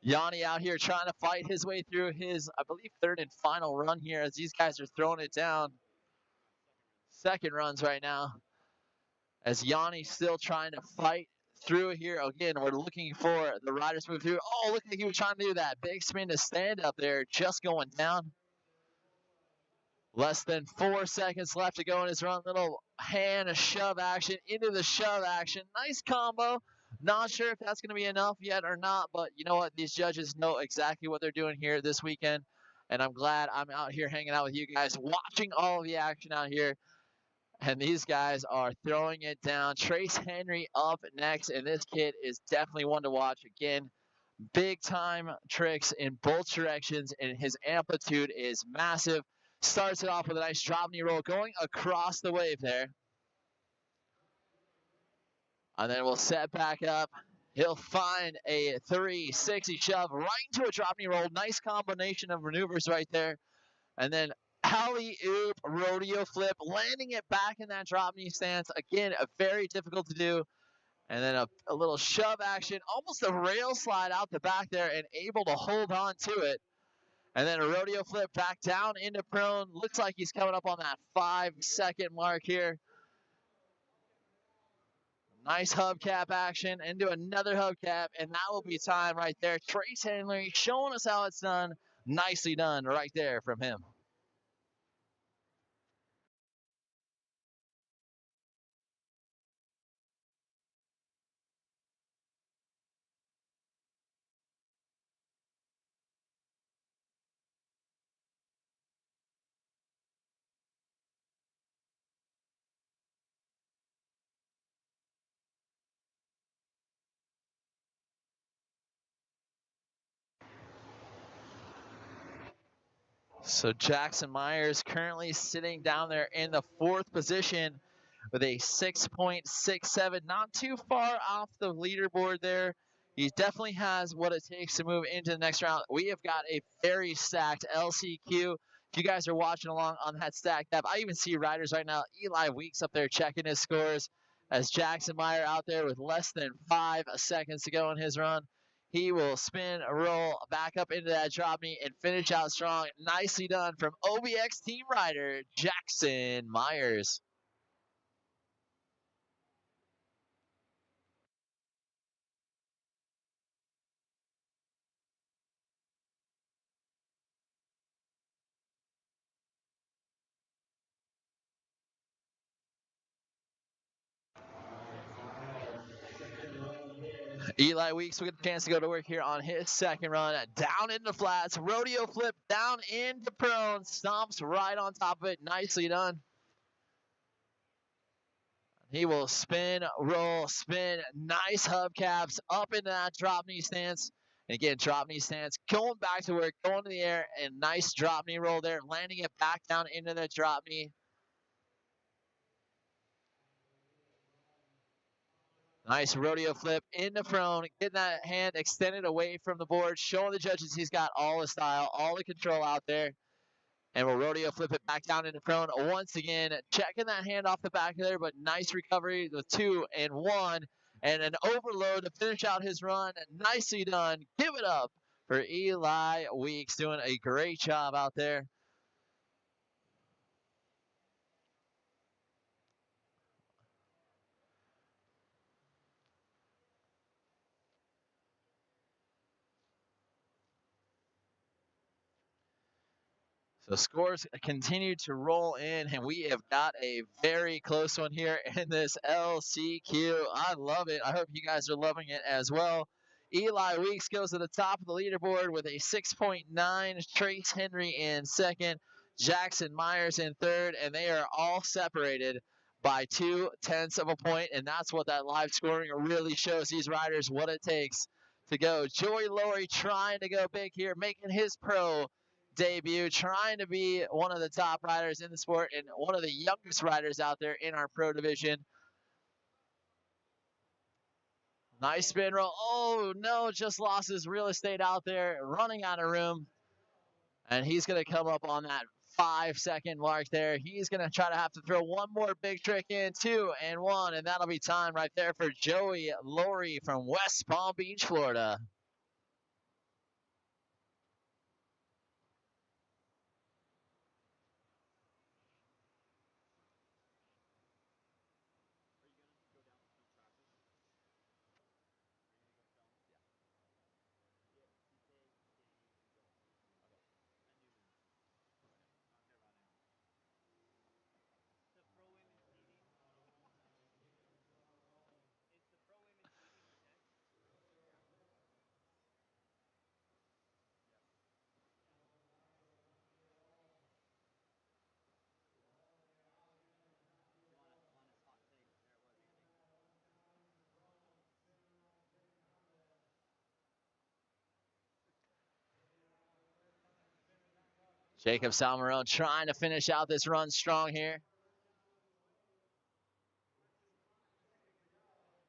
Yanni out here trying to fight his way through his, I believe, third and final run here as these guys are throwing it down. Second runs right now. As Yanni's still trying to fight through here. Again, we're looking for the riders to move through. Oh, look like he was trying to do that. Big spin to stand up there, just going down. Less than 4 seconds left to go in his run. Little hand shove action into the shove action. Nice combo. Not sure if that's going to be enough yet or not, but you know what? These judges know exactly what they're doing here this weekend, and I'm glad I'm out here hanging out with you guys, watching all of the action out here, and these guys are throwing it down. Trace Henry up next, and this kid is definitely one to watch. Again, big-time tricks in both directions, and his amplitude is massive. Starts it off with a nice drop knee roll going across the wave there. And then we'll set back up. He'll find a 360 shove right into a drop knee roll. Nice combination of maneuvers right there. And then alley-oop rodeo flip, landing it back in that drop knee stance. Again, very difficult to do. And then a little shove action, almost a rail slide out the back there and able to hold on to it. And then a rodeo flip back down into prone. Looks like he's coming up on that 5-second mark here. Nice hubcap action into another hubcap, and that will be time right there. Trace Henry showing us how it's done. Nicely done right there from him. So Jackson Myers currently sitting down there in the 4th position with a 6.67, not too far off the leaderboard there. He definitely has what it takes to move into the next round. We have got a very stacked LCQ. If you guys are watching along on that stacked app, I even see riders right now. Eli Weeks up there checking his scores as Jackson Meyer out there with less than 5 seconds to go in his run. He will spin, roll back up into that drop knee and finish out strong. Nicely done from OBX team rider Jackson Myers. Eli Weeks will get a chance to go to work here on his second run. Down into flats, rodeo flip down into prone, stomps right on top of it. Nicely done. He will spin, roll, spin. Nice hubcaps up into that drop knee stance. And again, drop knee stance, going back to work, going to the air, and nice drop knee roll there, landing it back down into the drop knee. Nice rodeo flip into prone, getting that hand extended away from the board, showing the judges he's got all the style, all the control out there. And we'll rodeo flip it back down into prone once again, checking that hand off the back of there, but nice recovery with 2 and 1, and an overload to finish out his run. Nicely done. Give it up for Eli Weeks, doing a great job out there. So scores continue to roll in, and we have got a very close one here in this LCQ. I love it. I hope you guys are loving it as well. Eli Weeks goes to the top of the leaderboard with a 6.9. Trace Henry in second. Jackson Myers in third, and they are all separated by 0.2 of a point, and that's what that live scoring really shows these riders what it takes to go. Joey Laurie trying to go big here, making his pro debut, trying to be one of the top riders in the sport and one of the youngest riders out there in our pro division. Nice spin roll. Oh, no, just lost his real estate out there, running out of room. And he's going to come up on that 5-second mark there. He's going to try to have to throw one more big trick in, 2 and 1, and that'll be time right there for Joey Laurie from West Palm Beach, Florida. Jacob Salmarone trying to finish out this run strong here.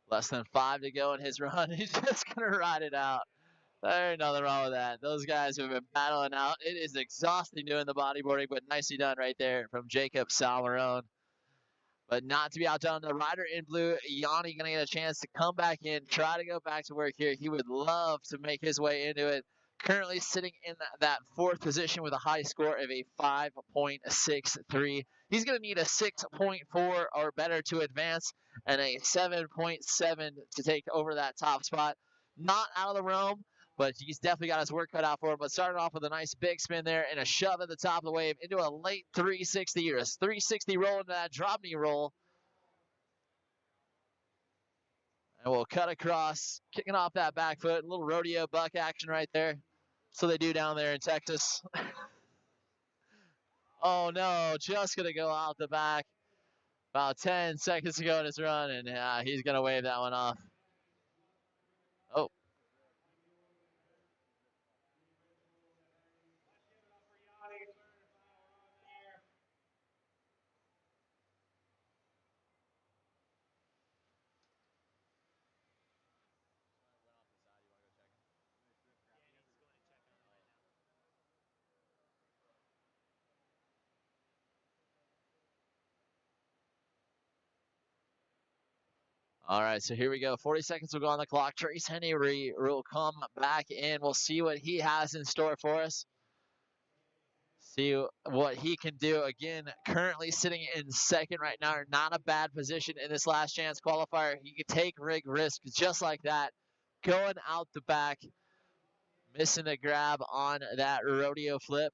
Less than 5 to go in his run. He's just going to ride it out. There ain't nothing wrong with that. Those guys have been battling out. It is exhausting doing the bodyboarding, but nicely done right there from Jacob Salmarone. But not to be outdone, the rider in blue, Yanni, going to get a chance to come back in, try to go back to work here. He would love to make his way into it. Currently sitting in that 4th position with a high score of a 5.63. He's going to need a 6.4 or better to advance and a 7.7 to take over that top spot. Not out of the realm, but he's definitely got his work cut out for him. But starting off with a nice big spin there and a shove at the top of the wave into a late 360 or a 360 roll into that drop knee roll. And we'll cut across, kicking off that back foot. A little rodeo buck action right there. So they do down there in Texas. Oh no, just going to go out the back. About 10 seconds to go in his run, and he's going to wave that one off. Oh. All right, so here we go. 40 seconds will go on the clock. Trace Henry will come back in. We'll see what he has in store for us. See what he can do. Again, currently sitting in second right now. Not a bad position in this last chance qualifier. He can take rig risk just like that. Going out the back. Missing the grab on that rodeo flip.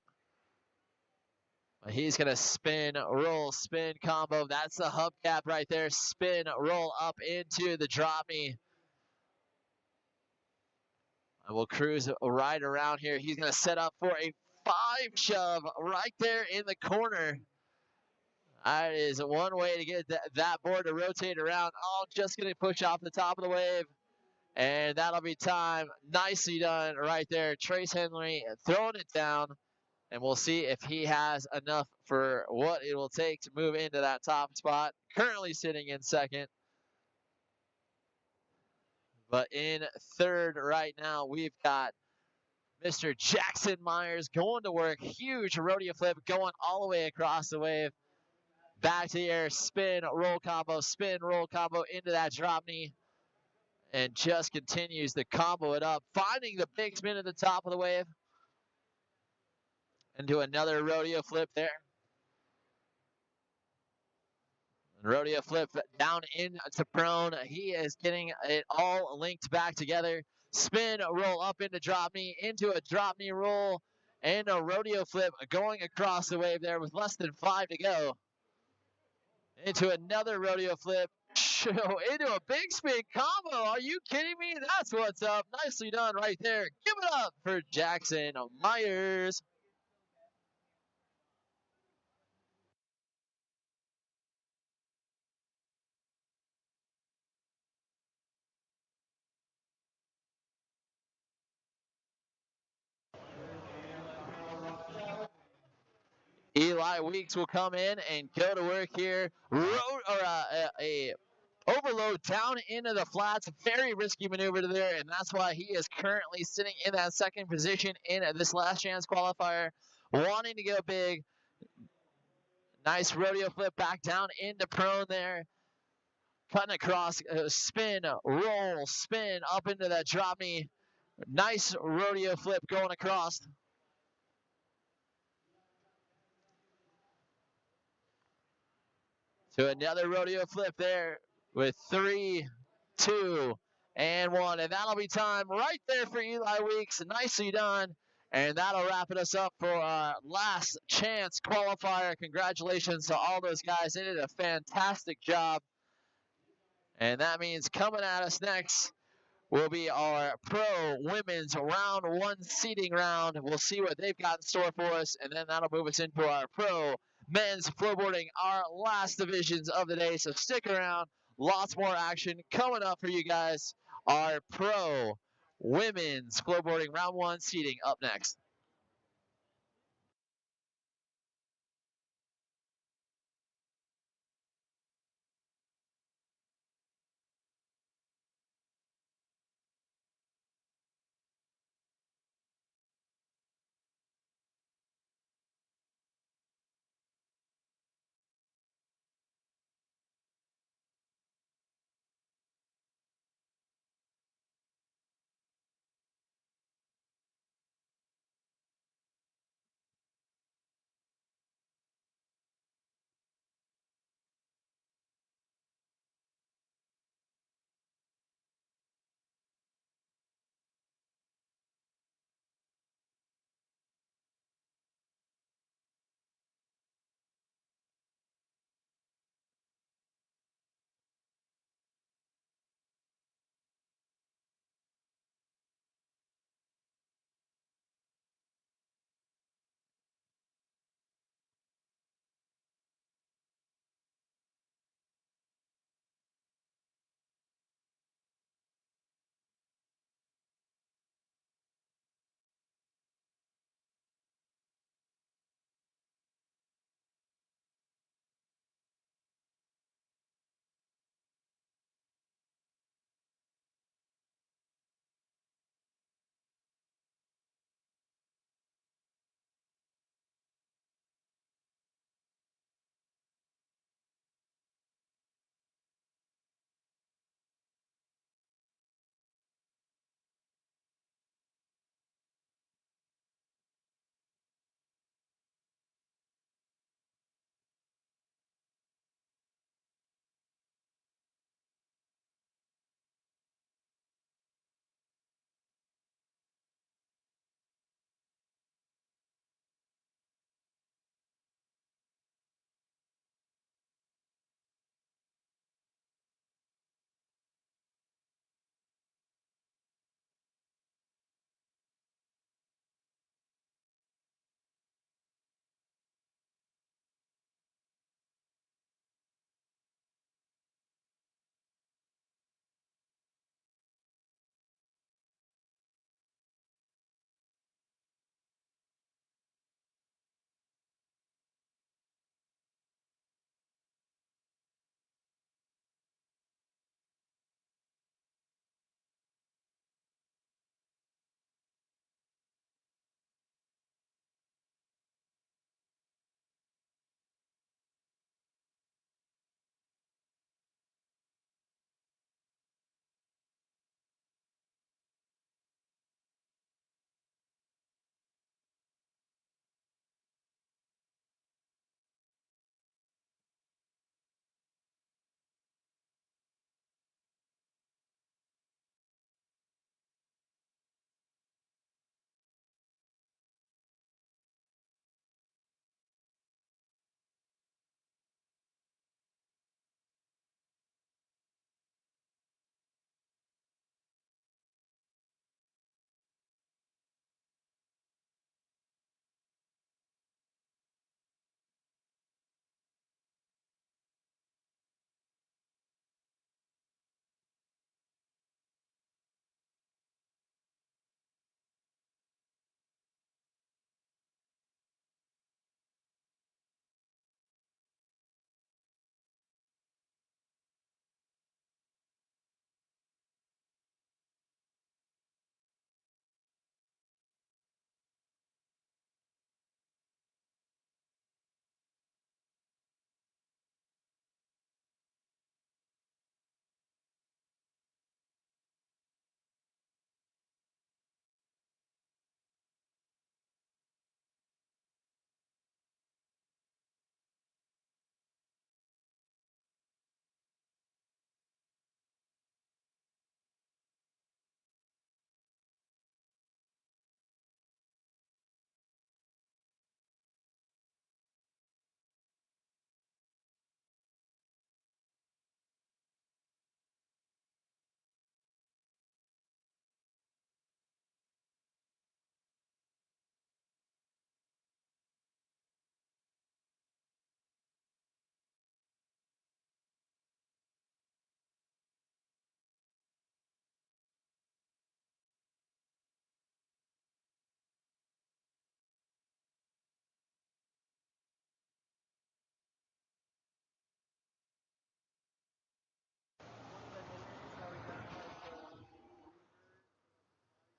He's going to spin, roll, spin combo. That's the hubcap right there. Spin, roll up into the drop knee. And we'll cruise right around here. He's going to set up for a 5 shove right there in the corner. That is one way to get that board to rotate around. Oh, just going to push off the top of the wave. And that'll be time. Nicely done right there. Trace Henry throwing it down. And we'll see if he has enough for what it will take to move into that top spot. Currently sitting in second. But in third right now, we've got Mr. Jackson Myers going to work. Huge rodeo flip going all the way across the wave. Back to the air, spin, roll combo into that drop knee. And just continues to combo it up. Finding the big spin at the top of the wave. And do another rodeo flip there. Rodeo flip down into prone. He is getting it all linked back together. Spin, roll up into drop knee, into a drop knee roll, and a rodeo flip going across the wave there with less than 5 to go. Into another rodeo flip, into a big spin combo. Are you kidding me? That's what's up. Nicely done right there. Give it up for Jackson Myers. Eli Weeks will come in and go to work here. A overload down into the flats. Very risky maneuver there, and that's why he is currently sitting in that second position in this last chance qualifier. Wanting to go big. Nice rodeo flip back down into prone there. Cutting across, spin, roll, spin up into that drop knee. Nice rodeo flip going across. To another rodeo flip there with 3, 2, and 1. And that'll be time right there for Eli Weeks. Nicely done. And that'll wrap us up for our last chance qualifier. Congratulations to all those guys. They did a fantastic job. And that means coming at us next will be our pro women's round 1 seeding round. We'll see what they've got in store for us, and then that'll move us into our pro men's flowboarding, our last divisions of the day. So stick around. Lots more action coming up for you guys. Our pro women's flowboarding round 1 seeding up next.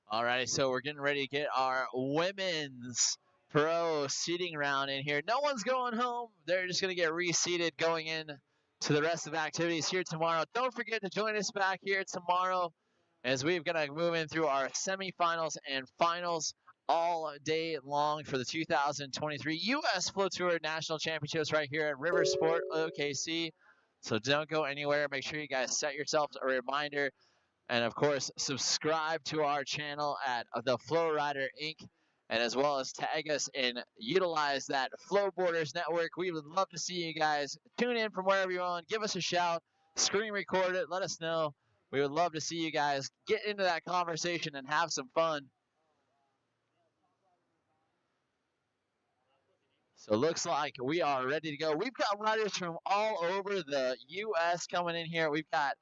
All right, so we're getting ready to get our women's pro seating round in here. No one's going home. They're just going to get reseated going in to the rest of the activities here tomorrow. Don't forget to join us back here tomorrow as we're going to move in through our semifinals and finals all day long for the 2023 U.S. Flow Tour National Championships right here at Riversport, OKC. So don't go anywhere. Make sure you guys set yourselves a reminder. And of course, subscribe to our channel at the FlowRider Inc. And as well as tag us and utilize that Flow Borders network. We would love to see you guys tune in from wherever you're on. Give us a shout, screen record it, let us know. We would love to see you guys get into that conversation and have some fun. So it looks like we are ready to go. We've got riders from all over the U.S. coming in here. We've got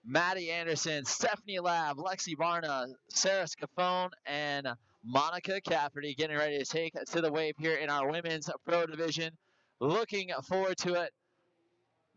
Maddie Anderson, Stephanie Lab, Lexi Barna, Sarah Scafone, and Monica Cafferty getting ready to take to the wave here in our women's pro division. Looking forward to it.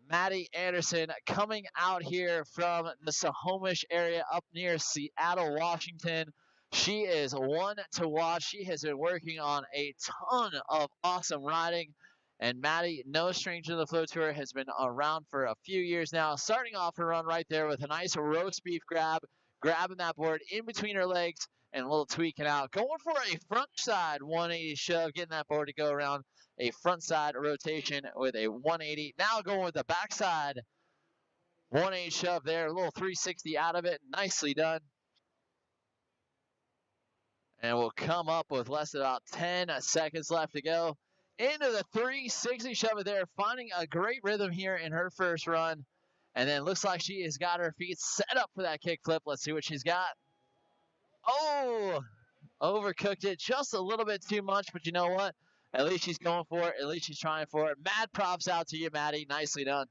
Maddie Anderson coming out here from the Snohomish area up near Seattle, Washington. She is one to watch. She has been working on a ton of awesome riding. And Maddie, no stranger to the Flow Tour, has been around for a few years now. Starting off her run right there with a nice roast beef grab, grabbing that board in between her legs and a little tweaking out. Going for a front side 180 shove, getting that board to go around a front side rotation with a 180. Now going with the backside 180 shove there, a little 360 out of it. Nicely done. And we'll come up with less than about 10 seconds left to go. Into the 360 shove it there, finding a great rhythm here in her first run. And then looks like she has got her feet set up for that kickflip. Let's see what she's got. Oh, overcooked it just a little bit too much, but you know what? At least she's going for it. At least she's trying for it. Mad props out to you, Maddie. Nicely done.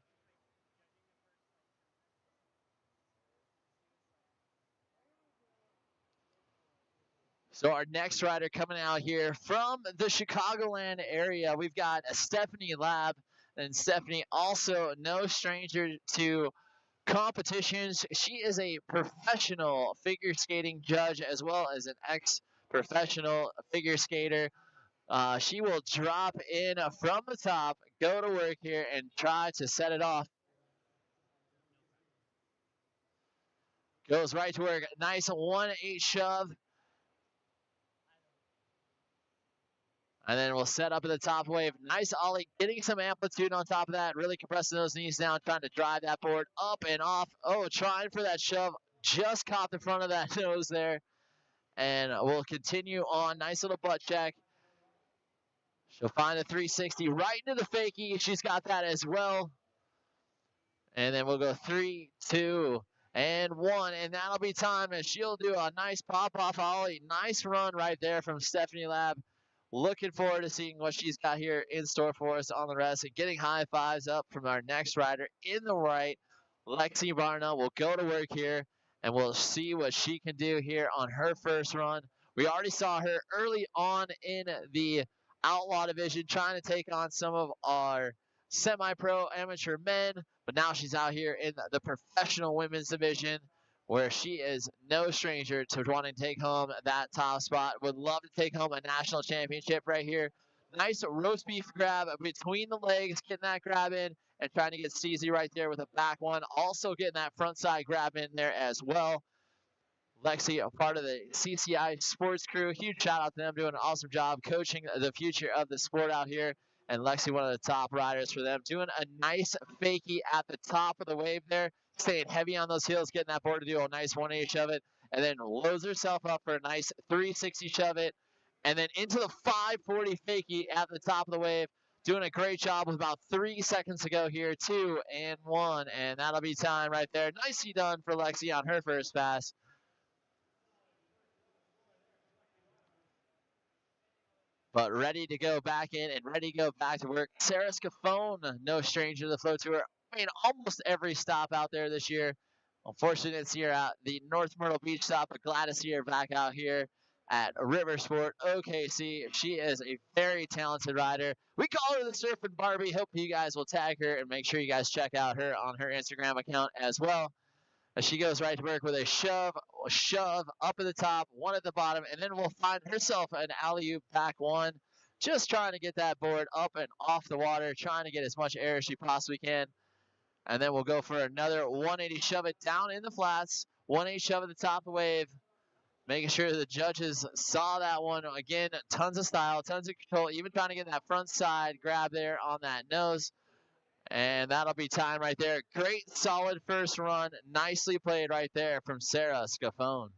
So our next rider coming out here from the Chicagoland area, we've got Stephanie Lab. And Stephanie, also no stranger to competitions. She is a professional figure skating judge as well as an ex-professional figure skater. She will drop in from the top, go to work here, and try to set it off. Goes right to work. Nice 1-8 shove. And then we'll set up at the top wave. Nice ollie, getting some amplitude on top of that. Really compressing those knees down, trying to drive that board up and off. Oh, trying for that shove. Just caught the front of that nose there. And we'll continue on. Nice little butt check. She'll find a 360 right into the fakie. She's got that as well. And then we'll go 3, 2, and 1. And that'll be time. And she'll do a nice pop-off ollie. Nice run right there from Stephanie Lab. Looking forward to seeing what she's got here in store for us on the rest. And getting high fives up from our next rider in the right. Lexi Barna will go to work here. And we'll see what she can do here on her first run. We already saw her early on in the Outlaw division trying to take on some of our semi-pro amateur men. But now she's out here in the professional women's division where she is no stranger to wanting to take home that top spot. Would love to take home a national championship right here. Nice roast beef grab between the legs, getting that grab in and trying to get Steezy right there with a back one. Also getting that front side grab in there as well. Lexi, a part of the CCI sports crew. Huge shout out to them, doing an awesome job coaching the future of the sport out here. And Lexi, one of the top riders for them, doing a nice fakie at the top of the wave there, staying heavy on those heels, getting that board to do a nice 180 shove it, and then loads herself up for a nice 360 shove it, and then into the 540 fakie at the top of the wave, doing a great job with about 3 seconds to go here, 2 and 1, and that'll be time right there. Nicely done for Lexi on her first pass. But ready to go back in and ready to go back to work. Sarah Scafone, no stranger to the Flow Tour. I mean, almost every stop out there this year. Unfortunately, it's here at the North Myrtle Beach stop, but glad to see her back out here at Riversport, OKC. She is a very talented rider. We call her the Surfing Barbie. Hope you guys will tag her and make sure you guys check out her on her Instagram account as well. As she goes right to work with a shove up at the top, one at the bottom, and then will find herself an alley-oop back one. Just trying to get that board up and off the water, trying to get as much air as she possibly can. And then we'll go for another 180 shove it down in the flats. 180 shove at the top of the wave. Making sure the judges saw that one. Again, tons of style, tons of control, even trying to get that front side grab there on that nose. And that'll be time right there. Great, solid first run. Nicely played right there from Sarah Scafone.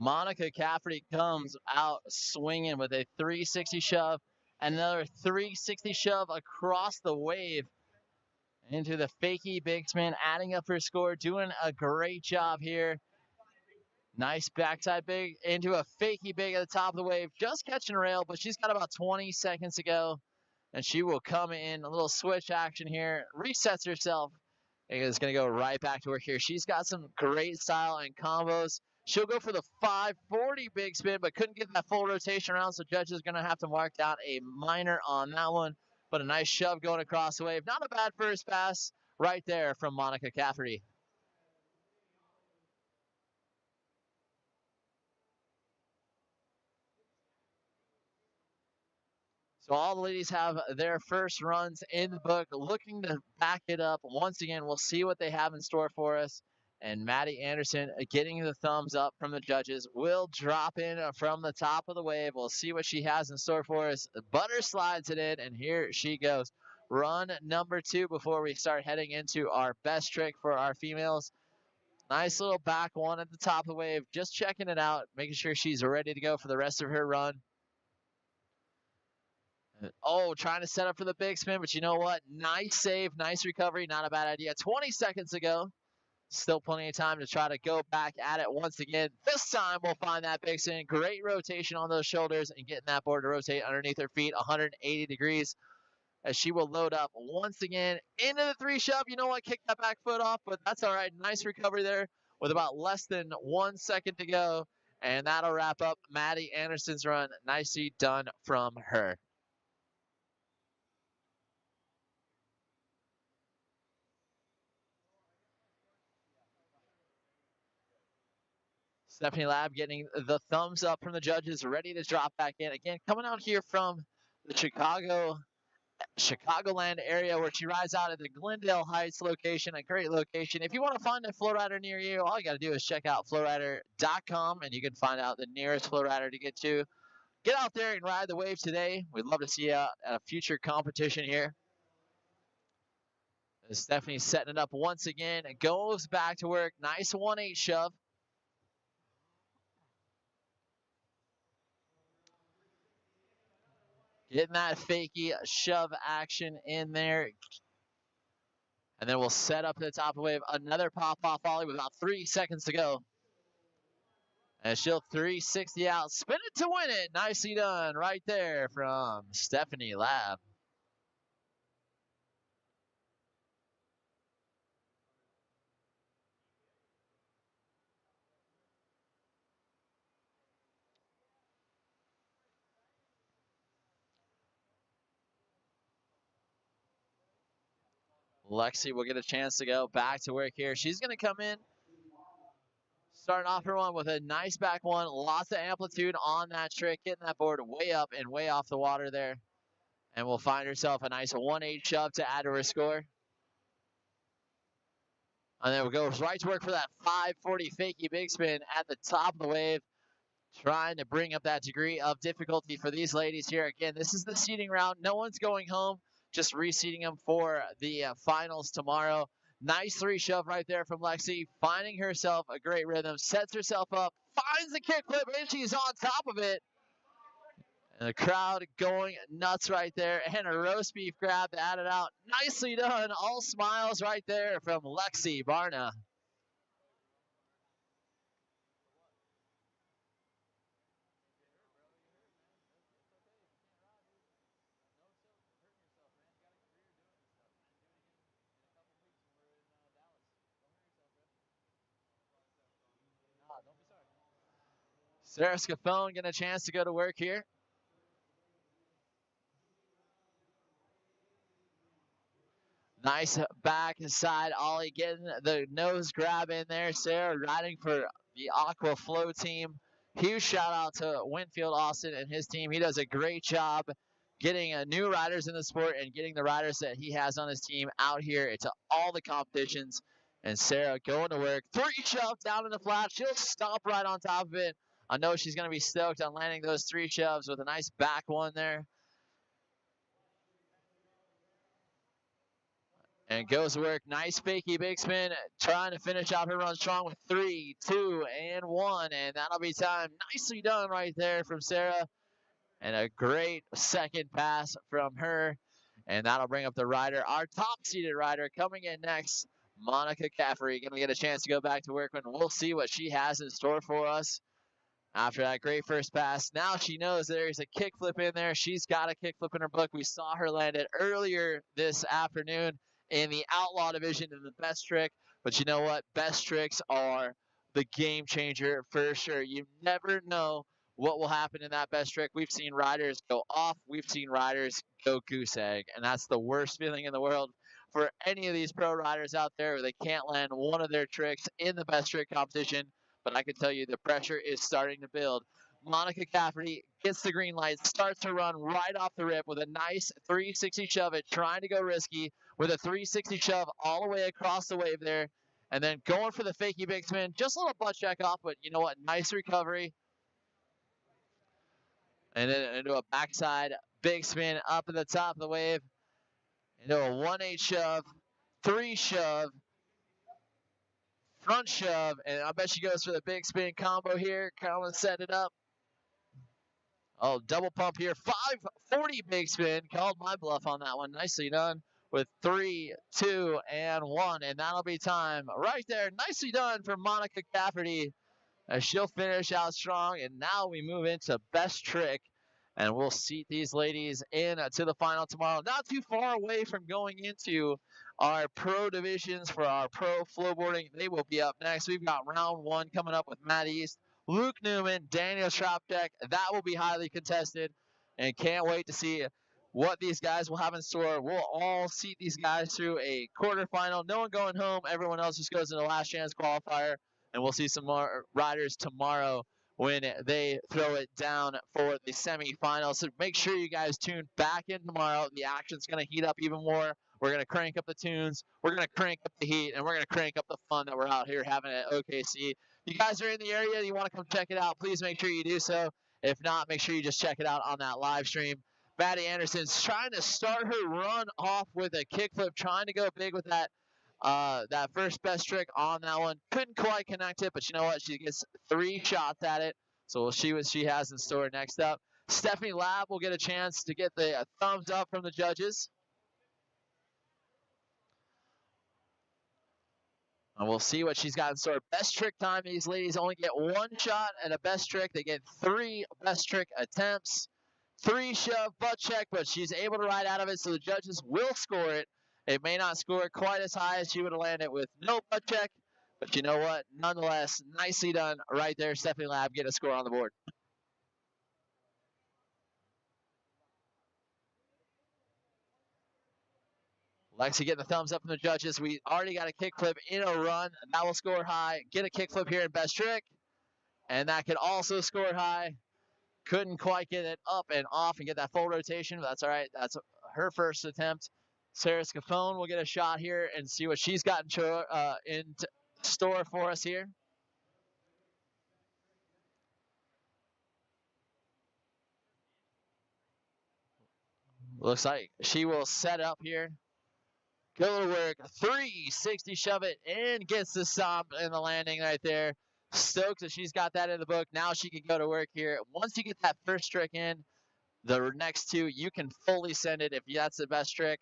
Monica Cafferty comes out swinging with a 360 shove. Another 360 shove across the wave into the fakie big spin, adding up her score, doing a great job here. Nice backside big into a fakie big at the top of the wave, just catching rail, but she's got about 20 seconds to go, and she will come in, a little switch action here, resets herself, and is going to go right back to work here. She's got some great style and combos. She'll go for the 540 big spin, but couldn't get that full rotation around, so judges are going to have to mark down a minor on that one. But a nice shove going across the wave. Not a bad first pass right there from Monica Cafferty. So all the ladies have their first runs in the book, looking to back it up. Once again, we'll see what they have in store for us. And Maddie Anderson getting the thumbs up from the judges. Will drop in from the top of the wave. We'll see what she has in store for us. Butter slides it in, and here she goes. Run number 2 before we start heading into our best trick for our females. Nice little back one at the top of the wave. Just checking it out, making sure she's ready to go for the rest of her run. Oh, trying to set up for the big spin, but you know what? Nice save, nice recovery, not a bad idea. 20 seconds ago. Still plenty of time to try to go back at it once again. This time we'll find that big spin. Great rotation on those shoulders and getting that board to rotate underneath her feet 180 degrees as she will load up once again into the 3 shove. You know what? Kick that back foot off, but that's all right. Nice recovery there with about less than 1 second to go. And that'll wrap up Maddie Anderson's run. Nicely done from her. Stephanie Lab getting the thumbs up from the judges, ready to drop back in. Again, coming out here from the Chicagoland area where she rides out at the Glendale Heights location, a great location. If you want to find a FlowRider near you, all you got to do is check out FlowRider.com, and you can find out the nearest FlowRider to get to. Get out there and ride the wave today. We'd love to see you at a future competition here. Stephanie's setting it up once again. It goes back to work. Nice 1-8 shove. Getting that fakie shove action in there. And then we'll set up the top of the wave. Another pop-off volley with about 3 seconds to go. And she'll 360 out. Spin it to win it. Nicely done right there from Stephanie Lab. Lexi will get a chance to go back to work here. She's going to come in, starting off her one with a nice back one. Lots of amplitude on that trick, getting that board way up and way off the water there. And will find herself a nice 1-8 shove to add to her score. And then we'll go right to work for that 540 fakie big spin at the top of the wave. Trying to bring up that degree of difficulty for these ladies here. Again, this is the seeding round. No one's going home. Just reseeding them for the finals tomorrow. Nice 3 shove right there from Lexi. Finding herself a great rhythm. Sets herself up. Finds the kickflip, and she's on top of it. And the crowd going nuts right there. And a roast beef grab to add it out. Nicely done. All smiles right there from Lexi Barna. Sarah Scafone getting a chance to go to work here. Nice back and side ollie, getting the nose grab in there. Sarah riding for the Aqua Flow team. Huge shout out to Winfield Austin and his team. He does a great job getting new riders in the sport and getting the riders that he has on his team out here into all the competitions. And Sarah going to work. 3 shove down in the flat. She'll stop right on top of it. I know she's going to be stoked on landing those 3 shoves with a nice back one there. And goes to work. Nice fakey big spin. Trying to finish out her run strong with 3, 2, and 1. And that'll be time. Nicely done right there from Sarah. And a great second pass from her. And that'll bring up the rider. Our top-seeded rider coming in next, Monica Caffrey. Going to get a chance to go back to work, and we'll see what she has in store for us. After that great first pass, now she knows there's a kickflip in there. She's got a kickflip in her book. We saw her land it earlier this afternoon in the Outlaw division in the best trick. But you know what? Best tricks are the game changer for sure. You never know what will happen in that best trick. We've seen riders go off. We've seen riders go goose egg. And that's the worst feeling in the world for any of these pro riders out there where they can't land one of their tricks in the best trick competition. But I can tell you the pressure is starting to build. Monica Cafferty gets the green light, starts to run right off the rip with a nice 360 shove it, trying to go risky with a 360 shove all the way across the wave there. And then going for the fakey big spin, just a little butt check off, but you know what? Nice recovery. And then into a backside big spin up at the top of the wave. Into a 1-8 shove, 3 shove, front shove, and I bet she goes for the big spin combo here. Colin set it up. Oh, double pump here. 540 big spin. Called my bluff on that one. Nicely done with 3, 2, and 1. And that'll be time right there. Nicely done for Monica Cafferty as she'll finish out strong. And now we move into best trick. And we'll seat these ladies in to the final tomorrow. Not too far away from going into our pro divisions for our pro flowboarding. They will be up next. We've got round 1 coming up with Matt East, Luke Newman, Daniel Shroptek. That will be highly contested. And can't wait to see what these guys will have in store. We'll all seat these guys through a quarterfinal. No one going home. Everyone else just goes into last chance qualifier. And we'll see some more riders tomorrow when they throw it down for the semifinals. So make sure you guys tune back in tomorrow. The action's going to heat up even more. We're going to crank up the tunes. We're going to crank up the heat. And we're going to crank up the fun that we're out here having at OKC. If you guys are in the area and you want to come check it out, please make sure you do so. If not, make sure you just check it out on that live stream. Maddie Anderson's trying to start her run off with a kickflip, trying to go big with that first best trick on that one. Couldn't quite connect it, but you know what? She gets 3 shots at it. So we'll see what she has in store next up. Stephanie Lab will get a chance to get the thumbs up from the judges. And we'll see what she's got in store. Best trick time, these ladies only get 1 shot at a best trick. They get 3 best trick attempts. 3 shove butt check, but she's able to ride out of it, so the judges will score it. It may not score quite as high as she would have landed with no butt check, but you know what? Nonetheless, nicely done right there. Stephanie Lab get a score on the board. Lexi getting the thumbs up from the judges. We already got a kickflip in a run. That will score high. Get a kickflip here in best trick. And that could also score high. Couldn't quite get it up and off and get that full rotation, but that's all right. That's her first attempt. Sarah Scafone will get a shot here and see what she's got in store for us here. Looks like she will set up here. Go to work. 360 shove it and gets the stop in the landing right there. Stoked that she's got that in the book. Now she can go to work here. Once you get that first trick in, the next 2, you can fully send it if that's the best trick.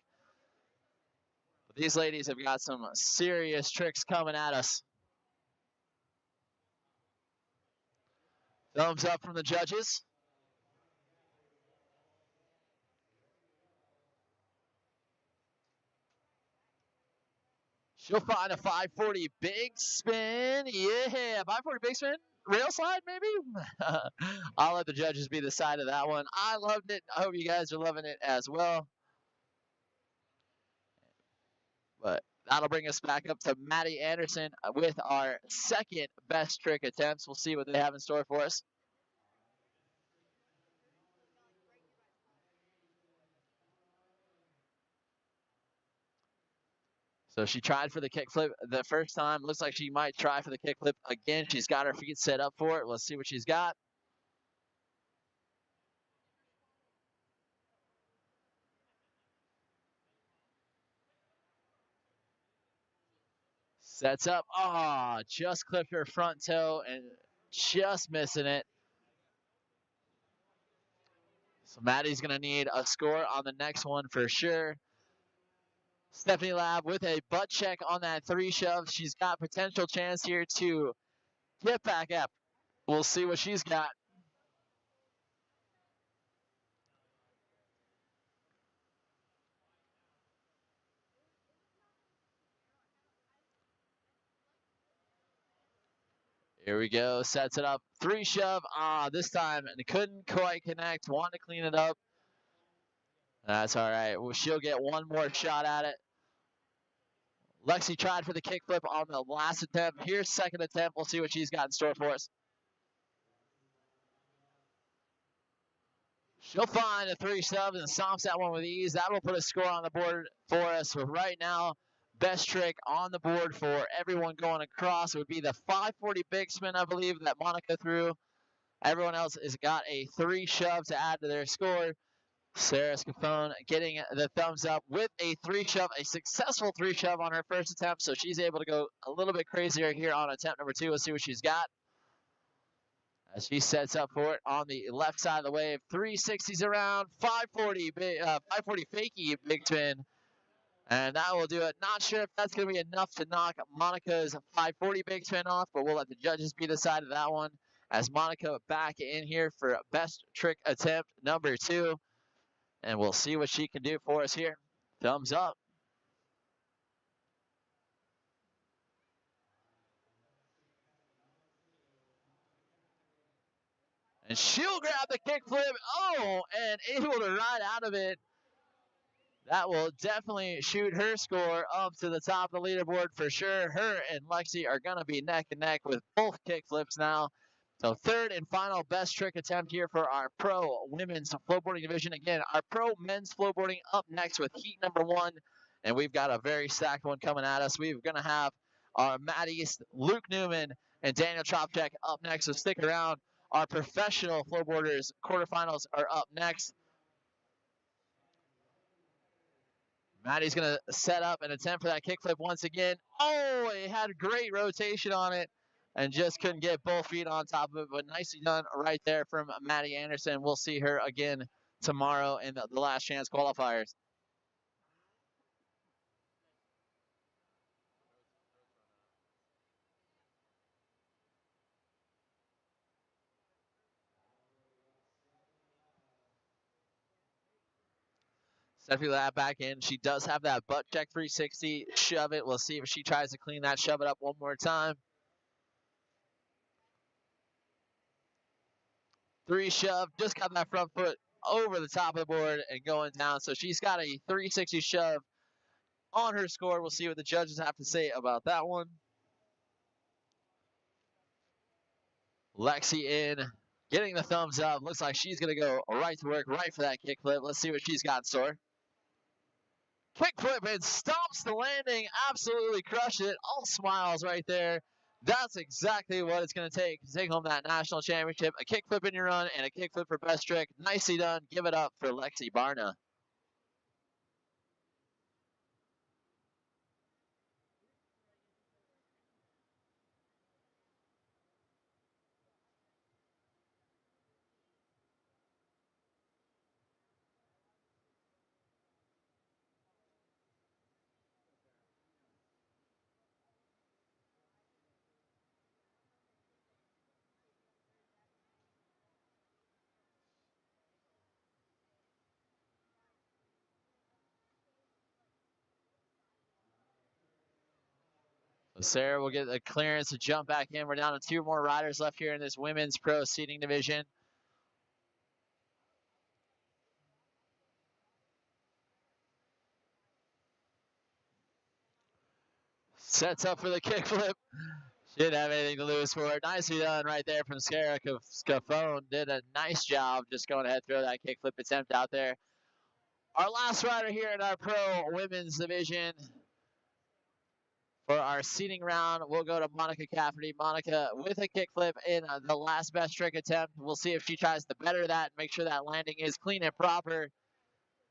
But these ladies have got some serious tricks coming at us. Thumbs up from the judges. She'll find a 540 big spin. Yeah, 540 big spin. Rail slide, maybe? I'll let the judges be the side of that one. I loved it. I hope you guys are loving it as well. But that'll bring us back up to Maddie Anderson with our second best trick attempts. We'll see what they have in store for us. So she tried for the kickflip the first time. Looks like she might try for the kickflip again. She's got her feet set up for it. Let's see what she's got. Sets up. Oh, just clipped her front toe and just missing it. So Maddie's going to need a score on the next one for sure. Stephanie Lab with a butt check on that 3 shove. She's got potential chance here to get back up. We'll see what she's got. Here we go. Sets it up. 3 shove. This time it couldn't quite connect. Want to clean it up. That's all right. Well, she'll get one more shot at it. Lexi tried for the kickflip on the last attempt. Here's second attempt. We'll see what she's got in store for us. She'll find a 3 shove and stomps that one with ease. That will put a score on the board for us. So right now, best trick on the board for everyone going across would be the 540 big spin, I believe, that Monica threw. Everyone else has got a 3 shove to add to their score. Sarah Scafone getting the thumbs up with a 3 shove, a successful 3 shove on her first attempt. So she's able to go a little bit crazier here on attempt number 2. Let's see what she's got. As she sets up for it on the left side of the wave, 360s around, 540 fakie big spin, and that will do it. Not sure if that's going to be enough to knock Monica's 540 big spin off, but we'll let the judges be the side of that one. As Monica back in here for best trick attempt number 2, and we'll see what she can do for us here. Thumbs up. And she'll grab the kickflip. Oh, and able to ride out of it. That will definitely shoot her score up to the top of the leaderboard for sure. Her and Lexi are going to be neck and neck with both kickflips now. So third and final best trick attempt here for our pro women's flowboarding division. Again, our pro men's flowboarding up next with heat number 1. And we've got a very stacked one coming at us. We're going to have our Matt East, Luke Newman, and Daniel Chopchek up next. So stick around. Our professional flowboarders quarterfinals are up next. Maddie's going to set up and attempt for that kickflip once again. Oh, it had great rotation on it and just couldn't get both feet on top of it, but nicely done right there from Maddie Anderson. We'll see her again tomorrow in the last chance qualifiers. Stephanie Lab back in. She does have that butt check 360. Shove it. We'll see if she tries to clean that. Shove it up one more time. 3 shove. Just got that front foot over the top of the board and going down. So she's got a 360 shove on her score. We'll see what the judges have to say about that one. Lexi in, getting the thumbs up. Looks like she's going to go right to work, right for that kickflip. Let's see what she's got in store. Kickflip and stomps the landing. Absolutely crushed it. All smiles right there. That's exactly what it's going to take home that national championship. A kickflip in your run and a kickflip for best trick. Nicely done. Give it up for Lexi Barna. Sarah will get the clearance to jump back in. We're down to 2 more riders left here in this women's pro seating division. Sets up for the kickflip. She didn't have anything to lose for it. Nicely done right there from Sarah Scafone. Did a nice job just going ahead, throw that kickflip attempt out there. Our last rider here in our pro women's division for our seating round, we'll go to Monica Cafferty. Monica with a kickflip in the last best trick attempt. We'll see if she tries to better that and make sure that landing is clean and proper.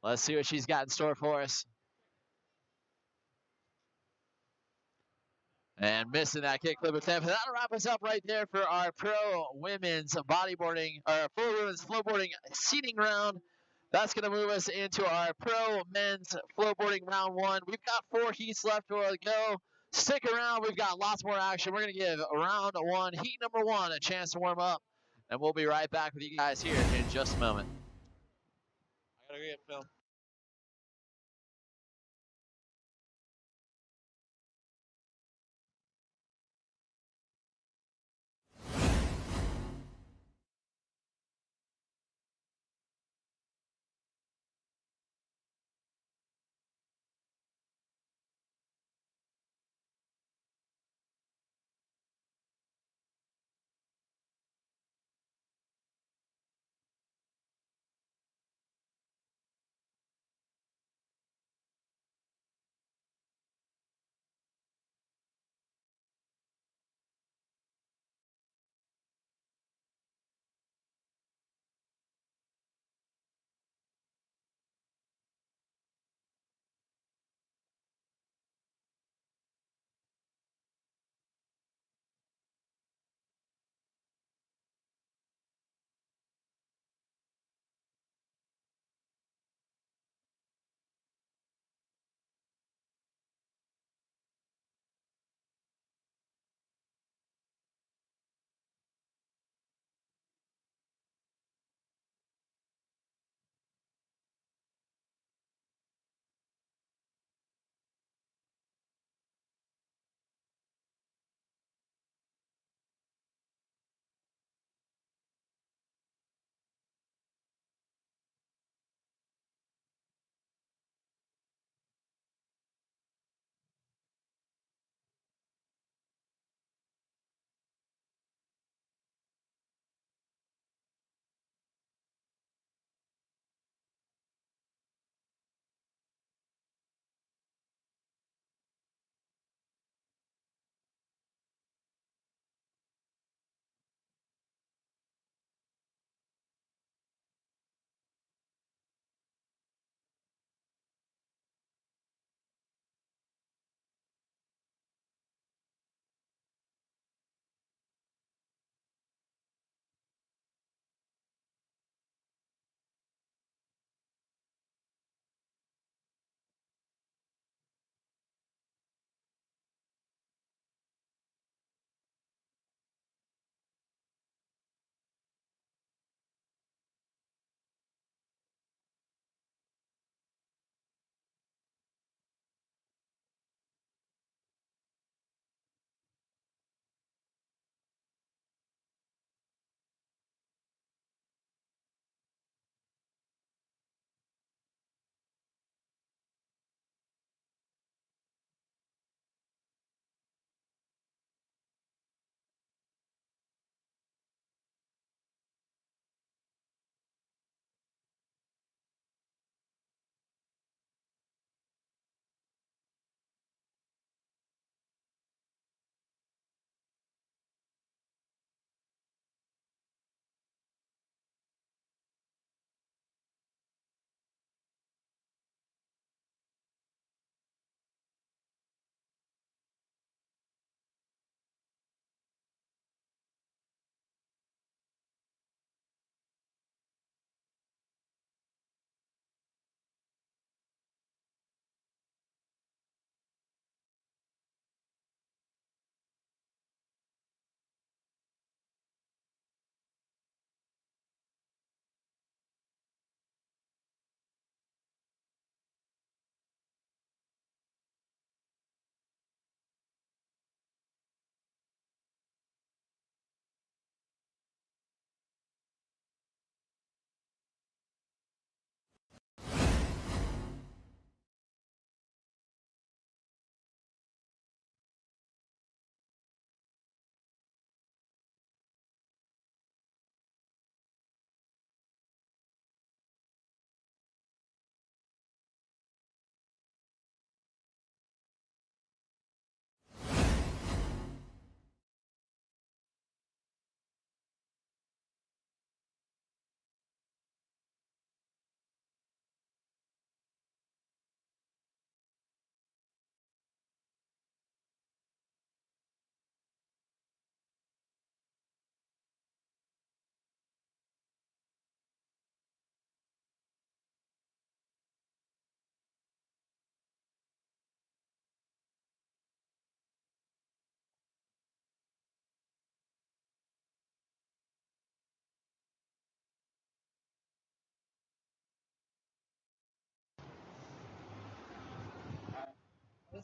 Let's see what she's got in store for us. And missing that kickflip attempt. That'll wrap us up right there for our pro women's bodyboarding, or full women's flowboarding seating round. That's going to move us into our pro men's flowboarding round 1. We've got 4 heats left to go. Stick around. We've got lots more action. We're going to give round 1, heat number 1, a chance to warm up. And we'll be right back with you guys here in just a moment. I got to get film.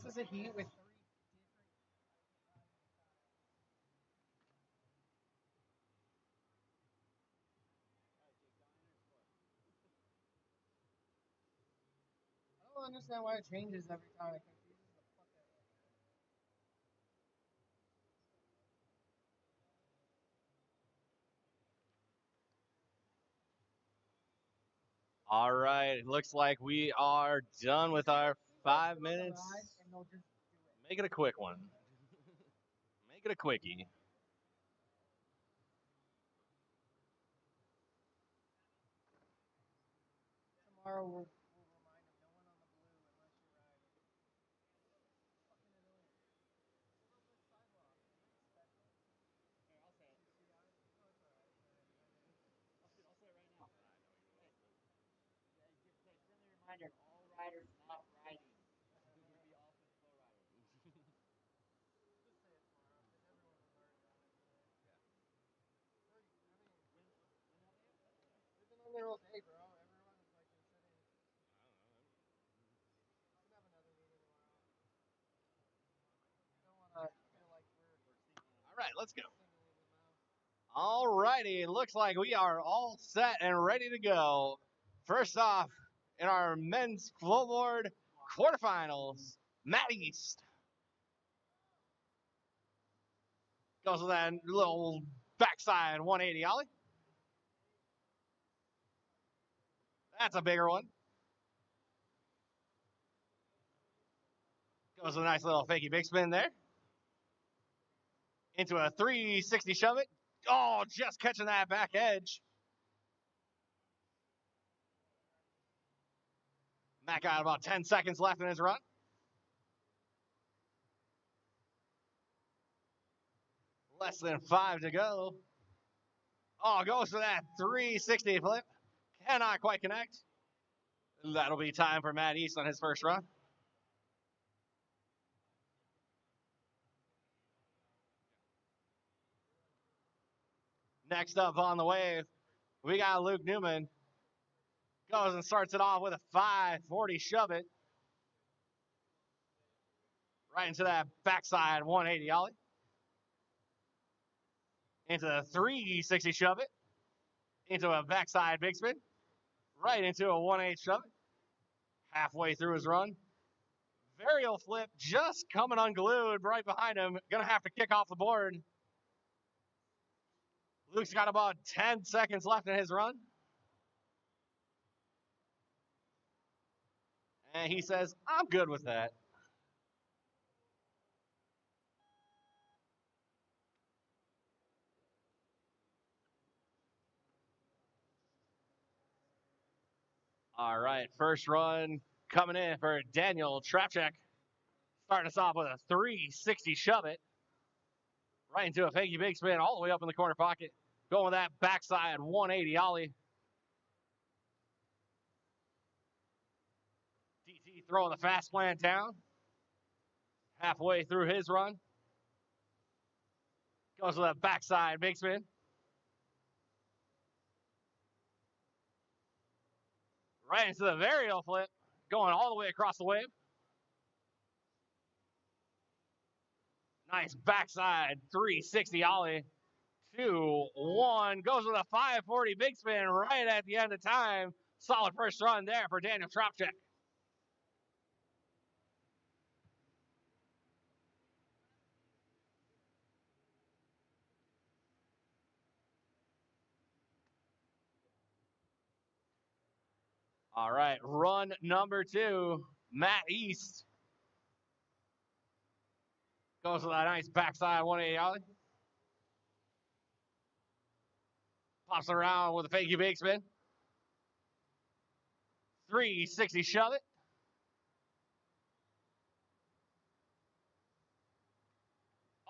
is a heat with I don't understand why it changes every time. It confuses the fuck out of me. All right, it looks like we are done with our 5 minutes. And they'll just Make it a quick one. Make it a quickie. tomorrow we'll remind them no one on the blue unless you're riding. Fucking annoying. Public sidewalk. What do you expect? Here, I'll say it. GCI? No, it's alright. I'll say it right now. Just a friendly reminder, all riders not riding would be off with FlowRider. Just say it tomorrow, because everyone was already on it today. They've been on there all day, bro. Everyone is like been sitting. We can have another meeting tomorrow. Don't want to feel like we're All right, let's go. singling them out. All righty, looks like we are all set and ready to go. First off, in our men's flowboard quarterfinals, Matt East goes with that little backside 180 ollie. That's a bigger one. Goes with a nice little fakey big spin there. Into a 360 shove it. Oh, just catching that back edge. Matt got about 10 seconds left in his run. Less than 5 to go. Oh, goes for that 360 flip. Cannot quite connect. That'll be time for Matt East on his first run. Next up on the wave, we got Luke Newman. Goes and starts it off with a 540 shove it. Right into that backside 180 ollie. Into the 360 shove it. Into a backside big spin. Right into a 180 shove it. Halfway through his run. Varial flip just coming unglued right behind him. Gonna have to kick off the board. Luke's got about 10 seconds left in his run. And he says, I'm good with that. All right, first run coming in for Daniel Trapcheck. Starting us off with a 360 shove it. Right into a fakey big spin all the way up in the corner pocket. Going with that backside 180 ollie. DT throwing the fast plant down. Halfway through his run. Goes with a backside big spin. Right into the varial flip. Going all the way across the wave. Nice backside 360 ollie. 2-1. Goes with a 540 big spin right at the end of time. Solid first run there for Daniel Trapcheck. All right, run number 2, Matt East. Goes with a nice backside 180 ollie. Pops around with a fakey big spin. 360 shove it.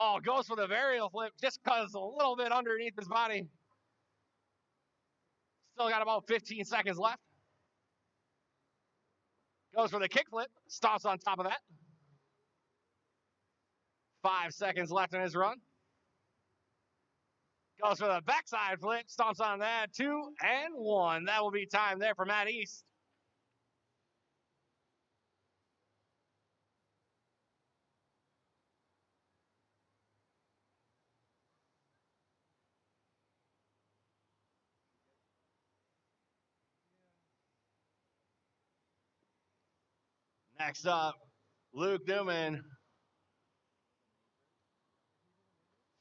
Oh, goes for the varial flip just because a little bit underneath his body. Still got about 15 seconds left. Goes for the kickflip, stomps on top of that. 5 seconds left in his run. Goes for the backside flip, stomps on that. 2-1. That will be time there for Matt East. Next up, Luke Newman.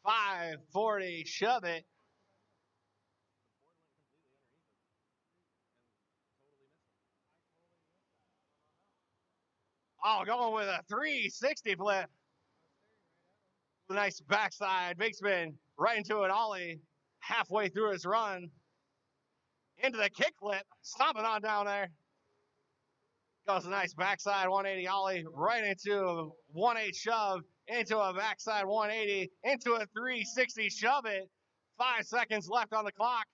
540, shove it. Oh, going with a 360 flip. Nice backside big spin right into an ollie halfway through his run. Into the kick flip, stomping on down there. Goes a nice backside 180 ollie right into a 1-8 shove, into a backside 180, into a 360 shove it. 5 seconds left on the clock.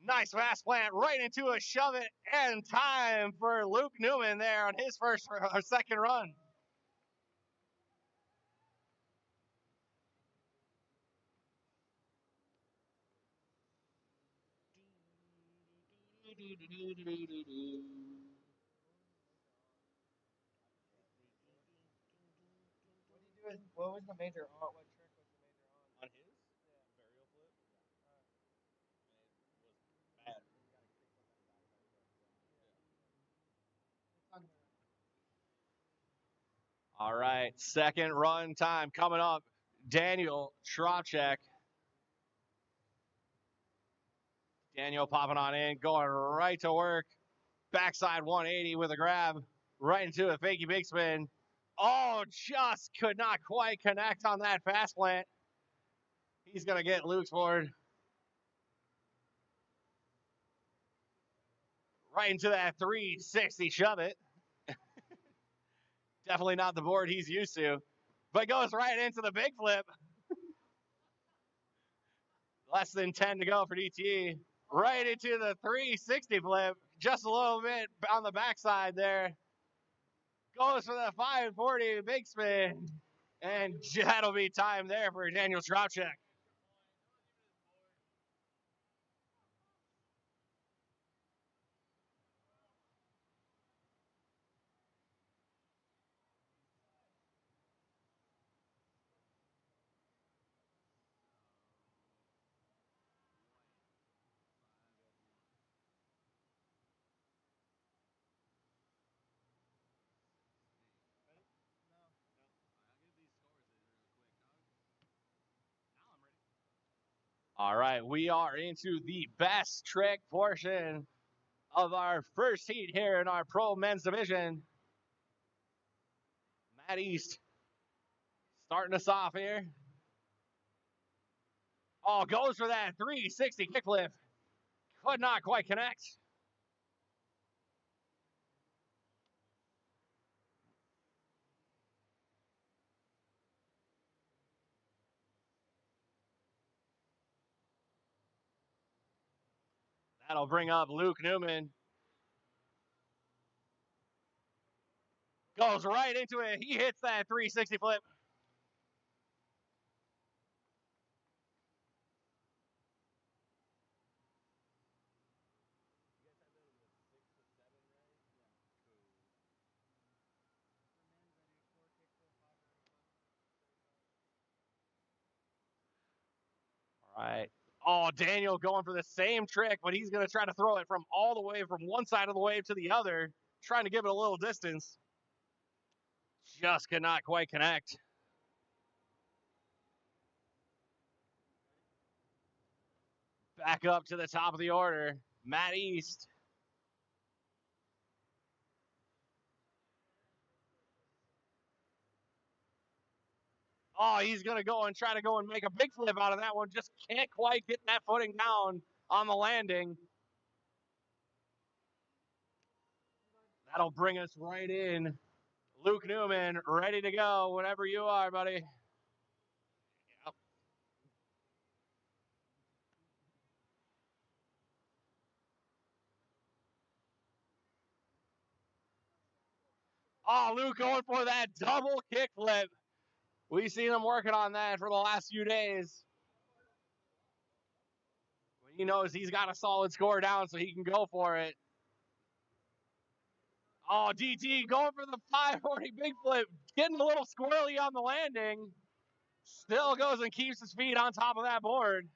Nice fast plant right into a shove it, and time for Luke Newman there on his first or second run. What was the major on? What trick was the major on? On his? Burial flip? Bad. All right, second run time coming up. Daniel Tropchek. Daniel popping on in, going right to work. Backside 180 with a grab, right into a fakey big spin. Oh, just could not quite connect on that fast plant. He's going to get Luke's board. Right into that 360 shove it. Definitely not the board he's used to, but goes right into the big flip. Less than 10 to go for DTE. Right into the 360 flip. Just a little bit on the backside there. Goes for the 540 big spin. And that'll be time there for Daniel Tropchek. All right, we are into the best trick portion of our first heat here in our pro men's division. Matt East starting us off here. Oh, goes for that 360 kickflip. Could not quite connect. That'll bring up Luke Newman. Goes right into it. He hits that 360 flip. All right. Oh, Daniel going for the same trick, but he's going to try to throw it from all the way from one side of the wave to the other, trying to give it a little distance. Just could not quite connect. Back up to the top of the order, Matt East. Oh, he's going to go and try to go and make a big flip out of that one. Just can't quite get that footing down on the landing. That'll bring us right in. Luke Newman, ready to go whenever you are, buddy. Yep. Oh, Luke going for that double kickflip. We've seen him working on that for the last few days. He knows he's got a solid score down, so he can go for it. Oh, DT going for the 540 big flip, getting a little squirrely on the landing. Still goes and keeps his feet on top of that board.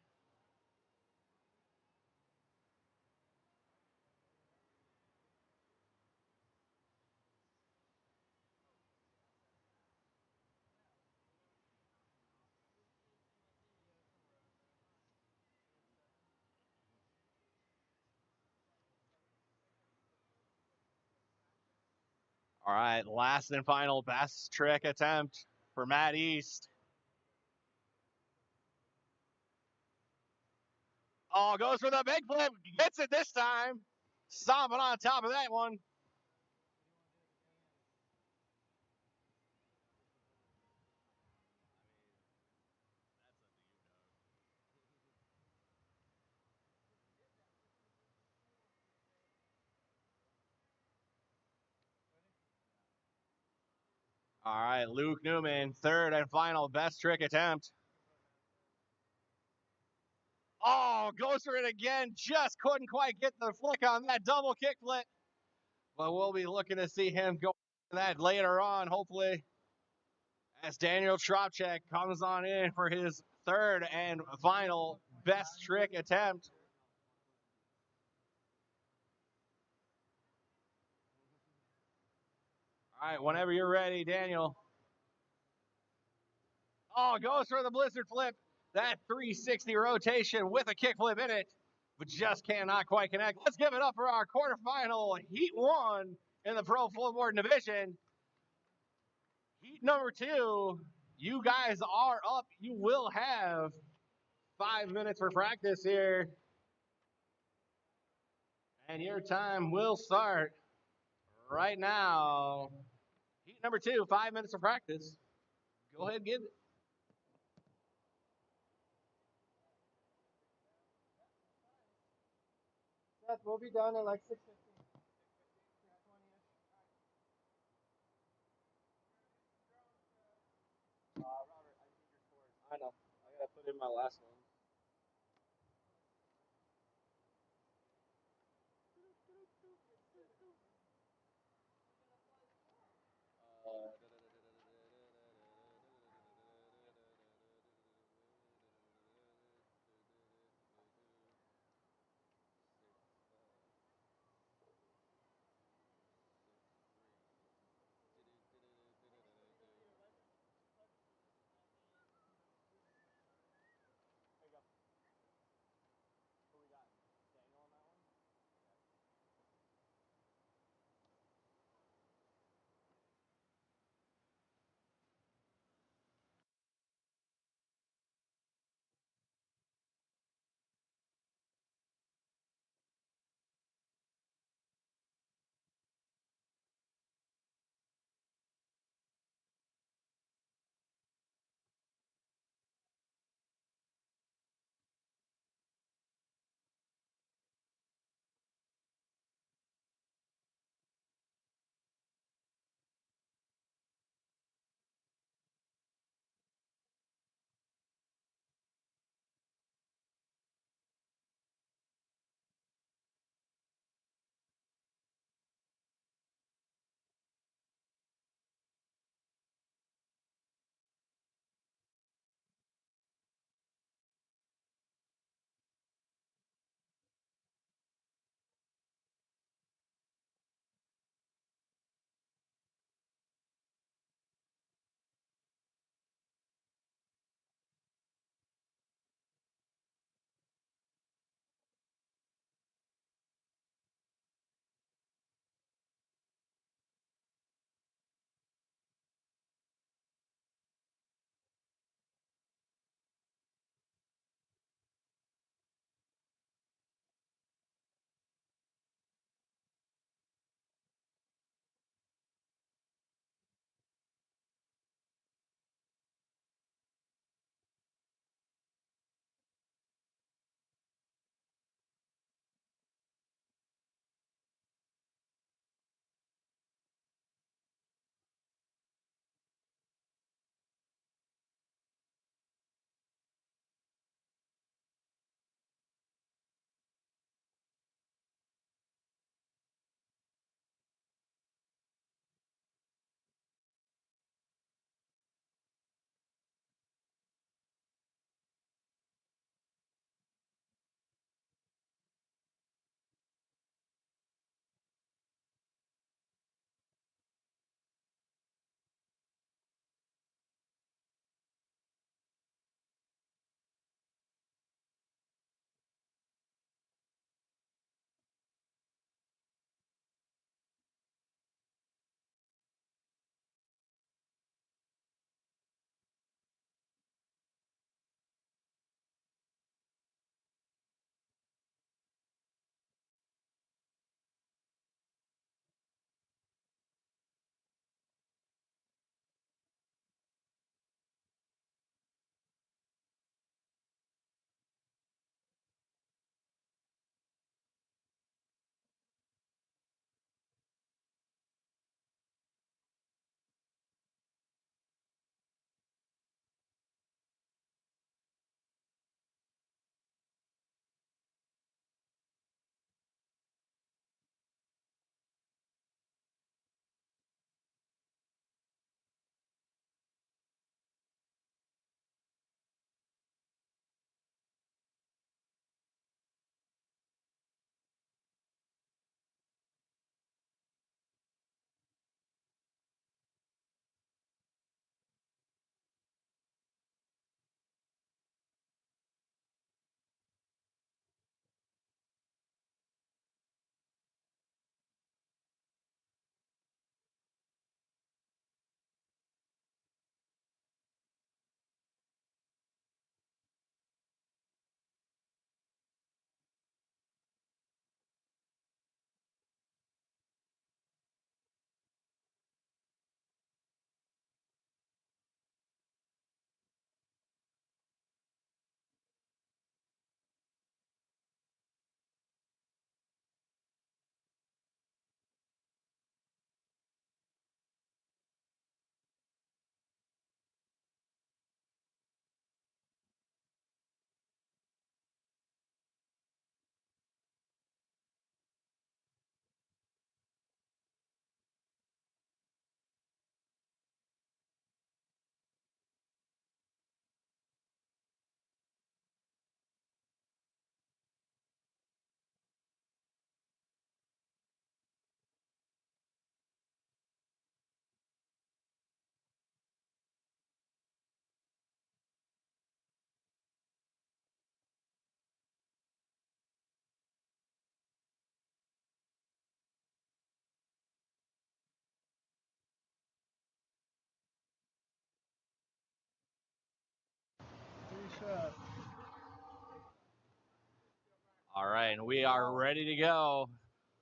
All right, last and final best trick attempt for Matt East. Oh, goes for the big flip. Gets it this time. Stomping on top of that one. All right, Luke Newman, third and final best trick attempt. Oh, goes for it again. Just couldn't quite get the flick on that double kick flip. But we'll be looking to see him go for that later on, hopefully, as Daniel Tropchek comes on in for his third and final best trick attempt. All right, whenever you're ready, Daniel. Oh, goes for the blizzard flip. That 360 rotation with a kickflip in it, but just cannot quite connect. Let's give it up for our quarterfinal Heat 1 in the Pro Flowboard Division. Heat number 2, you guys are up. You will have 5 minutes for practice here. And your time will start right now. Heat number 2, 5 minutes of practice. Go ahead and give it. Seth, we'll be done at like 6:15. I know. I gotta put in my last one. All right, and we are ready to go.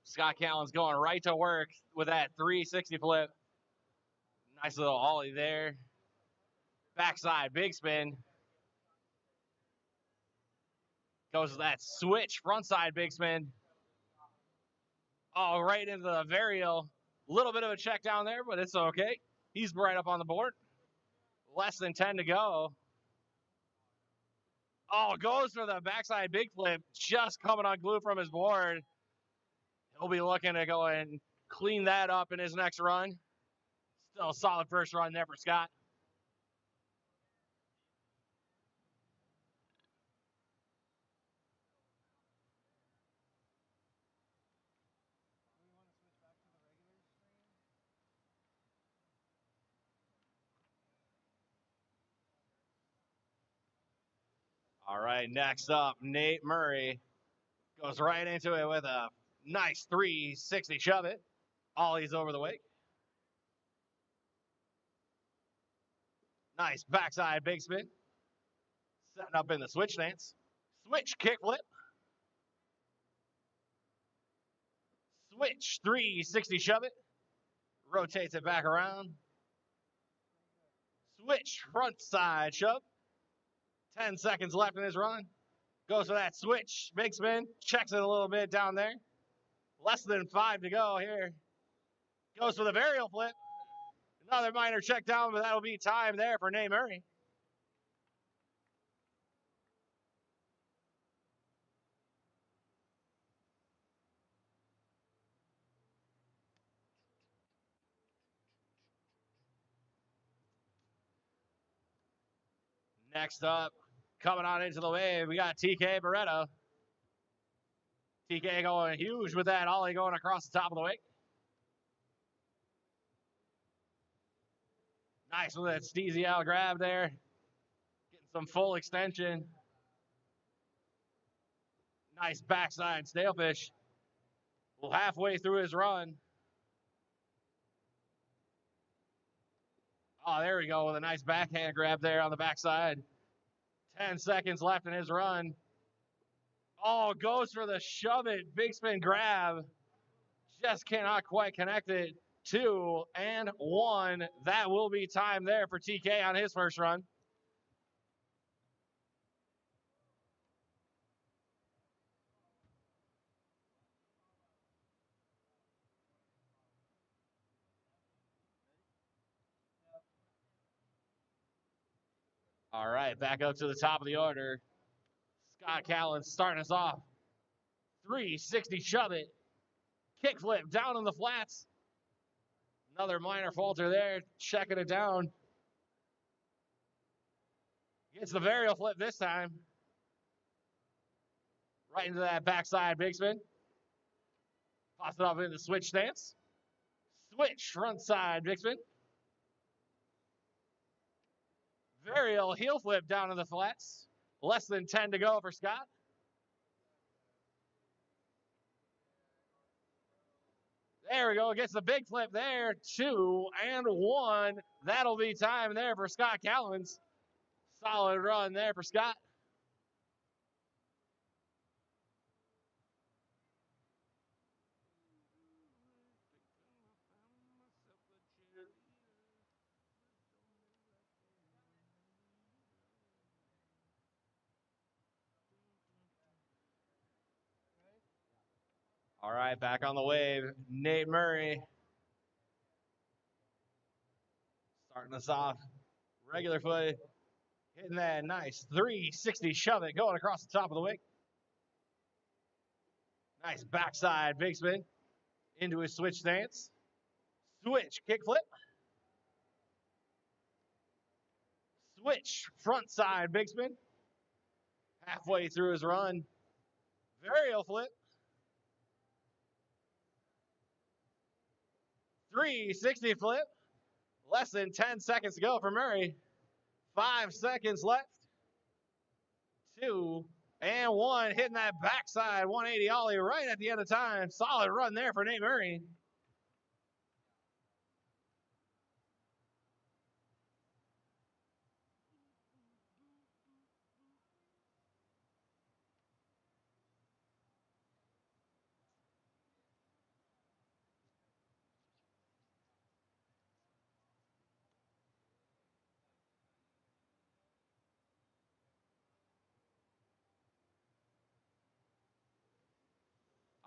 Scott Callan's going right to work with that 360 flip. Nice little ollie there. Backside big spin. Goes to that switch frontside big spin. Oh, right into the varial. Little bit of a check down there, but it's okay. He's right up on the board. Less than 10 to go. Oh, goes for the backside big flip. Just coming unglued from his board. He'll be looking to go and clean that up in his next run. Still a solid first run there for Scott. All right, next up, Nate Murray goes right into it with a nice 360 shove it. Ollie's over the wake. Nice backside big spin. Setting up in the switch stance. Switch kickflip. Switch 360 shove it. Rotates it back around. Switch front side shove. 10 seconds left in his run. Goes for that switch. Big spin. Checks it a little bit down there. Less than 5 to go here. Goes for the varial flip. Another minor check down, but that'll be time there for Nate Murray. Next up, coming on into the wave, we got TK Barreto. TK going huge with that ollie going across the top of the wake. Nice with that steezy out grab there. Getting some full extension. Nice backside snailfish. Well, halfway through his run. Oh, there we go with a nice backhand grab there on the backside. 10 seconds left in his run. Oh, goes for the shove it. Big spin grab. Just cannot quite connect it. 2 and 1. That will be time there for TK on his first run. All right, back up to the top of the order. Scott Callan starting us off. 360 shove it. Kickflip down in the flats. Another minor falter there, checking it down. Gets the varial flip this time. Right into that backside big spin. Pops it up into switch stance. Switch front side big spin. Varial heel flip down in the flats. Less than 10 to go for Scott. There we go. Gets the big flip there. 2 and 1. That'll be time there for Scott Callens. Solid run there for Scott. All right, back on the wave. Nate Murray. Starting us off. Regular foot. Hitting that nice 360 shove it going across the top of the wing. Nice backside big spin into his switch stance. Switch kickflip. Switch front side big spin. Halfway through his run. Varial flip. 360 flip. Less than 10 seconds to go for Murray. 5 seconds left. 2 and 1. Hitting that backside 180 ollie right at the end of time. Solid run there for Nate Murray.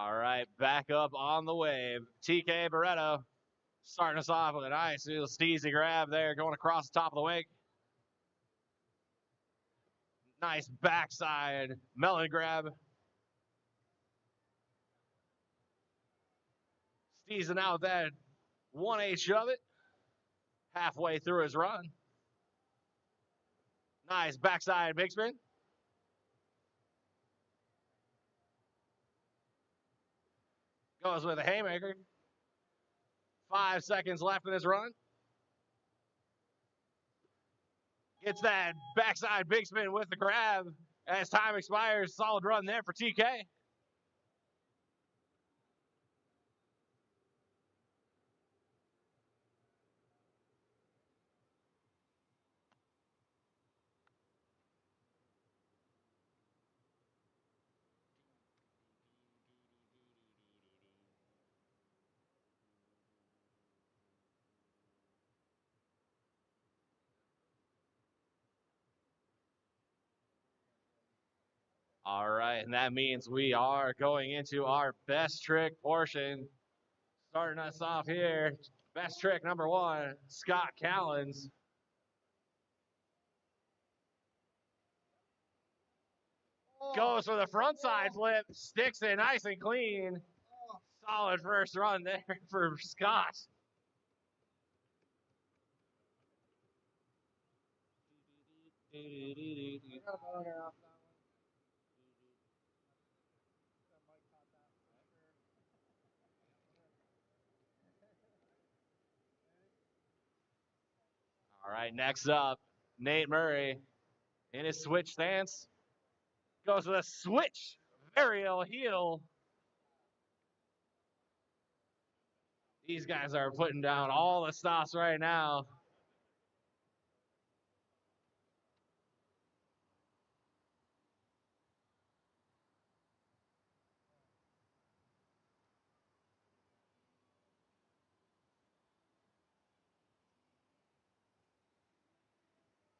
All right, back up on the wave. TK Barreto starting us off with a nice little steezy grab there, going across the top of the wing. Nice backside melon grab. Steezing out that 1/8 of it. Halfway through his run. Nice backside big spin. Goes with a haymaker. 5 seconds left in his run. Gets that backside big spin with the grab. As time expires, solid run there for TK. All right, and that means we are going into our best trick portion. Starting us off here, best trick number 1, Scott Callens. Goes for the front side flip, sticks it nice and clean. Solid first run there for Scott. All right, next up, Nate Murray in his switch stance. Goes with a switch varial heel. These guys are putting down all the stops right now.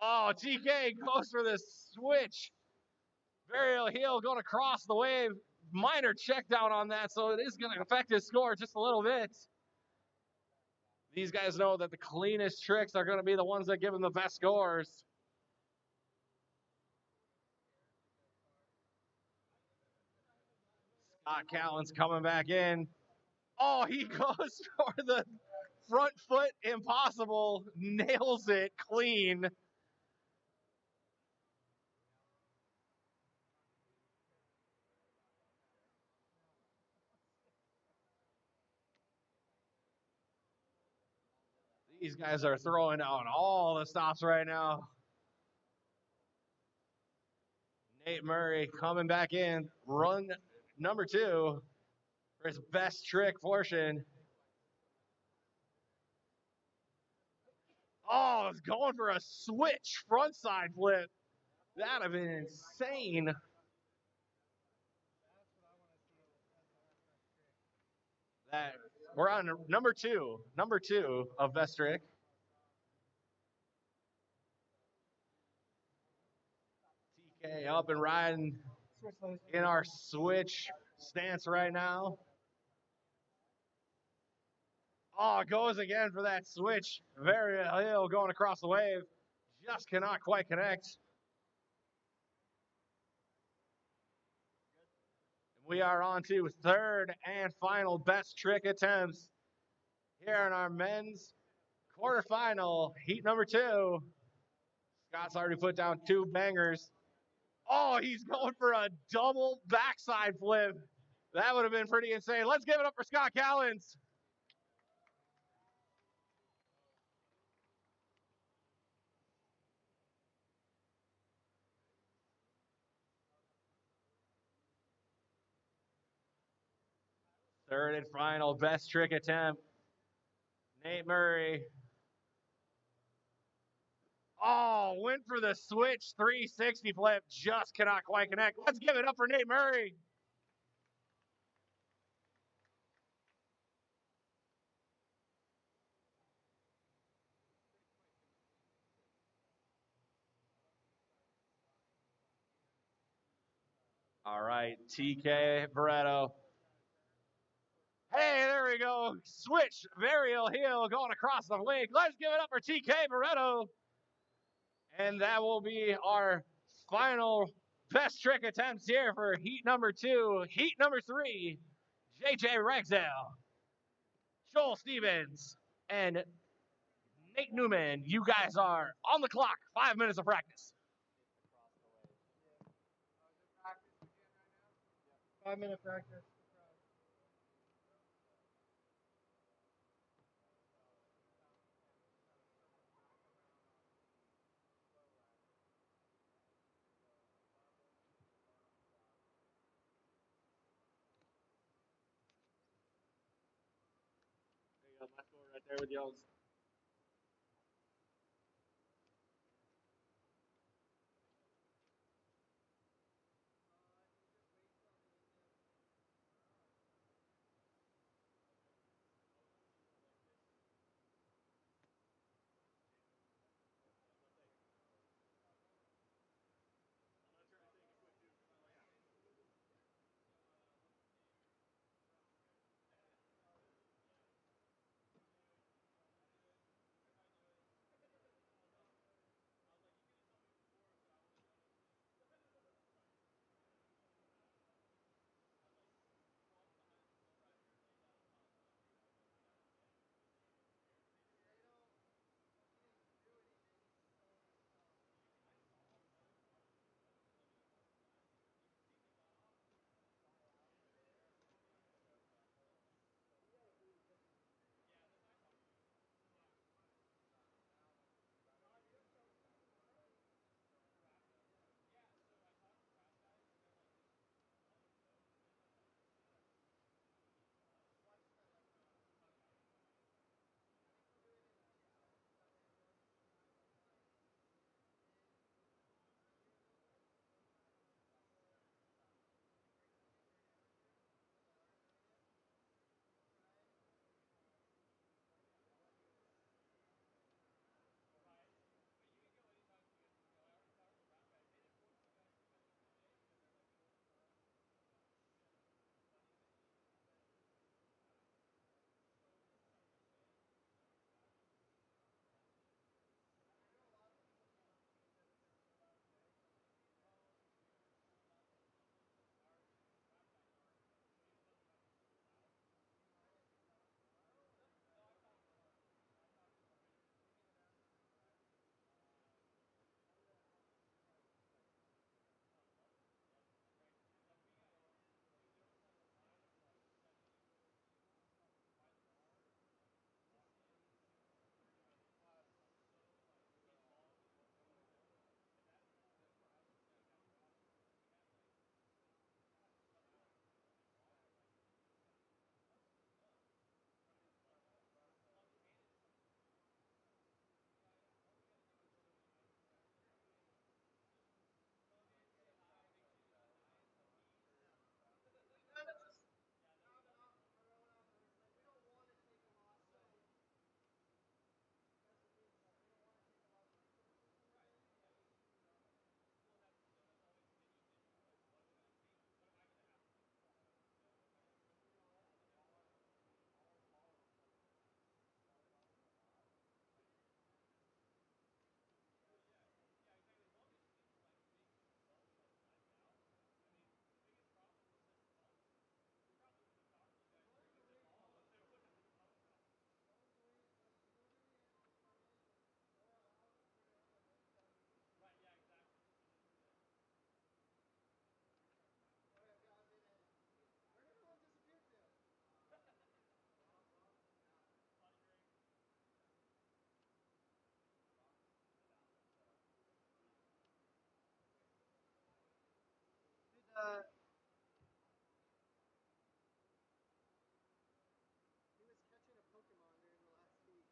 Oh, TK goes for the switch. Varial heel going across the wave. Minor check down on that, so it is going to affect his score just a little bit. These guys know that the cleanest tricks are going to be the ones that give them the best scores. Scott Callens coming back in. Oh, he goes for the front foot impossible. Nails it clean. These guys are throwing out all the stops right now. Nate Murray coming back in. Run number 2 for his best trick portion. Oh, it's going for a switch frontside flip. That'd have been insane. That we're on number two of best trick. TK up and riding in our switch stance right now. Oh, goes again for that switch. Very hill going across the wave. Just cannot quite connect. We are on to third and final best trick attempts here in our men's quarterfinal, heat number 2. Scott's already put down 2 bangers. Oh, he's going for a double backside flip. That would have been pretty insane. Let's give it up for Scott Callens. Third and final best trick attempt. Nate Murray. Oh, went for the switch 360 flip. Just cannot quite connect. Let's give it up for Nate Murray. All right, TK Barreto Hey, there we go. Switch, varial heel going across the link. Let's give it up for TK Barreto. And that will be our final best trick attempts here for heat number 2. Heat number 3, JJ Rexdale, Joel Stevens, and Nate Newman. You guys are on the clock. 5 minutes of practice. 5-minute practice. There you go, my score right there with y'all's. He was catching a Pokemon during the last heat.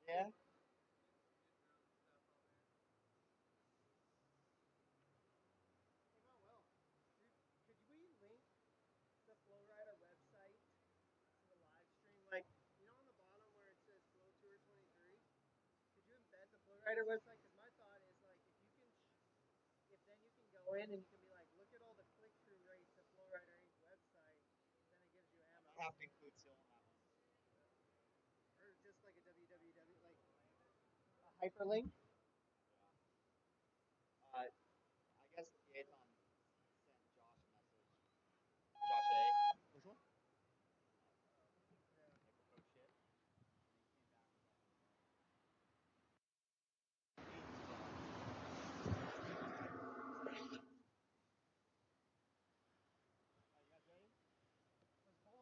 Yeah. Came out well. Dude, could we link the FlowRider website to the live stream? Like, you know on the bottom where it says Flow Tour 23? Could you embed the FlowRider website? Because my thought is like, if you can, if then you can go in and you can be like, look at all the click-through rates that FlowRider have to include Seal on that one. Or just like a www, like a hyperlink. I guess Gaetan sent Josh a message. Josh A. Which one? Oh shit.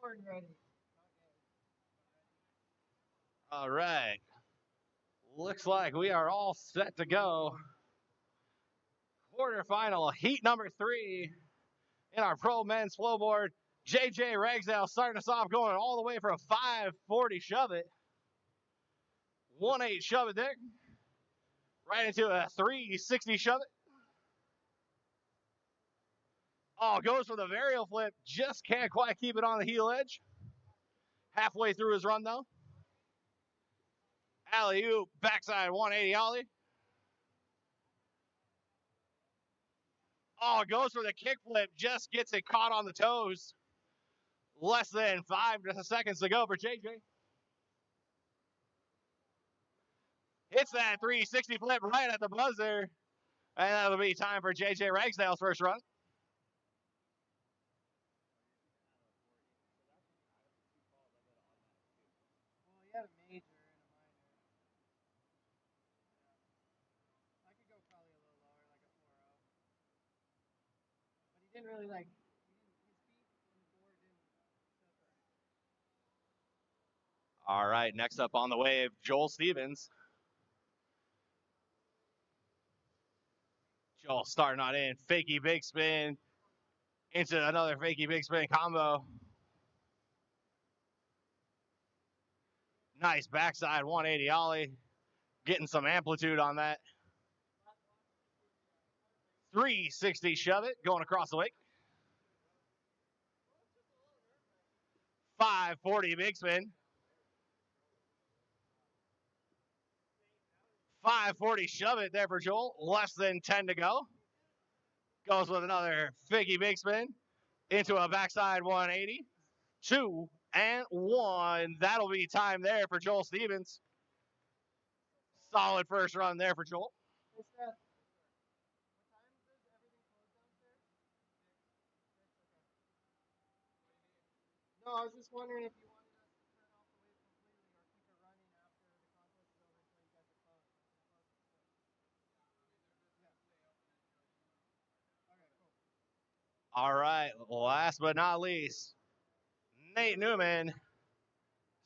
Born ready. All right. Looks like we are all set to go. Quarterfinal, heat number 3 in our pro men's flowboard. JJ Ragsdale starting us off going all the way for a 540 shove it. 1-8 shove it there. Right into a 360 shove it. Oh, goes for the varial flip. Just can't quite keep it on the heel edge. Halfway through his run, though. Alley-oop, backside 180 ollie. Oh, goes for the kickflip. Just gets it caught on the toes. Less than 5 seconds to go for JJ. Hits that 360 flip right at the buzzer. And that'll be time for JJ Ragsdale's first run. Well, he had a major and a minor. Yeah. I could go probably a little lower, like a 4.0. But he didn't really like. His feet and the board didn't separate. All right, next up on the wave, Joel Stevens. Joel starting on in, fakey big spin into another fakey big spin combo. Nice backside 180 ollie, getting some amplitude on that. 360 shove it, going across the wake. 540 big spin. 540 shove it there for Joel. Less than 10 to go. Goes with another figgy big spin into a backside 180. 2 and 1. That'll be time there for Joel Stevens. Solid first run there for Joel. Hey, Steph. What time does everything close downstairs? 6? Okay. No, I was just wondering if you wanted us to turn off the wave completely or keep it running after the contest is over until you guys are closed. Okay, cool. All right, last but not least, Nate Newman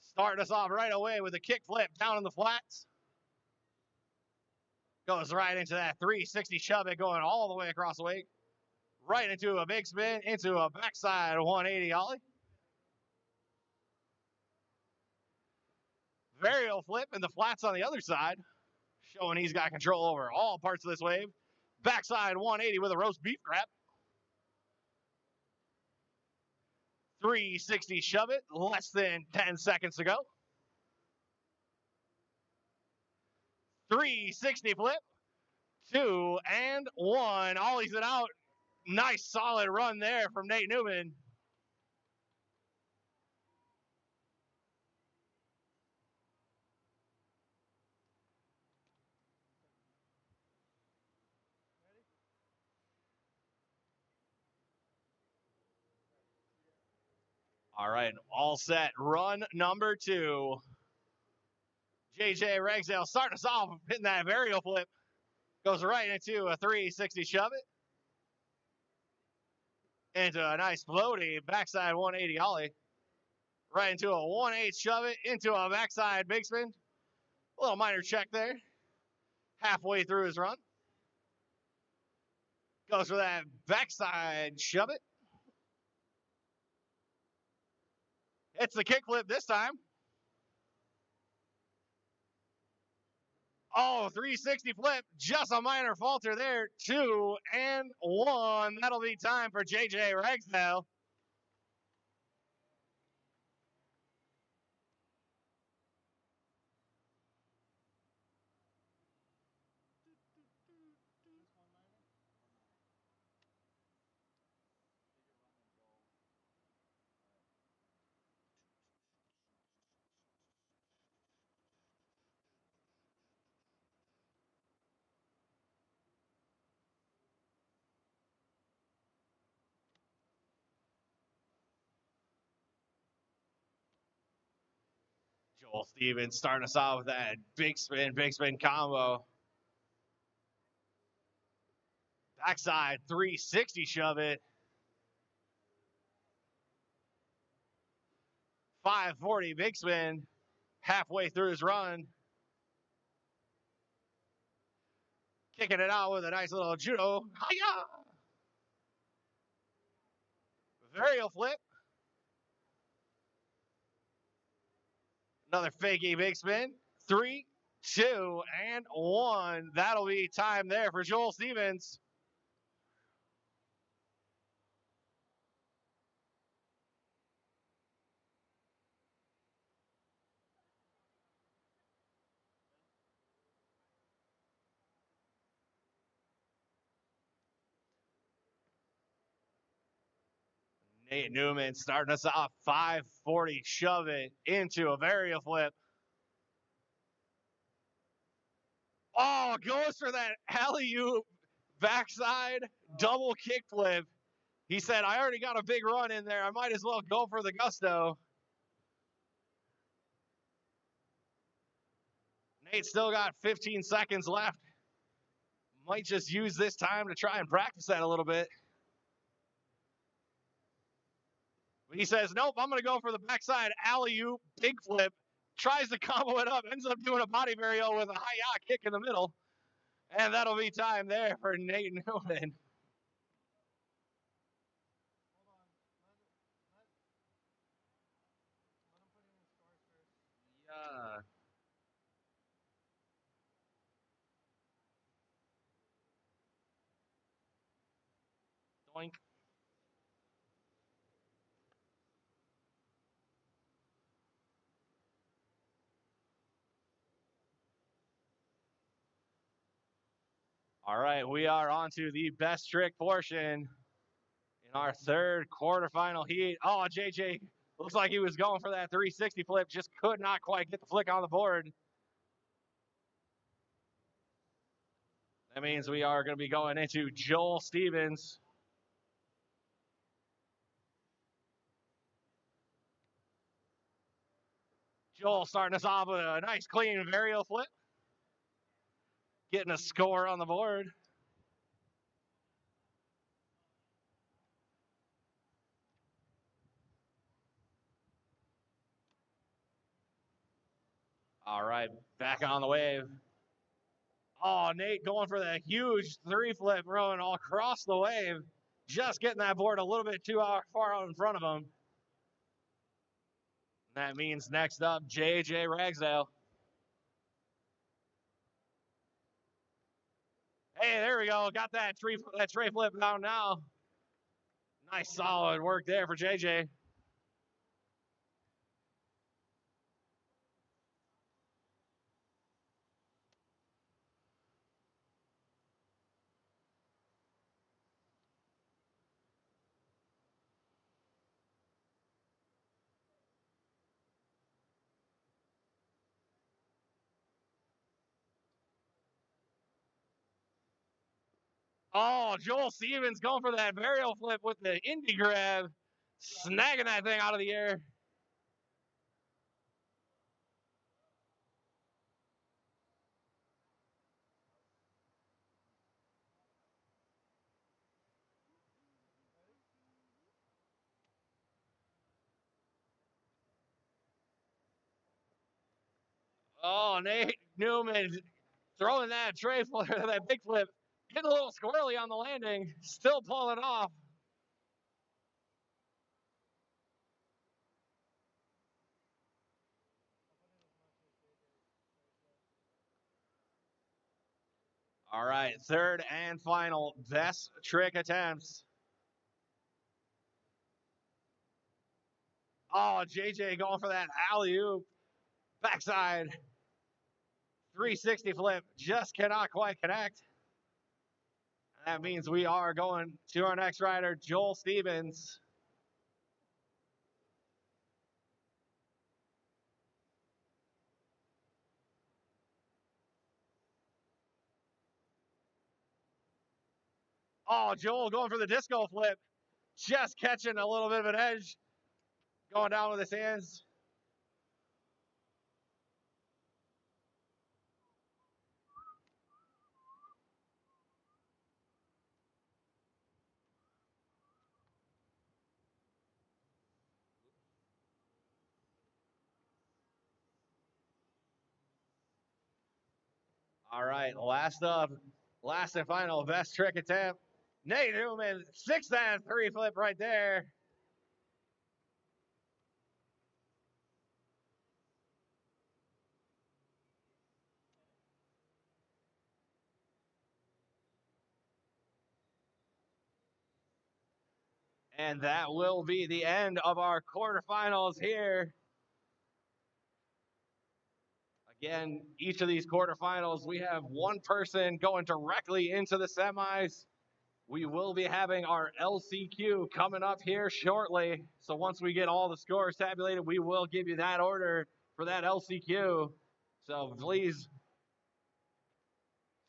starting us off right away with a kick flip down in the flats. Goes right into that 360 shove it, going all the way across the wake. Right into a big spin, into a backside 180 ollie. Varial flip in the flats on the other side, showing he's got control over all parts of this wave. Backside 180 with a roast beef grab. 360 shove it, less than 10 seconds to go. 360 flip, 2 and 1. Ollies it out. Nice solid run there from Nate Newman. All right, all set. Run number 2. JJ Ragsdale starting us off, hitting that varial flip. Goes right into a 360 shove it. Into a nice floaty backside 180 ollie. Right into a 1/8 shove it, into a backside big spin. A little minor check there. Halfway through his run. Goes for that backside shove it. It's the kickflip this time. Oh, 360 flip. Just a minor falter there. 2 and 1. That'll be time for JJ Ragsdale. Joel Stevens starting us off with that big spin combo. Backside 360 shove it. 540 big spin. Halfway through his run. Kicking it out with a nice little judo. Hi-ya! Varial flip. Another fakey big spin. 3, 2, and 1. That'll be time there for Joel Stevens. Nate Newman starting us off 540 shove it into a varial flip. Oh, goes for that alley-oop backside double kick flip. He said, I already got a big run in there. I might as well go for the gusto. Nate still got 15 seconds left. Might just use this time to try and practice that a little bit. But he says, nope, I'm going to go for the backside alley-oop big flip. Tries to combo it up, ends up doing a body varial with a hi-ya kick in the middle. And that'll be time there for Nate Newman. Yeah. Doink. All right, we are on to the best trick portion in our third quarterfinal heat. Oh, JJ looks like he was going for that 360 flip, just could not quite get the flick on the board. That means we are going to be going into Joel Stevens. Joel starting us off with a nice clean varial flip. Getting a score on the board. All right, back on the wave. Oh, Nate going for that huge 3-flip run all across the wave. Just getting that board a little bit too far out in front of him. That means next up, JJ Ragsdale. Hey, there we go. Got that tray flip down now. Nice solid work there for JJ. Oh, Joel Stevens going for that varial flip with the indie grab. Snagging that thing out of the air. Oh, Nate Newman throwing that tray flip, that big flip. Getting a little squirrely on the landing. Still pulling it off. All right, third and final best trick attempts. Oh, JJ going for that alley-oop. Backside. 360 flip. Just cannot quite connect. That means we are going to our next rider, Joel Stevens. Oh, Joel going for the disco flip. Just catching a little bit of an edge. Going down with his hands. All right, last up, last and final best trick attempt. Nate Newman, 6-3 flip right there. And that will be the end of our quarterfinals here. Again, each of these quarterfinals, we have one person going directly into the semis. We will be having our LCQ coming up here shortly. So once we get all the scores tabulated, we will give you that order for that LCQ. So please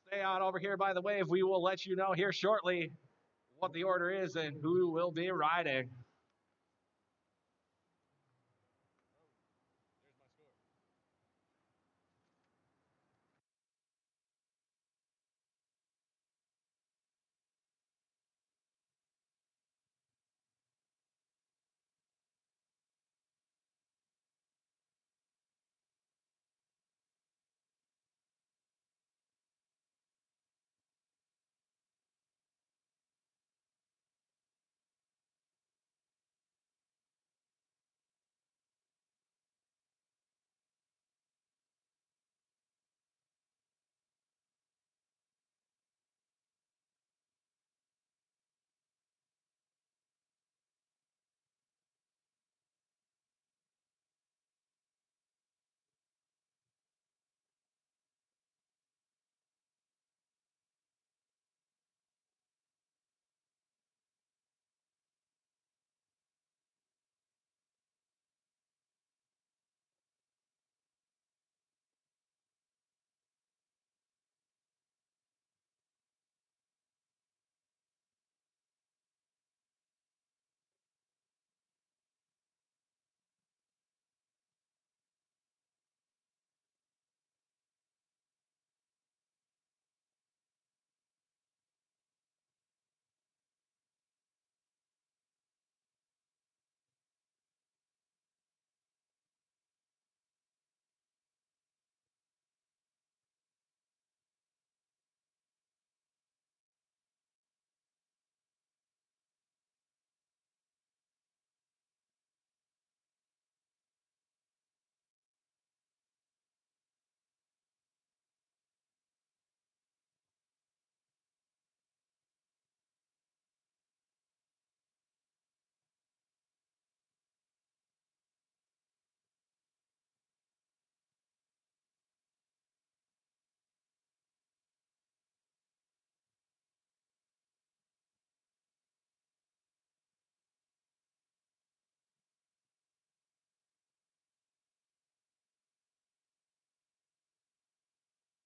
stay on over here by the wave. We will let you know here shortly what the order is and who will be riding.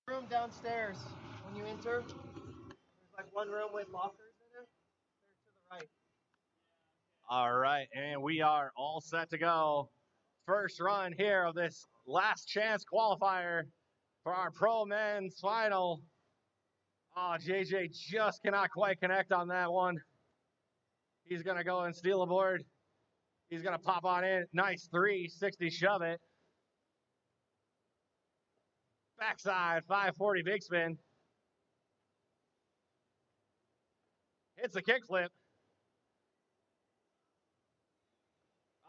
Room downstairs. When you enter, there's like one room with lockers in it. They're to the right. All right, and we are all set to go. First run here of this last chance qualifier for our pro men's final. Oh, JJ just cannot quite connect on that one. He's going to go and steal a board. He's going to pop on in. Nice 360 shove it. Backside 540 big spin. Hits a kickflip.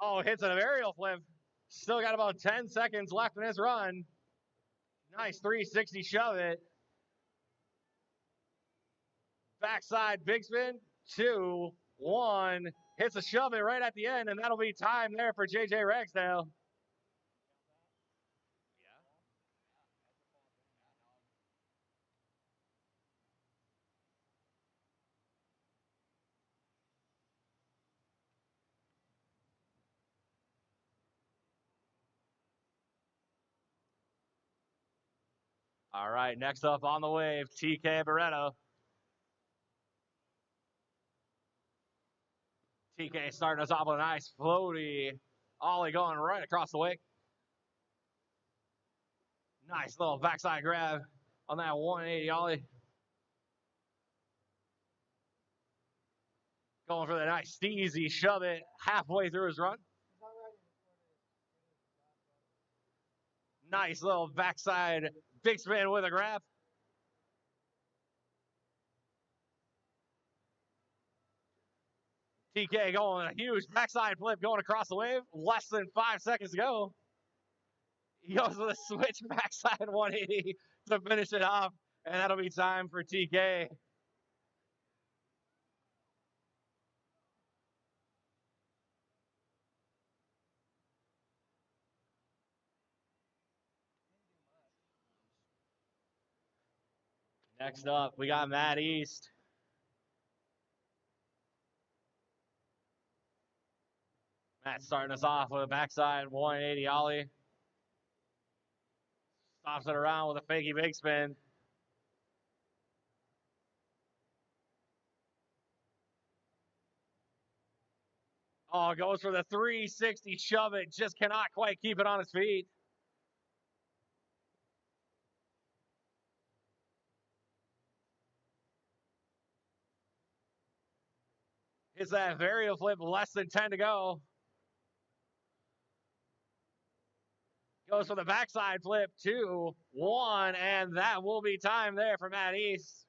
Oh, hits an aerial flip. Still got about 10 seconds left in his run. Nice 360 shove it. Backside big spin. 2, 1. Hits a shove it right at the end, and that'll be time there for JJ Ragsdale. All right, next up on the wave, TK Barreto. TK starting us off with a nice floaty ollie going right across the wake. Nice little backside grab on that 180 ollie. Going for the nice steezy shove it halfway through his run. Nice little backside big spin with a grab. TK going a huge backside flip going across the wave. Less than 5 seconds to go. He goes with a switch backside 180 to finish it off, and that'll be time for TK. Next up, we got Matt East. Matt starting us off with a backside 180 ollie. Stops it around with a fakey big spin. Oh, goes for the 360 shove it. Just cannot quite keep it on his feet. Hits that varial flip, less than 10 to go. Goes for the backside flip, 2, 1, and that will be time there for Matt East.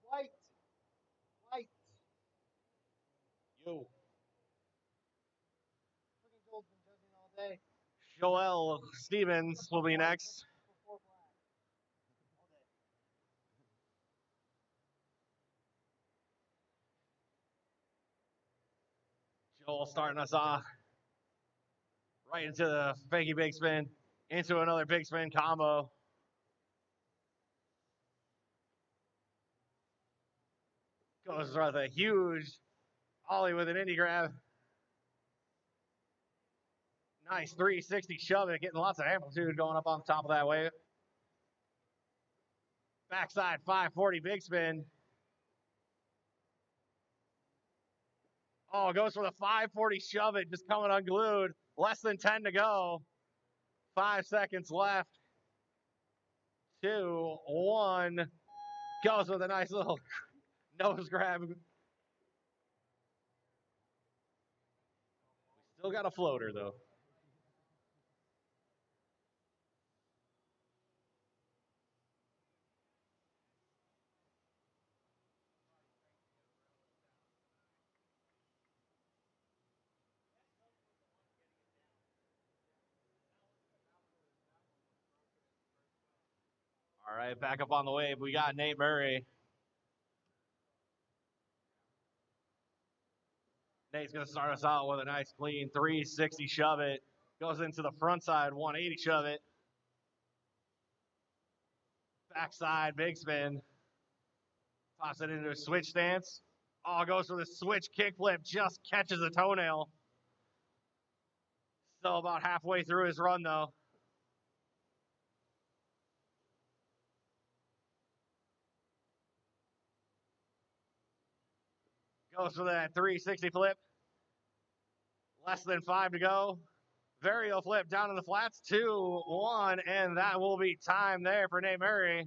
White. Yo. Freaking Joel's been judging all day. Joel Stevens will be next. Joel starting us off right into the fakey big spin, into another big spin combo. Goes for the huge ollie with an indie grab. Nice 360 shove it, getting lots of amplitude going up on the top of that wave. Backside 540 big spin. Oh, goes for the 540 shove it, just coming unglued. Less than 10 to go. 5 seconds left. 2, 1. Goes with a nice little nose grab. We still got a floater, though. All right, back up on the wave. We got Nate Murray. Nate's going to start us out with a nice clean 360 shove it. Goes into the front side 180 shove it. Backside big spin. Toss it into a switch stance. Oh, goes for the switch kickflip. Just catches a toenail. Still about halfway through his run, though. Goes for that 360 flip. Less than 5 to go. Varial flip down in the flats. 2, 1, and that will be time there for Nate Murray. All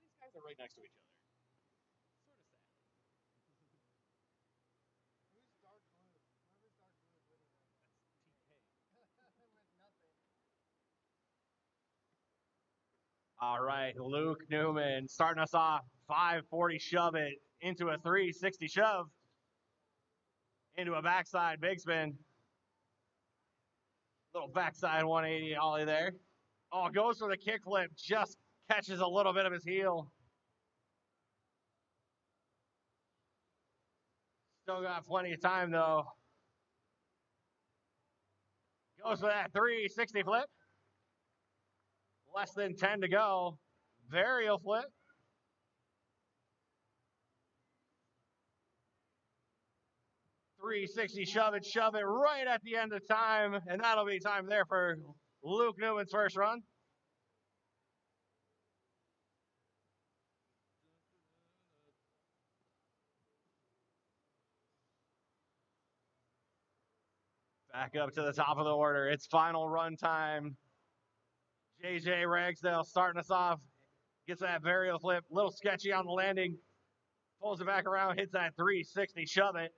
these guys are right next to each other. Sort of sad. Who's dark blue? Whoever's dark blue is winning right now. That's TK. With nothing. All right, Luke Newman starting us off. 540 shove it into a 360 shove. Into a backside big spin. Little backside 180 ollie there. Oh, goes for the kickflip. Just catches a little bit of his heel. Still got plenty of time, though. Goes for that 360 flip. Less than 10 to go. Varial flip. .360 shove it right at the end of time, and that'll be time there for Luke Newman's first run. Back up to the top of the order. It's final run time. JJ Ragsdale starting us off Gets that varial flip. Little sketchy on the landing. Pulls it back around. Hits that 360 shove it.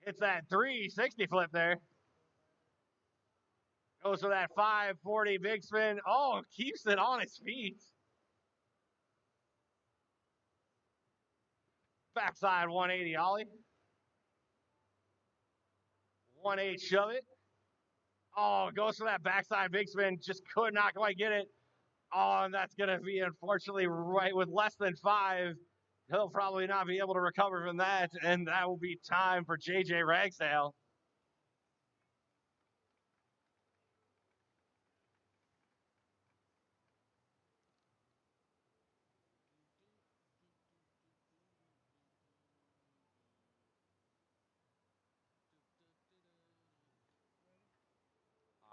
Hits that 360 flip there. Goes for that 540 big spin. Oh, keeps it on his feet. Backside 180 ollie. 1-8 shove it. Oh, goes for that backside big spin. Just could not quite get it. Oh, and that's going to be, unfortunately, right with less than 5. He'll probably not be able to recover from that, and that will be time for JJ Ragsdale.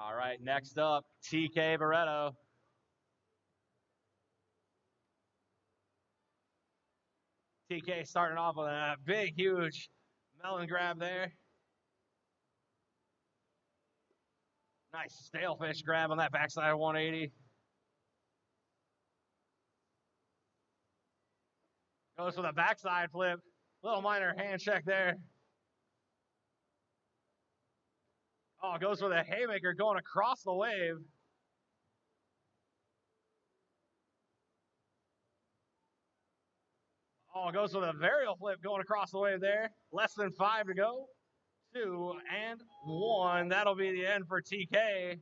All right, next up, TK Barreto. TK starting off with a big, huge melon grab there. Nice stale fish grab on that backside 180. Goes for the backside flip. Little minor hand check there. Oh, goes for the haymaker going across the wave. Oh, goes for the varial flip going across the wave there. Less than 5 to go. 2 and 1. That'll be the end for TK.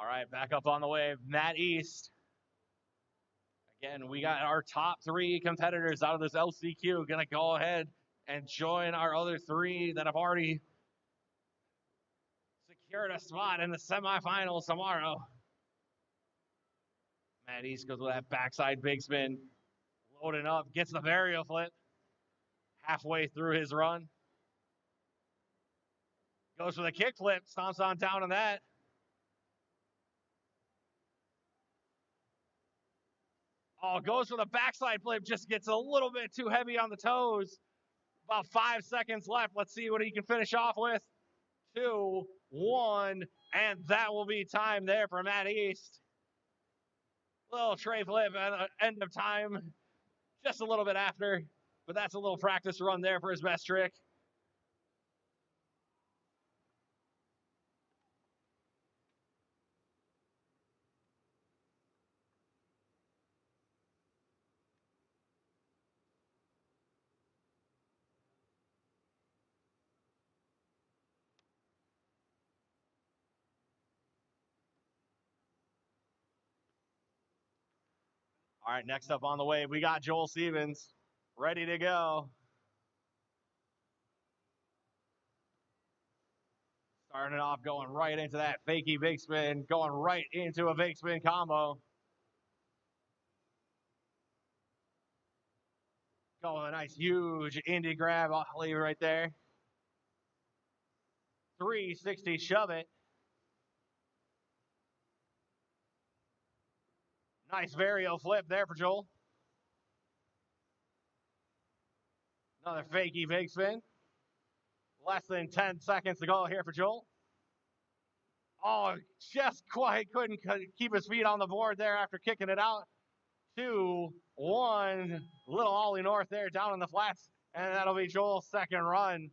All right, back up on the wave. Matt East. Again, we got our top 3 competitors out of this LCQ going to go ahead and join our other 3 that have already secured a spot in the semifinals tomorrow. Matt East goes with that backside big spin. Loading up, gets the varial flip. Halfway through his run. Goes for the kick flip, stomps on down on that. Oh, goes for the backside flip, just gets a little bit too heavy on the toes. About 5 seconds left. Let's see what he can finish off with. 2, 1, and that will be time there for Matt East. Little tray flip at the end of time, just a little bit after, but that's a little practice run there for his best trick. All right, next up on the wave, we got Joel Stevens ready to go. Starting off, going right into that fakey big spin, going right into a big spin combo. Going a nice, huge indie grab ollie right there. 360 shove it. Nice varial flip there for Joel. Another fakey big spin. Less than 10 seconds to go here for Joel. Oh, just quite couldn't keep his feet on the board there after kicking it out. 2, 1. Little ollie north there down in the flats. And that'll be Joel's second run.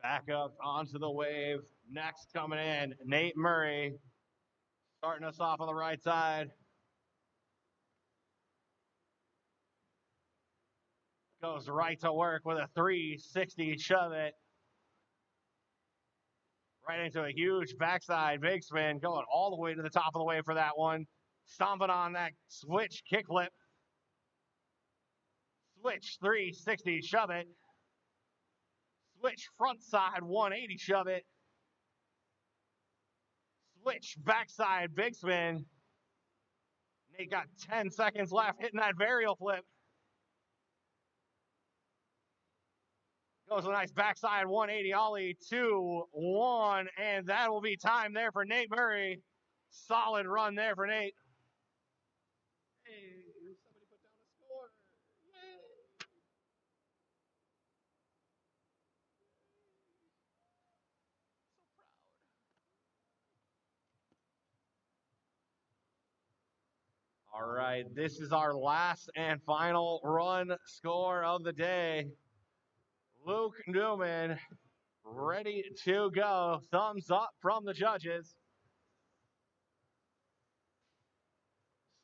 Back up onto the wave. Next coming in, Nate Murray. Starting us off on the right side. Goes right to work with a 360 shove it. Right into a huge backside big spin. Going all the way to the top of the wave for that one. Stomping on that switch kickflip. Switch 360 shove it. Switch front side 180 shove it. Switch backside big spin. Nate got 10 seconds left hitting that varial flip. Goes a nice backside 180 ollie, 2-1, and that will be time there for Nate Murray. Solid run there for Nate. Hey, somebody put down a score. Yay. All right, this is our last and final run score of the day. Luke Newman ready to go. Thumbs up from the judges.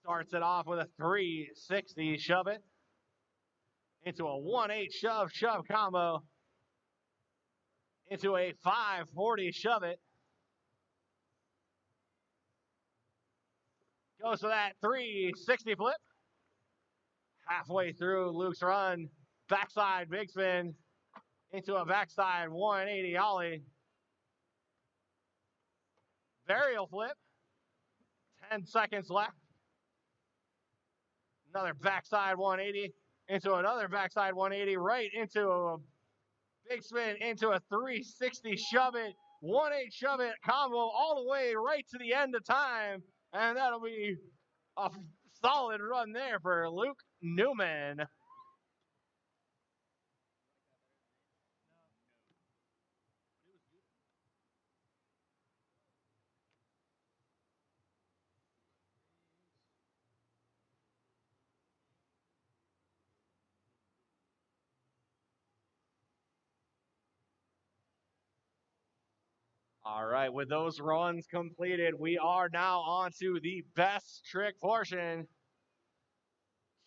Starts it off with a 360 shove it into a 1-8 shove combo into a 540 shove it. Goes for that 360 flip. Halfway through Luke's run, backside big spin into a backside 180 ollie. Varial flip. 10 seconds left. Another backside 180 into another backside 180, right into a big spin into a 360 shove it, 1-8 shove it combo all the way right to the end of time. And that'll be a solid run there for Luke Newman. All right, with those runs completed, we are now on to the best trick portion.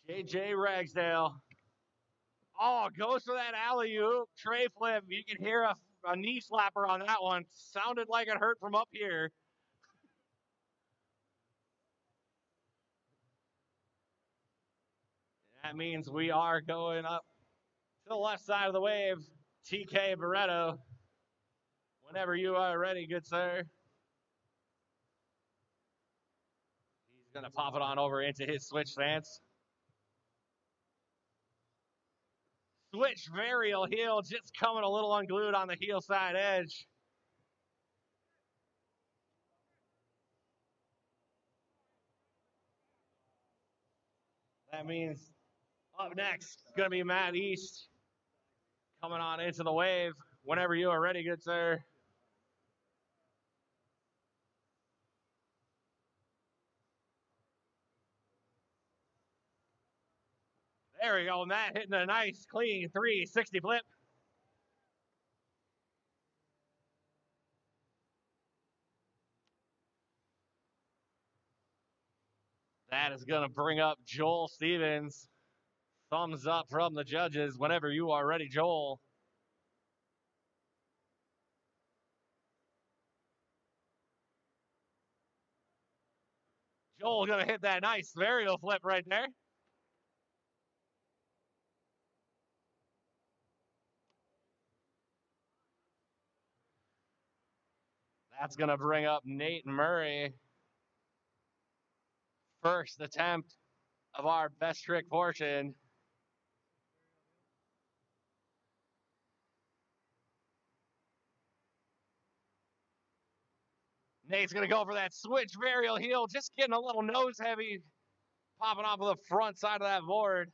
JJ Ragsdale. Oh, goes for that alley-oop tray flip. You can hear a knee slapper on that one. Sounded like it hurt from up here. That means we are going up to the left side of the wave. TK Barreto. Whenever you are ready, good sir. He's going to pop it on over into his switch stance. Switch varial heel, just coming a little unglued on the heel side edge. That means up next is going to be Matt East coming on into the wave. Whenever you are ready, good sir. There we go, Matt hitting a nice, clean 360 flip. That is going to bring up Joel Stevens. Thumbs up from the judges whenever you are ready, Joel. Joel going to hit that nice varial flip right there. That's going to bring up Nate Murray. First attempt of our best trick portion. Nate's going to go for that switch varial heel, just getting a little nose heavy, popping off of the front side of that board.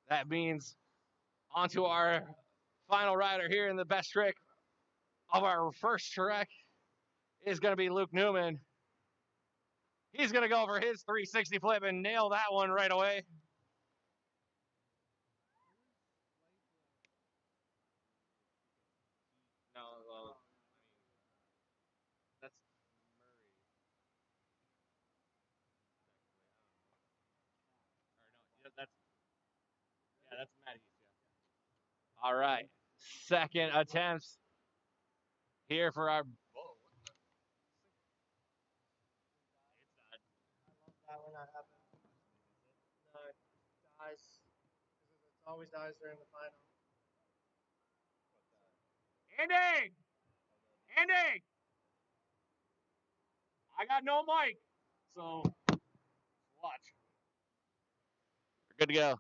That means onto our final rider here in the best trick of our first trick is going to be Luke Newman. He's going to go for his 360 flip and nail that one right away. No, well, that's Murray. Or no, that's Matty. Yeah. All right. Second attempt here for our. I love that when that happens. No, guys, because it's always dies during the final. Andy! Andy! I got no mic, so watch. We're good to go.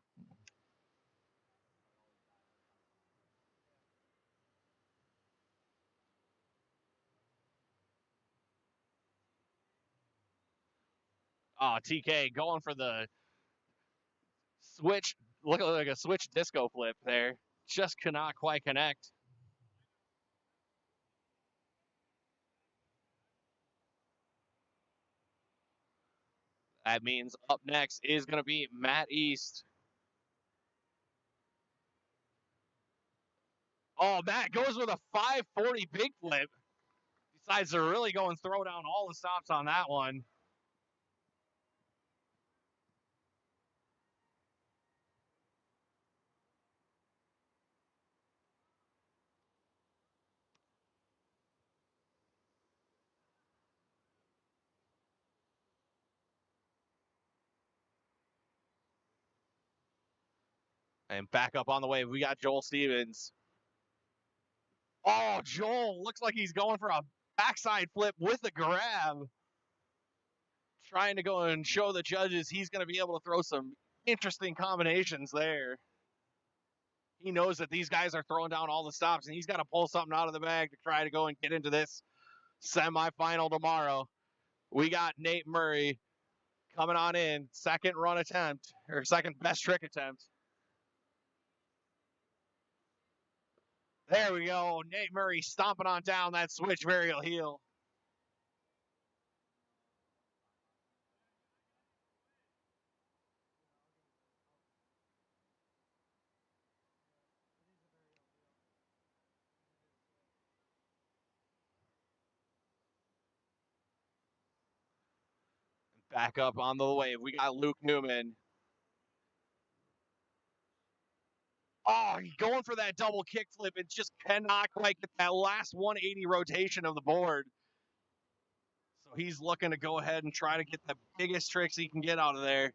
Oh, TK going for the switch. Look like a switch disco flip there. Just cannot quite connect. That means up next is going to be Matt East. Oh, Matt goes with a 540 big flip. Decides to really go and throw down all the stops on that one. And back up on the wave, we got Joel Stevens. Oh, Joel looks like he's going for a backside flip with a grab. Trying to go and show the judges he's going to be able to throw some interesting combinations there. He knows that these guys are throwing down all the stops, and he's got to pull something out of the bag to try to go and get into this semifinal tomorrow. We got Nate Murray coming on in, second run attempt, or second best trick attempt. There we go. Nate Murray stomping on down that switch varial heel. Back up on the wave, we got Luke Newman. Oh, he's going for that double kickflip and just cannot quite get that last 180 rotation of the board. So he's looking to go ahead and try to get the biggest tricks he can get out of there.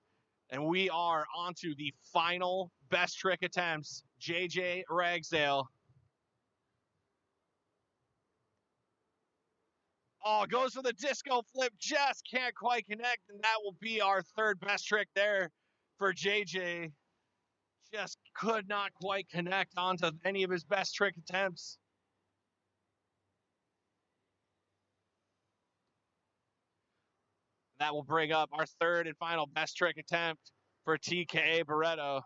And we are on to the final best trick attempts. JJ Ragsdale. Oh, goes for the disco flip, just can't quite connect, and that will be our third best trick there for JJ. Just could not quite connect onto any of his best trick attempts. That will bring up our third and final best trick attempt for TK Barreto.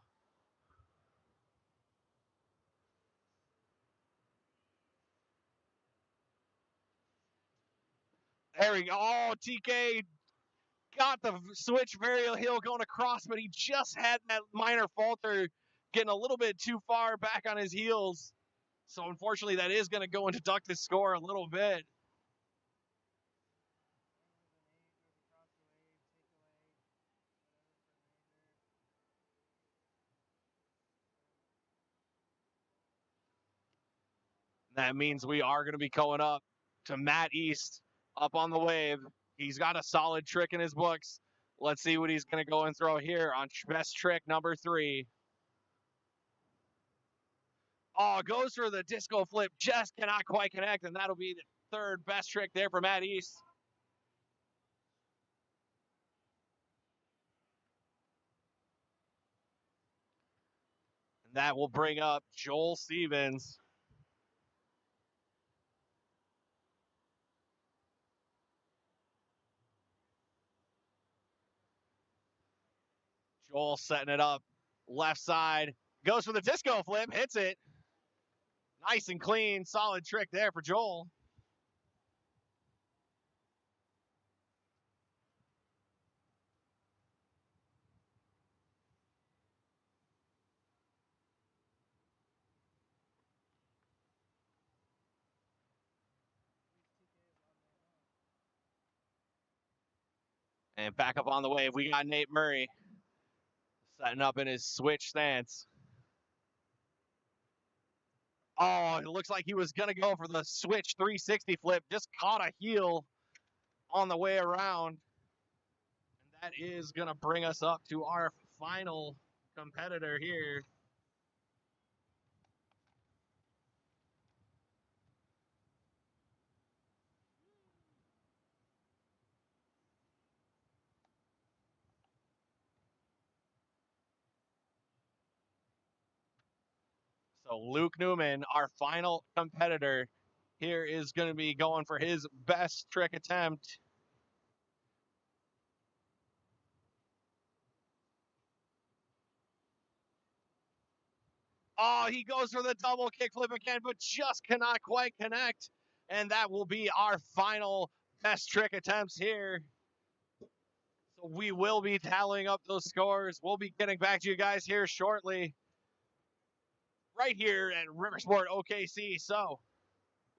There we go. Oh, TK got the switch varial heel going across, but he just had that minor falter getting a little bit too far back on his heels. So unfortunately, that is going to go and deduct his score a little bit. That means we are going to be going up to Matt East up on the wave. He's got a solid trick in his books. Let's see what he's going to go and throw here on best trick number 3. Oh, goes for the disco flip, just cannot quite connect, and that'll be the third best trick there for Matt East. And that will bring up Joel Stevens. Joel setting it up, left side, goes for the disco flip, hits it. Nice and clean, solid trick there for Joel. And back up on the wave, we got Nate Murray setting up in his switch stance. Oh, it looks like he was going to go for the switch 360 flip, just caught a heel on the way around. And that is going to bring us up to our final competitor here. So Luke Newman, our final competitor here, is going to be going for his best trick attempt. Oh, he goes for the double kickflip again, but just cannot quite connect. And that will be our final best trick attempts here. So we will be tallying up those scores. We'll be getting back to you guys here shortly, right here at Riversport OKC. So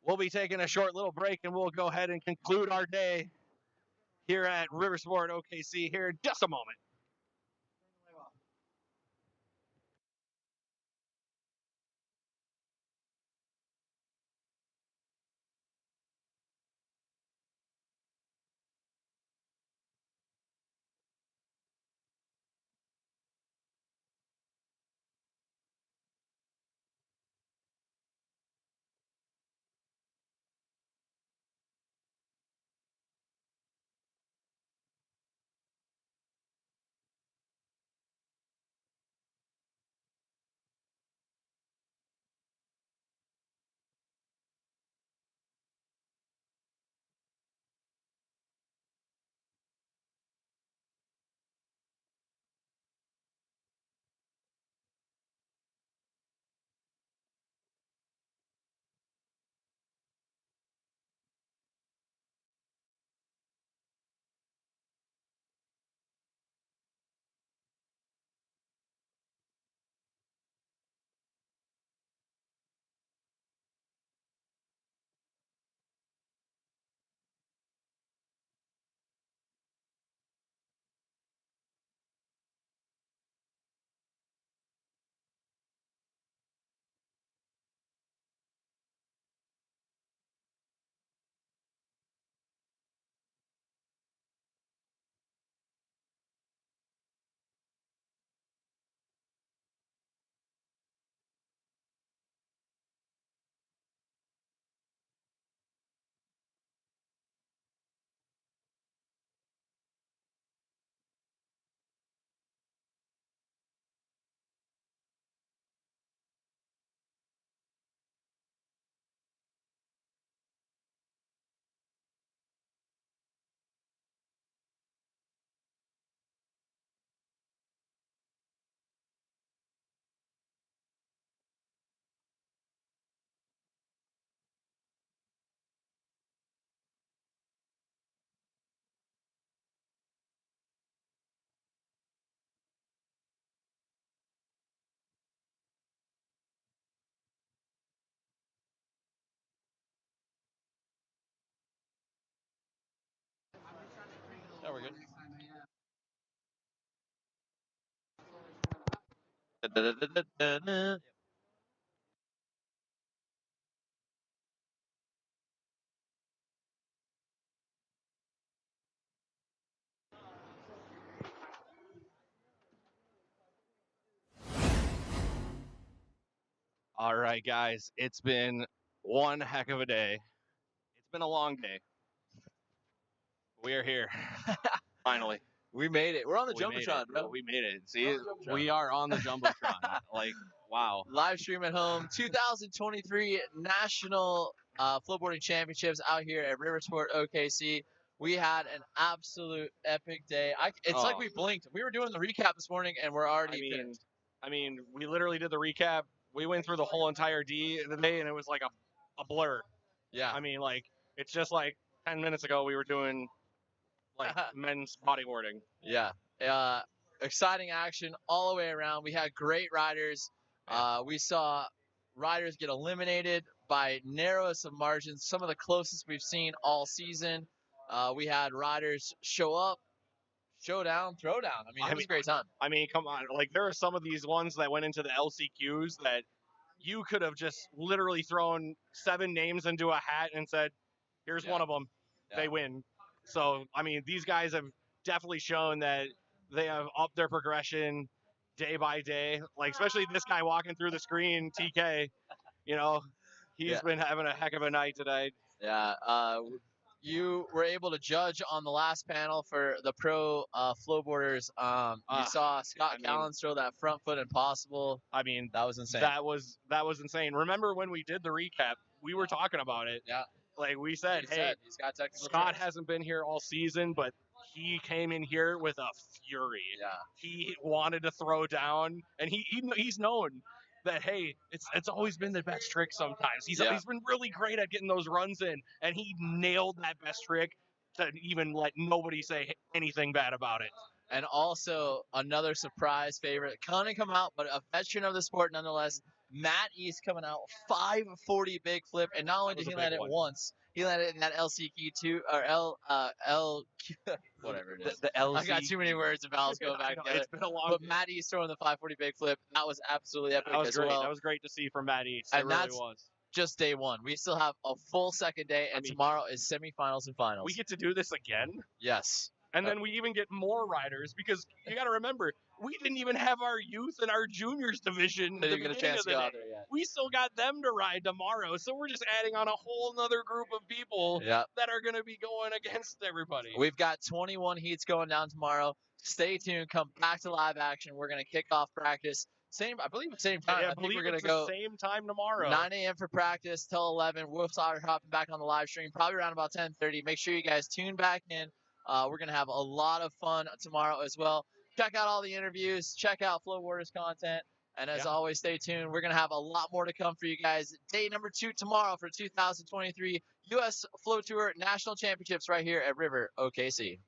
we'll be taking a short little break, and we'll go ahead and conclude our day here at Riversport OKC here in just a moment. Yeah, we're good. All right, guys, it's been one heck of a day. It's been a long day. We are here. Finally. We made it. We're on the We made Jumbotron, it. bro. We made it. See, We're on the Jumbotron. we are on the Jumbotron. Like, wow. Live stream at home. 2023 National Flowboarding Championships out here at Riversport OKC. We had an absolute epic day. It's like we blinked. We were doing the recap this morning, and we're already finished. I mean, we literally did the recap. We went through the whole entire day, and it was like a blur. Yeah. I mean, like, it's just like 10 minutes ago we were doing like men's bodyboarding. Yeah. Exciting action all the way around. We had great riders. We saw riders get eliminated by narrowest of margins, some of the closest we've seen all season. We had riders show up, showdown, throwdown. I mean, it was a great time. I mean, come on. Like, there are some of these ones that went into the LCQs that you could have just literally thrown 7 names into a hat and said, here's one of them. Yeah. They win. So, I mean, these guys have definitely shown that they have upped their progression day by day. Like, especially this guy walking through the screen, TK, you know, he's been having a heck of a night today. Yeah. you were able to judge on the last panel for the pro flowboarders. You saw Scott Callens throw that front foot impossible. I mean, that was insane. That was insane. Remember when we did the recap? We were talking about it. Yeah. Like we said, hey, he's got technical Scott tricks. hasn't been here all season, but he came in here with a fury. Yeah. He wanted to throw down, and he's known that, hey, it's always been the best trick sometimes. He's been really great at getting those runs in, and he nailed that best trick to even let nobody say anything bad about it. And also another surprise favorite, couldn't come out, but a veteran of the sport nonetheless. Matt East coming out 540 big flip, and not only did he land it once, he landed in that LCQ2 or LQ, whatever it is. The LZ. I got too many words and vowels going back together. It's been a long. But Matt East throwing the 540 big flip, that was absolutely epic. That was as great. well. That was great to see from Matt East. And it really that's was. Just day one. We still have a full second day, and tomorrow is semifinals and finals. We get to do this again. Yes. And then we even get more riders because you got to remember, we didn't even have our youth and our juniors division. They didn't get a chance to go out there yet. We still got them to ride tomorrow. So we're just adding on a whole nother group of people that are going to be going against everybody. We've got 21 heats going down tomorrow. Stay tuned. Come back to live action. We're going to kick off practice. I believe the same time. Yeah, I think we're going to go same time tomorrow. 9 a.m. for practice till 11. We'll start hopping back on the live stream probably around about 10:30. Make sure you guys tune back in. We're going to have a lot of fun tomorrow as well. Check out all the interviews. Check out FlowRider's content. And as always, stay tuned. We're going to have a lot more to come for you guys. Day number 2 tomorrow for 2023 U.S. Flow Tour National Championships right here at River OKC.